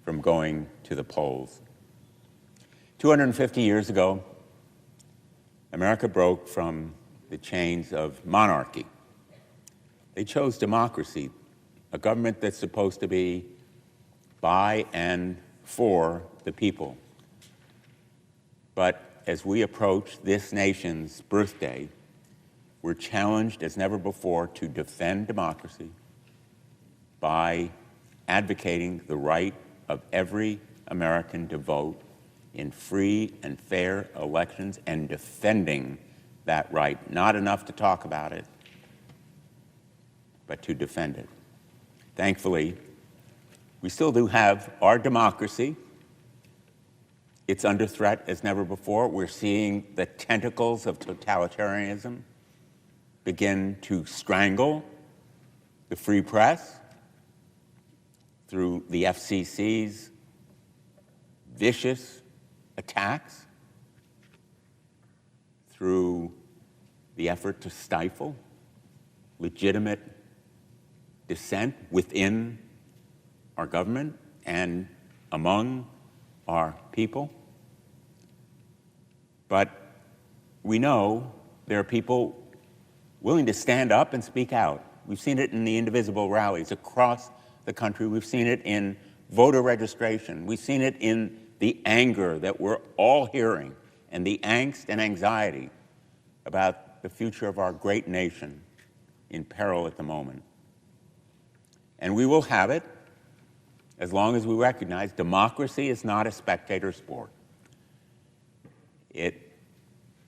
from going to the polls. 250 years ago, America broke from the chains of monarchy. They chose democracy, a government that's supposed to be by and for the people. But as we approach this nation's birthday, we're challenged as never before to defend democracy by advocating the right of every American to vote in free and fair elections and defending that right. Not enough to talk about it, but to defend it. Thankfully, we still do have our democracy. It's under threat as never before. We're seeing the tentacles of totalitarianism begin to strangle the free press through the FCC's vicious attacks, through the effort to stifle legitimate dissent within our government and among our people. But we know there are people willing to stand up and speak out. We've seen it in the indivisible rallies across the country. We've seen it in voter registration. We've seen it in the anger that we're all hearing and the angst and anxiety about the future of our great nation in peril at the moment. And we will have it as long as we recognize democracy is not a spectator sport. It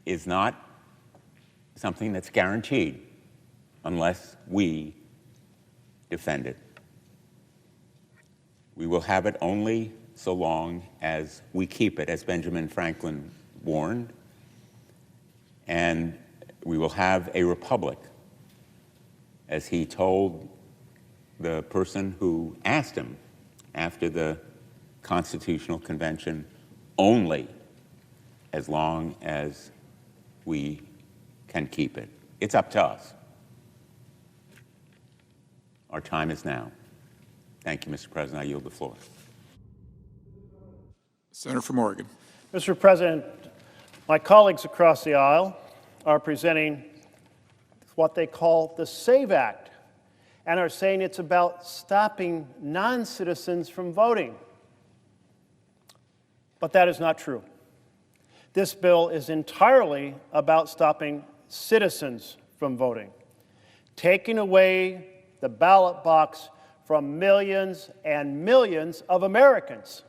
is not something that's guaranteed unless we defend it. We will have it only so long as we keep it, as Benjamin Franklin warned, and we will have a republic, as he told the person who asked him after the Constitutional Convention, only as long as we can keep it. It's up to us. Our time is now. Thank you, Mr. President. I yield the floor. Senator from Oregon. Mr. President, my colleagues across the aisle are presenting what they call the SAVE Act and are saying it's about stopping non-citizens from voting. But that is not true. This bill is entirely about stopping citizens from voting, taking away the ballot box from millions and millions of Americans.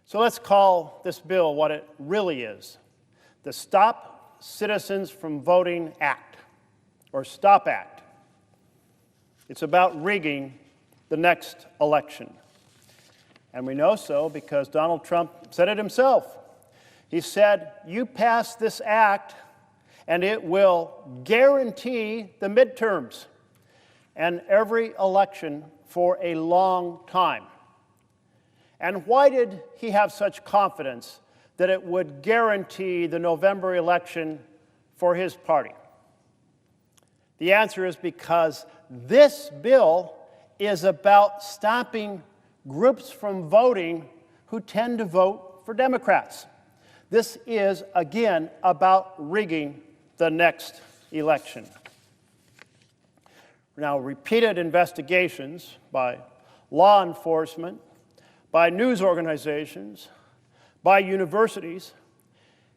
So let's call this bill what it really is: the Stop Citizens from Voting Act, or STOP Act. It's about rigging the next election. And we know so because Donald Trump said it himself. He said, "You pass this act and it will guarantee the midterms and every election for a long time." And why did he have such confidence that it would guarantee the November election for his party? The answer is because this bill is about stopping groups from voting who tend to vote for Democrats. This is, again, about rigging the next election. Now, repeated investigations by law enforcement, by news organizations, by universities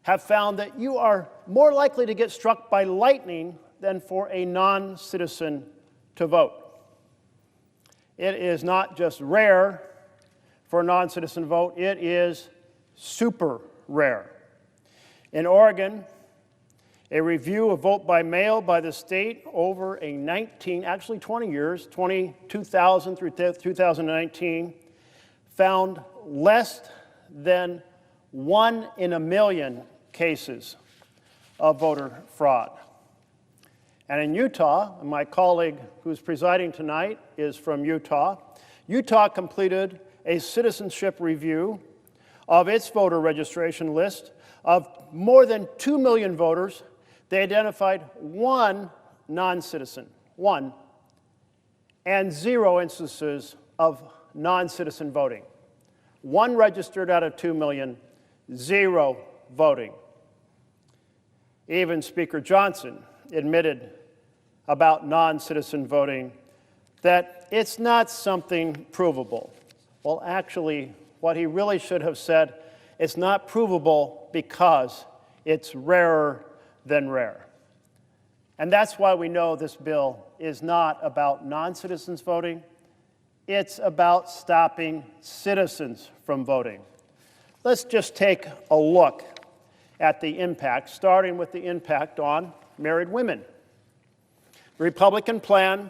have found that you are more likely to get struck by lightning than for a non-citizen to vote. It is not just rare for a non-citizen vote, it is super rare. In Oregon, a review of vote by mail by the state over a 20 years, 2000 through 2019, found less than 1 in a million cases of voter fraud. And in Utah, and my colleague who's presiding tonight is from Utah, Utah completed a citizenship review of its voter registration list of more than 2 million voters. They identified 1 non-citizen, 1, and 0 instances of non-citizen voting. 1 registered out of 2 million, 0 voting. Even Speaker Johnson admitted about non-citizen voting that it's not something provable. Well, actually, what he really should have said, it's not provable because it's rarer than rare. And that's why we know this bill is not about non-citizens voting. It's about stopping citizens from voting. Let's just take a look at the impact, starting with the impact on married women. The Republican plan,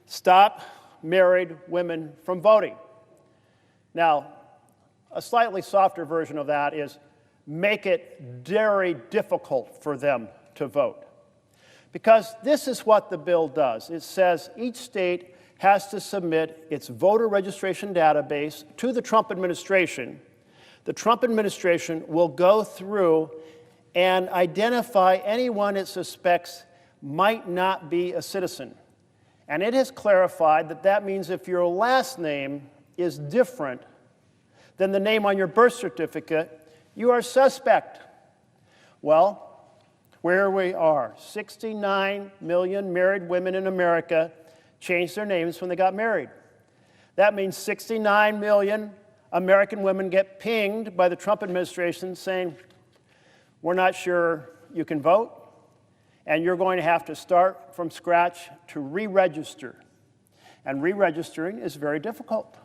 stop married women from voting. Now, a slightly softer version of that is make it very difficult for them to vote. Because this is what the bill does. It says each state has to submit its voter registration database to the Trump administration. The Trump administration will go through and identify anyone it suspects might not be a citizen. And it has clarified that that means if your last name is different than the name on your birth certificate, you are suspect. Well, where we are, 69 million married women in America changed their names when they got married. That means 69 million American women get pinged by the Trump administration saying, we're not sure you can vote, and you're going to have to start from scratch to re-register. And re-registering is very difficult.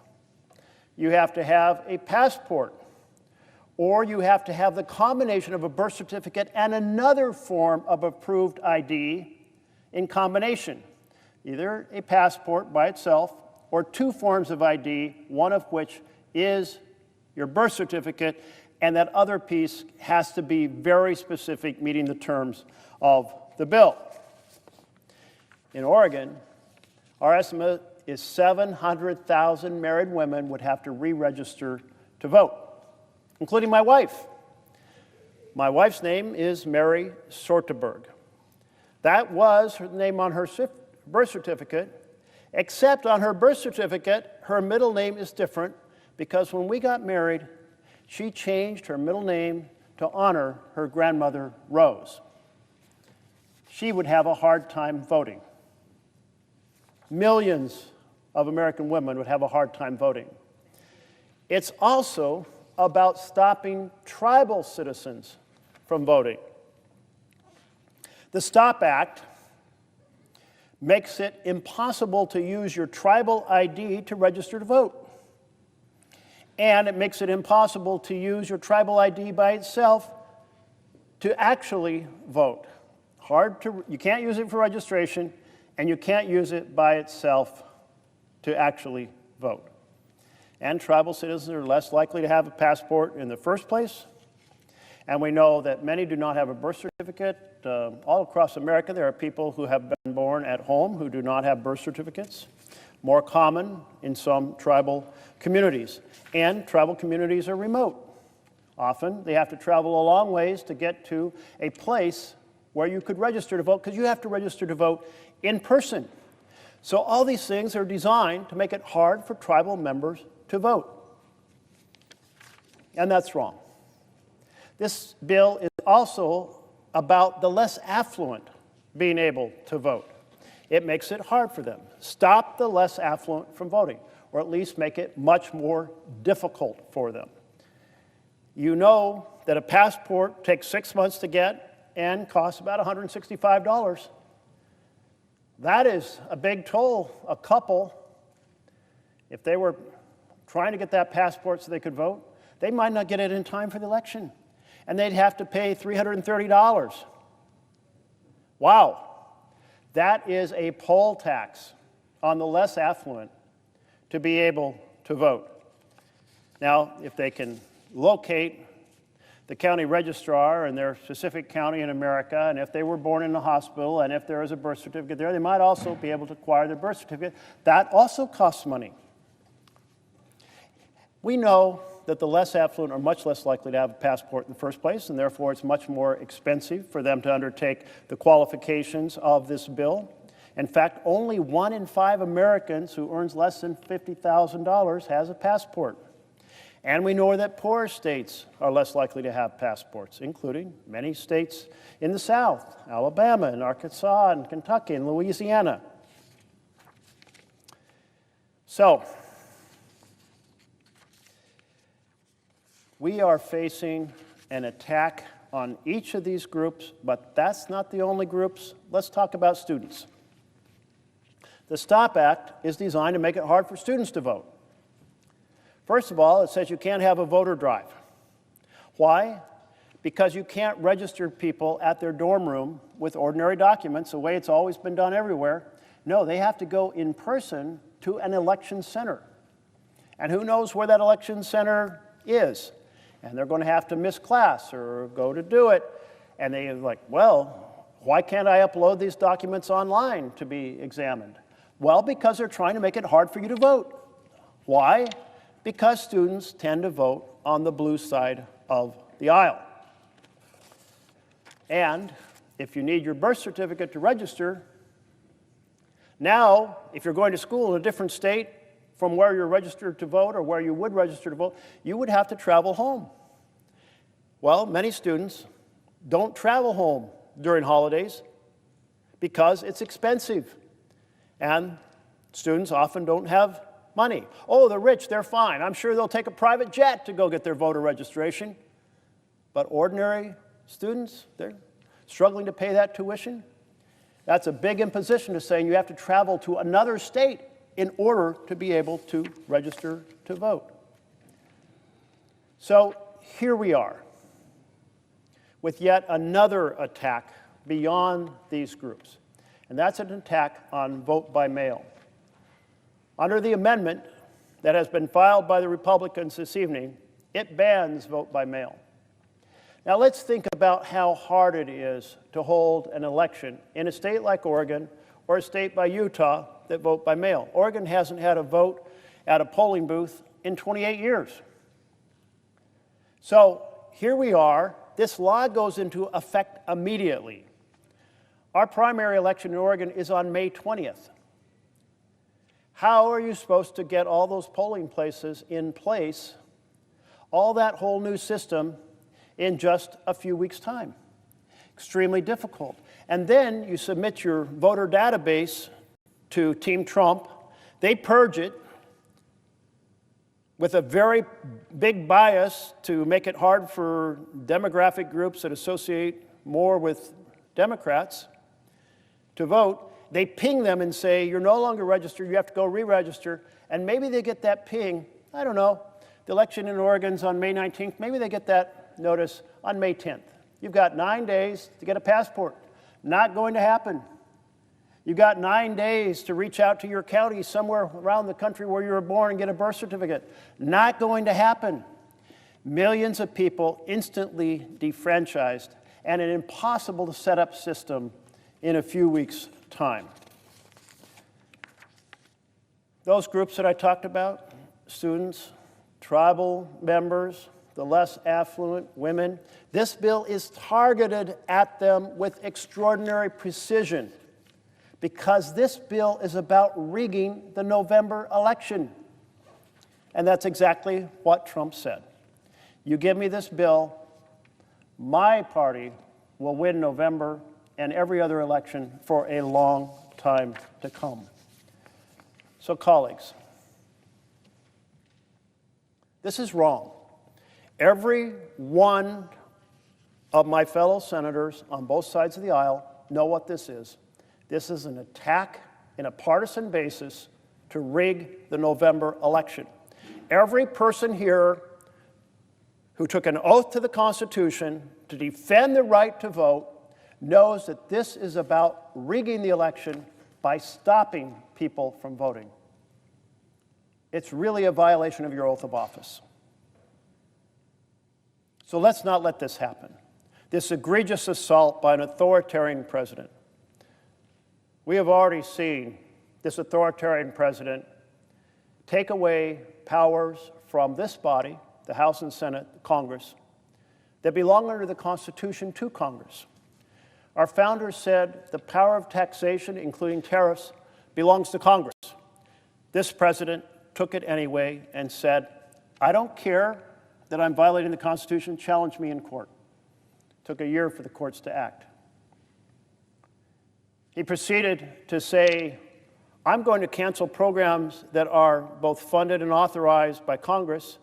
You have to have a passport, or you have to have the combination of a birth certificate and another form of approved ID in combination, either a passport by itself or 2 forms of ID, one of which is your birth certificate, and that other piece has to be very specific, meeting the terms of the bill. In Oregon, our estimate is 700,000 married women would have to re-register to vote, including my wife. My wife's name is Mary Sorteberg. That was her name on her birth certificate, except on her birth certificate, her middle name is different because when we got married, she changed her middle name to honor her grandmother, Rose. She would have a hard time voting. Millions of American women would have a hard time voting. It's also about stopping tribal citizens from voting. The STOP Act makes it impossible to use your tribal ID to register to vote. And it makes it impossible to use your tribal ID by itself to actually vote. You can't use it for registration, and you can't use it by itself to actually vote. And tribal citizens are less likely to have a passport in the first place. And we know that many do not have a birth certificate. All across America, there are people who have been born at home who do not have birth certificates. More common in some tribal communities. And tribal communities are remote. Often, they have to travel a long ways to get to a place where you could register to vote, because you have to register to vote in person. So all these things are designed to make it hard for tribal members to vote. And that's wrong. This bill is also about the less affluent being able to vote. It makes it hard for them. Stop the less affluent from voting, or at least make it much more difficult for them. You know that a passport takes 6 months to get and costs about $165. That is a big toll. A couple, if they were trying to get that passport so they could vote, they might not get it in time for the election, and they'd have to pay $330. Wow. That is a poll tax on the less affluent to be able to vote. Now, if they can locate the county registrar in their specific county in America, and if they were born in a hospital, and if there is a birth certificate there, they might also be able to acquire their birth certificate. That also costs money. We know that the less affluent are much less likely to have a passport in the first place, and therefore it's much more expensive for them to undertake the qualifications of this bill. In fact, only 1 in 5 Americans who earns less than $50,000 has a passport. And we know that poorer states are less likely to have passports, including many states in the South, Alabama and Arkansas and Kentucky and Louisiana. So, we are facing an attack on each of these groups, but that's not the only groups. Let's talk about students. The STOP Act is designed to make it hard for students to vote. First of all, it says you can't have a voter drive. Why? Because you can't register people at their dorm room with ordinary documents, the way it's always been done everywhere. No, they have to go in person to an election center. And who knows where that election center is? And they're going to have to miss class or go to do it. And they're like, well, why can't I upload these documents online to be examined? Well, because they're trying to make it hard for you to vote. Why? Because students tend to vote on the blue side of the aisle. And if you need your birth certificate to register, now, if you're going to school in a different state from where you're registered to vote or where you would register to vote, you would have to travel home. Well, many students don't travel home during holidays because it's expensive. And students often don't have money. Oh, they're rich, they're fine. I'm sure they'll take a private jet to go get their voter registration. But ordinary students, they're struggling to pay that tuition. That's a big imposition to saying you have to travel to another state in order to be able to register to vote. So here we are with yet another attack beyond these groups, and that's an attack on vote by mail. Under the amendment that has been filed by the Republicans this evening, it bans vote by mail. Now let's think about how hard it is to hold an election in a state like Oregon or a state like Utah that vote by mail. Oregon hasn't had a vote at a polling booth in 28 years. So here we are. This law goes into effect immediately. Our primary election in Oregon is on May 20th. How are you supposed to get all those polling places in place, all that whole new system, in just a few weeks' time? Extremely difficult. And then you submit your voter database to Team Trump. They purge it with a very big bias to make it hard for demographic groups that associate more with Democrats to vote. They ping them and say, you're no longer registered, you have to go re-register. And maybe they get that ping, I don't know, the election in Oregon's on May 19th, maybe they get that notice on May 10th. You've got 9 days to get a passport. Not going to happen. You've got 9 days to reach out to your county somewhere around the country where you were born and get a birth certificate. Not going to happen. Millions of people instantly defranchised, and an impossible to set up system in a few weeks' time. Those groups that I talked about, students, tribal members, the less affluent, women, this bill is targeted at them with extraordinary precision because this bill is about rigging the November election. And that's exactly what Trump said. You give me this bill, my party will win November and every other election for a long time. time to come. So, colleagues, this is wrong. Every one of my fellow senators on both sides of the aisle know what this is. This is an attack in a partisan basis to rig the November election. Every person here who took an oath to the Constitution to defend the right to vote knows that this is about rigging the election by stopping people from voting. It's really a violation of your oath of office. So let's not let this happen. This egregious assault by an authoritarian president. We have already seen this authoritarian president take away powers from this body, the House and Senate, Congress, that belong under the Constitution to Congress. Our founders said the power of taxation, including tariffs, belongs to Congress. This president took it anyway and said, I don't care that I'm violating the Constitution, challenge me in court. Took a year for the courts to act. He proceeded to say, I'm going to cancel programs that are both funded and authorized by Congress,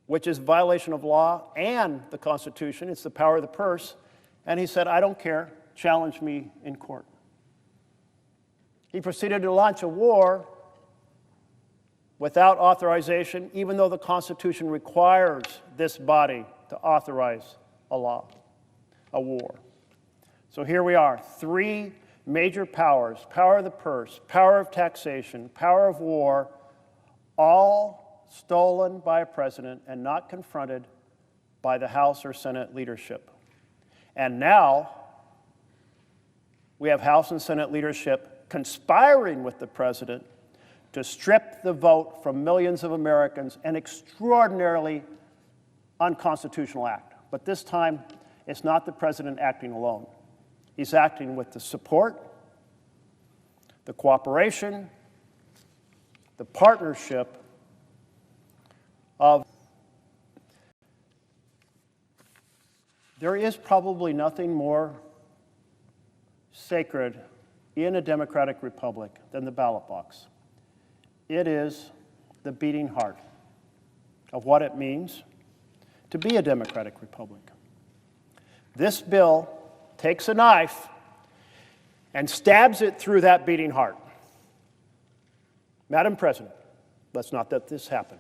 which is a violation of law and the Constitution. It's the power of the purse. And he said, I don't care, challenge me in court. He proceeded to launch a war without authorization, even though the Constitution requires this body to authorize a war. So here we are, three major powers, power of the purse, power of taxation, power of war, all stolen by a president and not confronted by the House or Senate leadership. And now we have House and Senate leadership conspiring with the president to strip the vote from millions of Americans, an extraordinarily unconstitutional act. But this time, it's not the president acting alone. He's acting with the support, the cooperation, the partnership of. There is probably nothing more sacred in a democratic republic than the ballot box. It is the beating heart of what it means to be a democratic republic. This bill takes a knife and stabs it through that beating heart. Madam President, let's not let this happen.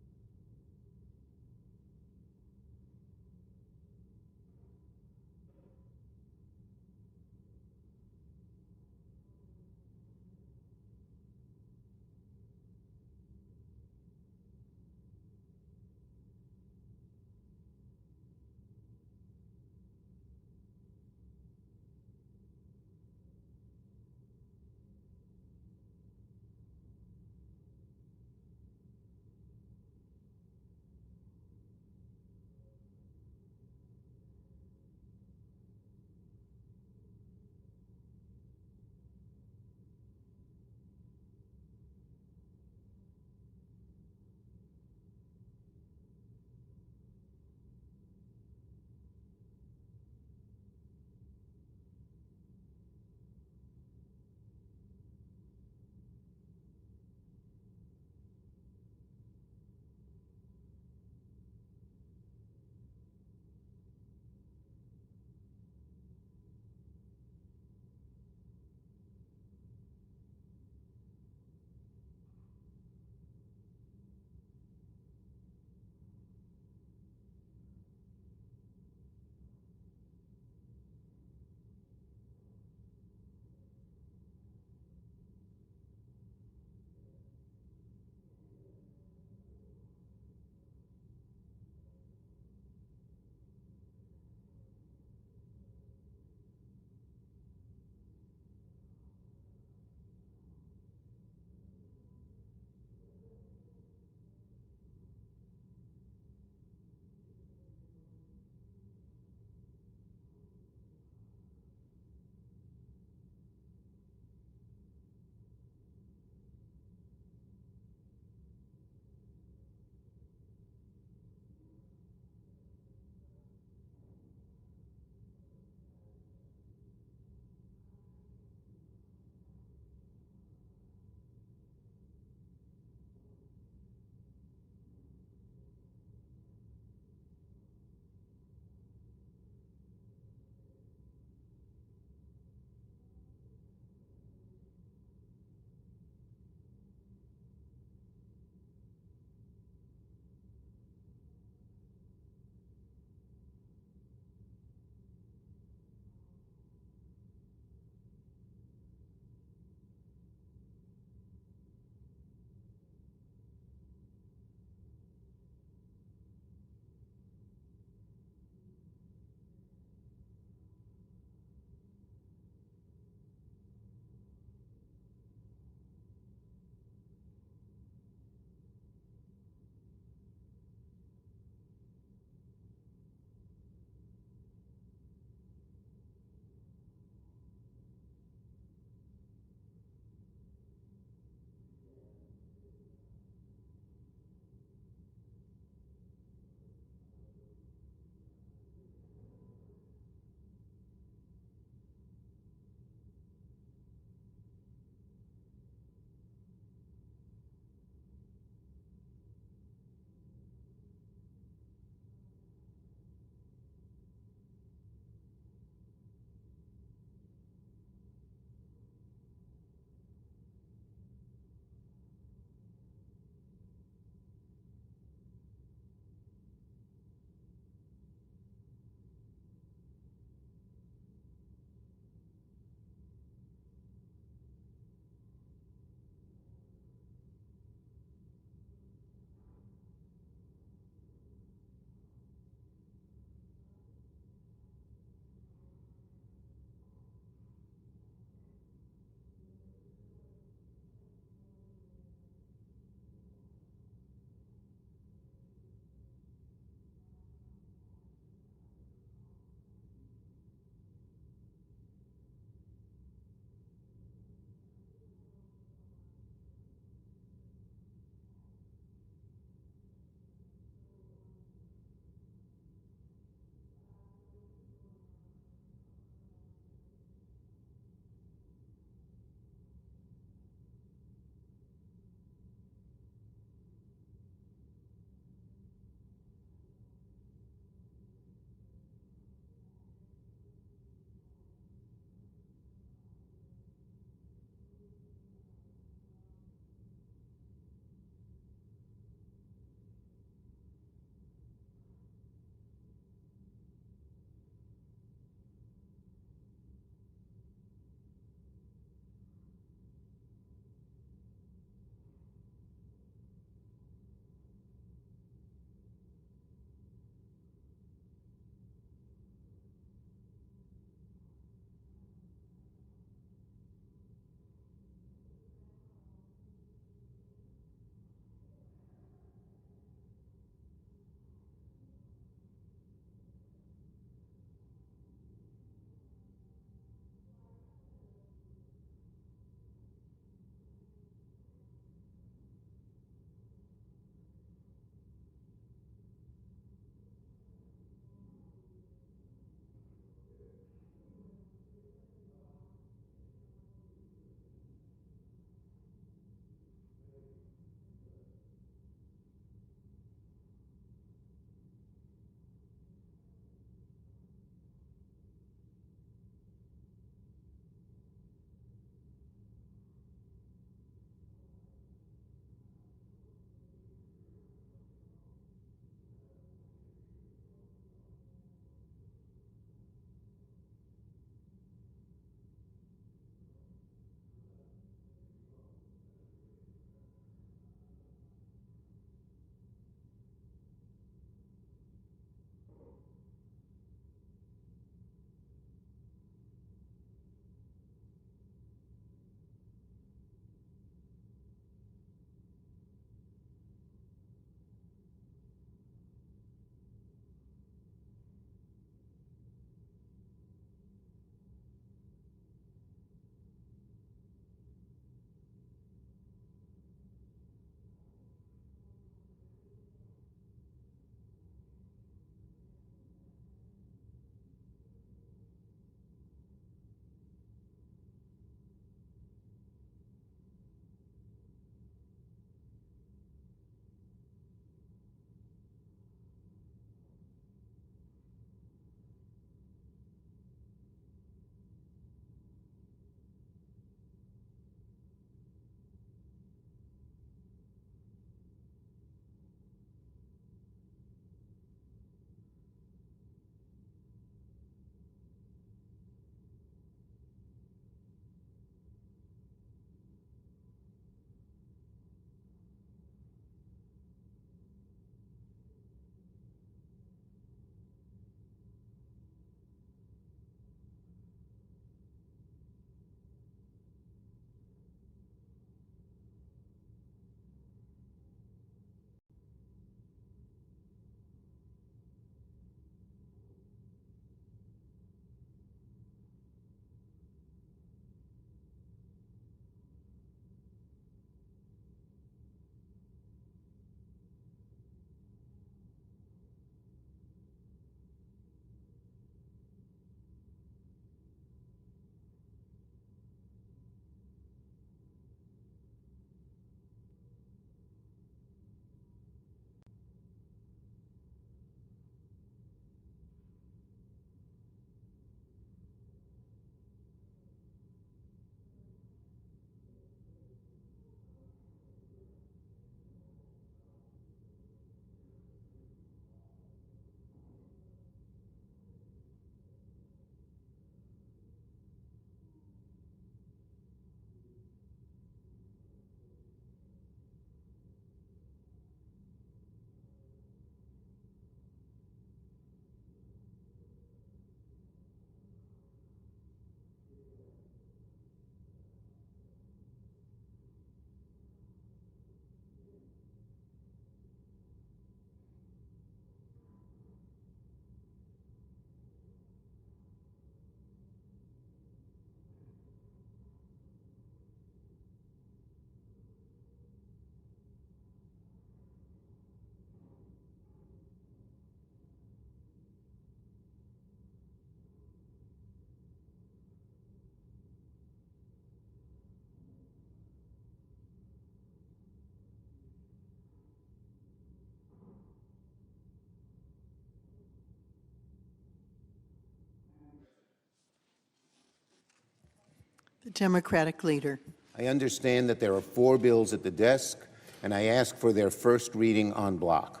The Democratic leader. I understand that there are 4 bills at the desk, and I ask for their first reading en bloc.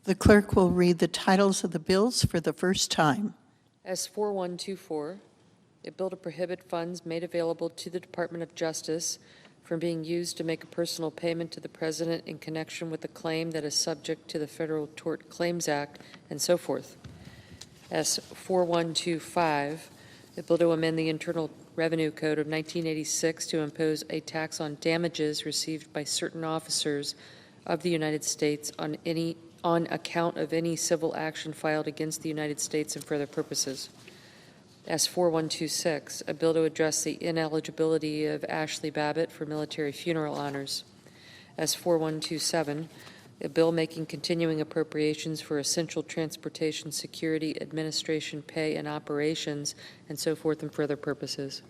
The clerk will read the titles of the bills for the first time. S4124, a bill to prohibit funds made available to the Department of Justice from being used to make a personal payment to the President in connection with a claim that is subject to the Federal Tort Claims Act, and so forth. S4125, a bill to amend the Internal Revenue Code of 1986 to impose a tax on damages received by certain officers of the United States on account of any civil action filed against the United States and for other purposes. S4126, a bill to address the ineligibility of Ashley Babbitt for military funeral honors. S4127, a bill making continuing appropriations for essential transportation security, administration, pay, and operations, and so forth and for other purposes.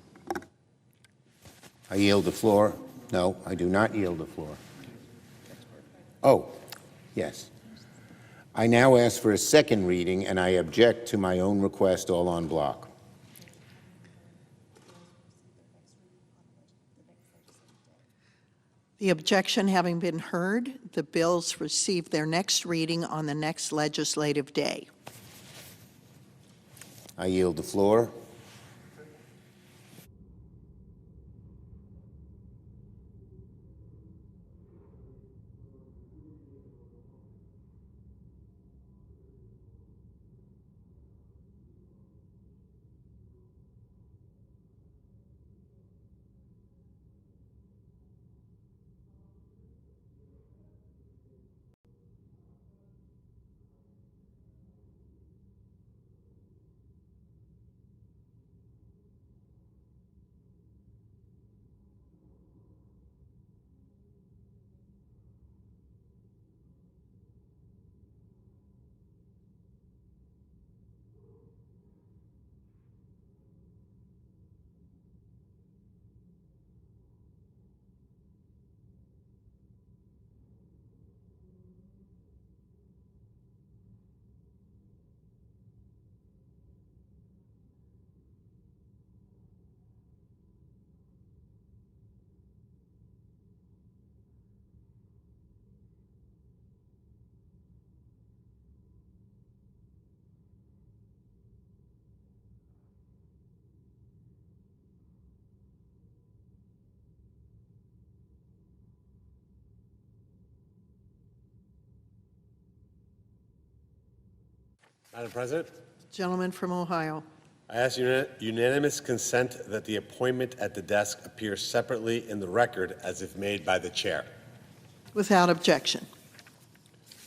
I yield the floor. No, I do not yield the floor. Oh, yes. I now ask for a second reading, and I object to my own request all en bloc. The objection having been heard, the bills receive their next reading on the next legislative day. I yield the floor. Madam President, Gentleman from Ohio. I ask unanimous consent that the appointment at the desk appear separately in the record as if made by the chair. Without objection.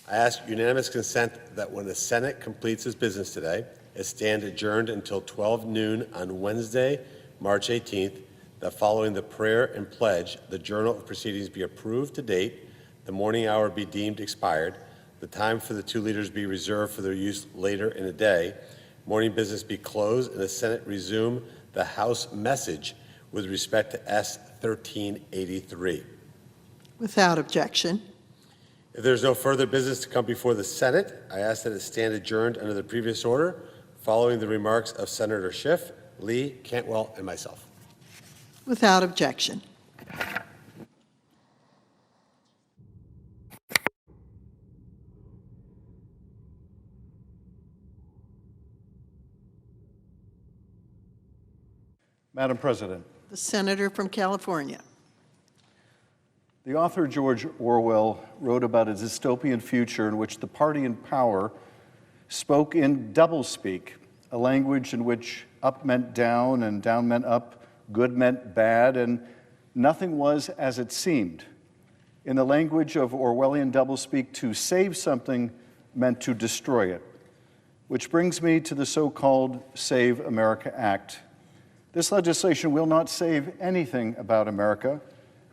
I ask unanimous consent that when the Senate completes its business today, it stand adjourned until 12 noon on Wednesday, March 18th, that following the prayer and pledge, the journal of proceedings be approved to date, the morning hour be deemed expired, the time for the 2 leaders be reserved for their use later in the day, morning business be closed, and the Senate resume the House message with respect to S. 1383. Without objection. If there's no further business to come before the Senate, I ask that it stand adjourned under the previous order, following the remarks of Senator Schiff, Lee, Cantwell, and myself. Without objection. Madam President, The senator from California. the author George Orwell wrote about a dystopian future in which the party in power spoke in doublespeak, a language in which up meant down and down meant up, good meant bad, and nothing was as it seemed. In the language of Orwellian doublespeak, to save something meant to destroy it. Which brings me to the so-called Save America Act. This legislation will not save anything about America,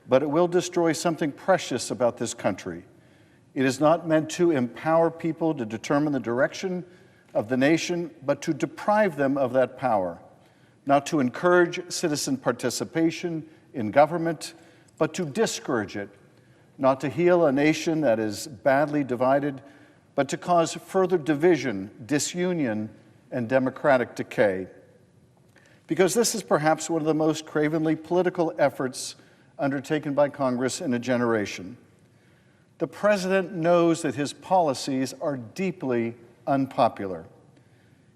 but it will destroy something precious about this country. It is not meant to empower people to determine the direction of the nation, but to deprive them of that power. Not to encourage citizen participation in government, but to discourage it. Not to heal a nation that is badly divided, but to cause further division, disunion, and democratic decay. because this is perhaps one of the most cravenly political efforts undertaken by Congress in a generation. The president knows that his policies are deeply unpopular.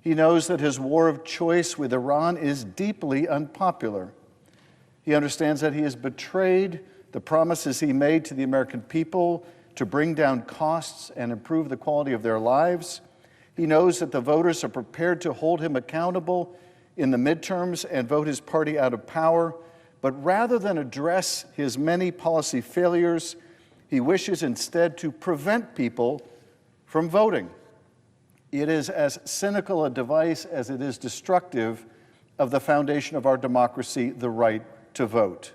He knows that his war of choice with Iran is deeply unpopular. He understands that he has betrayed the promises he made to the American people to bring down costs and improve the quality of their lives. He knows that the voters are prepared to hold him accountable in the midterms and vote his party out of power. But rather than address his many policy failures, he wishes instead to prevent people from voting. It is as cynical a device as it is destructive of the foundation of our democracy, the right to vote.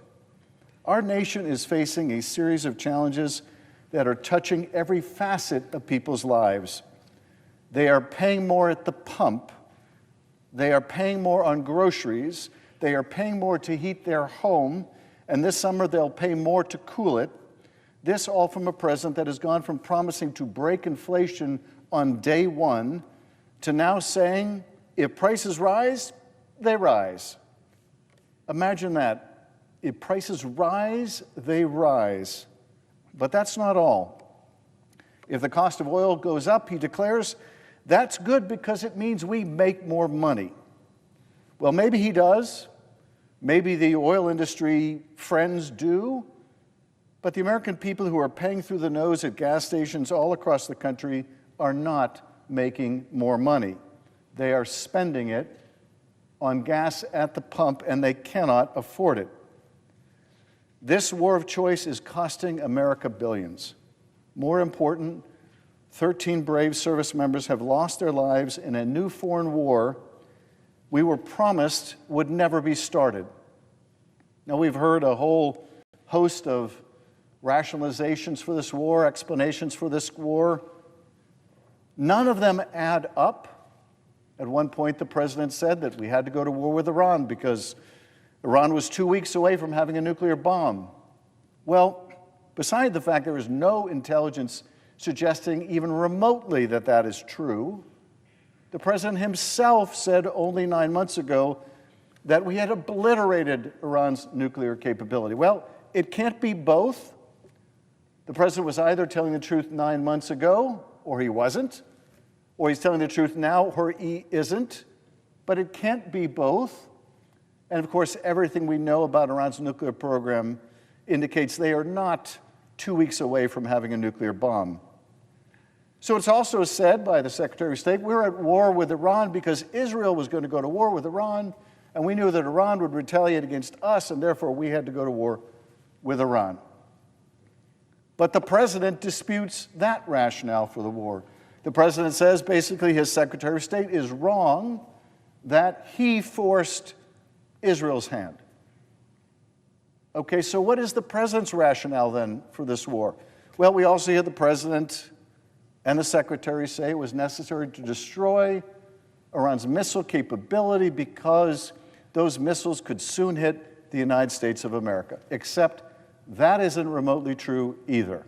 Our nation is facing a series of challenges that are touching every facet of people's lives. They are paying more at the pump. They are paying more on groceries. They are paying more to heat their home. And this summer, they'll pay more to cool it. This all from a president that has gone from promising to break inflation on day one to now saying, if prices rise, they rise. Imagine that. If prices rise, they rise. But that's not all. If the cost of oil goes up, he declares, that's good because it means we make more money. Well, maybe he does. Maybe the oil industry friends do. But the American people who are paying through the nose at gas stations all across the country are not making more money. They are spending it on gas at the pump, and they cannot afford it. This war of choice is costing America billions. More important, 13 brave service members have lost their lives in a new foreign war we were promised would never be started. Now, we've heard a whole host of rationalizations for this war, explanations for this war. None of them add up. At one point, the president said that we had to go to war with Iran because Iran was 2 weeks away from having a nuclear bomb. Well, beside the fact there is no intelligence suggesting even remotely that that is true, the president himself said only 9 months ago that we had obliterated Iran's nuclear capability. Well, it can't be both. The president was either telling the truth 9 months ago, or he wasn't, or he's telling the truth now, or he isn't. But it can't be both. And of course, everything we know about Iran's nuclear program indicates they are not 2 weeks away from having a nuclear bomb. So it's also said by the Secretary of State, we're at war with Iran because Israel was going to go to war with Iran, and we knew that Iran would retaliate against us, and therefore we had to go to war with Iran. But the president disputes that rationale for the war. The president says basically his Secretary of State is wrong, that he forced Israel's hand. Okay, so what is the president's rationale then for this war? Well, we also hear the president and the secretary say it was necessary to destroy Iran's missile capability because those missiles could soon hit the United States of America. Except that isn't remotely true either.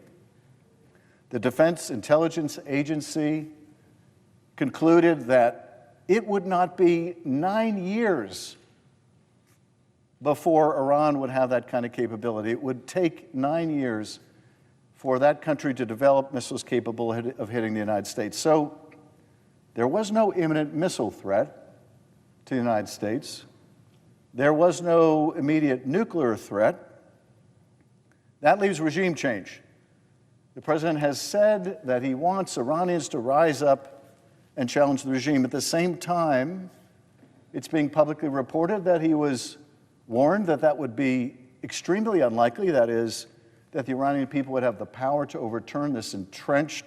The Defense Intelligence Agency concluded that it would not be 9 years before Iran would have that kind of capability. It would take 9 years for that country to develop missiles capable of hitting the United States. So there was no imminent missile threat to the United States. There was no immediate nuclear threat. That leaves regime change. The president has said that he wants Iranians to rise up and challenge the regime. At the same time, it's being publicly reported that he was warned that that would be extremely unlikely. That is, that the Iranian people would have the power to overturn this entrenched,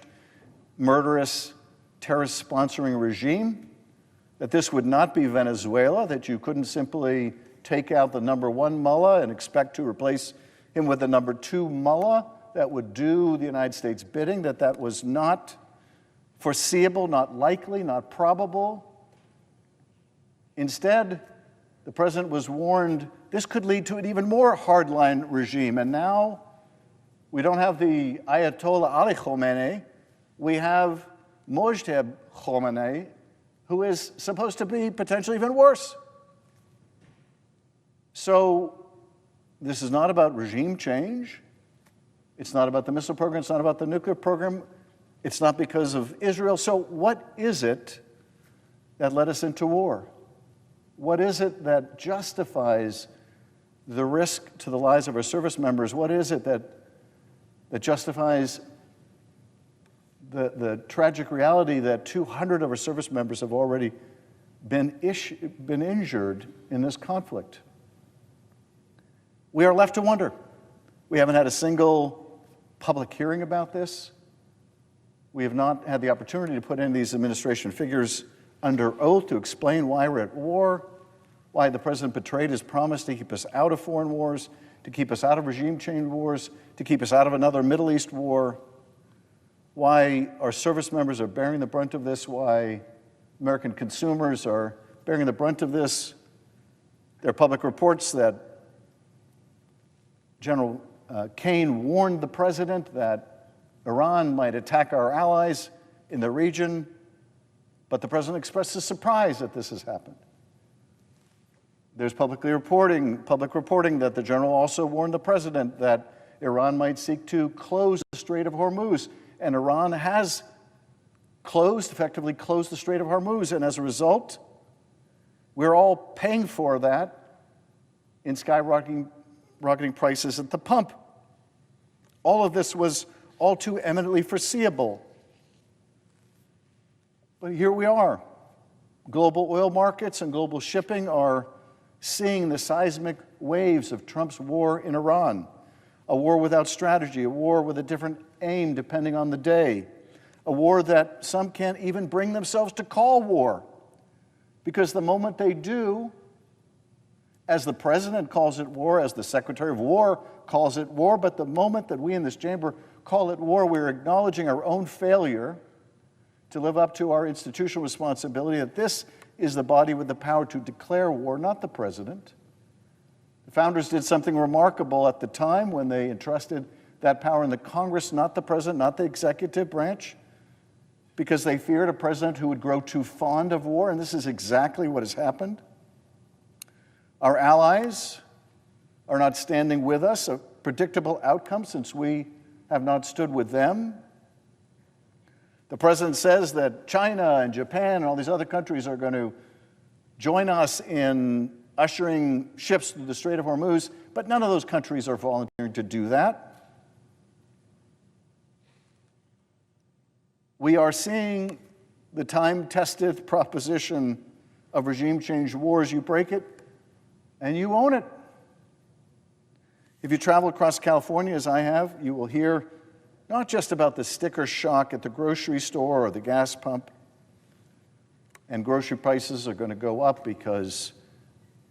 murderous, terrorist-sponsoring regime, that this would not be Venezuela, that you couldn't simply take out the number one mullah and expect to replace him with the number two mullah that would do the United States bidding, that that was not foreseeable, not likely, not probable. Instead, the president was warned this could lead to an even more hardline regime. And now we don't have the Ayatollah Ali Khamenei, we have Mojtaba Khamenei, who is supposed to be potentially even worse. So this is not about regime change. It's not about the missile program. It's not about the nuclear program. It's not because of Israel. So what is it that led us into war? What is it that justifies the risk to the lives of our service members? What is it that justifies the tragic reality that 200 of our service members have already been injured in this conflict? We are left to wonder. We haven't had a single public hearing about this. We have not had the opportunity to put in these administration figures under oath to explain why we're at war, why the president betrayed his promise to keep us out of foreign wars, to keep us out of regime change wars, to keep us out of another Middle East war, why our service members are bearing the brunt of this, why American consumers are bearing the brunt of this. There are public reports that General Kane warned the president that Iran might attack our allies in the region, but the president expressed his surprise that this has happened. There's public reporting that the general also warned the president that Iran might seek to close the Strait of Hormuz, and Iran has effectively closed the Strait of Hormuz, and as a result, we're all paying for that in skyrocketing prices at the pump. All of this was all too eminently foreseeable. But here we are. Global oil markets and global shipping are seeing the seismic waves of Trump's war in Iran, a war without strategy, a war with a different aim depending on the day, a war that some can't even bring themselves to call war, because the moment they do, as the president calls it war, as the Secretary of War calls it war, but the moment that we in this chamber call it war, we're acknowledging our own failure to live up to our institutional responsibility, that this is the body with the power to declare war, not the president. The founders did something remarkable at the time when they entrusted that power in the Congress, not the president, not the executive branch, because they feared a president who would grow too fond of war, and this is exactly what has happened. Our allies are not standing with us, a predictable outcome since we have not stood with them. The president says that China and Japan and all these other countries are going to join us in ushering ships through the Strait of Hormuz, but none of those countries are volunteering to do that. We are seeing the time-tested proposition of regime change wars. You break it, and you own it. If you travel across California, as I have, you will hear not just about the sticker shock at the grocery store or the gas pump, and grocery prices are going to go up because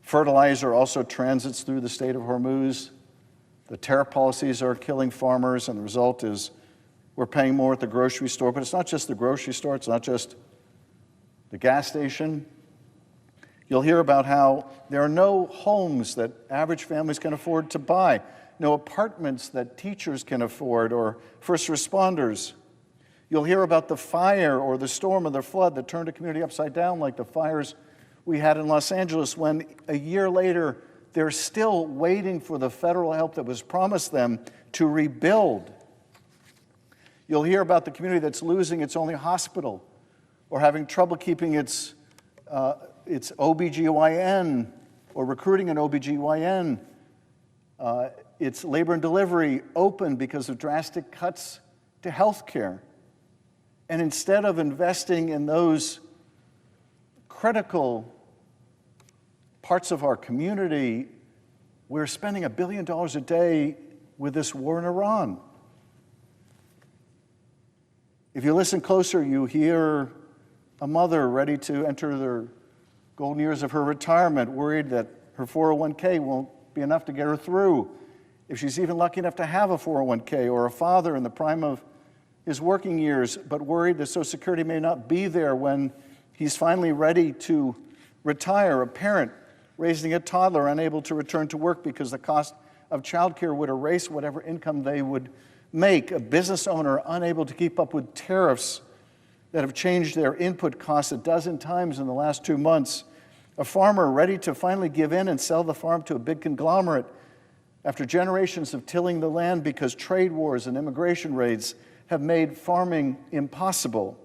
fertilizer also transits through the Strait of Hormuz. The tariff policies are killing farmers, and the result is we're paying more at the grocery store. But it's not just the grocery store, it's not just the gas station. You'll hear about how there are no homes that average families can afford to buy, no apartments that teachers can afford or first responders. You'll hear about the fire or the storm or the flood that turned a community upside down, like the fires we had in Los Angeles, when a year later they're still waiting for the federal help that was promised them to rebuild. You'll hear about the community that's losing its only hospital or having trouble keeping its OBGYN or recruiting an OBGYN, its labor and delivery open because of drastic cuts to health care. And instead of investing in those critical parts of our community, we're spending $1 billion a day with this war in Iran. If you listen closer, you hear a mother ready to enter their golden years of her retirement, worried that her 401k won't be enough to get her through, if she's even lucky enough to have a 401k, or a father in the prime of his working years, but worried that Social Security may not be there when he's finally ready to retire, a parent raising a toddler unable to return to work because the cost of childcare would erase whatever income they would make, a business owner unable to keep up with tariffs that have changed their input costs a dozen times in the last 2 months, A farmer ready to finally give in and sell the farm to a big conglomerate after generations of tilling the land because trade wars and immigration raids have made farming impossible.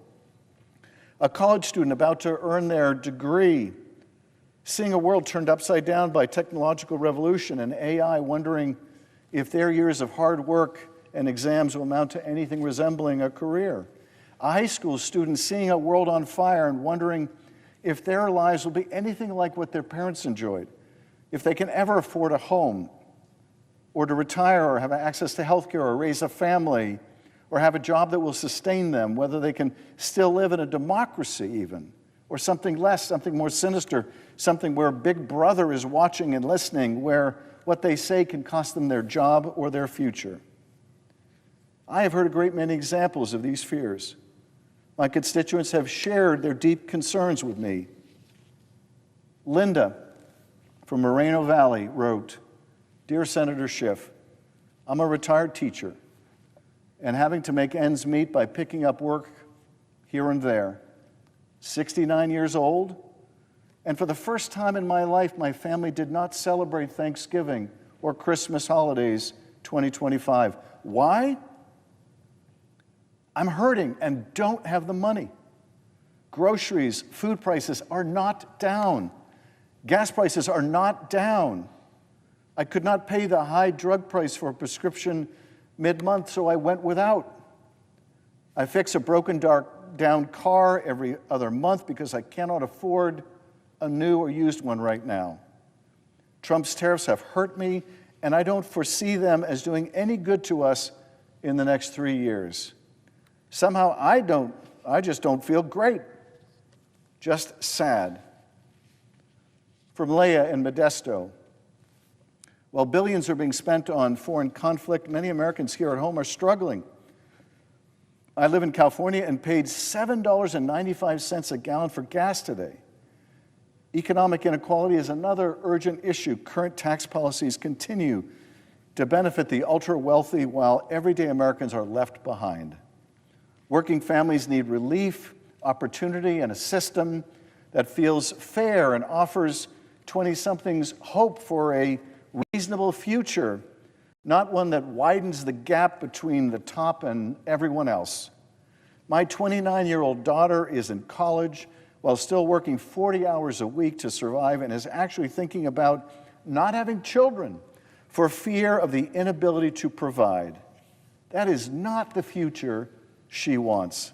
A college student about to earn their degree, seeing a world turned upside down by technological revolution and AI, wondering if their years of hard work and exams will amount to anything resembling a career. A high school student seeing a world on fire and wondering if their lives will be anything like what their parents enjoyed, if they can ever afford a home, or to retire, or have access to health care, or raise a family, or have a job that will sustain them, whether they can still live in a democracy even, or something less, something more sinister, something where Big Brother is watching and listening, where what they say can cost them their job or their future. I have heard a great many examples of these fears. My constituents have shared their deep concerns with me. Linda from Moreno Valley wrote, "Dear Senator Schiff, I'm a retired teacher and having to make ends meet by picking up work here and there. 69 years old, and for the first time in my life, my family did not celebrate Thanksgiving or Christmas holidays 2025. Why? I'm hurting and don't have the money. Groceries, food prices are not down. Gas prices are not down. I could not pay the high drug price for a prescription mid-month, so I went without. I fix a broken down car every other month because I cannot afford a new or used one right now. Trump's tariffs have hurt me, and I don't foresee them as doing any good to us in the next 3 years. Somehow I just don't feel great, just sad." From Leah in Modesto, while billions are being spent on foreign conflict, many Americans here at home are struggling. I live in California and paid $7.95 a gallon for gas today. Economic inequality is another urgent issue. Current tax policies continue to benefit the ultra-wealthy while everyday Americans are left behind. Working families need relief, opportunity, and a system that feels fair and offers 20-somethings hope for a reasonable future, not one that widens the gap between the top and everyone else. My 29-year-old daughter is in college while still working 40 hours a week to survive and is actually thinking about not having children for fear of the inability to provide. That is not the future she wants.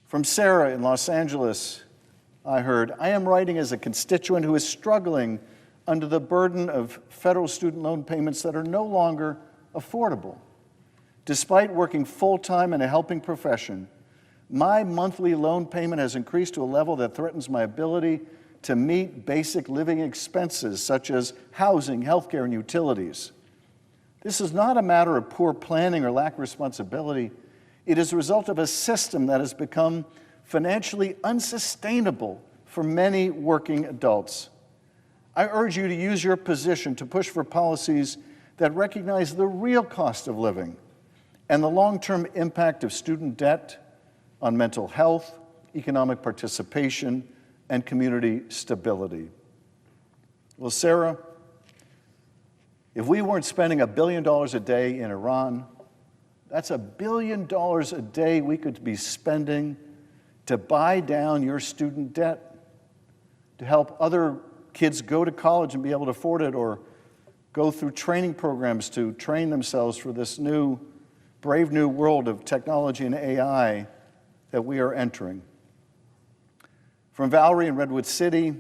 From Sarah in Los Angeles, I heard, "I am writing as a constituent who is struggling under the burden of federal student loan payments that are no longer affordable. Despite working full-time in a helping profession, my monthly loan payment has increased to a level that threatens my ability to meet basic living expenses such as housing, healthcare, and utilities. This is not a matter of poor planning or lack of responsibility. It is a result of a system that has become financially unsustainable for many working adults. I urge you to use your position to push for policies that recognize the real cost of living and the long-term impact of student debt on mental health, economic participation, and community stability." Well, Sarah, if we weren't spending $1 billion a day in Iran, that's $1 billion a day we could be spending to buy down your student debt, to help other kids go to college and be able to afford it, or go through training programs to train themselves for this new, brave new world of technology and AI that we are entering. From Valerie in Redwood City,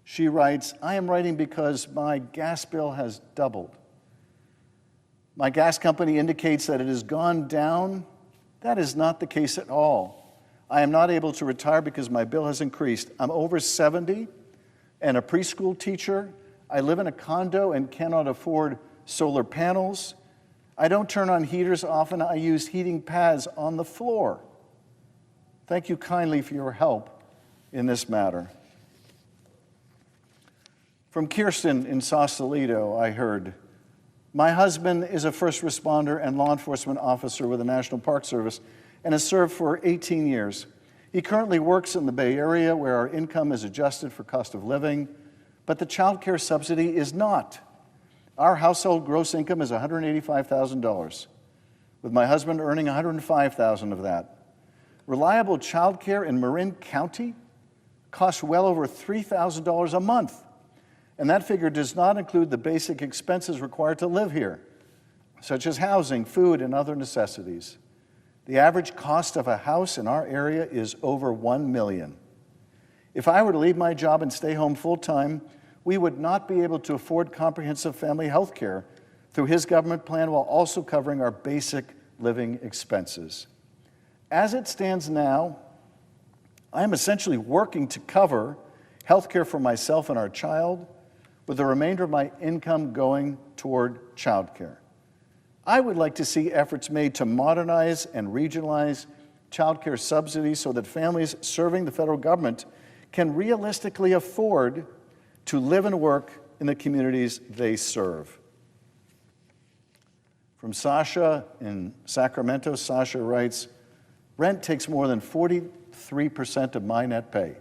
she writes, "I am writing because my gas bill has doubled. My gas company indicates that it has gone down. That is not the case at all. I am not able to retire because my bill has increased. I'm over 70 and a preschool teacher. I live in a condo and cannot afford solar panels. I don't turn on heaters often. I use heating pads on the floor. Thank you kindly for your help in this matter." From Kirsten in Sausalito, I heard, "My husband is a first responder and law enforcement officer with the National Park Service and has served for 18 years. He currently works in the Bay Area where our income is adjusted for cost of living, but the child care subsidy is not. Our household gross income is $185,000, with my husband earning $105,000 of that. Reliable child care in Marin County costs well over $3,000 a month, and that figure does not include the basic expenses required to live here, such as housing, food, and other necessities. The average cost of a house in our area is over $1 million. If I were to leave my job and stay home full-time, we would not be able to afford comprehensive family health care through his government plan while also covering our basic living expenses. As it stands now, I am essentially working to cover health care for myself and our child, with the remainder of my income going toward child care. I would like to see efforts made to modernize and regionalize child care subsidies so that families serving the federal government can realistically afford to live and work in the communities they serve. From Sasha in Sacramento, Sasha writes, "Rent takes more than 43% of my net pay.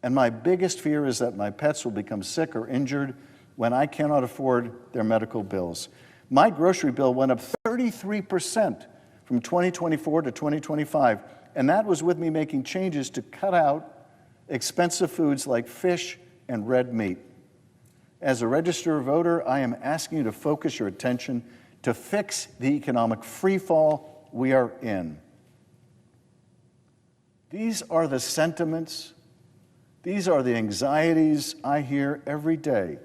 And my biggest fear is that my pets will become sick or injured when I cannot afford their medical bills. My grocery bill went up 33% from 2024 to 2025, and that was with me making changes to cut out expensive foods like fish and red meat. As a registered voter, I am asking you to focus your attention to fix the economic freefall we are in." These are the sentiments, these are the anxieties I hear every day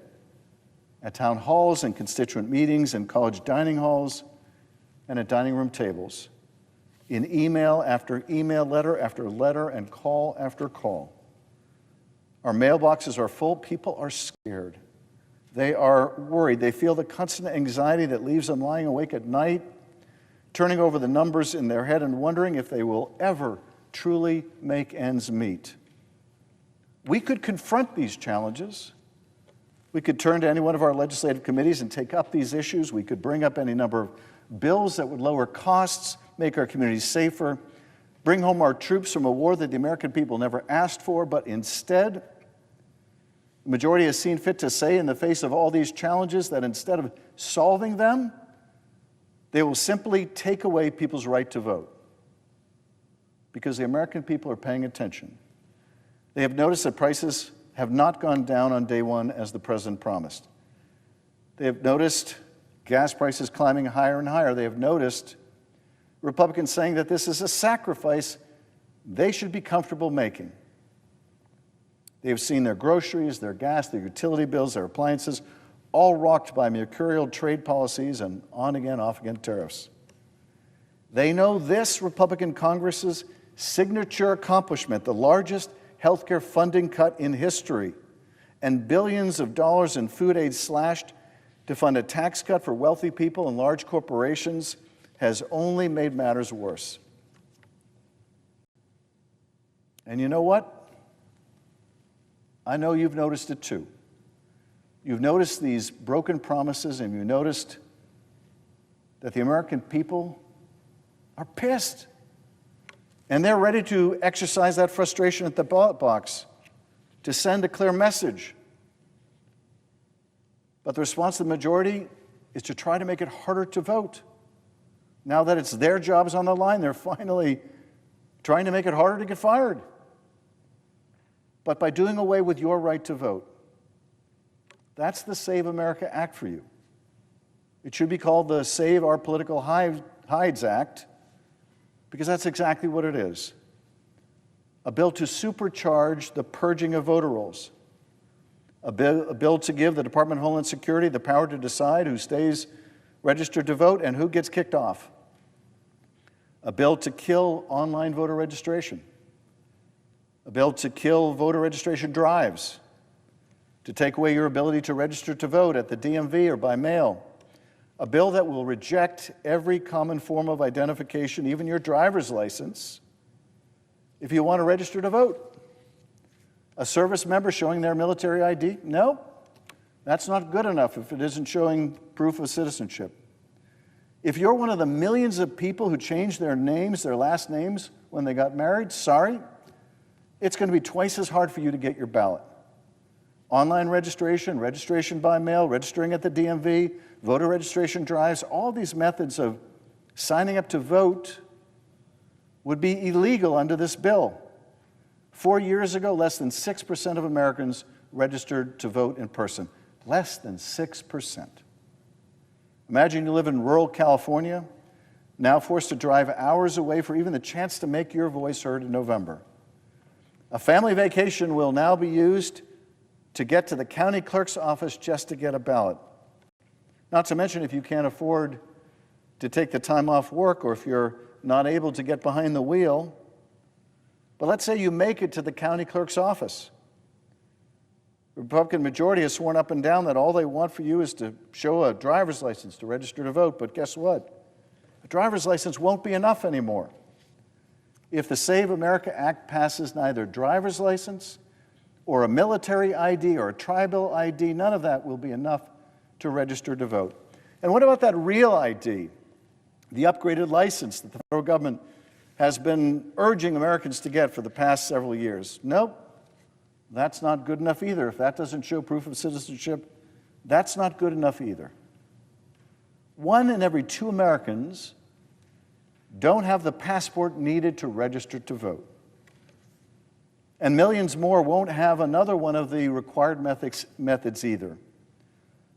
at town halls and constituent meetings and college dining halls and at dining room tables, in email after email, letter after letter, and call after call. Our mailboxes are full. People are scared. They are worried. They feel the constant anxiety that leaves them lying awake at night, turning over the numbers in their head and wondering if they will ever truly make ends meet. We could confront these challenges. We could turn to any one of our legislative committees and take up these issues. We could bring up any number of bills that would lower costs, make our communities safer, bring home our troops from a war that the American people never asked for, but instead, the majority has seen fit to say in the face of all these challenges that instead of solving them, they will simply take away people's right to vote. Because the American people are paying attention. They have noticed that prices have not gone down on day one as the president promised. They have noticed gas prices climbing higher and higher. They have noticed Republicans saying that this is a sacrifice they should be comfortable making. They have seen their groceries, their gas, their utility bills, their appliances, all rocked by mercurial trade policies and on-again, off-again tariffs. They know this Republican Congress's signature accomplishment, the largest healthcare funding cut in history, and billions of dollars in food aid slashed to fund a tax cut for wealthy people and large corporations, has only made matters worse. And you know what? I know you've noticed it too. You've noticed these broken promises, and you've noticed that the American people are pissed. And they're ready to exercise that frustration at the ballot box to send a clear message. But the response of the majority is to try to make it harder to vote. Now that it's their jobs on the line, they're finally trying to make it harder to get fired. But by doing away with your right to vote, that's the Save America Act for you. It should be called the Save Our Political Hides Act, because that's exactly what it is. A bill to supercharge the purging of voter rolls. A bill to give the Department of Homeland Security the power to decide who stays registered to vote and who gets kicked off. A bill to kill online voter registration. A bill to kill voter registration drives. To take away your ability to register to vote at the DMV or by mail. A bill that will reject every common form of identification, even your driver's license, if you want to register to vote. A service member showing their military ID? No, that's not good enough if it isn't showing proof of citizenship. If you're one of the millions of people who changed their names, their last names, when they got married, sorry, it's going to be twice as hard for you to get your ballot. Online registration, registration by mail, registering at the DMV, voter registration drives, all these methods of signing up to vote would be illegal under this bill. 4 years ago, less than 6% of Americans registered to vote in person. Less than 6%. Imagine you live in rural California, now forced to drive hours away for even the chance to make your voice heard in November. A family vacation will now be used to get to the county clerk's office just to get a ballot. Not to mention if you can't afford to take the time off work or if you're not able to get behind the wheel. But let's say you make it to the county clerk's office. The Republican majority has sworn up and down that all they want for you is to show a driver's license to register to vote. But guess what? A driver's license won't be enough anymore. If the Save America Act passes neither driver's license or a military ID or a tribal ID, none of that will be enough to register to vote. And what about that real ID, the upgraded license that the federal government has been urging Americans to get for the past several years? Nope. That's not good enough either. If that doesn't show proof of citizenship, that's not good enough either. 1 in every 2 Americans don't have the passport needed to register to vote. And millions more won't have another one of the required methods either.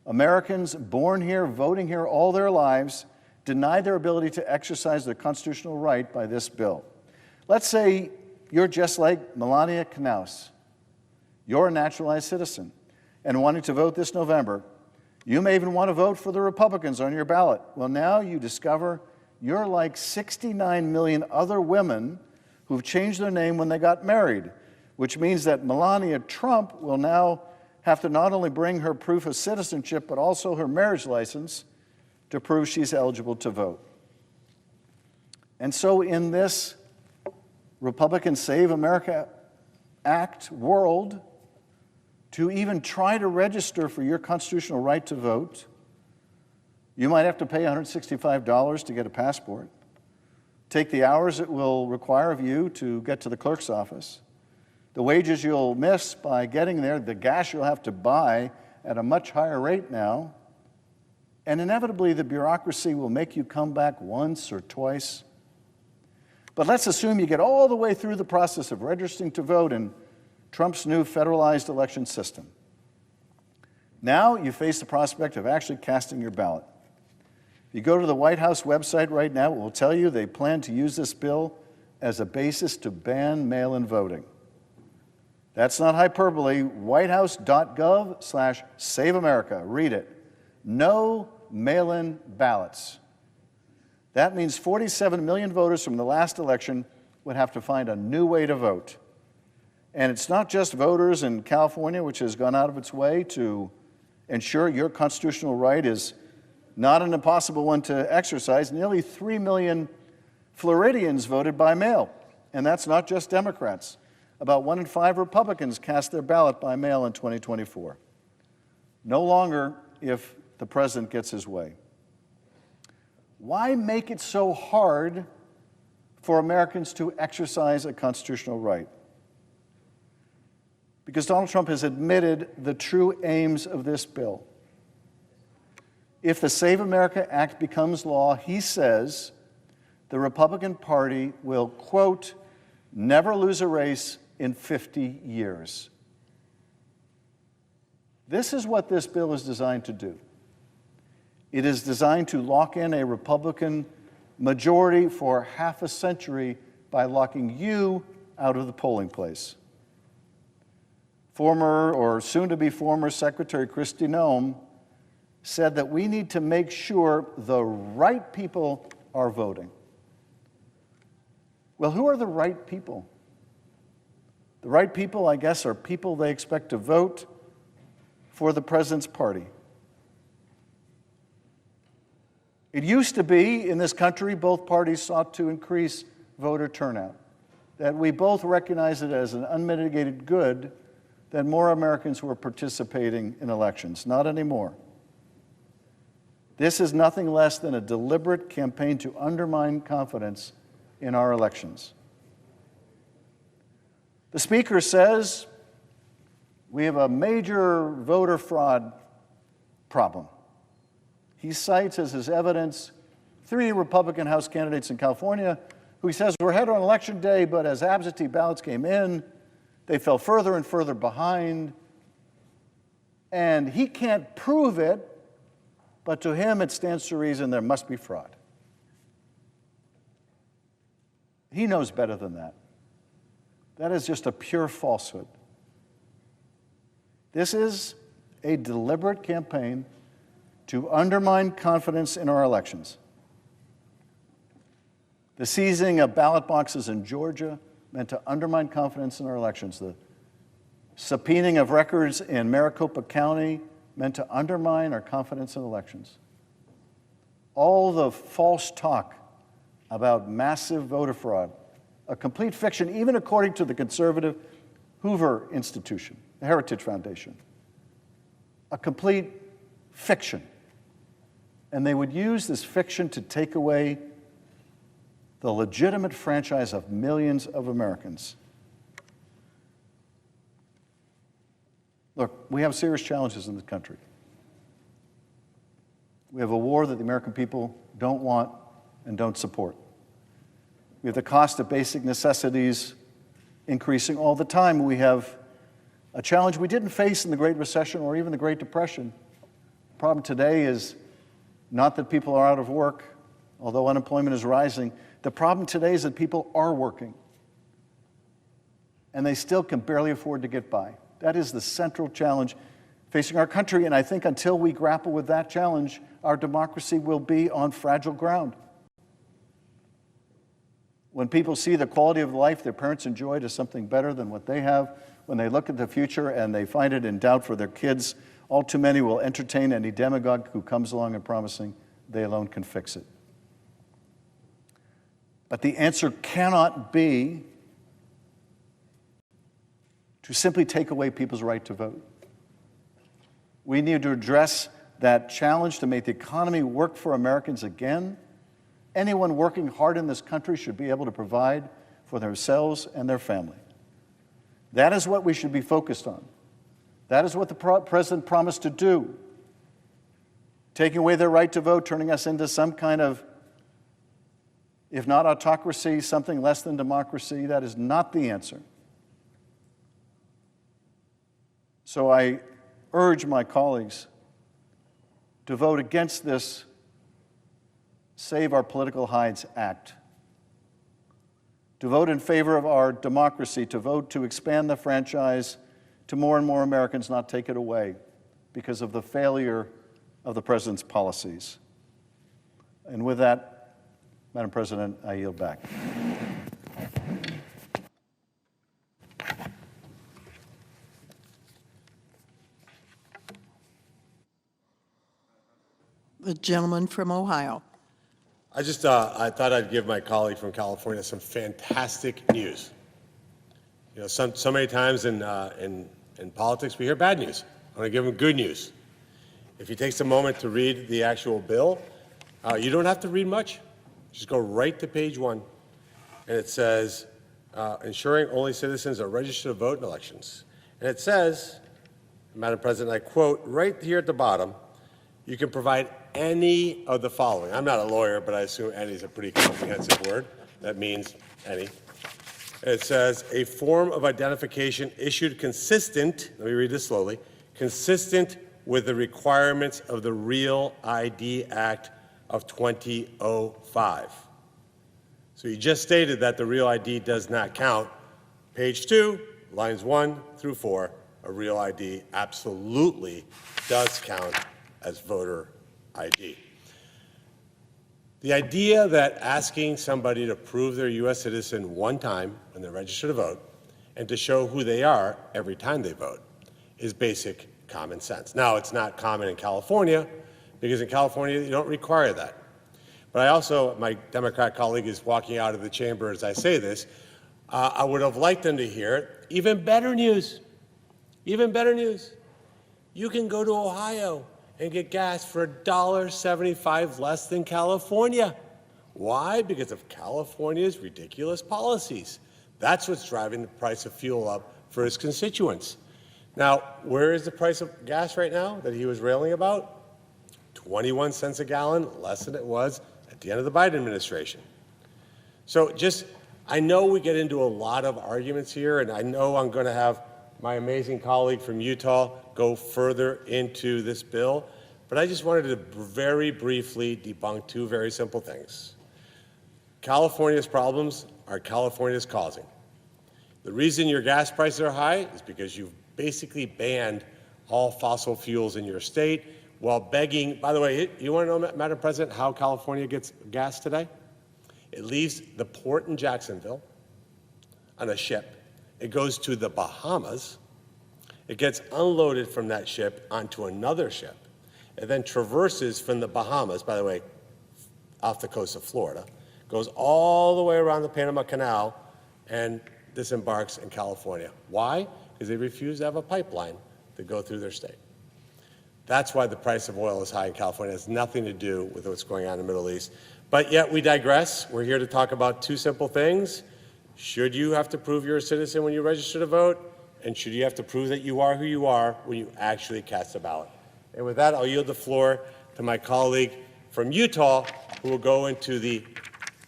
Americans born here, voting here all their lives, deny their ability to exercise their constitutional right by this bill. Let's say you're just like Melania Knauss. You're a naturalized citizen and wanting to vote this November. You may even want to vote for the Republicans on your ballot. Well, now you discover you're like 69 million other women who've changed their name when they got married, which means that Melania Trump will now have to not only bring her proof of citizenship, but also her marriage license to prove she's eligible to vote. And so in this Republican Save America Act world, to even try to register for your constitutional right to vote, you might have to pay $165 to get a passport, take the hours it will require of you to get to the clerk's office, the wages you'll miss by getting there, the gas you'll have to buy at a much higher rate now, and inevitably the bureaucracy will make you come back once or twice. But let's assume you get all the way through the process of registering to vote in Trump's new federalized election system. Now you face the prospect of actually casting your ballot. If you go to the White House website right now, it will tell you they plan to use this bill as a basis to ban mail-in voting. That's not hyperbole. whitehouse.gov/Save America. Read it. No mail-in ballots. That means 47 million voters from the last election would have to find a new way to vote. And it's not just voters in California, which has gone out of its way to ensure your constitutional right is not an impossible one to exercise. Nearly 3 million Floridians voted by mail, and that's not just Democrats. About 1 in 5 Republicans cast their ballot by mail in 2024. No longer if the president gets his way. Why make it so hard for Americans to exercise a constitutional right? Because Donald Trump has admitted the true aims of this bill. If the Save America Act becomes law, he says the Republican Party will, quote, never lose a race in 50 years. This is what this bill is designed to do. It is designed to lock in a Republican majority for half a century by locking you out of the polling place. Former or soon-to-be former Secretary Kristi Noem said that we need to make sure the right people are voting. Well, who are the right people? The right people, I guess, are people they expect to vote for the president's party. It used to be, in this country, both parties sought to increase voter turnout, that we both recognized it as an unmitigated good that more Americans were participating in elections. Not anymore. This is nothing less than a deliberate campaign to undermine confidence in our elections. The Speaker says we have a major voter fraud problem. He cites as his evidence 3 Republican House candidates in California who he says were ahead on election day, but as absentee ballots came in, they fell further and further behind. And he can't prove it, but to him it stands to reason there must be fraud. He knows better than that. That is just a pure falsehood. This is a deliberate campaign to undermine confidence in our elections. The seizing of ballot boxes in Georgia meant to undermine confidence in our elections. The subpoenaing of records in Maricopa County meant to undermine our confidence in elections. All the false talk about massive voter fraud, a complete fiction, even according to the conservative Hoover Institution, the Heritage Foundation, a complete fiction. And they would use this fiction to take away the legitimate franchise of millions of Americans. Look, we have serious challenges in this country. We have a war that the American people don't want and don't support. We have the cost of basic necessities increasing all the time. We have a challenge we didn't face in the Great Recession or even the Great Depression. The problem today is not that people are out of work, although unemployment is rising. The problem today is that people are working, and they still can barely afford to get by. That is the central challenge facing our country, and I think until we grapple with that challenge, our democracy will be on fragile ground. When people see the quality of life their parents enjoyed as something better than what they have, when they look at the future and they find it in doubt for their kids, all too many will entertain any demagogue who comes along and promising they alone can fix it. But the answer cannot be to simply take away people's right to vote. We need to address that challenge to make the economy work for Americans again. Anyone working hard in this country should be able to provide for themselves and their family. That is what we should be focused on. That is what the president promised to do. Taking away their right to vote, turning us into some kind of, if not autocracy, something less than democracy, that is not the answer. So I urge my colleagues to vote against this Save Our Political Hides Act, to vote in favor of our democracy, to vote to expand the franchise to more and more Americans, not take it away because of the failure of the president's policies. And with that, Madam President, I yield back. The gentleman from Ohio. I thought I'd give my colleague from California some fantastic news. You know, so many times in politics we hear bad news. I want to give him good news. If he takes a moment to read the actual bill, you don't have to read much. Just go right to page 1, and it says, ensuring only citizens are registered to vote in elections. And it says, Madam President, I quote, right here at the bottom, you can provide any of the following. I'm not a lawyer, but I assume any is a pretty comprehensive word. That means any. It says, a form of identification issued consistent, let me read this slowly, consistent with the requirements of the Real ID Act of 2005. So you just stated that the Real ID does not count. Page 2, lines 1 through 4, a Real ID absolutely does count as voter ID. The idea that asking somebody to prove they're a U.S. citizen one time when they're registered to vote and to show who they are every time they vote is basic common sense. Now, it's not common in California because in California you don't require that. But I also, my Democrat colleague is walking out of the chamber as I say this, I would have liked them to hear even better news. Even better news. You can go to Ohio and get gas for $1.75 less than California. Why? Because of California's ridiculous policies. That's what's driving the price of fuel up for his constituents. Now, where is the price of gas right now that he was railing about? 21 cents a gallon, less than it was at the end of the Biden administration. So I know we get into a lot of arguments here, and I know I'm going to have my amazing colleague from Utah go further into this bill, but I just wanted to very briefly debunk two very simple things. California's problems are California's causing. The reason your gas prices are high is because you've basically banned all fossil fuels in your state while begging. By the way, you want to know, Madam President, how California gets gas today? It leaves the port in Jacksonville on a ship. It goes to the Bahamas. It gets unloaded from that ship onto another ship. It then traverses from the Bahamas, by the way, off the coast of Florida, goes all the way around the Panama Canal and disembarks in California. Why? Because they refuse to have a pipeline to go through their state. That's why the price of oil is high in California. It has nothing to do with what's going on in the Middle East. But yet we digress. We're here to talk about two simple things. Should you have to prove you're a citizen when you register to vote? And should you have to prove that you are who you are when you actually cast a ballot? And with that, I'll yield the floor to my colleague from Utah, who will go into the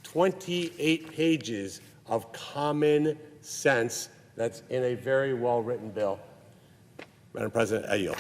28 pages of common sense that's in a very well-written bill. Madam President, I yield.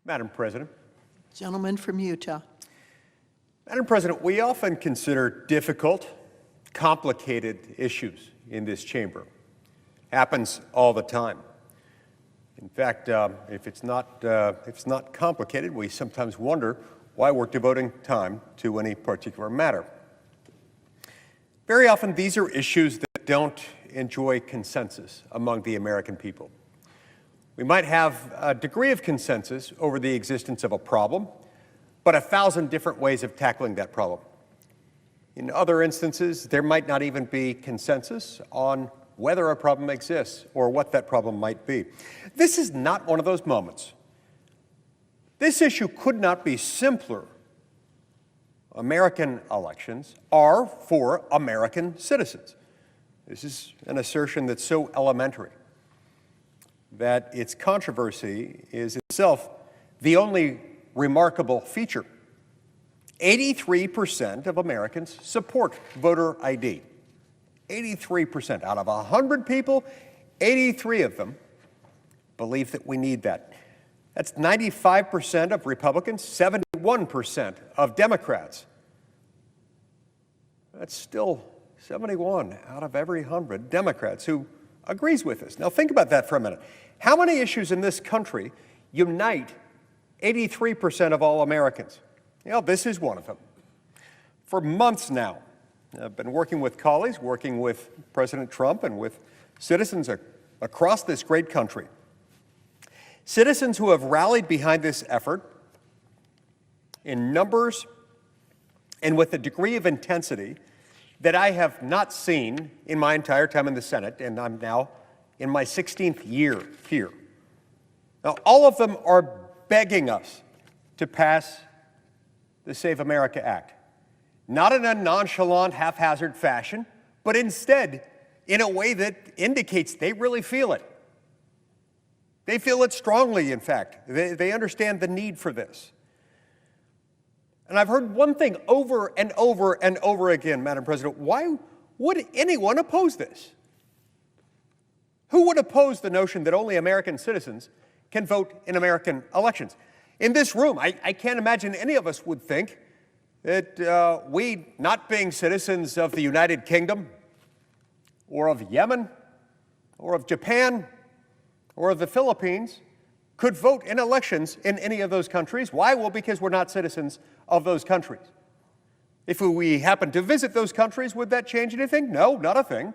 Madam President. Gentleman from Utah. Madam President, we often consider difficult, complicated issues in this chamber. Happens all the time. In fact, if it's not complicated, we sometimes wonder why we're devoting time to any particular matter. Very often, these are issues that don't enjoy consensus among the American people. We might have a degree of consensus over the existence of a problem, but 1,000 different ways of tackling that problem. In other instances, there might not even be consensus on whether a problem exists or what that problem might be. This is not one of those moments. This issue could not be simpler. American elections are for American citizens. This is an assertion that's so elementary that its controversy is itself the only remarkable feature. 83% of Americans support voter ID. 83%. Out of 100 people, 83 of them believe that we need that. That's 95% of Republicans, 71% of Democrats. That's still 71 out of every 100 Democrats who agrees with us. Now think about that for a minute. How many issues in this country unite 83% of all Americans? You know, this is one of them. For months now, I've been working with colleagues, working with President Trump and with citizens across this great country. Citizens who have rallied behind this effort in numbers and with a degree of intensity that I have not seen in my entire time in the Senate, and I'm now in my 16th year here. Now, all of them are begging us to pass the Save America Act. not in a nonchalant, haphazard fashion, but instead in a way that indicates they really feel it. They feel it strongly, in fact. They understand the need for this. And I've heard one thing over and over and over again, Madam President. Why would anyone oppose this? Who would oppose the notion that only American citizens can vote in American elections? In this room, I can't imagine any of us would think that we, not being citizens of the United Kingdom, or of Yemen, or of Japan, or of the Philippines, could vote in elections in any of those countries. Why? Well, because we're not citizens of those countries. If we happen to visit those countries, would that change anything? No, not a thing.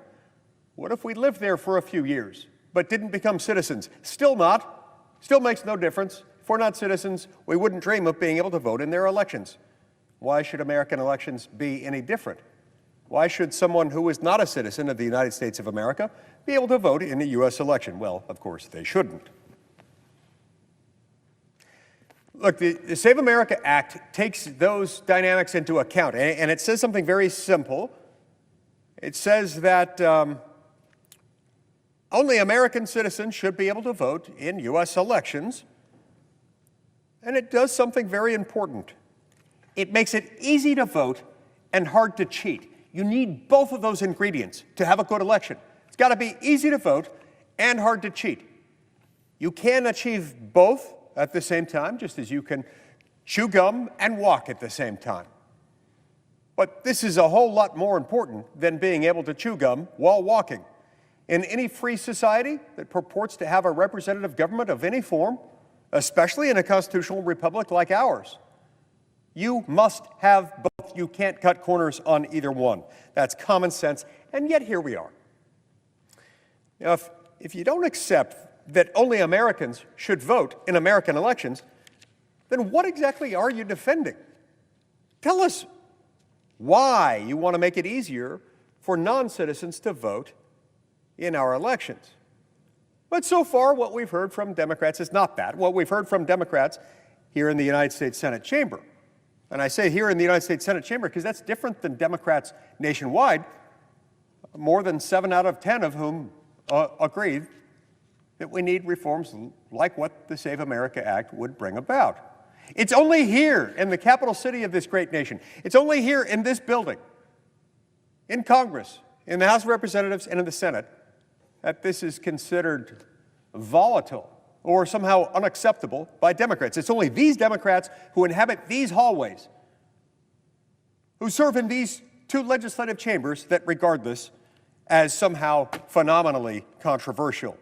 What if we lived there for a few years, but didn't become citizens? Still not. Still makes no difference. If we're not citizens, we wouldn't dream of being able to vote in their elections. Why should American elections be any different? Why should someone who is not a citizen of the United States of America be able to vote in a U.S. election? Well, of course, they shouldn't. Look, the Save America Act takes those dynamics into account, and it says something very simple. It says that only American citizens should be able to vote in U.S. elections, and it does something very important. It makes it easy to vote and hard to cheat. You need both of those ingredients to have a good election. It's got to be easy to vote and hard to cheat. You can achieve both at the same time, just as you can chew gum and walk at the same time. But this is a whole lot more important than being able to chew gum while walking. In any free society that purports to have a representative government of any form, especially in a constitutional republic like ours, you must have both. You can't cut corners on either one. That's common sense, and yet here we are. Now, if you don't accept that only Americans should vote in American elections, then what exactly are you defending? Tell us why you want to make it easier for non-citizens to vote in our elections. But so far, what we've heard from Democrats is not that. What we've heard from Democrats here in the United States Senate chamber, and I say here in the United States Senate chamber because that's different than Democrats nationwide, more than 7 out of 10 of whom agree that we need reforms like what the Save America Act would bring about. It's only here in the capital city of this great nation, it's only here in this building, in Congress, in the House of Representatives, and in the Senate, that this is considered volatile or somehow unacceptable by Democrats. It's only these Democrats who inhabit these hallways, who serve in these 2 legislative chambers, that regard this as somehow phenomenally controversial.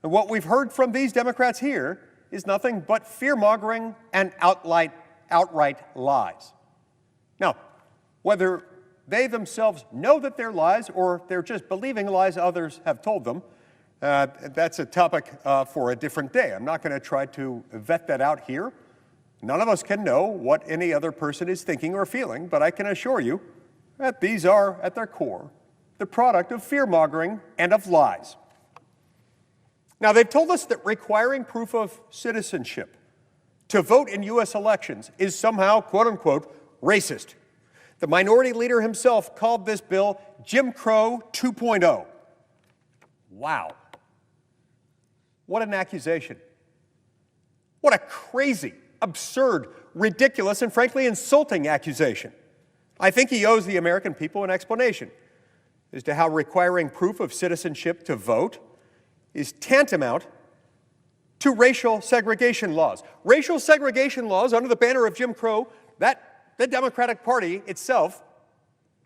And what we've heard from these Democrats here is nothing but fear-mongering and outright lies. Now, whether they themselves know that they're lies or they're just believing lies others have told them, that's a topic for a different day. I'm not going to try to vet that out here. None of us can know what any other person is thinking or feeling, but I can assure you that these are, at their core, the product of fear-mongering and of lies. Now, they've told us that requiring proof of citizenship to vote in U.S. elections is somehow, quote-unquote, racist. The minority leader himself called this bill Jim Crow 2.0. Wow. What an accusation. What a crazy, absurd, ridiculous, and frankly insulting accusation. I think he owes the American people an explanation as to how requiring proof of citizenship to vote is tantamount to racial segregation laws. Racial segregation laws under the banner of Jim Crow that the Democratic Party itself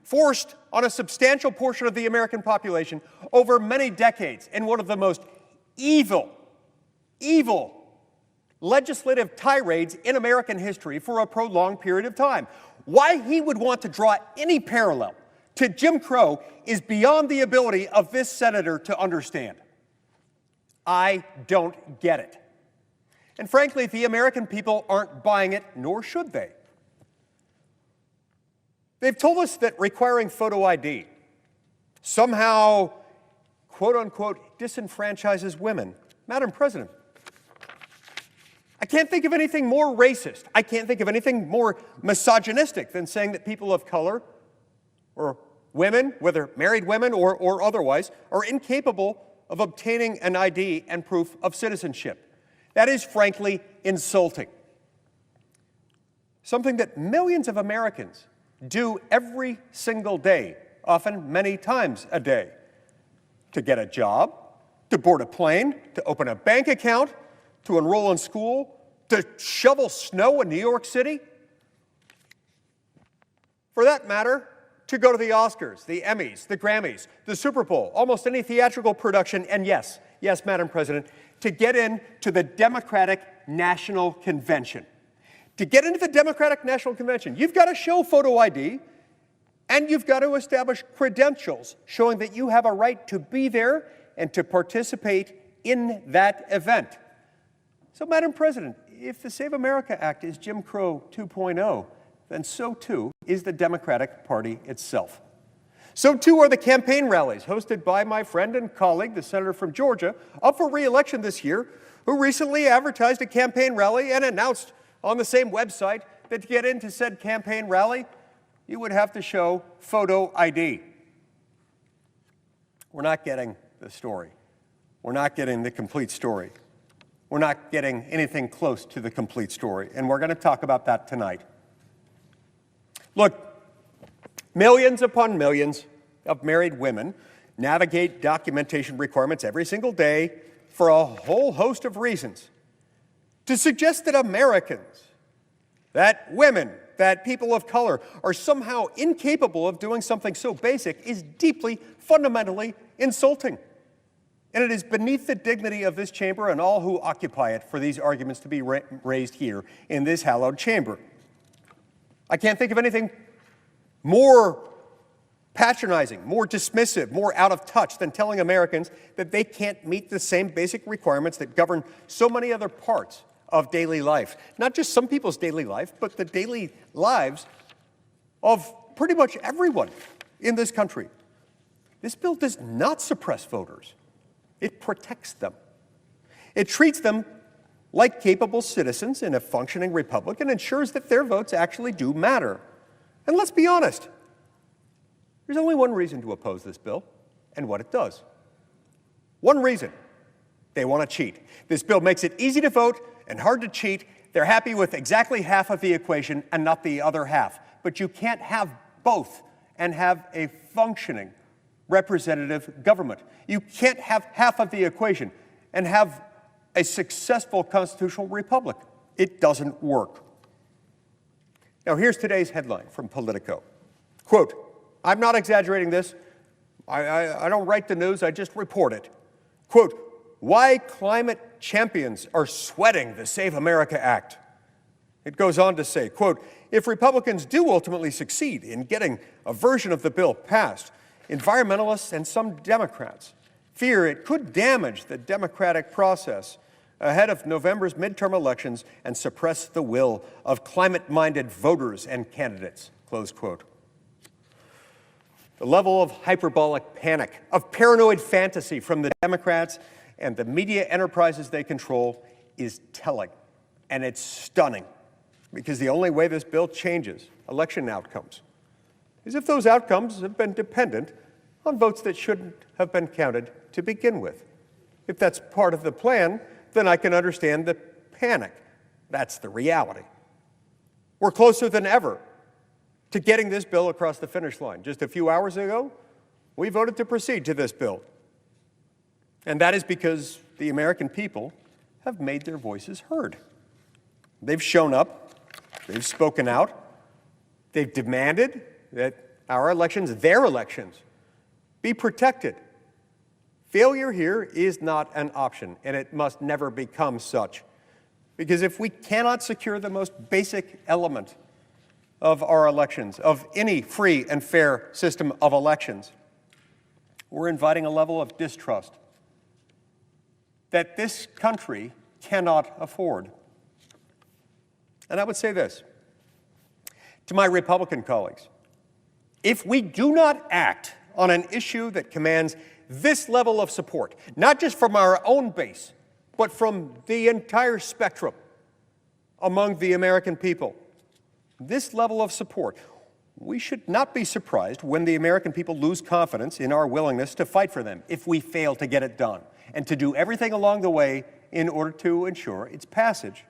forced on a substantial portion of the American population over many decades in one of the most evil legislative tirades in American history for a prolonged period of time. Why he would want to draw any parallel to Jim Crow is beyond the ability of this senator to understand. I don't get it. And frankly, the American people aren't buying it, nor should they. They've told us that requiring photo ID somehow, quote-unquote, disenfranchises women. Madam President, I can't think of anything more racist. I can't think of anything more misogynistic than saying that people of color or women, whether married women or otherwise, are incapable of obtaining an ID and proof of citizenship. That is frankly insulting. Something that millions of Americans do every single day, often many times a day, to get a job, to board a plane, to open a bank account, to enroll in school, to shovel snow in New York City. For that matter, to go to the Oscars, the Emmys, the Grammys, the Super Bowl, almost any theatrical production, and yes, Madam President, to get into the Democratic National Convention. To get into the Democratic National Convention, you've got to show photo ID, and you've got to establish credentials showing that you have a right to be there and to participate in that event. So, Madam President, if the Save America Act is Jim Crow 2.0, then so too is the Democratic Party itself. So too are the campaign rallies hosted by my friend and colleague, the senator from Georgia, up for re-election this year, who recently advertised a campaign rally and announced on the same website that to get into said campaign rally, you would have to show photo ID. We're not getting the story. We're not getting the complete story. We're not getting anything close to the complete story, and we're going to talk about that tonight. Look, millions upon millions of married women navigate documentation requirements every single day for a whole host of reasons. To suggest that Americans, that women, that people of color are somehow incapable of doing something so basic is deeply, fundamentally insulting. And it is beneath the dignity of this chamber and all who occupy it for these arguments to be raised here in this hallowed chamber. I can't think of anything more patronizing, more dismissive, more out of touch than telling Americans that they can't meet the same basic requirements that govern so many other parts of daily life. Not just some people's daily life, but the daily lives of pretty much everyone in this country. This bill does not suppress voters. It protects them. It treats them like capable citizens in a functioning republic and ensures that their votes actually do matter. And let's be honest, there's only one reason to oppose this bill and what it does. One reason: they want to cheat. This bill makes it easy to vote and hard to cheat. They're happy with exactly half of the equation and not the other half. But you can't have both and have a functioning representative government. You can't have half of the equation and have a successful constitutional republic. It doesn't work. Now, here's today's headline from Politico. Quote, I'm not exaggerating this. I don't write the news, I just report it. Quote, why climate champions are sweating the Save America Act. It goes on to say, quote, if Republicans do ultimately succeed in getting a version of the bill passed, environmentalists and some Democrats fear it could damage the democratic process ahead of November's midterm elections and suppress the will of climate-minded voters and candidates, close quote. The level of hyperbolic panic, of paranoid fantasy from the Democrats and the media enterprises they control is telling, and it's stunning, because the only way this bill changes election outcomes is if those outcomes have been dependent on votes that shouldn't have been counted to begin with. If that's part of the plan, then I can understand the panic. That's the reality. We're closer than ever to getting this bill across the finish line. Just a few hours ago, we voted to proceed to this bill. And that is because the American people have made their voices heard. They've shown up, they've spoken out, they've demanded that our elections, their elections, be protected. Failure here is not an option, and it must never become such. Because if we cannot secure the most basic element of our elections, of any free and fair system of elections, we're inviting a level of distrust that this country cannot afford. And I would say this to my Republican colleagues: if we do not act on an issue that commands this level of support, not just from our own base, but from the entire spectrum among the American people. This level of support. We should not be surprised when the American people lose confidence in our willingness to fight for them if we fail to get it done, and to do everything along the way in order to ensure its passage.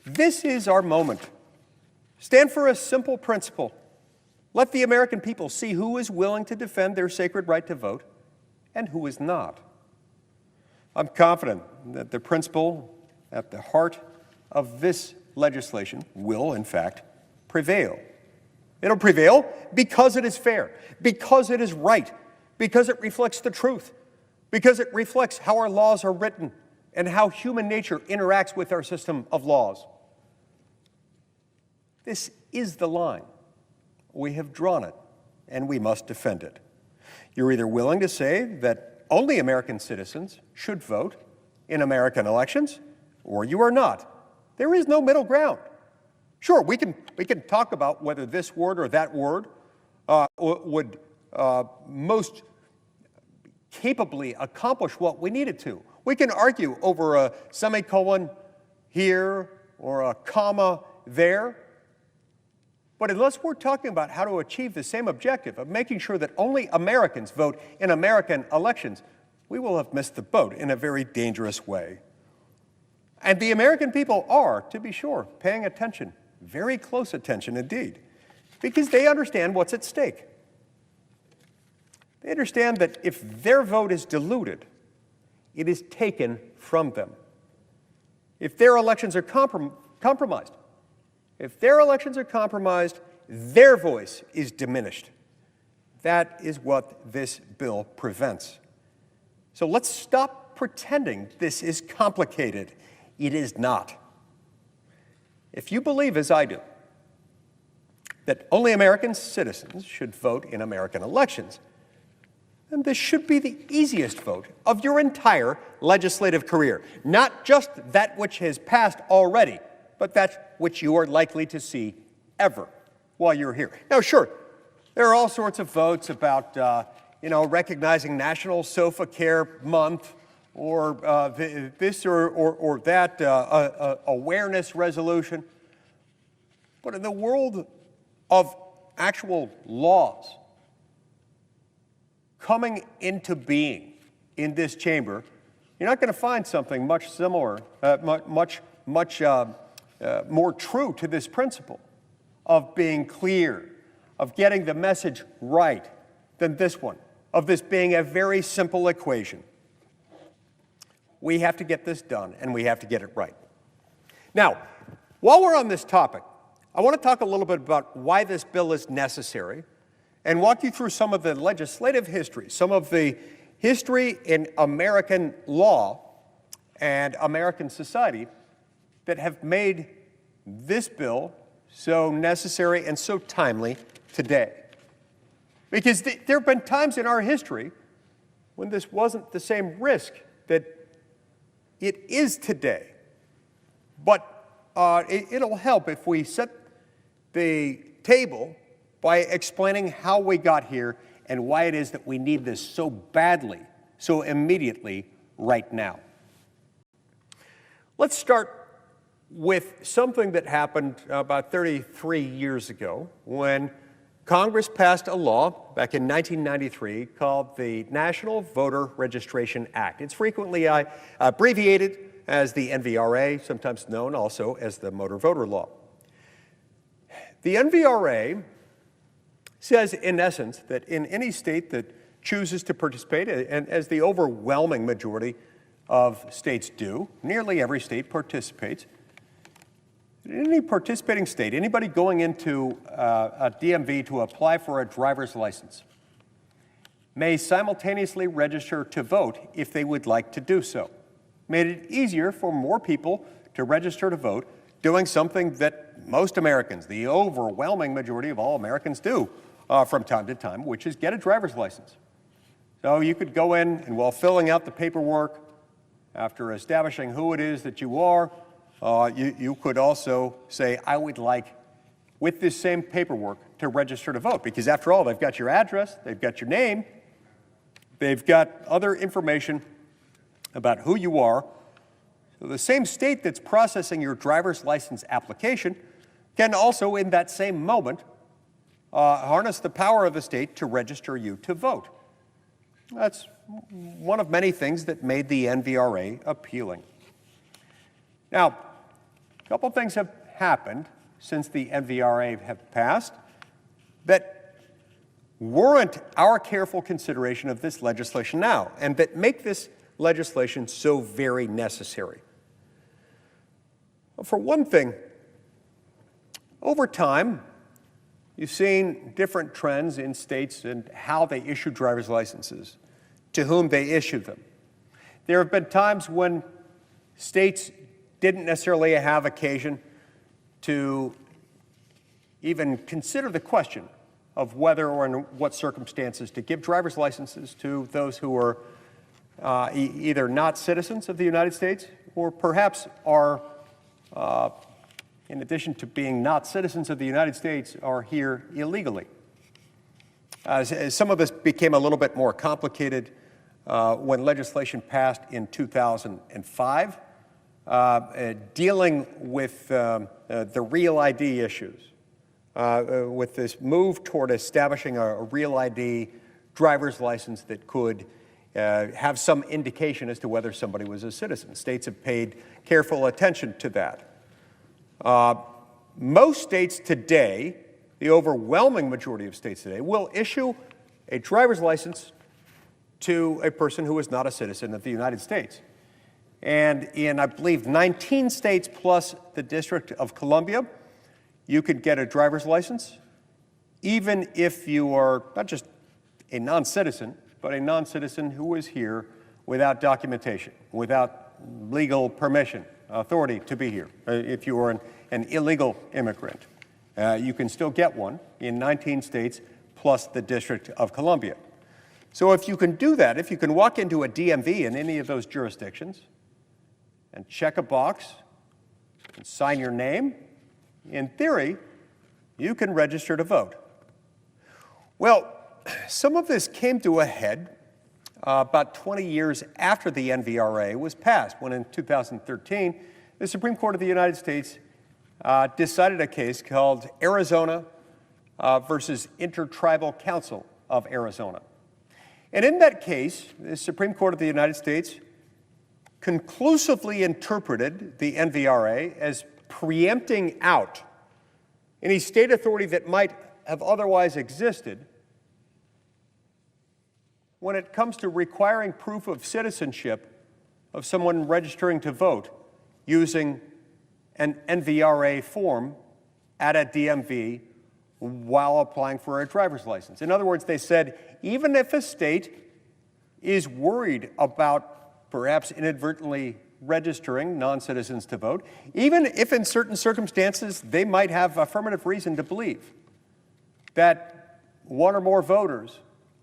This is our moment. Stand for a simple principle. Let the American people see who is willing to defend their sacred right to vote and who is not. I'm confident that the principle at the heart of this legislation will, in fact, prevail. It'll prevail because it is fair, because it is right, because it reflects the truth, because it reflects how our laws are written and how human nature interacts with our system of laws. This is the line. We have drawn it, and we must defend it. You're either willing to say that only American citizens should vote in American elections, or you are not. There is no middle ground. Sure, we can talk about whether this word or that word would most capably accomplish what we need it to. We can argue over a semicolon here or a comma there. But unless we're talking about how to achieve the same objective of making sure that only Americans vote in American elections, we will have missed the boat in a very dangerous way. And the American people are, to be sure, paying attention. Very close attention indeed, because they understand what's at stake. They understand that if their vote is diluted, it is taken from them. If their elections are compromised, their voice is diminished. That is what this bill prevents. So let's stop pretending this is complicated. It is not. If you believe, as I do, that only American citizens should vote in American elections, then this should be the easiest vote of your entire legislative career. Not just that which has passed already, but that which you are likely to see ever while you're here. Now, sure, there are all sorts of votes about, recognizing National Sofa Care Month, or this or that awareness resolution. But in the world of actual laws coming into being in this chamber, you're not going to find something much similar, much more true to this principle of being clear, of getting the message right than this one, of this being a very simple equation. We have to get this done, and we have to get it right. Now, while we're on this topic, I want to talk a little bit about why this bill is necessary and walk you through some of the legislative history, some of the history in American law and American society that have made this bill so necessary and so timely today. Because there have been times in our history when this wasn't the same risk that it is today. But it'll help if we set the table by explaining how we got here and why it is that we need this so badly, so immediately, right now. Let's start with something that happened about 33 years ago when Congress passed a law back in 1993 called the National Voter Registration Act. It's frequently abbreviated as the NVRA, sometimes known also as the Motor Voter Law. The NVRA says, in essence, that in any state that chooses to participate, and as the overwhelming majority of states do, nearly every state participates, in any participating state, anybody going into a DMV to apply for a driver's license may simultaneously register to vote if they would like to do so. Made it easier for more people to register to vote, doing something that most Americans, the overwhelming majority of all Americans, do from time to time, which is get a driver's license. So you could go in and while filling out the paperwork, after establishing who it is that you are, you could also say, I would like, with this same paperwork, to register to vote. Because after all, they've got your address, they've got your name, they've got other information about who you are. The same state that's processing your driver's license application can also, in that same moment, harness the power of the state to register you to vote. That's one of many things that made the NVRA appealing. Now, a couple things have happened since the NVRA have passed that warrant our careful consideration of this legislation now, and that make this legislation so very necessary. For one thing, over time, you've seen different trends in states and how they issue driver's licenses, to whom they issue them. There have been times when states didn't necessarily have occasion to even consider the question of whether or in what circumstances to give driver's licenses to those who are either not citizens of the United States or perhaps are, in addition to being not citizens of the United States, are here illegally. Some of this became a little bit more complicated when legislation passed in 2005 dealing with the Real ID issues, with this move toward establishing a Real ID driver's license that could have some indication as to whether somebody was a citizen. States have paid careful attention to that. Most states today, the overwhelming majority of states today, will issue a driver's license to a person who is not a citizen of the United States. And in, I believe, 19 states plus the District of Columbia, you could get a driver's license even if you are not just a non-citizen, but a non-citizen who is here without documentation, without legal permission, authority to be here. If you are an illegal immigrant, you can still get one in 19 states plus the District of Columbia. So if you can do that, if you can walk into a DMV in any of those jurisdictions and check a box and sign your name, in theory, you can register to vote. Well, some of this came to a head about 20 years after the NVRA was passed, when in 2013, the Supreme Court of the United States decided a case called Arizona versus Intertribal Council of Arizona. And in that case, the Supreme Court of the United States conclusively interpreted the NVRA as preempting out any state authority that might have otherwise existed when it comes to requiring proof of citizenship of someone registering to vote using an NVRA form at a DMV while applying for a driver's license. In other words, they said, even if a state is worried about perhaps inadvertently registering non-citizens to vote, even if in certain circumstances they might have affirmative reason to believe that one or more voters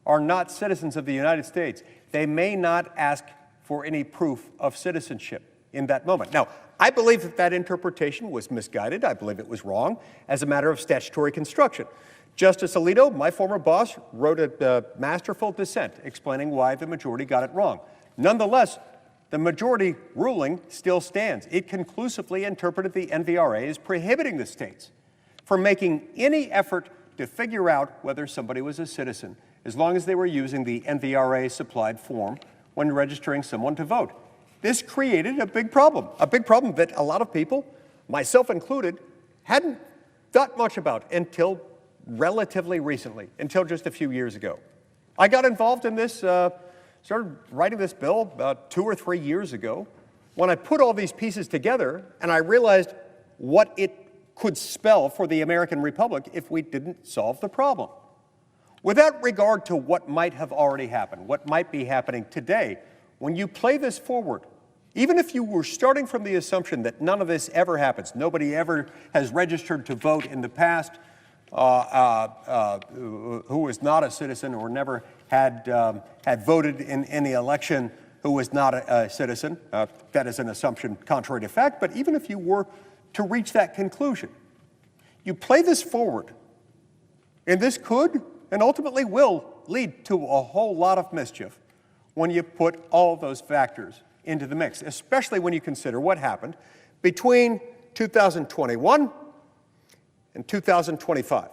are not citizens of the United States, they may not ask for any proof of citizenship in that moment. Now, I believe that that interpretation was misguided. I believe it was wrong as a matter of statutory construction. Justice Alito, my former boss, wrote a masterful dissent explaining why the majority got it wrong. Nonetheless, the majority ruling still stands. It conclusively interpreted the NVRA as prohibiting the states from making any effort to figure out whether somebody was a citizen, as long as they were using the NVRA-supplied form when registering someone to vote. This created a big problem that a lot of people, myself included, hadn't thought much about until relatively recently, until just a few years ago. I got involved in this, started writing this bill about 2 or 3 years ago, when I put all these pieces together and I realized what it could spell for the American Republic if we didn't solve the problem. Without regard to what might have already happened, what might be happening today, when you play this forward, even if you were starting from the assumption that none of this ever happens, nobody ever has registered to vote in the past who was not a citizen or never had voted in any election who was not a citizen, that is an assumption contrary to fact, but even if you were to reach that conclusion, you play this forward, and this could and ultimately will lead to a whole lot of mischief when you put all those factors into the mix, especially when you consider what happened between 2021 and 2025.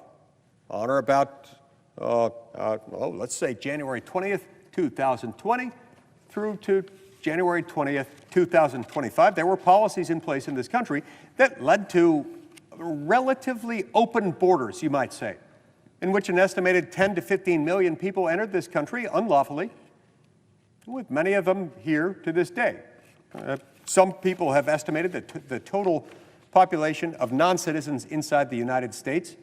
On or about, let's say January 20th, 2020 through to January 20th, 2025, there were policies in place in this country that led to relatively open borders, you might say, in which an estimated 10 to 15 million people entered this country unlawfully, with many of them here to this day. Some people have estimated that the total population of non-citizens inside the United States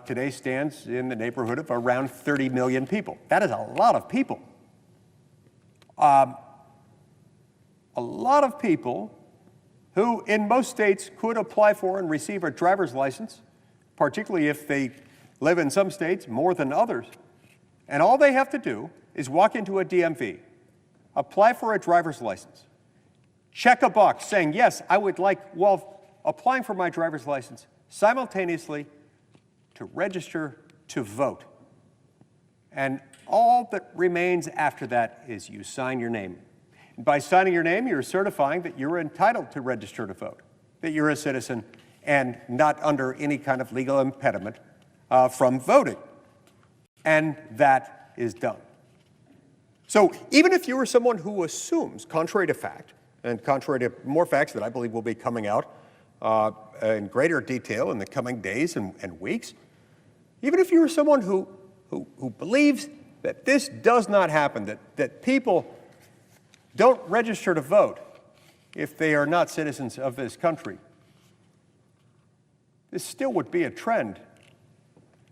today stands in the neighborhood of around 30 million people. That is a lot of people. A lot of people who in most states could apply for and receive a driver's license, particularly if they live in some states more than others. And all they have to do is walk into a DMV, apply for a driver's license, check a box saying, yes, I would like, while applying for my driver's license, simultaneously to register to vote. And all that remains after that is you sign your name. And by signing your name, you're certifying that you're entitled to register to vote, that you're a citizen and not under any kind of legal impediment from voting. And that is done. So even if you are someone who assumes, contrary to fact, and contrary to more facts that I believe will be coming out in greater detail in the coming days and weeks, even if you are someone who believes that this does not happen, that people don't register to vote if they are not citizens of this country, this still would be a trend,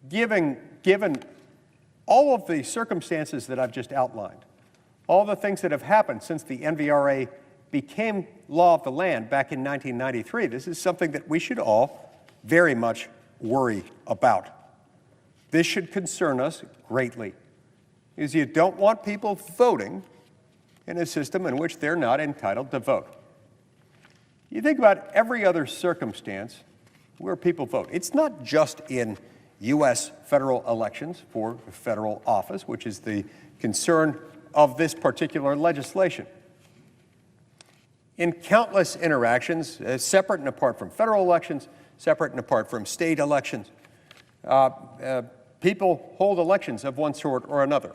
given all of the circumstances that I've just outlined, all the things that have happened since the NVRA became law of the land back in 1993. This is something that we should all very much worry about. This should concern us greatly, because you don't want people voting in a system in which they're not entitled to vote. You think about every other circumstance where people vote. It's not just in U.S. federal elections for federal office, which is the concern of this particular legislation. In countless interactions, separate and apart from federal elections, separate and apart from state elections, people hold elections of one sort or another.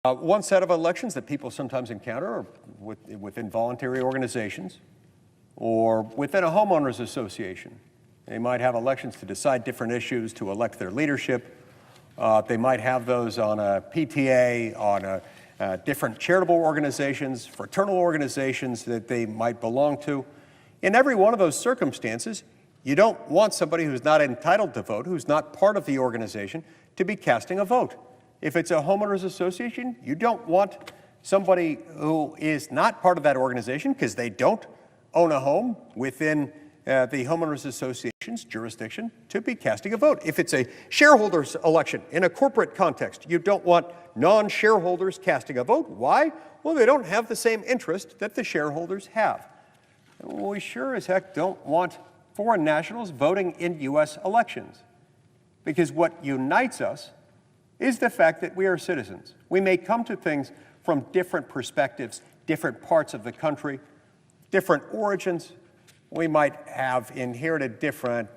One set of elections that people sometimes encounter are within voluntary organizations or within a homeowners association. They might have elections to decide different issues, to elect their leadership. They might have those on a PTA, on different charitable organizations, fraternal organizations that they might belong to. In every one of those circumstances, you don't want somebody who's not entitled to vote, who's not part of the organization, to be casting a vote. If it's a homeowners association, you don't want somebody who is not part of that organization because they don't own a home within the homeowners association's jurisdiction to be casting a vote. If it's a shareholders election in a corporate context, you don't want non-shareholders casting a vote. Why? Well, they don't have the same interest that the shareholders have. And we sure as heck don't want foreign nationals voting in U.S. elections, because what unites us is the fact that we are citizens. We may come to things from different perspectives, different parts of the country, different origins. We might have inherited different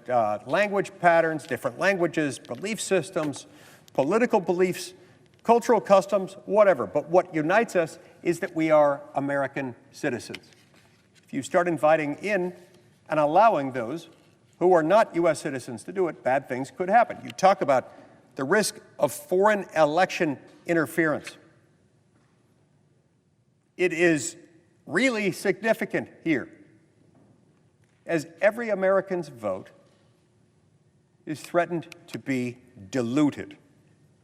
language patterns, different languages, belief systems, political beliefs, cultural customs, whatever. But what unites us is that we are American citizens. If you start inviting in and allowing those who are not U.S. citizens to do it, bad things could happen. You talk about the risk of foreign election interference. It is really significant here, as every American's vote is threatened to be diluted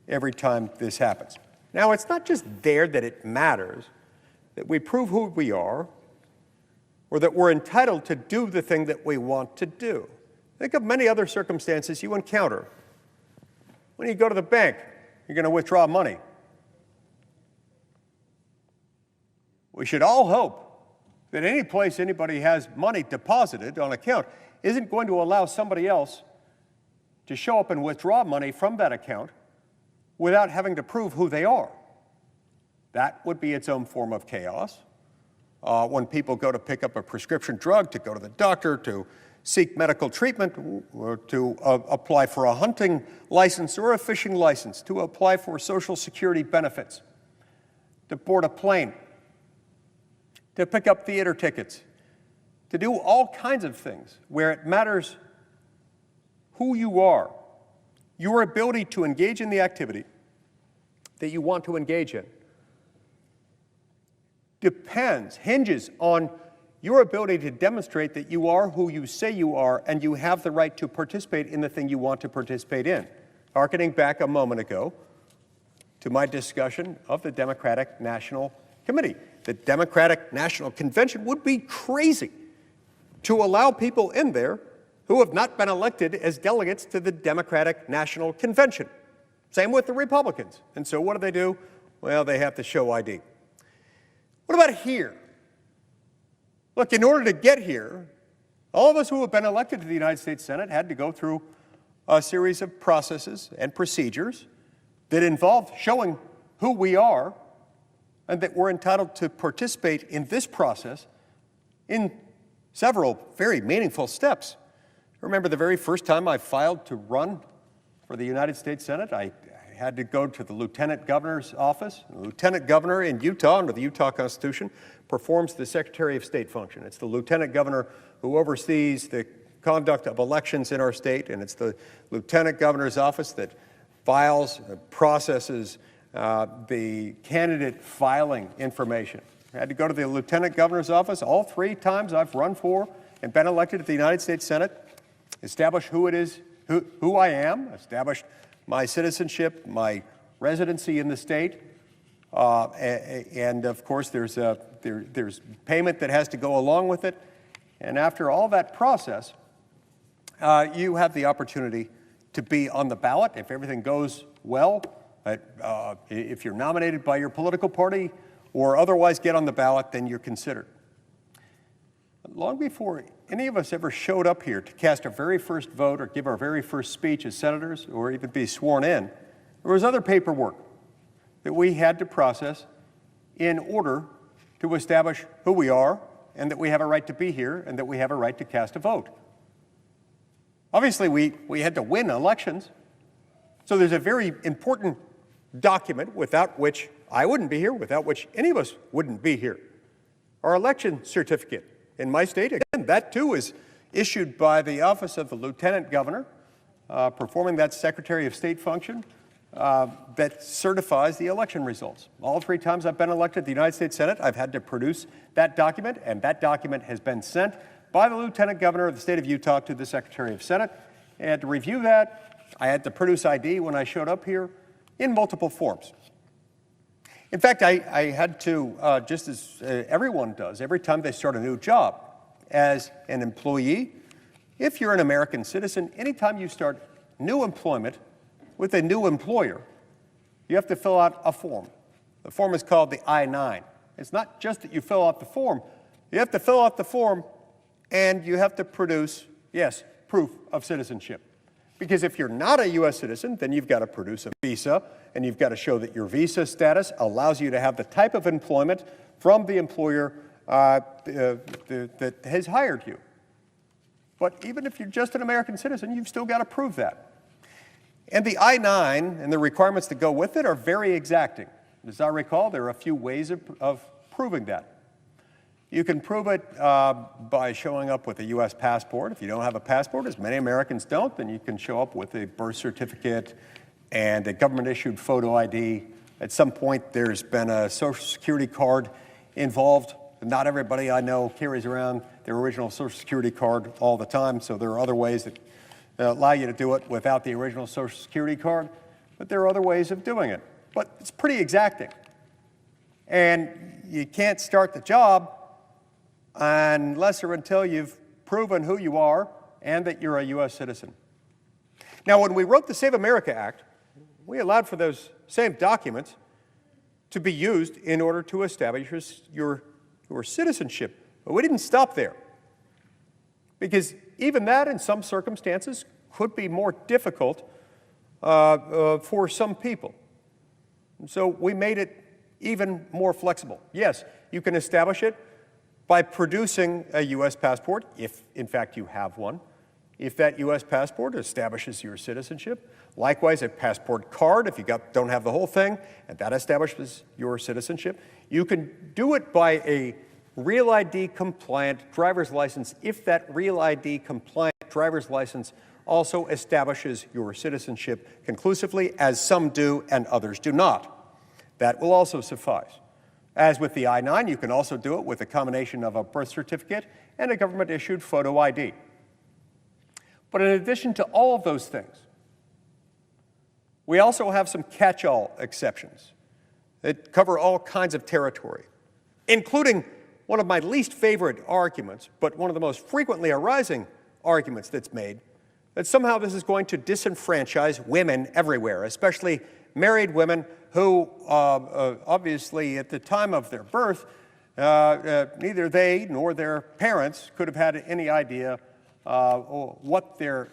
every time this happens. Now, it's not just there that it matters that we prove who we are or that we're entitled to do the thing that we want to do. Think of many other circumstances you encounter. When you go to the bank, you're going to withdraw money. We should all hope that any place anybody has money deposited on account isn't going to allow somebody else to show up and withdraw money from that account without having to prove who they are. That would be its own form of chaos. when people go to pick up a prescription drug, to go to the doctor, to seek medical treatment, or to apply for a hunting license or a fishing license, to apply for Social Security benefits, to board a plane, to pick up theater tickets, to do all kinds of things where it matters who you are, your ability to engage in the activity that you want to engage in hinges on your ability to demonstrate that you are who you say you are and you have the right to participate in the thing you want to participate in. Harkening back a moment ago to my discussion of the Democratic National Committee. The Democratic National Convention would be crazy to allow people in there who have not been elected as delegates to the Democratic National Convention. Same with the Republicans. And so what do? Well, they have to show ID. What about here? Look, in order to get here, all of us who have been elected to the United States Senate had to go through a series of processes and procedures that involved showing who we are and that we're entitled to participate in this process in several very meaningful steps. Remember the very first time I filed to run for the United States Senate, I had to go to the lieutenant governor's office. The lieutenant governor in Utah, under the Utah Constitution, performs the Secretary of State function. It's the lieutenant governor who oversees the conduct of elections in our state, and it's the lieutenant governor's office that files, processes the candidate filing information. I had to go to the lieutenant governor's office all 3 times I've run for and been elected to the United States Senate, establish who it is, who I am, establish my citizenship, my residency in the state, and of course there's payment that has to go along with it. And after all that process, you have the opportunity to be on the ballot if everything goes well. If you're nominated by your political party or otherwise get on the ballot, then you're considered. Long before any of us ever showed up here to cast our very first vote or give our very first speech as senators or even be sworn in, there was other paperwork that we had to process in order to establish who we are and that we have a right to be here and that we have a right to cast a vote. Obviously, we had to win elections, so there's a very important document without which I wouldn't be here, without which any of us wouldn't be here. Our election certificate. In my state, again, that too is issued by the Office of the Lieutenant Governor, performing that Secretary of State function that certifies the election results. All 3 times I've been elected to the United States Senate, I've had to produce that document, and that document has been sent by the Lieutenant Governor of the state of Utah to the Secretary of Senate. And to review that, I had to produce ID when I showed up here in multiple forms. In fact, I had to, just as everyone does, every time they start a new job as an employee, if you're an American citizen, anytime you start new employment with a new employer, you have to fill out a form. The form is called the I-9. It's not just that you fill out the form. You have to fill out the form and you have to produce, yes, proof of citizenship. Because if you're not a U.S. citizen, then you've got to produce a visa, and you've got to show that your visa status allows you to have the type of employment from the employer that has hired you. But even if you're just an American citizen, you've still got to prove that. And the I-9 and the requirements that go with it are very exacting. As I recall, there are a few ways of proving that. You can prove it by showing up with a U.S. passport. If you don't have a passport, as many Americans don't, then you can show up with a birth certificate and a government-issued photo ID. At some point, there's been a Social Security card involved. Not everybody I know carries around their original Social Security card all the time, so there are other ways that allow you to do it without the original Social Security card, but there are other ways of doing it. But it's pretty exacting. And you can't start the job unless or until you've proven who you are and that you're a U.S. citizen. Now, when we wrote the Save America Act, we allowed for those same documents to be used in order to establish your citizenship. But we didn't stop there, because even that, in some circumstances, could be more difficult for some people. And so we made it even more flexible. Yes, you can establish it by producing a U.S. passport, if in fact you have one, if that U.S. passport establishes your citizenship. Likewise, a passport card, if you don't have the whole thing, and that establishes your citizenship. You can do it by a Real ID compliant driver's license if that Real ID compliant driver's license also establishes your citizenship conclusively, as some do and others do not. That will also suffice. As with the I-9, you can also do it with a combination of a birth certificate and a government-issued photo ID. But in addition to all of those things, we also have some catch-all exceptions that cover all kinds of territory, including one of my least favorite arguments, but one of the most frequently arising arguments that's made, that somehow this is going to disenfranchise women everywhere, especially married women who, obviously, at the time of their birth, neither they nor their parents could have had any idea what their,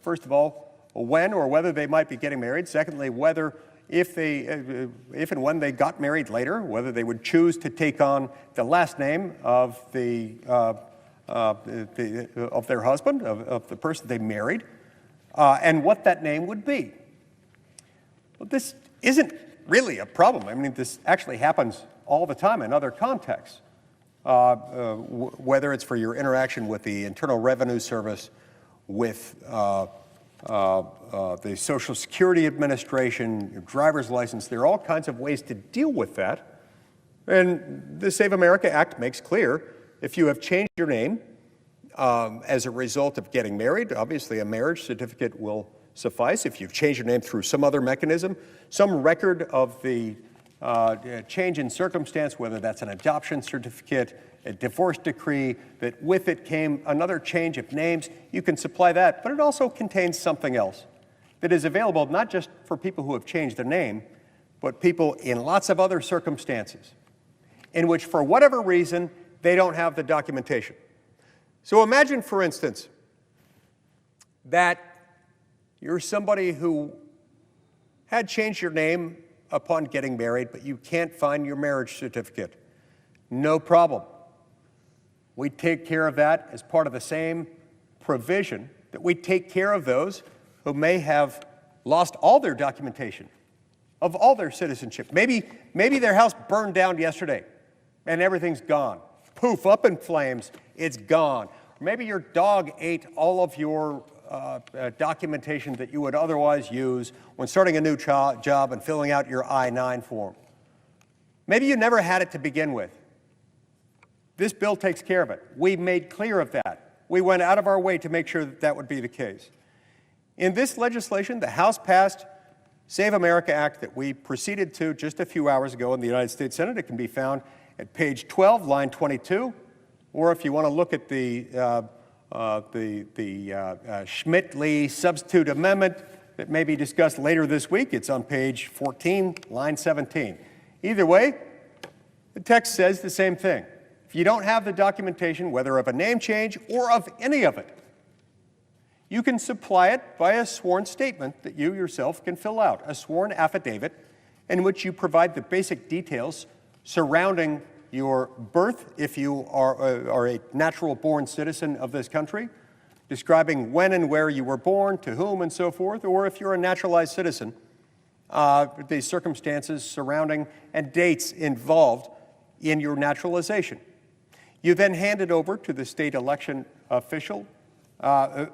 first of all, when or whether they might be getting married. Secondly, whether if and when they got married later, whether they would choose to take on the last name of of their husband, of the person they married, and what that name would be. Well, this isn't really a problem. I mean, this actually happens all the time in other contexts, whether it's for your interaction with the Internal Revenue Service, with the Social Security Administration, your driver's license. There are all kinds of ways to deal with that. And the Save America Act makes clear if you have changed your name as a result of getting married, obviously a marriage certificate will suffice. If you've changed your name through some other mechanism, some record of the change in circumstance, whether that's an adoption certificate, a divorce decree, that with it came another change of names, you can supply that. But it also contains something else that is available not just for people who have changed their name, but people in lots of other circumstances in which, for whatever reason, they don't have the documentation. So imagine, for instance, that you're somebody who had changed your name upon getting married, but you can't find your marriage certificate. No problem. We take care of that as part of the same provision that we take care of those who may have lost all their documentation of all their citizenship. Maybe their house burned down yesterday and everything's gone. Poof, up in flames, it's gone. Or maybe your dog ate all of your documentation that you would otherwise use when starting a new job and filling out your I-9 form. Maybe you never had it to begin with. This bill takes care of it. We made clear of that. We went out of our way to make sure that that would be the case. In this legislation, the House passed Save America Act that we proceeded to just a few hours ago in the United States Senate. It can be found at page 12, line 22, or if you want to look at the Schmidt-Lee substitute amendment that may be discussed later this week, it's on page 14, line 17. Either way, the text says the same thing. If you don't have the documentation, whether of a name change or of any of it, you can supply it by a sworn statement that you yourself can fill out, a sworn affidavit in which you provide the basic details surrounding your birth, if you are a natural-born citizen of this country, describing when and where you were born, to whom, and so forth, or if you're a naturalized citizen, the circumstances surrounding and dates involved in your naturalization. You then hand it over to the state election official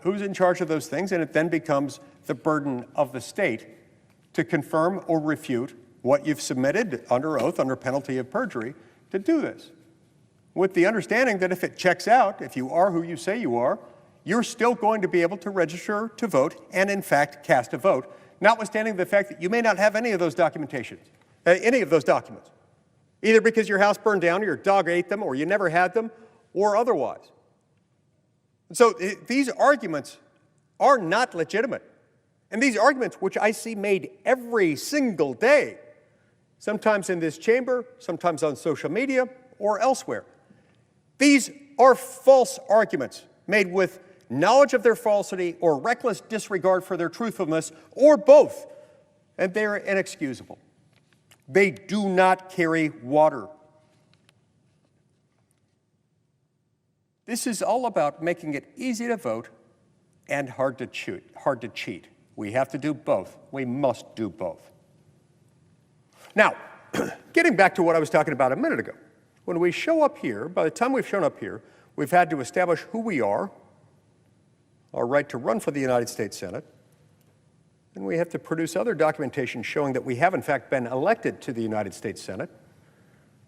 who's in charge of those things, and it then becomes the burden of the state to confirm or refute what you've submitted under oath, under penalty of perjury, to do this. With the understanding that if it checks out, if you are who you say you are, you're still going to be able to register to vote and, in fact, cast a vote, notwithstanding the fact that you may not have any of those documentations, any of those documents, either because your house burned down or your dog ate them or you never had them or otherwise. So these arguments are not legitimate. And these arguments, which I see made every single day, sometimes in this chamber, sometimes on social media, or elsewhere, these are false arguments made with knowledge of their falsity or reckless disregard for their truthfulness, or both, and they're inexcusable. They do not carry water. This is all about making it easy to vote and hard to cheat. We have to do both. We must do both. Now, getting back to what I was talking about a minute ago, when we show up here, by the time we've shown up here, we've had to establish who we are, our right to run for the United States Senate, and we have to produce other documentation showing that we have, in fact, been elected to the United States Senate.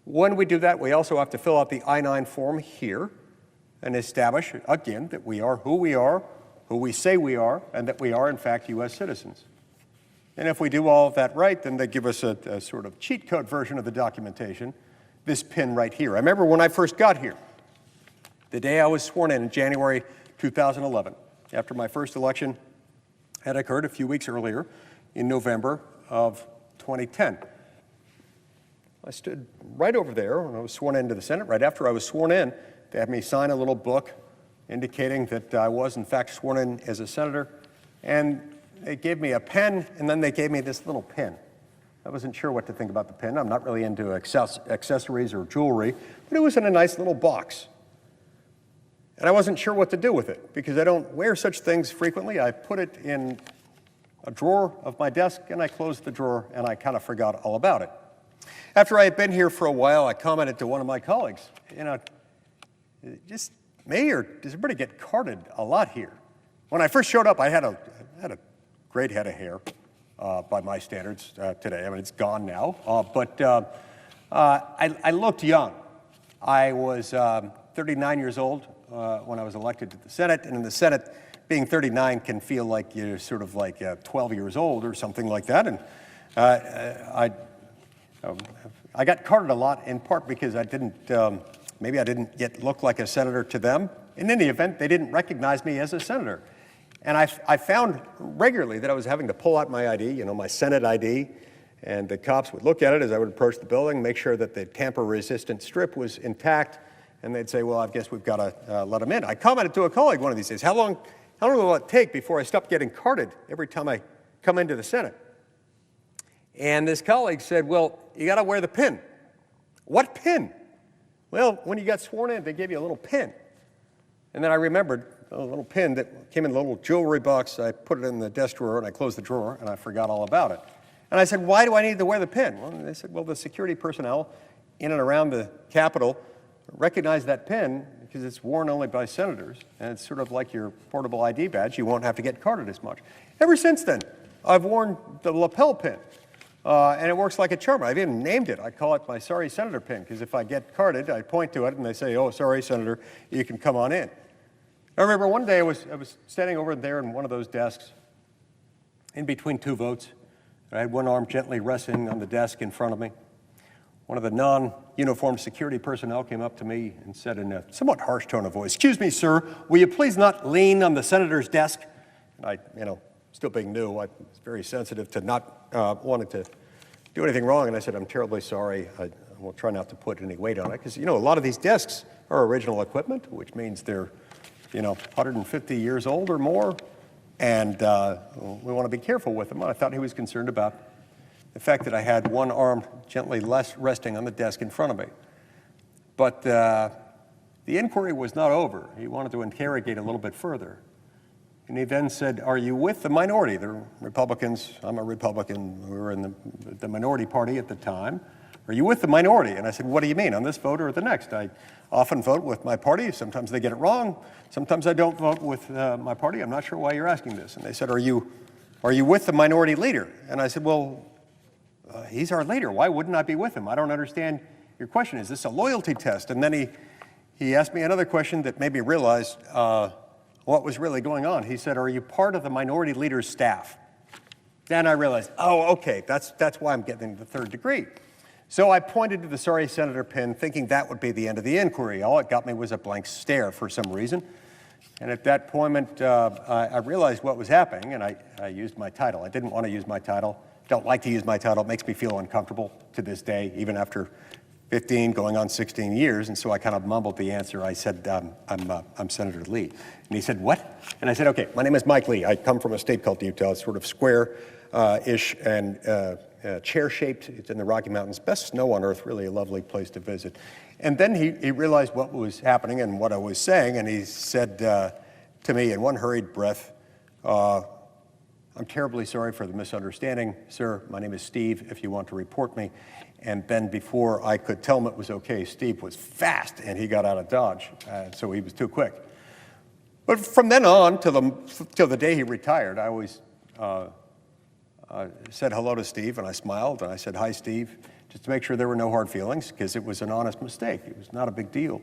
When we do that, we also have to fill out the I-9 form here and establish, again, that we are, who we say we are, and that we are, in fact, U.S. citizens. And if we do all of that right, then they give us a sort of cheat code version of the documentation, this pin right here. I remember when I first got here, the day I was sworn in January 2011, after my first election had occurred a few weeks earlier in November of 2010. I stood right over there when I was sworn into the Senate. Right after I was sworn in, they had me sign a little book indicating that I was, in fact, sworn in as a senator. And they gave me a pen, and then they gave me this little pin. I wasn't sure what to think about the pin. I'm not really into accessories or jewelry, but it was in a nice little box. And I wasn't sure what to do with it because I don't wear such things frequently. I put it in a drawer of my desk, and I closed the drawer, and I kind of forgot all about it. After I had been here for a while, I commented to one of my colleagues, just me, or does everybody get carded a lot here? When I first showed up, I had a great head of hair by my standards today. I mean, it's gone now, but I looked young. I was 39 years old when I was elected to the Senate, and in the Senate, being 39 can feel like you're sort of like 12 years old or something like that. And I got carded a lot, in part because I didn't, maybe I didn't yet look like a senator to them. In any event, they didn't recognize me as a senator. And I found regularly that I was having to pull out my ID, my Senate ID, and the cops would look at it as I would approach the building, make sure that the tamper-resistant strip was intact, and they'd say, well, I guess we've got to let them in. I commented to a colleague one of these days, how long will it take before I stop getting carded every time I come into the Senate? And this colleague said, well, you got to wear the pin. What pin? Well, when you got sworn in, they gave you a little pin. And then I remembered a little pin that came in a little jewelry box. I put it in the desk drawer, and I closed the drawer, and I forgot all about it. And I said, why do I need to wear the pin? Well, they said, well, the security personnel in and around the Capitol recognize that pin because it's worn only by senators, and it's sort of like your portable ID badge. You won't have to get carded as much. Ever since then, I've worn the lapel pin, and it works like a charm. I've even named it. I call it my Sorry Senator pin, because if I get carded, I point to it, and they say, oh, sorry, Senator, you can come on in. I remember one day I was standing over there in one of those desks in between two votes. I had one arm gently resting on the desk in front of me. One of the non-uniformed security personnel came up to me and said in a somewhat harsh tone of voice, excuse me, sir, will you please not lean on the senator's desk? And I, still being new, I was very sensitive to not wanting to do anything wrong. And I said, I'm terribly sorry. I will try not to put any weight on it. Because, a lot of these desks are original equipment, which means they're 150 years old or more, and we want to be careful with them. I thought he was concerned about the fact that I had one arm gently resting on the desk in front of me. But the inquiry was not over. He wanted to interrogate a little bit further. And he then said, are you with the minority? The Republicans, I'm a Republican, we were in the minority party at the time. Are you with the minority? And I said, what do you mean, on this vote or the next? I often vote with my party. Sometimes they get it wrong. Sometimes I don't vote with my party. I'm not sure why you're asking this. And they said, are you with the minority leader? And I said, well, he's our leader. Why wouldn't I be with him? I don't understand your question. Is this a loyalty test? And then he asked me another question that made me realize what was really going on. He said, are you part of the minority leader's staff? Then I realized, oh, okay, that's why I'm getting the third degree. So I pointed to the Sorry Senator pin, thinking that would be the end of the inquiry. All it got me was a blank stare for some reason. And at that point, I realized what was happening, and I used my title. I didn't want to use my title. Don't like to use my title. It makes me feel uncomfortable to this day, even after 15, going on 16 years. And so I kind of mumbled the answer. I said, I'm Senator Lee. And he said, what? And I said, okay, my name is Mike Lee. I come from a state called Utah. It's sort of square-ish and chair-shaped. It's in the Rocky Mountains. Best snow on earth, really a lovely place to visit. And then he realized what was happening and what I was saying, and he said to me in one hurried breath, I'm terribly sorry for the misunderstanding. Sir, my name is Steve, if you want to report me. And then before I could tell him it was okay, Steve was fast, and he got out of Dodge, so he was too quick. But from then on till the day he retired, I always said hello to Steve, and I smiled, and I said, hi, Steve, just to make sure there were no hard feelings, because it was an honest mistake. It was not a big deal.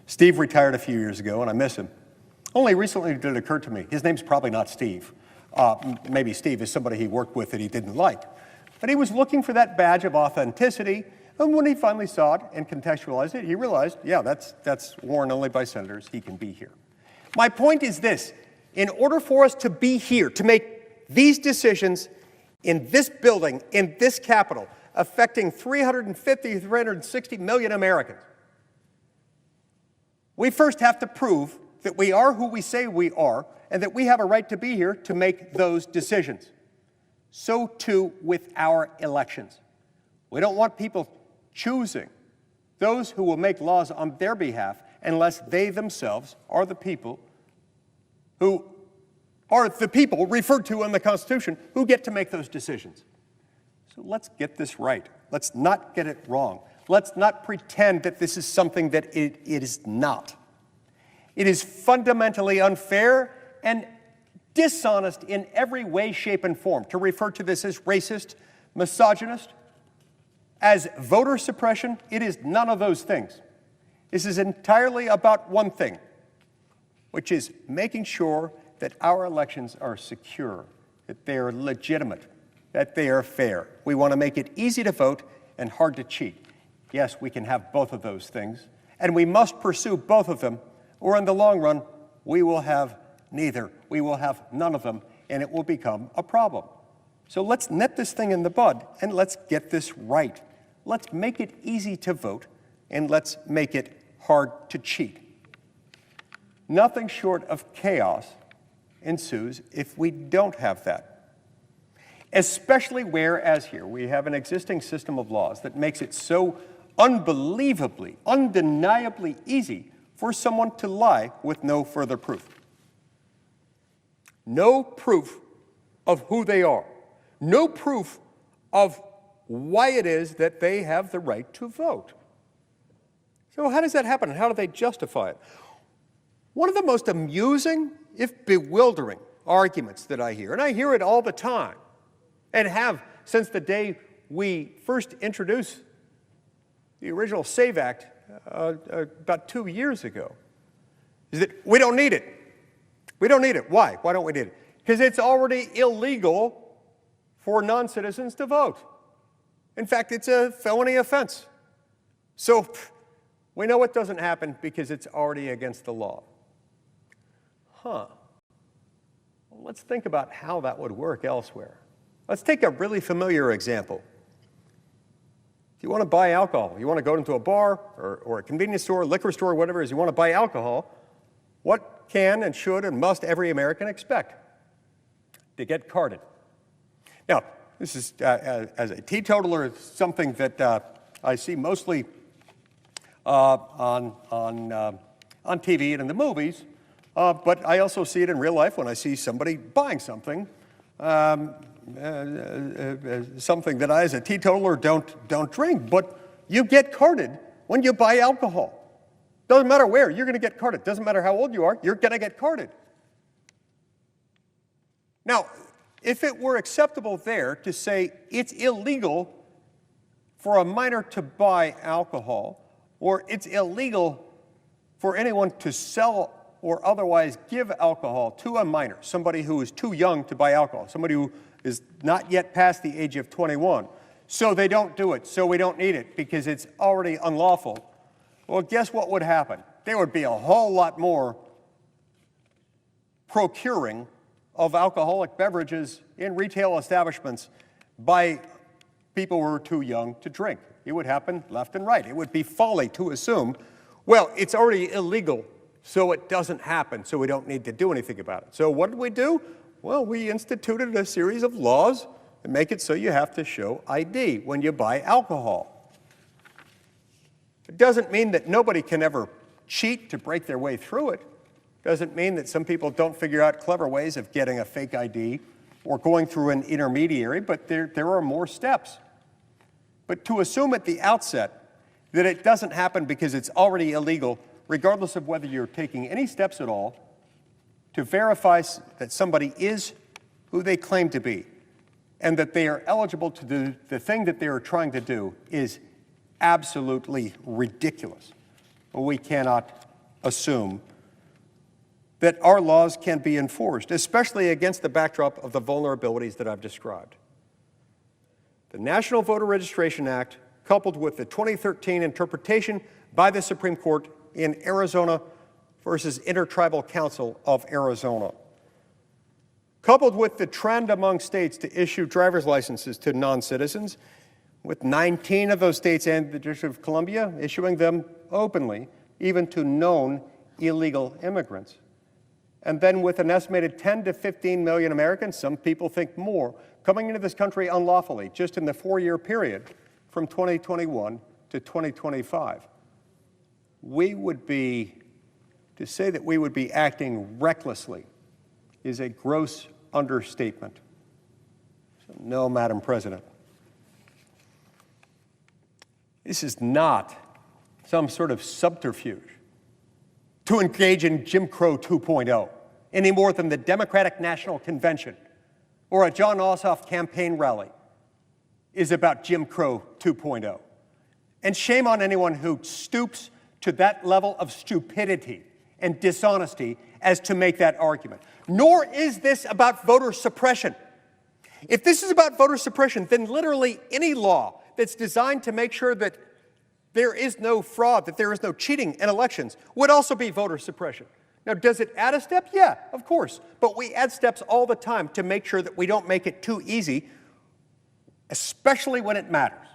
Steve retired a few years ago, and I miss him. Only recently did it occur to me, his name's probably not Steve. Maybe Steve is somebody he worked with that he didn't like. But he was looking for that badge of authenticity, and when he finally saw it and contextualized it, he realized, yeah, that's worn only by senators. He can be here. My point is this. In order for us to be here, to make these decisions in this building, in this Capitol, affecting 350, 360 million Americans, we first have to prove that we are who we say we are and that we have a right to be here to make those decisions. So too with our elections. We don't want people choosing those who will make laws on their behalf unless they themselves are the people who are the people referred to in the Constitution who get to make those decisions. So let's get this right. Let's not get it wrong. Let's not pretend that this is something that it is not. It is fundamentally unfair and dishonest in every way, shape, and form to refer to this as racist, misogynist, as voter suppression. It is none of those things. This is entirely about one thing, which is making sure that our elections are secure, that they are legitimate, that they are fair. We want to make it easy to vote and hard to cheat. Yes, we can have both of those things, and we must pursue both of them, or in the long run, we will have neither. We will have none of them, and it will become a problem. So let's nip this thing in the bud, and let's get this right. Let's make it easy to vote, and let's make it hard to cheat. Nothing short of chaos ensues if we don't have that. Especially where, as here, we have an existing system of laws that makes it so unbelievably, undeniably easy for someone to lie with no further proof. No proof of who they are. No proof of why it is that they have the right to vote. So how does that happen, and how do they justify it? One of the most amusing, if bewildering, arguments that I hear, and I hear it all the time, and have since the day we first introduced the original SAVE Act about 2 years ago, is that we don't need it. We don't need it. Why? Why don't we need it? Because it's already illegal for non-citizens to vote. In fact, it's a felony offense. So we know it doesn't happen because it's already against the law. Well, let's think about how that would work elsewhere. Let's take a really familiar example. If you want to buy alcohol, you want to go into a bar or a convenience store, liquor store, whatever it is, you want to buy alcohol, what can and should and must every American expect? To get carded. Now, this is, as a teetotaler, something that I see mostly on TV and in the movies, but I also see it in real life when I see somebody buying something, something that I, as a teetotaler, don't drink. But you get carded when you buy alcohol. Doesn't matter where, you're going to get carded. Doesn't matter how old you are, you're going to get carded. Now, if it were acceptable there to say it's illegal for a minor to buy alcohol, or it's illegal for anyone to sell or otherwise give alcohol to a minor, somebody who is too young to buy alcohol, somebody who is not yet past the age of 21, so they don't do it, so we don't need it because it's already unlawful, well, guess what would happen? There would be a whole lot more procuring of alcoholic beverages in retail establishments by people who are too young to drink. It would happen left and right. It would be folly to assume, well, it's already illegal, so it doesn't happen, so we don't need to do anything about it. So what did we do? Well, we instituted a series of laws and make it so you have to show ID when you buy alcohol. It doesn't mean that nobody can ever cheat to break their way through it. It doesn't mean that some people don't figure out clever ways of getting a fake ID or going through an intermediary, but there are more steps. But to assume at the outset that it doesn't happen because it's already illegal, regardless of whether you're taking any steps at all to verify that somebody is who they claim to be and that they are eligible to do the thing that they are trying to do, is absolutely ridiculous. We cannot assume that our laws can be enforced, especially against the backdrop of the vulnerabilities that I've described. The National Voter Registration Act, coupled with the 2013 interpretation by the Supreme Court in Arizona versus Intertribal Council of Arizona, coupled with the trend among states to issue driver's licenses to non-citizens, with 19 of those states and the District of Columbia issuing them openly, even to known illegal immigrants. And then with an estimated 10 to 15 million Americans, some people think more, coming into this country unlawfully just in the 4-year period from 2021 to 2025. To say that we would be acting recklessly is a gross understatement. So, no, Madam President. This is not some sort of subterfuge to engage in Jim Crow 2.0 any more than the Democratic National Convention or a John Ossoff campaign rally is about Jim Crow 2.0. And shame on anyone who stoops to that level of stupidity and dishonesty as to make that argument. Nor is this about voter suppression. If this is about voter suppression, then literally any law that's designed to make sure that there is no fraud, that there is no cheating in elections, would also be voter suppression. Now, does it add a step? Yeah, of course. But we add steps all the time to make sure that we don't make it too easy, especially when it matters,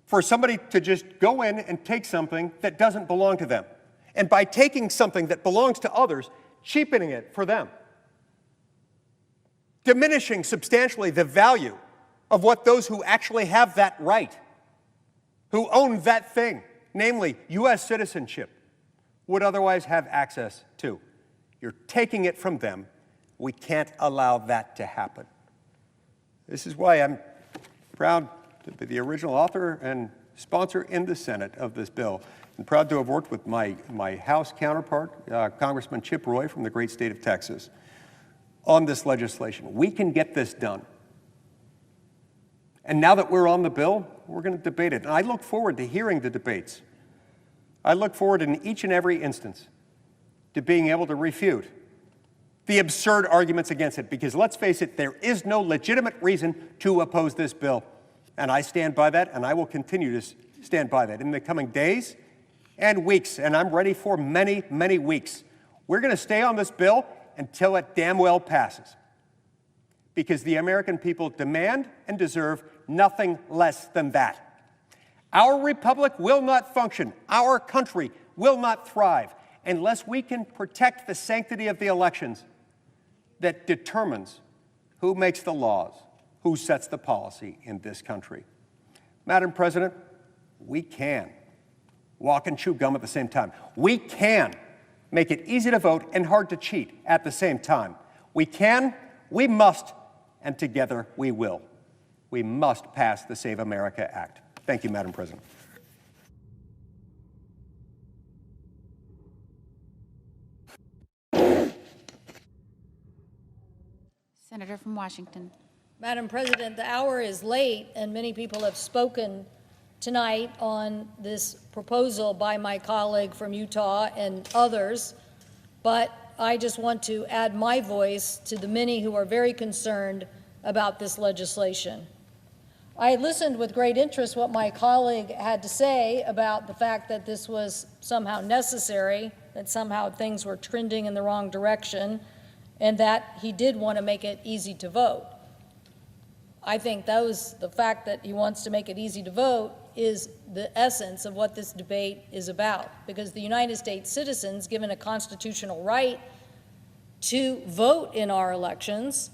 for somebody to just go in and take something that doesn't belong to them. And by taking something that belongs to others, cheapening it for them, diminishing substantially the value of what those who actually have that right, who own that thing, namely U.S. citizenship, would otherwise have access to. You're taking it from them. We can't allow that to happen. This is why I'm proud to be the original author and sponsor in the Senate of this bill, and proud to have worked with my House counterpart, Congressman Chip Roy from the great state of Texas, on this legislation. We can get this done. And now that we're on the bill, we're going to debate it. And I look forward to hearing the debates. I look forward in each and every instance to being able to refute the absurd arguments against it, because let's face it, there is no legitimate reason to oppose this bill. And I stand by that, and I will continue to stand by that in the coming days and weeks, and I'm ready for many, many weeks. We're going to stay on this bill until it damn well passes, because the American people demand and deserve nothing less than that. Our republic will not function, our country will not thrive, unless we can protect the sanctity of the elections that determines who makes the laws, who sets the policy in this country. Madam President, we can walk and chew gum at the same time. We can make it easy to vote and hard to cheat at the same time. We can, we must, and together we will. We must pass the Save America Act. Thank you, Madam President. Senator from Washington. Madam President, the hour is late, and many people have spoken tonight on this proposal by my colleague from Utah and others, but I just want to add my voice to the many who are very concerned about this legislation. I listened with great interest what my colleague had to say about the fact that this was somehow necessary, that somehow things were trending in the wrong direction, and that he did want to make it easy to vote. I think the fact that he wants to make it easy to vote is the essence of what this debate is about, because the United States citizens, given a constitutional right to vote in our elections,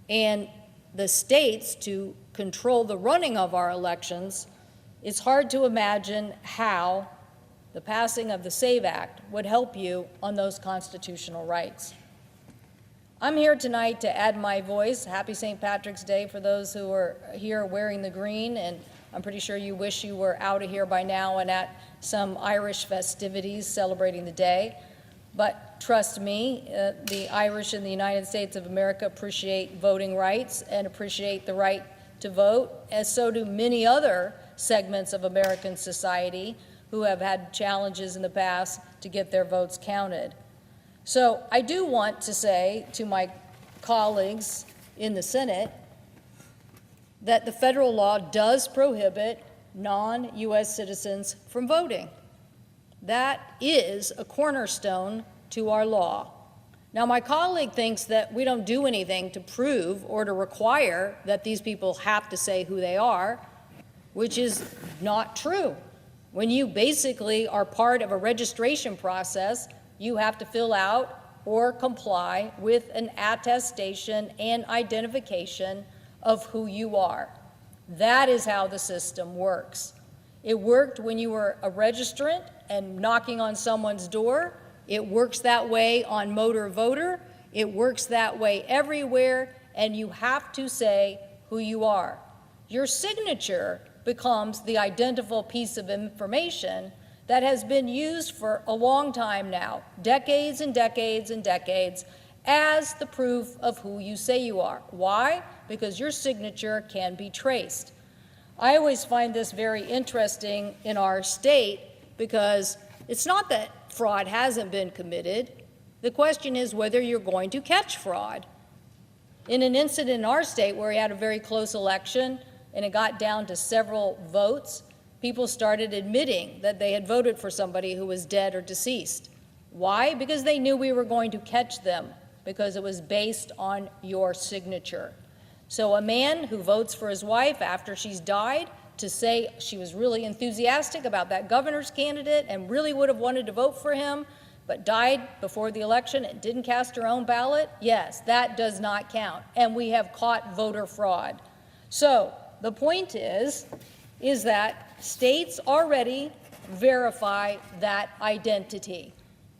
and the states to control the running of our elections, it's hard to imagine how the passing of the SAVE Act would help you on those constitutional rights. I'm here tonight to add my voice. Happy St. Patrick's Day for those who are here wearing the green, and I'm pretty sure you wish you were out of here by now and at some Irish festivities celebrating the day. But trust me, the Irish in the United States of America appreciate voting rights and appreciate the right to vote, as so do many other segments of American society who have had challenges in the past to get their votes counted. So I do want to say to my colleagues in the Senate that the federal law does prohibit non-U.S. citizens from voting. That is a cornerstone to our law. Now, my colleague thinks that we don't do anything to prove or to require that these people have to say who they are, which is not true. When you basically are part of a registration process, you have to fill out or comply with an attestation and identification of who you are. That is how the system works. It worked when you were a registrant and knocking on someone's door. It works that way on motor voter. It works that way everywhere, and you have to say who you are. Your signature becomes the identifiable piece of information that has been used for a long time now, decades and decades and decades, as the proof of who you say you are. Why? Because your signature can be traced. I always find this very interesting in our state because it's not that fraud hasn't been committed. The question is whether you're going to catch fraud. In an incident in our state where we had a very close election and it got down to several votes, people started admitting that they had voted for somebody who was dead or deceased. Why? Because they knew we were going to catch them, because it was based on your signature. So a man who votes for his wife after she's died to say she was really enthusiastic about that governor's candidate and really would have wanted to vote for him, but died before the election and didn't cast her own ballot, yes, that does not count. And we have caught voter fraud. So the point is that states already verify that identity.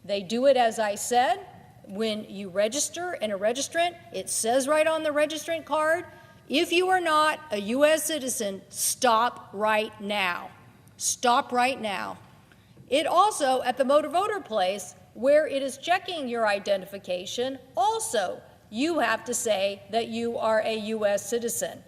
They do it, as I said, when you register in a registrant. It says right on the registrant card, if you are not a U.S. citizen, stop right now. Stop right now. It also, at the motor voter place, where it is checking your identification, also you have to say that you are a U.S. citizen.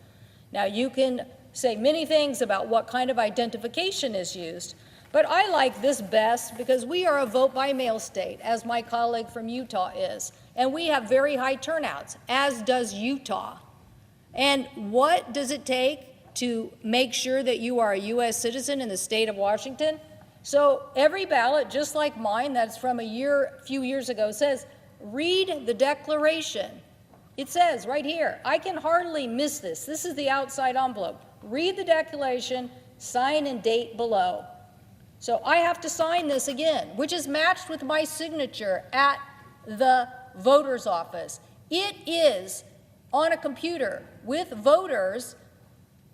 Now, you can say many things about what kind of identification is used, but I like this best because we are a vote-by-mail state, as my colleague from Utah is, and we have very high turnouts, as does Utah. And what does it take to make sure that you are a U.S. citizen in the state of Washington? So every ballot, just like mine, that's from a few years ago, says, read the declaration. It says right here, I can hardly miss this. This is the outside envelope. Read the declaration, sign and date below. So I have to sign this again, which is matched with my signature at the voter's office. It is on a computer with voters,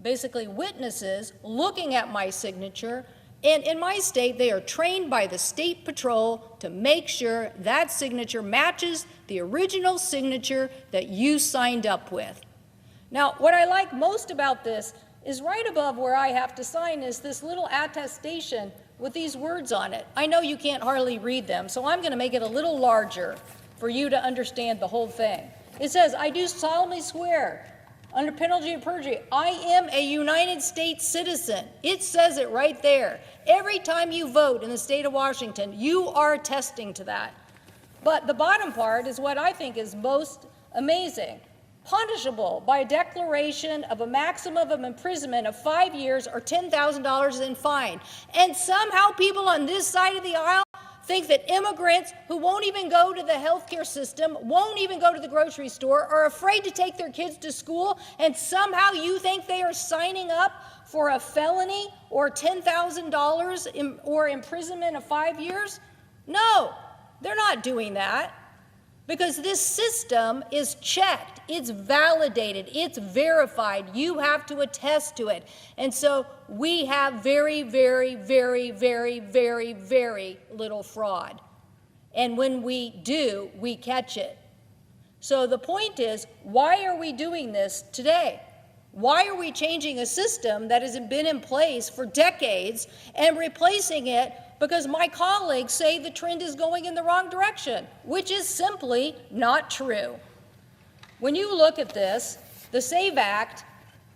basically witnesses, looking at my signature. And in my state, they are trained by the State Patrol to make sure that signature matches the original signature that you signed up with. Now, what I like most about this is right above where I have to sign is this little attestation with these words on it. I know you can't hardly read them, so I'm going to make it a little larger for you to understand the whole thing. It says, I do solemnly swear under penalty of perjury, I am a United States citizen. It says it right there. Every time you vote in the state of Washington, you are attesting to that. But the bottom part is what I think is most amazing. Punishable by a declaration of a maximum of imprisonment of 5 years or $10,000 in fine. And somehow people on this side of the aisle think that immigrants who won't even go to the healthcare system, won't even go to the grocery store, are afraid to take their kids to school, and somehow you think they are signing up for a felony or $10,000 or imprisonment of 5 years? No, they're not doing that. because this system is checked, it's validated, it's verified. You have to attest to it. And so we have very, very, very, very, very, very little fraud. And when we do, we catch it. So the point is, why are we doing this today? Why are we changing a system that has been in place for decades and replacing it because my colleagues say the trend is going in the wrong direction, which is simply not true? When you look at this, the SAVE Act,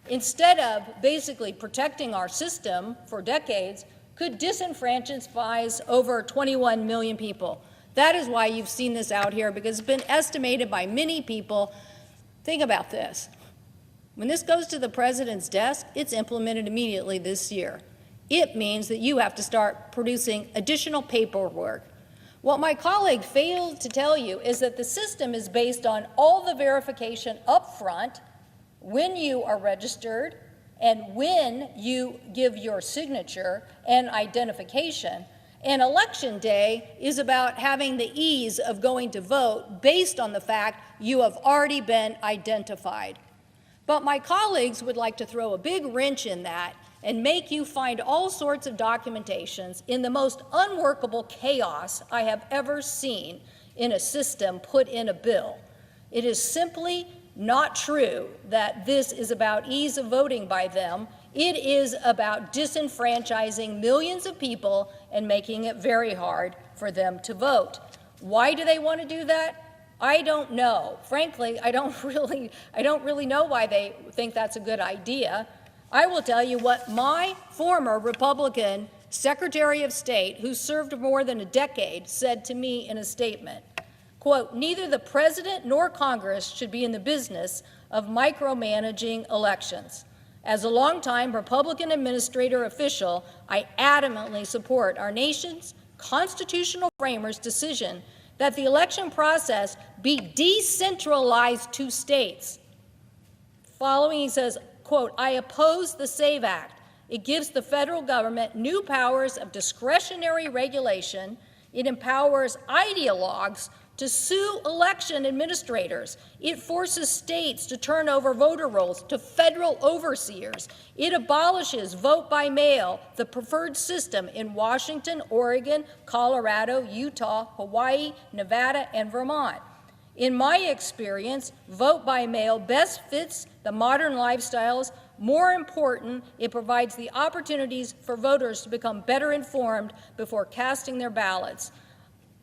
instead of basically protecting our system for decades, could disenfranchise over 21 million people. That is why you've seen this out here, because it's been estimated by many people. Think about this. When this goes to the president's desk, it's implemented immediately this year. It means that you have to start producing additional paperwork. What my colleague failed to tell you is that the system is based on all the verification up front, when you are registered, and when you give your signature and identification. And election day is about having the ease of going to vote based on the fact you have already been identified. But my colleagues would like to throw a big wrench in that and make you find all sorts of documentations in the most unworkable chaos I have ever seen in a system put in a bill. It is simply not true that this is about ease of voting by them. It is about disenfranchising millions of people and making it very hard for them to vote. Why do they want to do that? I don't know. Frankly, I don't really know why they think that's a good idea. I will tell you what my former Republican Secretary of State, who served more than a decade, said to me in a statement. Quote, "Neither the president nor Congress should be in the business of micromanaging elections. As a longtime Republican administrator official, I adamantly support our nation's constitutional framers' decision that the election process be decentralized to states." Following, he says, quote, "I oppose the SAVE Act. It gives the federal government new powers of discretionary regulation. It empowers ideologues to sue election administrators. It forces states to turn over voter rolls to federal overseers. It abolishes vote by mail, the preferred system in Washington, Oregon, Colorado, Utah, Hawaii, Nevada, and Vermont. In my experience, vote by mail best fits the modern lifestyles. More important, it provides the opportunities for voters to become better informed before casting their ballots."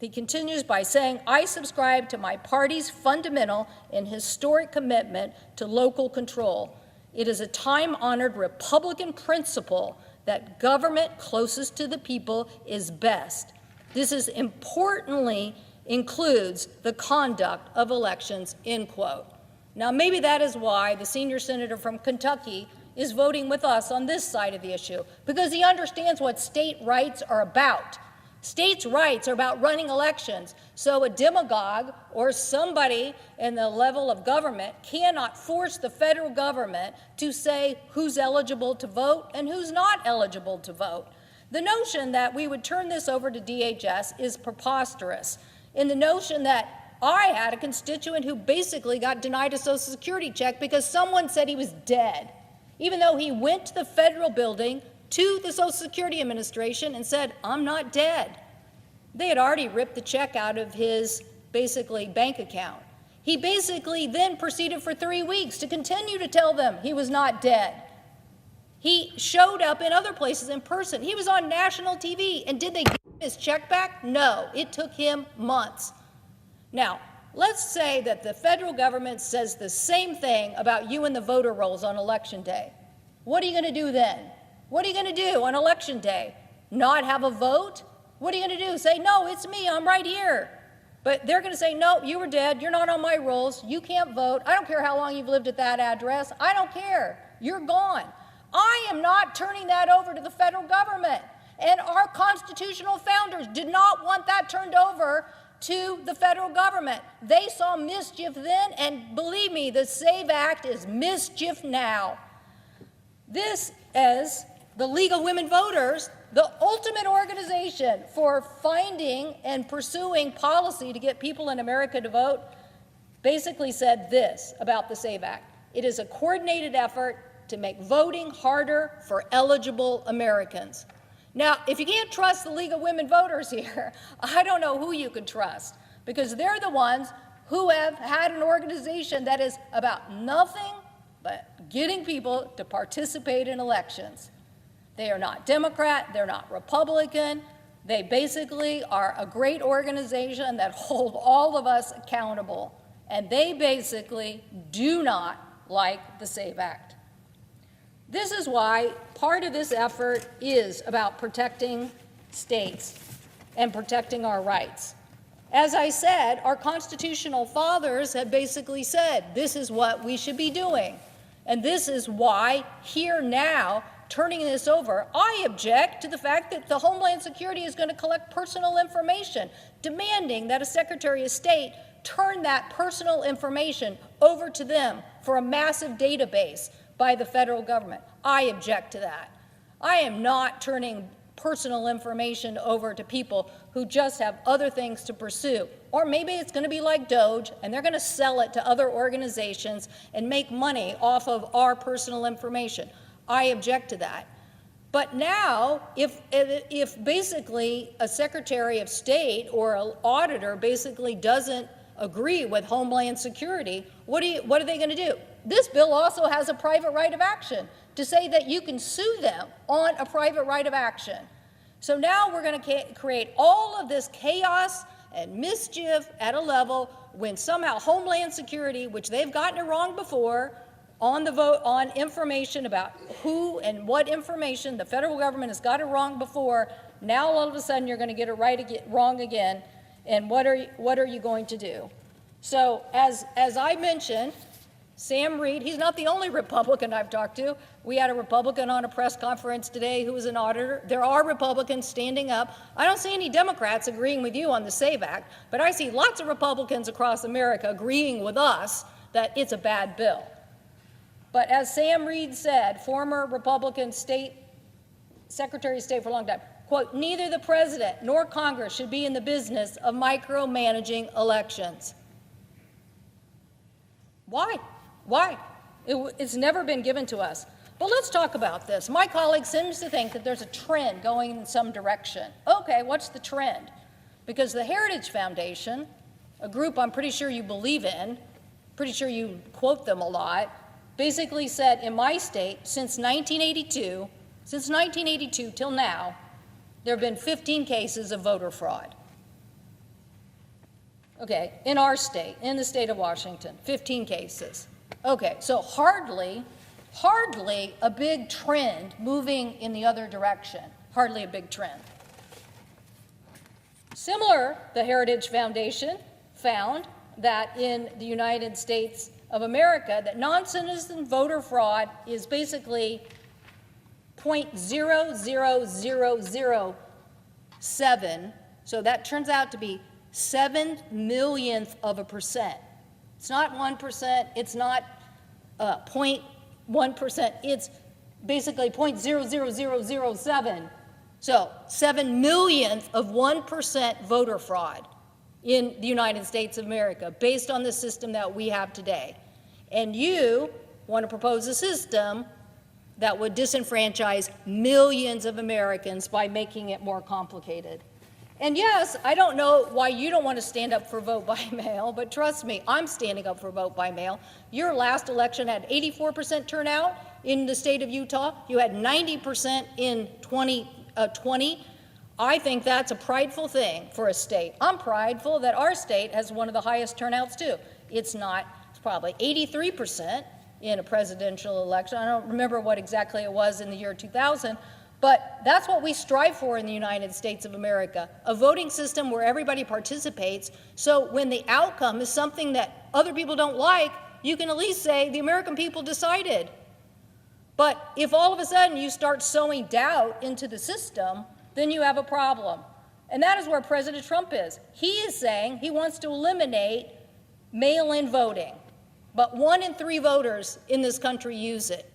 He continues by saying, "I subscribe to my party's fundamental and historic commitment to local control. It is a time-honored Republican principle that government closest to the people is best. This is importantly includes the conduct of elections," end quote. Now, maybe that is why the senior senator from Kentucky is voting with us on this side of the issue, because he understands what state rights are about. States' rights are about running elections, so a demagogue or somebody in the level of government cannot force the federal government to say who's eligible to vote and who's not eligible to vote. The notion that we would turn this over to DHS is preposterous. And the notion that I had a constituent who basically got denied a Social Security check because someone said he was dead, even though he went to the federal building to the Social Security Administration and said, "I'm not dead." They had already ripped the check out of his, basically, bank account. He basically then proceeded for 3 weeks to continue to tell them he was not dead. He showed up in other places in person. He was on national TV, and did they give him his check back? No, it took him months. Now, let's say that the federal government says the same thing about you and the voter rolls on Election Day. What are you going to do then? What are you going to do on Election Day? Not have a vote? What are you going to do? Say, "No, it's me, I'm right here." But they're going to say, "No, you were dead, you're not on my rolls, you can't vote. I don't care how long you've lived at that address. I don't care. You're gone." I am not turning that over to the federal government. And our constitutional founders did not want that turned over to the federal government. They saw mischief then, and believe me, the SAVE Act is mischief now. This is the League of Women Voters, the ultimate organization for finding and pursuing policy to get people in America to vote, basically said this about the SAVE Act. It is a coordinated effort to make voting harder for eligible Americans. Now, if you can't trust the League of Women Voters here, I don't know who you could trust, because they're the ones who have had an organization that is about nothing but getting people to participate in elections. They are not Democrat, they're not Republican. They basically are a great organization that hold all of us accountable. And they basically do not like the SAVE Act. This is why part of this effort is about protecting states and protecting our rights. As I said, our constitutional fathers have basically said this is what we should be doing. And this is why here now, turning this over, I object to the fact that the Homeland Security is going to collect personal information, demanding that a Secretary of State turn that personal information over to them for a massive database by the federal government. I object to that. I am not turning personal information over to people who just have other things to pursue. Or maybe it's going to be like Doge, and they're going to sell it to other organizations and make money off of our personal information. I object to that. But now, if basically a Secretary of State or an auditor basically doesn't agree with Homeland Security, what are they going to do? This bill also has a private right of action to say that you can sue them on a private right of action. So now we're going to create all of this chaos and mischief at a level when somehow Homeland Security, which they've gotten it wrong before, on the vote on information about who and what information, the federal government has got it wrong before. Now all of a sudden you're going to get it wrong again. And what are you going to do? So as I mentioned, Sam Reed, he's not the only Republican I've talked to. We had a Republican on a press conference today who was an auditor. There are Republicans standing up. I don't see any Democrats agreeing with you on the SAVE Act, but I see lots of Republicans across America agreeing with us that it's a bad bill. But as Sam Reed said, former Republican Secretary of State for a long time, quote, "Neither the president nor Congress should be in the business of micromanaging elections." Why? Why? It's never been given to us. But let's talk about this. My colleague seems to think that there's a trend going in some direction. Okay, what's the trend? Because the Heritage Foundation, a group I'm pretty sure you believe in, pretty sure you quote them a lot, basically said in my state, since 1982 till now, there have been 15 cases of voter fraud. Okay, in our state, in the state of Washington, 15 cases. Okay, so hardly a big trend moving in the other direction. Hardly a big trend. Similar, the Heritage Foundation found that in the United States of America, that non-citizen voter fraud is basically 0.00007. So that turns out to be 0.07%. It's not 1%, it's not 0.1%, it's basically 0.00007. So 0.07% voter fraud in the United States of America based on the system that we have today. And you want to propose a system that would disenfranchise millions of Americans by making it more complicated. And yes, I don't know why you don't want to stand up for vote by mail, but trust me, I'm standing up for vote by mail. Your last election had 84% turnout in the state of Utah. You had 90% in 2020. I think that's a prideful thing for a state. I'm prideful that our state has one of the highest turnouts too. It's probably 83% in a presidential election. I don't remember what exactly it was in the year 2000. But that's what we strive for in the United States of America, a voting system where everybody participates, so when the outcome is something that other people don't like, you can at least say the American people decided. But if all of a sudden you start sowing doubt into the system, then you have a problem. And that is where President Trump is. He is saying he wants to eliminate mail-in voting, but 1 in 3 voters in this country use it.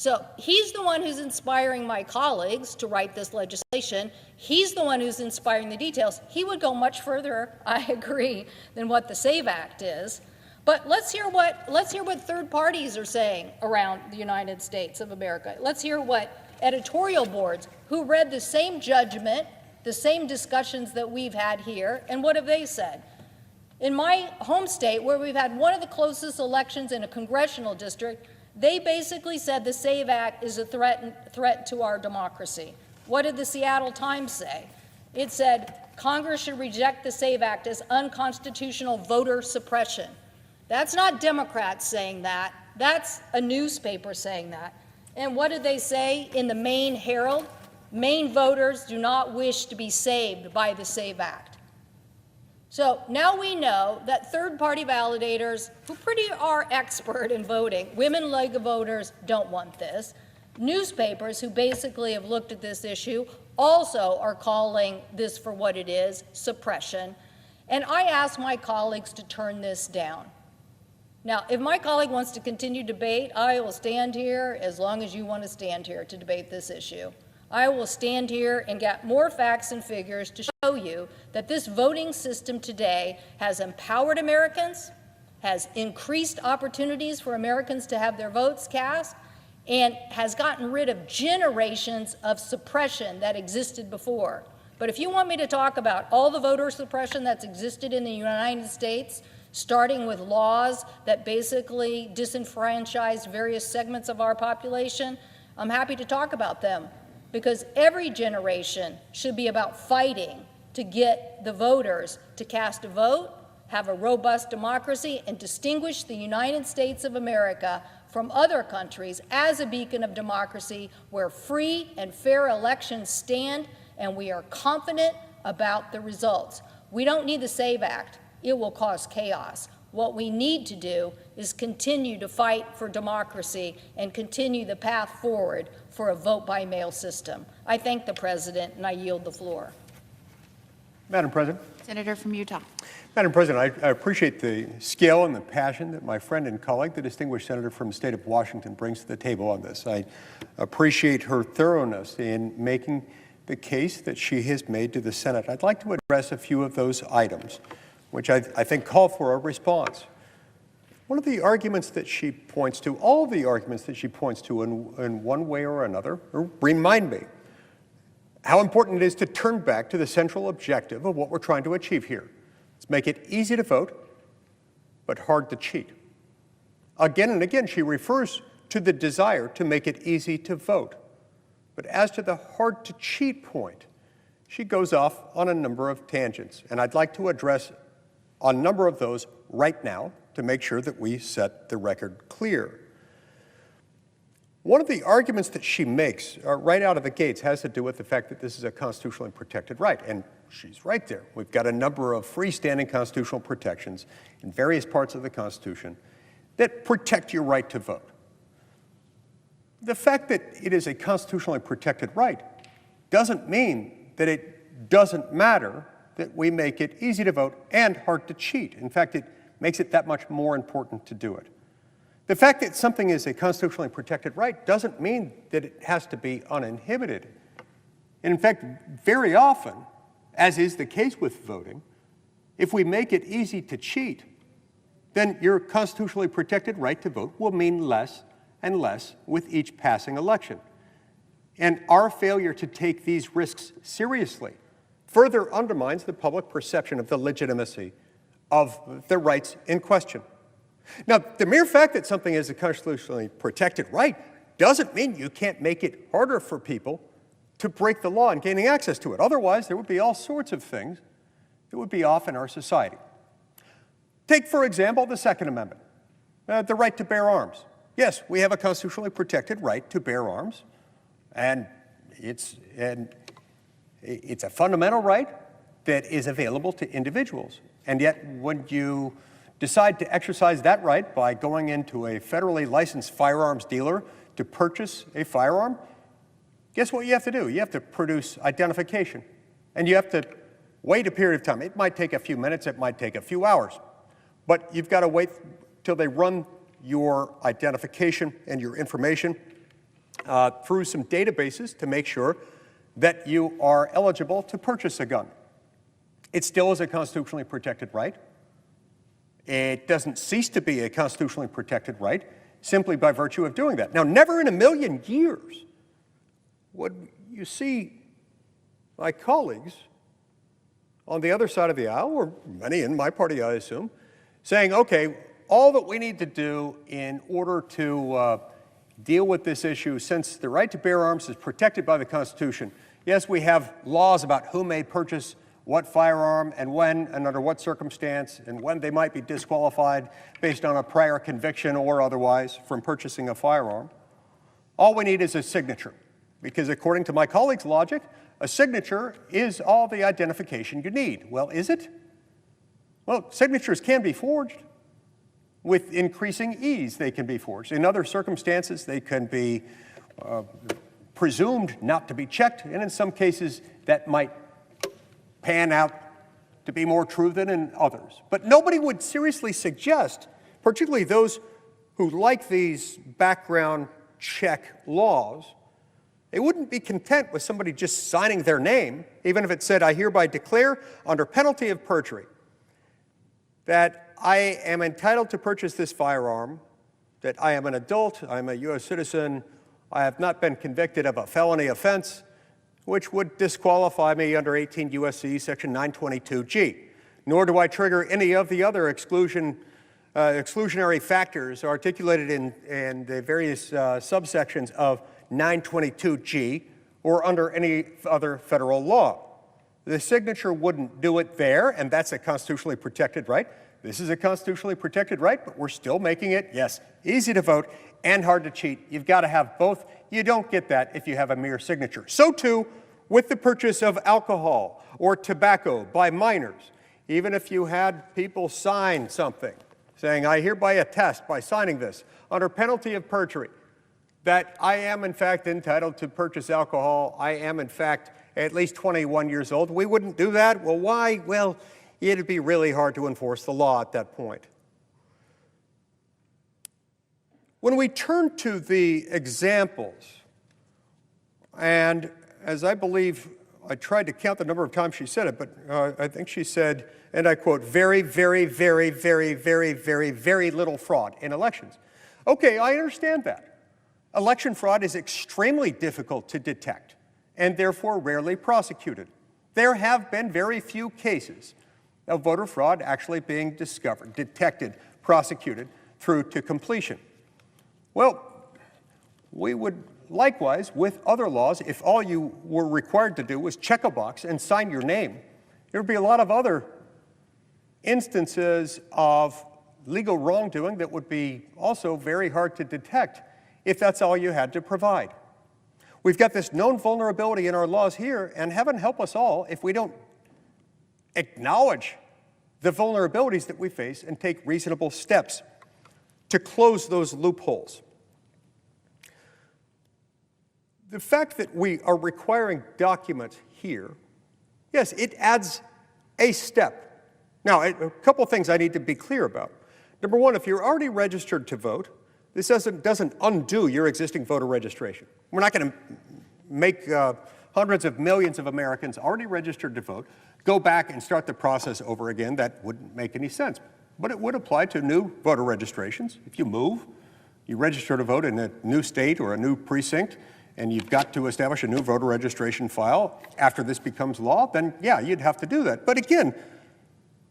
So he's the one who's inspiring my colleagues to write this legislation. He's the one who's inspiring the details. He would go much further, I agree, than what the SAVE Act is. But let's hear what third parties are saying around the United States of America. Let's hear what editorial boards who read the same judgment, the same discussions that we've had here, and what have they said? In my home state, where we've had one of the closest elections in a congressional district, they basically said the SAVE Act is a threat to our democracy. What did the Seattle Times say? It said Congress should reject the SAVE Act as unconstitutional voter suppression. That's not Democrats saying that. That's a newspaper saying that. And what did they say in the Maine Herald? Maine voters do not wish to be saved by the SAVE Act. So now we know that third-party validators, who pretty are expert in voting, women League of Voters don't want this. Newspapers who basically have looked at this issue also are calling this for what it is, suppression. And I ask my colleagues to turn this down. Now, if my colleague wants to continue debate, I will stand here as long as you want to stand here to debate this issue. I will stand here and get more facts and figures to show you that this voting system today has empowered Americans, has increased opportunities for Americans to have their votes cast, and has gotten rid of generations of suppression that existed before. But if you want me to talk about all the voter suppression that's existed in the United States, starting with laws that basically disenfranchised various segments of our population, I'm happy to talk about them, because every generation should be about fighting to get the voters to cast a vote, have a robust democracy, and distinguish the United States of America from other countries as a beacon of democracy where free and fair elections stand, and we are confident about the results. We don't need the SAVE Act. It will cause chaos. What we need to do is continue to fight for democracy and continue the path forward for a vote-by-mail system. I thank the President, and I yield the floor. Madam President. Senator from Utah. Madam President, I appreciate the skill and the passion that my friend and colleague, the distinguished senator from the state of Washington, brings to the table on this. I appreciate her thoroughness in making the case that she has made to the Senate. I'd like to address a few of those items, which I think call for a response. One of the arguments that she points to, all of the arguments that she points to in one way or another, remind me how important it is to turn back to the central objective of what we're trying to achieve here. Let's make it easy to vote, but hard to cheat. Again and again, she refers to the desire to make it easy to vote. But as to the hard to cheat point, she goes off on a number of tangents, and I'd like to address a number of those right now to make sure that we set the record clear. One of the arguments that she makes right out of the gates has to do with the fact that this is a constitutionally protected right, and she's right there. We've got a number of freestanding constitutional protections in various parts of the Constitution that protect your right to vote. The fact that it is a constitutionally protected right doesn't mean that it doesn't matter that we make it easy to vote and hard to cheat. In fact, it makes it that much more important to do it. The fact that something is a constitutionally protected right doesn't mean that it has to be uninhibited. And in fact, very often, as is the case with voting, if we make it easy to cheat, then your constitutionally protected right to vote will mean less and less with each passing election. And our failure to take these risks seriously further undermines the public perception of the legitimacy of the rights in question. Now, the mere fact that something is a constitutionally protected right doesn't mean you can't make it harder for people to break the law and gaining access to it. Otherwise, there would be all sorts of things that would be off in our society. Take, for example, the Second Amendment, the right to bear arms. Yes, we have a constitutionally protected right to bear arms, and it's a fundamental right that is available to individuals. And yet, when you decide to exercise that right by going into a federally licensed firearms dealer to purchase a firearm, guess what you have to do? You have to produce identification, and you have to wait a period of time. It might take a few minutes, it might take a few hours, but you've got to wait till they run your identification and your information, through some databases to make sure that you are eligible to purchase a gun. It still is a constitutionally protected right. It doesn't cease to be a constitutionally protected right simply by virtue of doing that. Now, never in a million years would you see my colleagues on the other side of the aisle, or many in my party, I assume, saying, okay, all that we need to do in order to deal with this issue, since the right to bear arms is protected by the Constitution, yes, we have laws about who may purchase what firearm and when and under what circumstance and when they might be disqualified based on a prior conviction or otherwise from purchasing a firearm. All we need is a signature, because according to my colleagues' logic, a signature is all the identification you need. Well, is it? Well, signatures can be forged. With increasing ease, they can be forged. In other circumstances, they can be presumed not to be checked, and in some cases, that might pan out to be more true than in others. But nobody would seriously suggest, particularly those who like these background check laws, they wouldn't be content with somebody just signing their name, even if it said, I hereby declare under penalty of perjury that I am entitled to purchase this firearm, that I am an adult, I am a U.S. citizen, I have not been convicted of a felony offense, which would disqualify me under 18 U.S.C. section 922G. Nor do I trigger any of the other exclusionary factors articulated in the various subsections of 922G or under any other federal law. The signature wouldn't do it there, and that's a constitutionally protected right. This is a constitutionally protected right, but we're still making it, yes, easy to vote and hard to cheat. You've got to have both. You don't get that if you have a mere signature. So too with the purchase of alcohol or tobacco by minors. Even if you had people sign something saying, I hereby attest by signing this under penalty of perjury that I am in fact entitled to purchase alcohol, I am in fact at least 21 years old. We wouldn't do that. Well, why? Well, it'd be really hard to enforce the law at that point. When we turn to the examples, and as I believe, I tried to count the number of times she said it, but I think she said, and I quote, very, very, very, very, very, very, very little fraud in elections. Okay, I understand that. Election fraud is extremely difficult to detect and therefore rarely prosecuted. There have been very few cases of voter fraud actually being discovered, detected, prosecuted through to completion. Well, we would likewise, with other laws, if all you were required to do was check a box and sign your name, there would be a lot of other instances of legal wrongdoing that would be also very hard to detect if that's all you had to provide. We've got this known vulnerability in our laws here, and heaven help us all if we don't acknowledge the vulnerabilities that we face and take reasonable steps to close those loopholes. The fact that we are requiring documents here, yes, it adds a step. Now, a couple things I need to be clear about. Number one, if you're already registered to vote, this doesn't undo your existing voter registration. We're not going to make hundreds of millions of Americans already registered to vote go back and start the process over again. That wouldn't make any sense. But it would apply to new voter registrations. If you move, you register to vote in a new state or a new precinct, and you've got to establish a new voter registration file after this becomes law, then yeah, you'd have to do that. But again,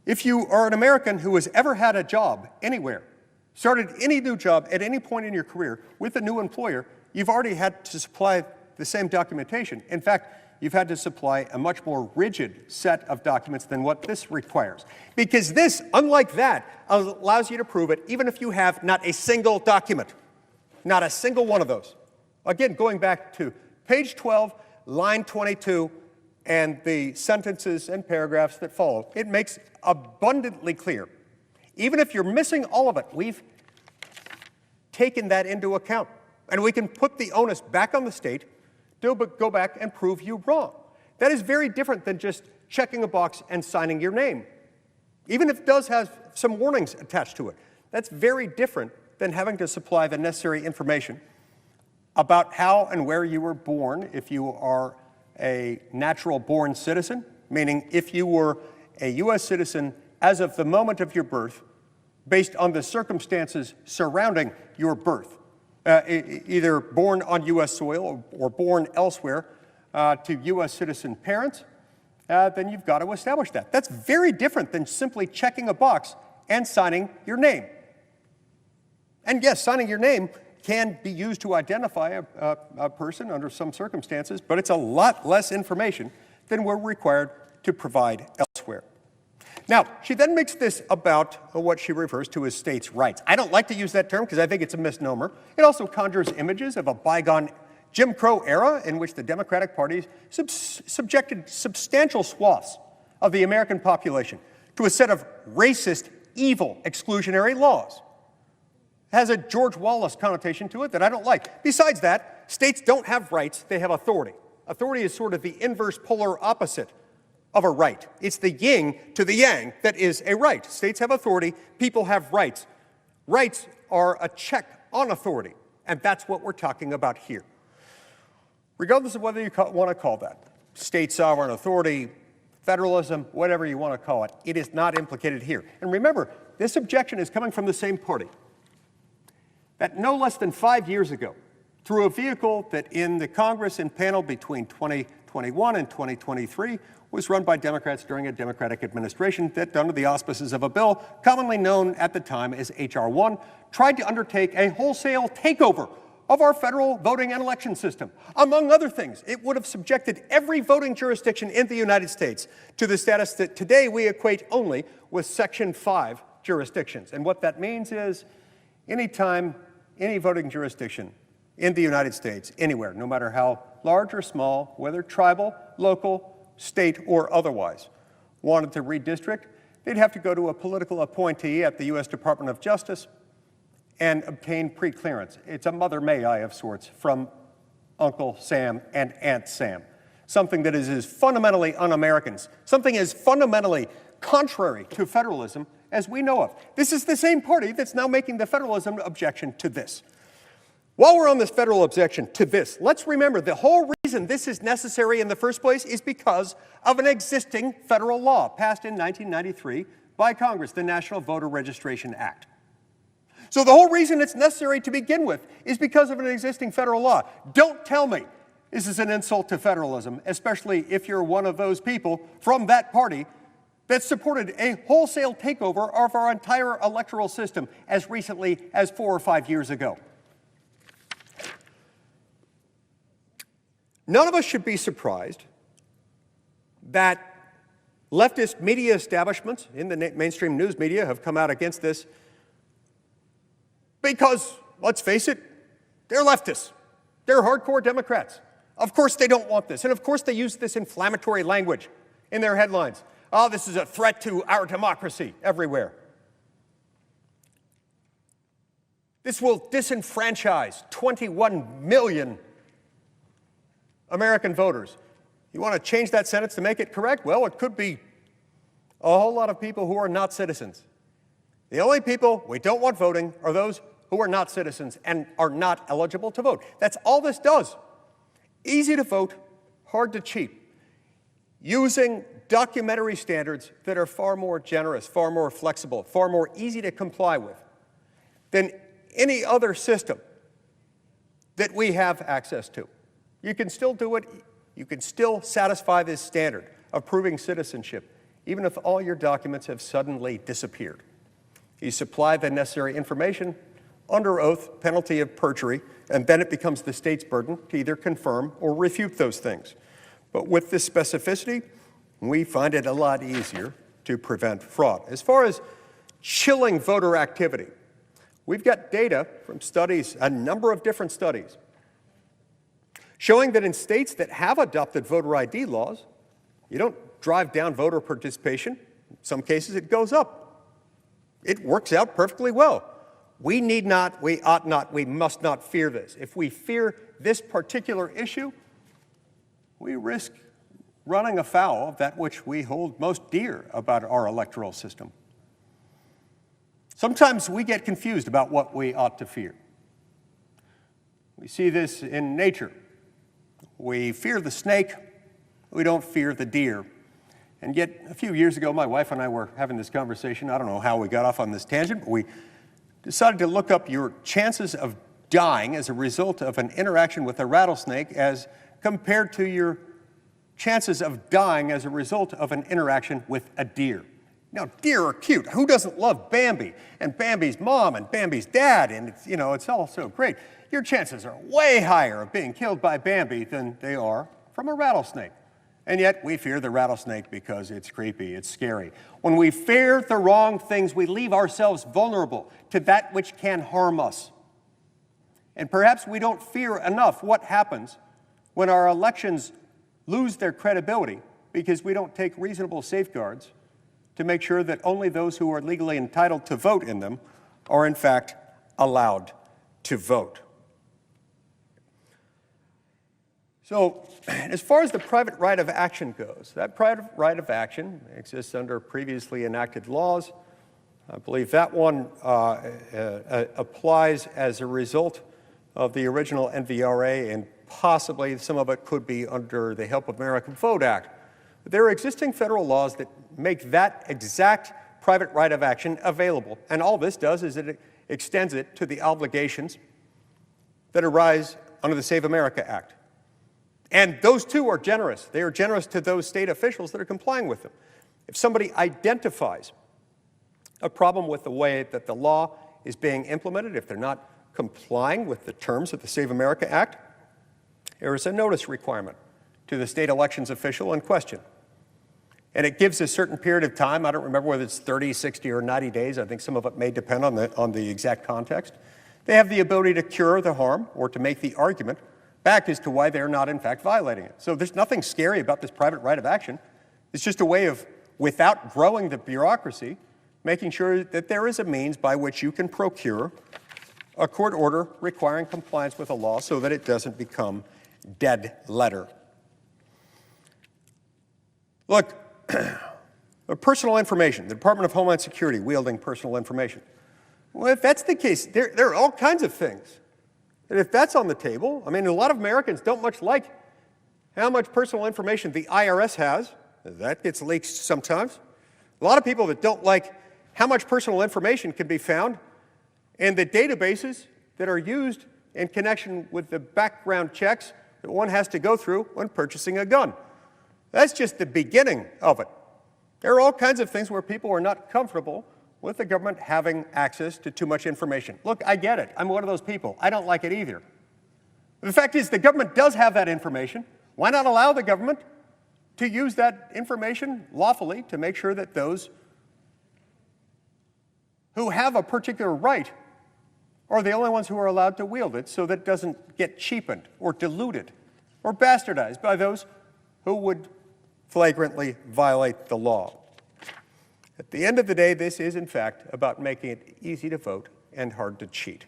if you are an American who has ever had a job anywhere, started any new job at any point in your career with a new employer, you've already had to supply the same documentation. In fact, you've had to supply a much more rigid set of documents than what this requires. Because this, unlike that, allows you to prove it even if you have not a single document, not a single one of those. Again, going back to page 12, line 22, and the sentences and paragraphs that follow, it makes abundantly clear. Even if you're missing all of it, we've taken that into account. And we can put the onus back on the state to go back and prove you wrong. That is very different than just checking a box and signing your name. Even if it does have some warnings attached to it, that's very different than having to supply the necessary information about how and where you were born if you are a natural-born citizen, meaning if you were a U.S. citizen as of the moment of your birth, based on the circumstances surrounding your birth, either born on U.S. soil or born elsewhere to U.S. citizen parents, then you've got to establish that. That's very different than simply checking a box and signing your name. And yes, signing your name can be used to identify a person under some circumstances, but it's a lot less information than we're required to provide elsewhere. Now, she then makes this about what she refers to as states' rights. I don't like to use that term because I think it's a misnomer. It also conjures images of a bygone Jim Crow era in which the Democratic Party subjected substantial swaths of the American population to a set of racist, evil, exclusionary laws. It has a George Wallace connotation to it that I don't like. Besides that, states don't have rights, they have authority. Authority is sort of the inverse polar opposite of a right. It's the yin to the yang that is a right. States have authority, people have rights. Rights are a check on authority, and that's what we're talking about here. Regardless of whether you want to call that state sovereign authority, federalism, whatever you want to call it, it is not implicated here. And remember, this objection is coming from the same party that no less than 5 years ago, through a vehicle that in the Congress and panel between 2021 and 2023 was run by Democrats during a Democratic administration that, under the auspices of a bill commonly known at the time as H.R. 1, tried to undertake a wholesale takeover of our federal voting and election system. Among other things, it would have subjected every voting jurisdiction in the United States to the status that today we equate only with Section 5 jurisdictions. And what that means is anytime any voting jurisdiction in the United States, anywhere, no matter how large or small, whether tribal, local, state, or otherwise, wanted to redistrict, they'd have to go to a political appointee at the U.S. Department of Justice and obtain pre-clearance. It's a Mother May I of sorts from Uncle Sam and Aunt Sam. Something that is as fundamentally un-American, something as fundamentally contrary to federalism as we know of. This is the same party that's now making the federalism objection to this. While we're on this federal objection to this, let's remember the whole reason this is necessary in the first place is because of an existing federal law passed in 1993 by Congress, the National Voter Registration Act. So the whole reason it's necessary to begin with is because of an existing federal law. Don't tell me this is an insult to federalism, especially if you're one of those people from that party that supported a wholesale takeover of our entire electoral system as recently as 4 or 5 years ago. None of us should be surprised that leftist media establishments in the mainstream news media have come out against this because, let's face it, they're leftists. They're hardcore Democrats. Of course they don't want this. And of course they use this inflammatory language in their headlines. Oh, this is a threat to our democracy everywhere. This will disenfranchise 21 million American voters. You want to change that sentence to make it correct? Well, it could be a whole lot of people who are not citizens. The only people we don't want voting are those who are not citizens and are not eligible to vote. That's all this does. Easy to vote, hard to cheat. Using documentary standards that are far more generous, far more flexible, far more easy to comply with than any other system that we have access to. You can still do it. You can still satisfy this standard of proving citizenship, even if all your documents have suddenly disappeared. You supply the necessary information under oath, penalty of perjury, and then it becomes the state's burden to either confirm or refute those things. But with this specificity, we find it a lot easier to prevent fraud. As far as chilling voter activity, we've got data from studies, a number of different studies, showing that in states that have adopted voter ID laws, you don't drive down voter participation. In some cases, it goes up. It works out perfectly well. We need not, we ought not, we must not fear this. If we fear this particular issue, we risk running afoul of that which we hold most dear about our electoral system. Sometimes we get confused about what we ought to fear. We see this in nature. We fear the snake, we don't fear the deer. And yet, a few years ago, my wife and I were having this conversation. I don't know how we got off on this tangent, but we decided to look up your chances of dying as a result of an interaction with a rattlesnake as compared to your chances of dying as a result of an interaction with a deer. Now, deer are cute. Who doesn't love Bambi and Bambi's mom and Bambi's dad? And it's all so great. Your chances are way higher of being killed by Bambi than they are from a rattlesnake. And yet we fear the rattlesnake because it's creepy, it's scary. When we fear the wrong things, we leave ourselves vulnerable to that which can harm us. And perhaps we don't fear enough what happens when our elections lose their credibility because we don't take reasonable safeguards to make sure that only those who are legally entitled to vote in them are in fact allowed to vote. So, as far as the private right of action goes, that private right of action exists under previously enacted laws. I believe that one applies as a result of the original NVRA, and possibly some of it could be under the Help America Vote Act. But there are existing federal laws that make that exact private right of action available. And all this does is it extends it to the obligations that arise under the Save America Act. And those too are generous. They are generous to those state officials that are complying with them. If somebody identifies a problem with the way that the law is being implemented, if they're not complying with the terms of the Save America Act, there is a notice requirement to the state elections official in question. And it gives a certain period of time. I don't remember whether it's 30, 60, or 90 days. I think some of it may depend on the exact context. They have the ability to cure the harm or to make the argument back as to why they're not in fact violating it. So there's nothing scary about this private right of action. It's just a way of, without growing the bureaucracy, making sure that there is a means by which you can procure a court order requiring compliance with a law so that it doesn't become dead letter. Look, personal information, the Department of Homeland Security wielding personal information. Well, if that's the case, there are all kinds of things. And if that's on the table, I mean, a lot of Americans don't much like how much personal information the IRS has. That gets leaked sometimes. A lot of people that don't like how much personal information can be found in the databases that are used in connection with the background checks that one has to go through when purchasing a gun. That's just the beginning of it. There are all kinds of things where people are not comfortable with the government having access to too much information. Look, I get it. I'm one of those people. I don't like it either. The fact is, the government does have that information. Why not allow the government to use that information lawfully to make sure that those who have a particular right are the only ones who are allowed to wield it so that it doesn't get cheapened or diluted or bastardized by those who would flagrantly violate the law? At the end of the day, this is, in fact, about making it easy to vote and hard to cheat.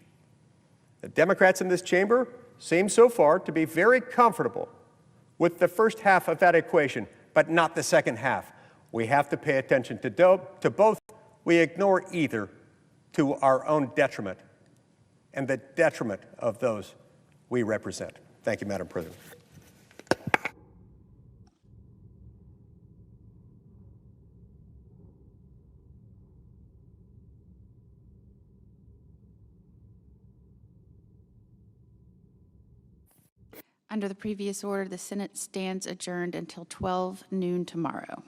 The Democrats in this chamber seem so far to be very comfortable with the first half of that equation, but not the second half. We have to pay attention to both. We ignore either to our own detriment and the detriment of those we represent. Thank you, Madam President. Under the previous order, the Senate stands adjourned until 12 noon tomorrow.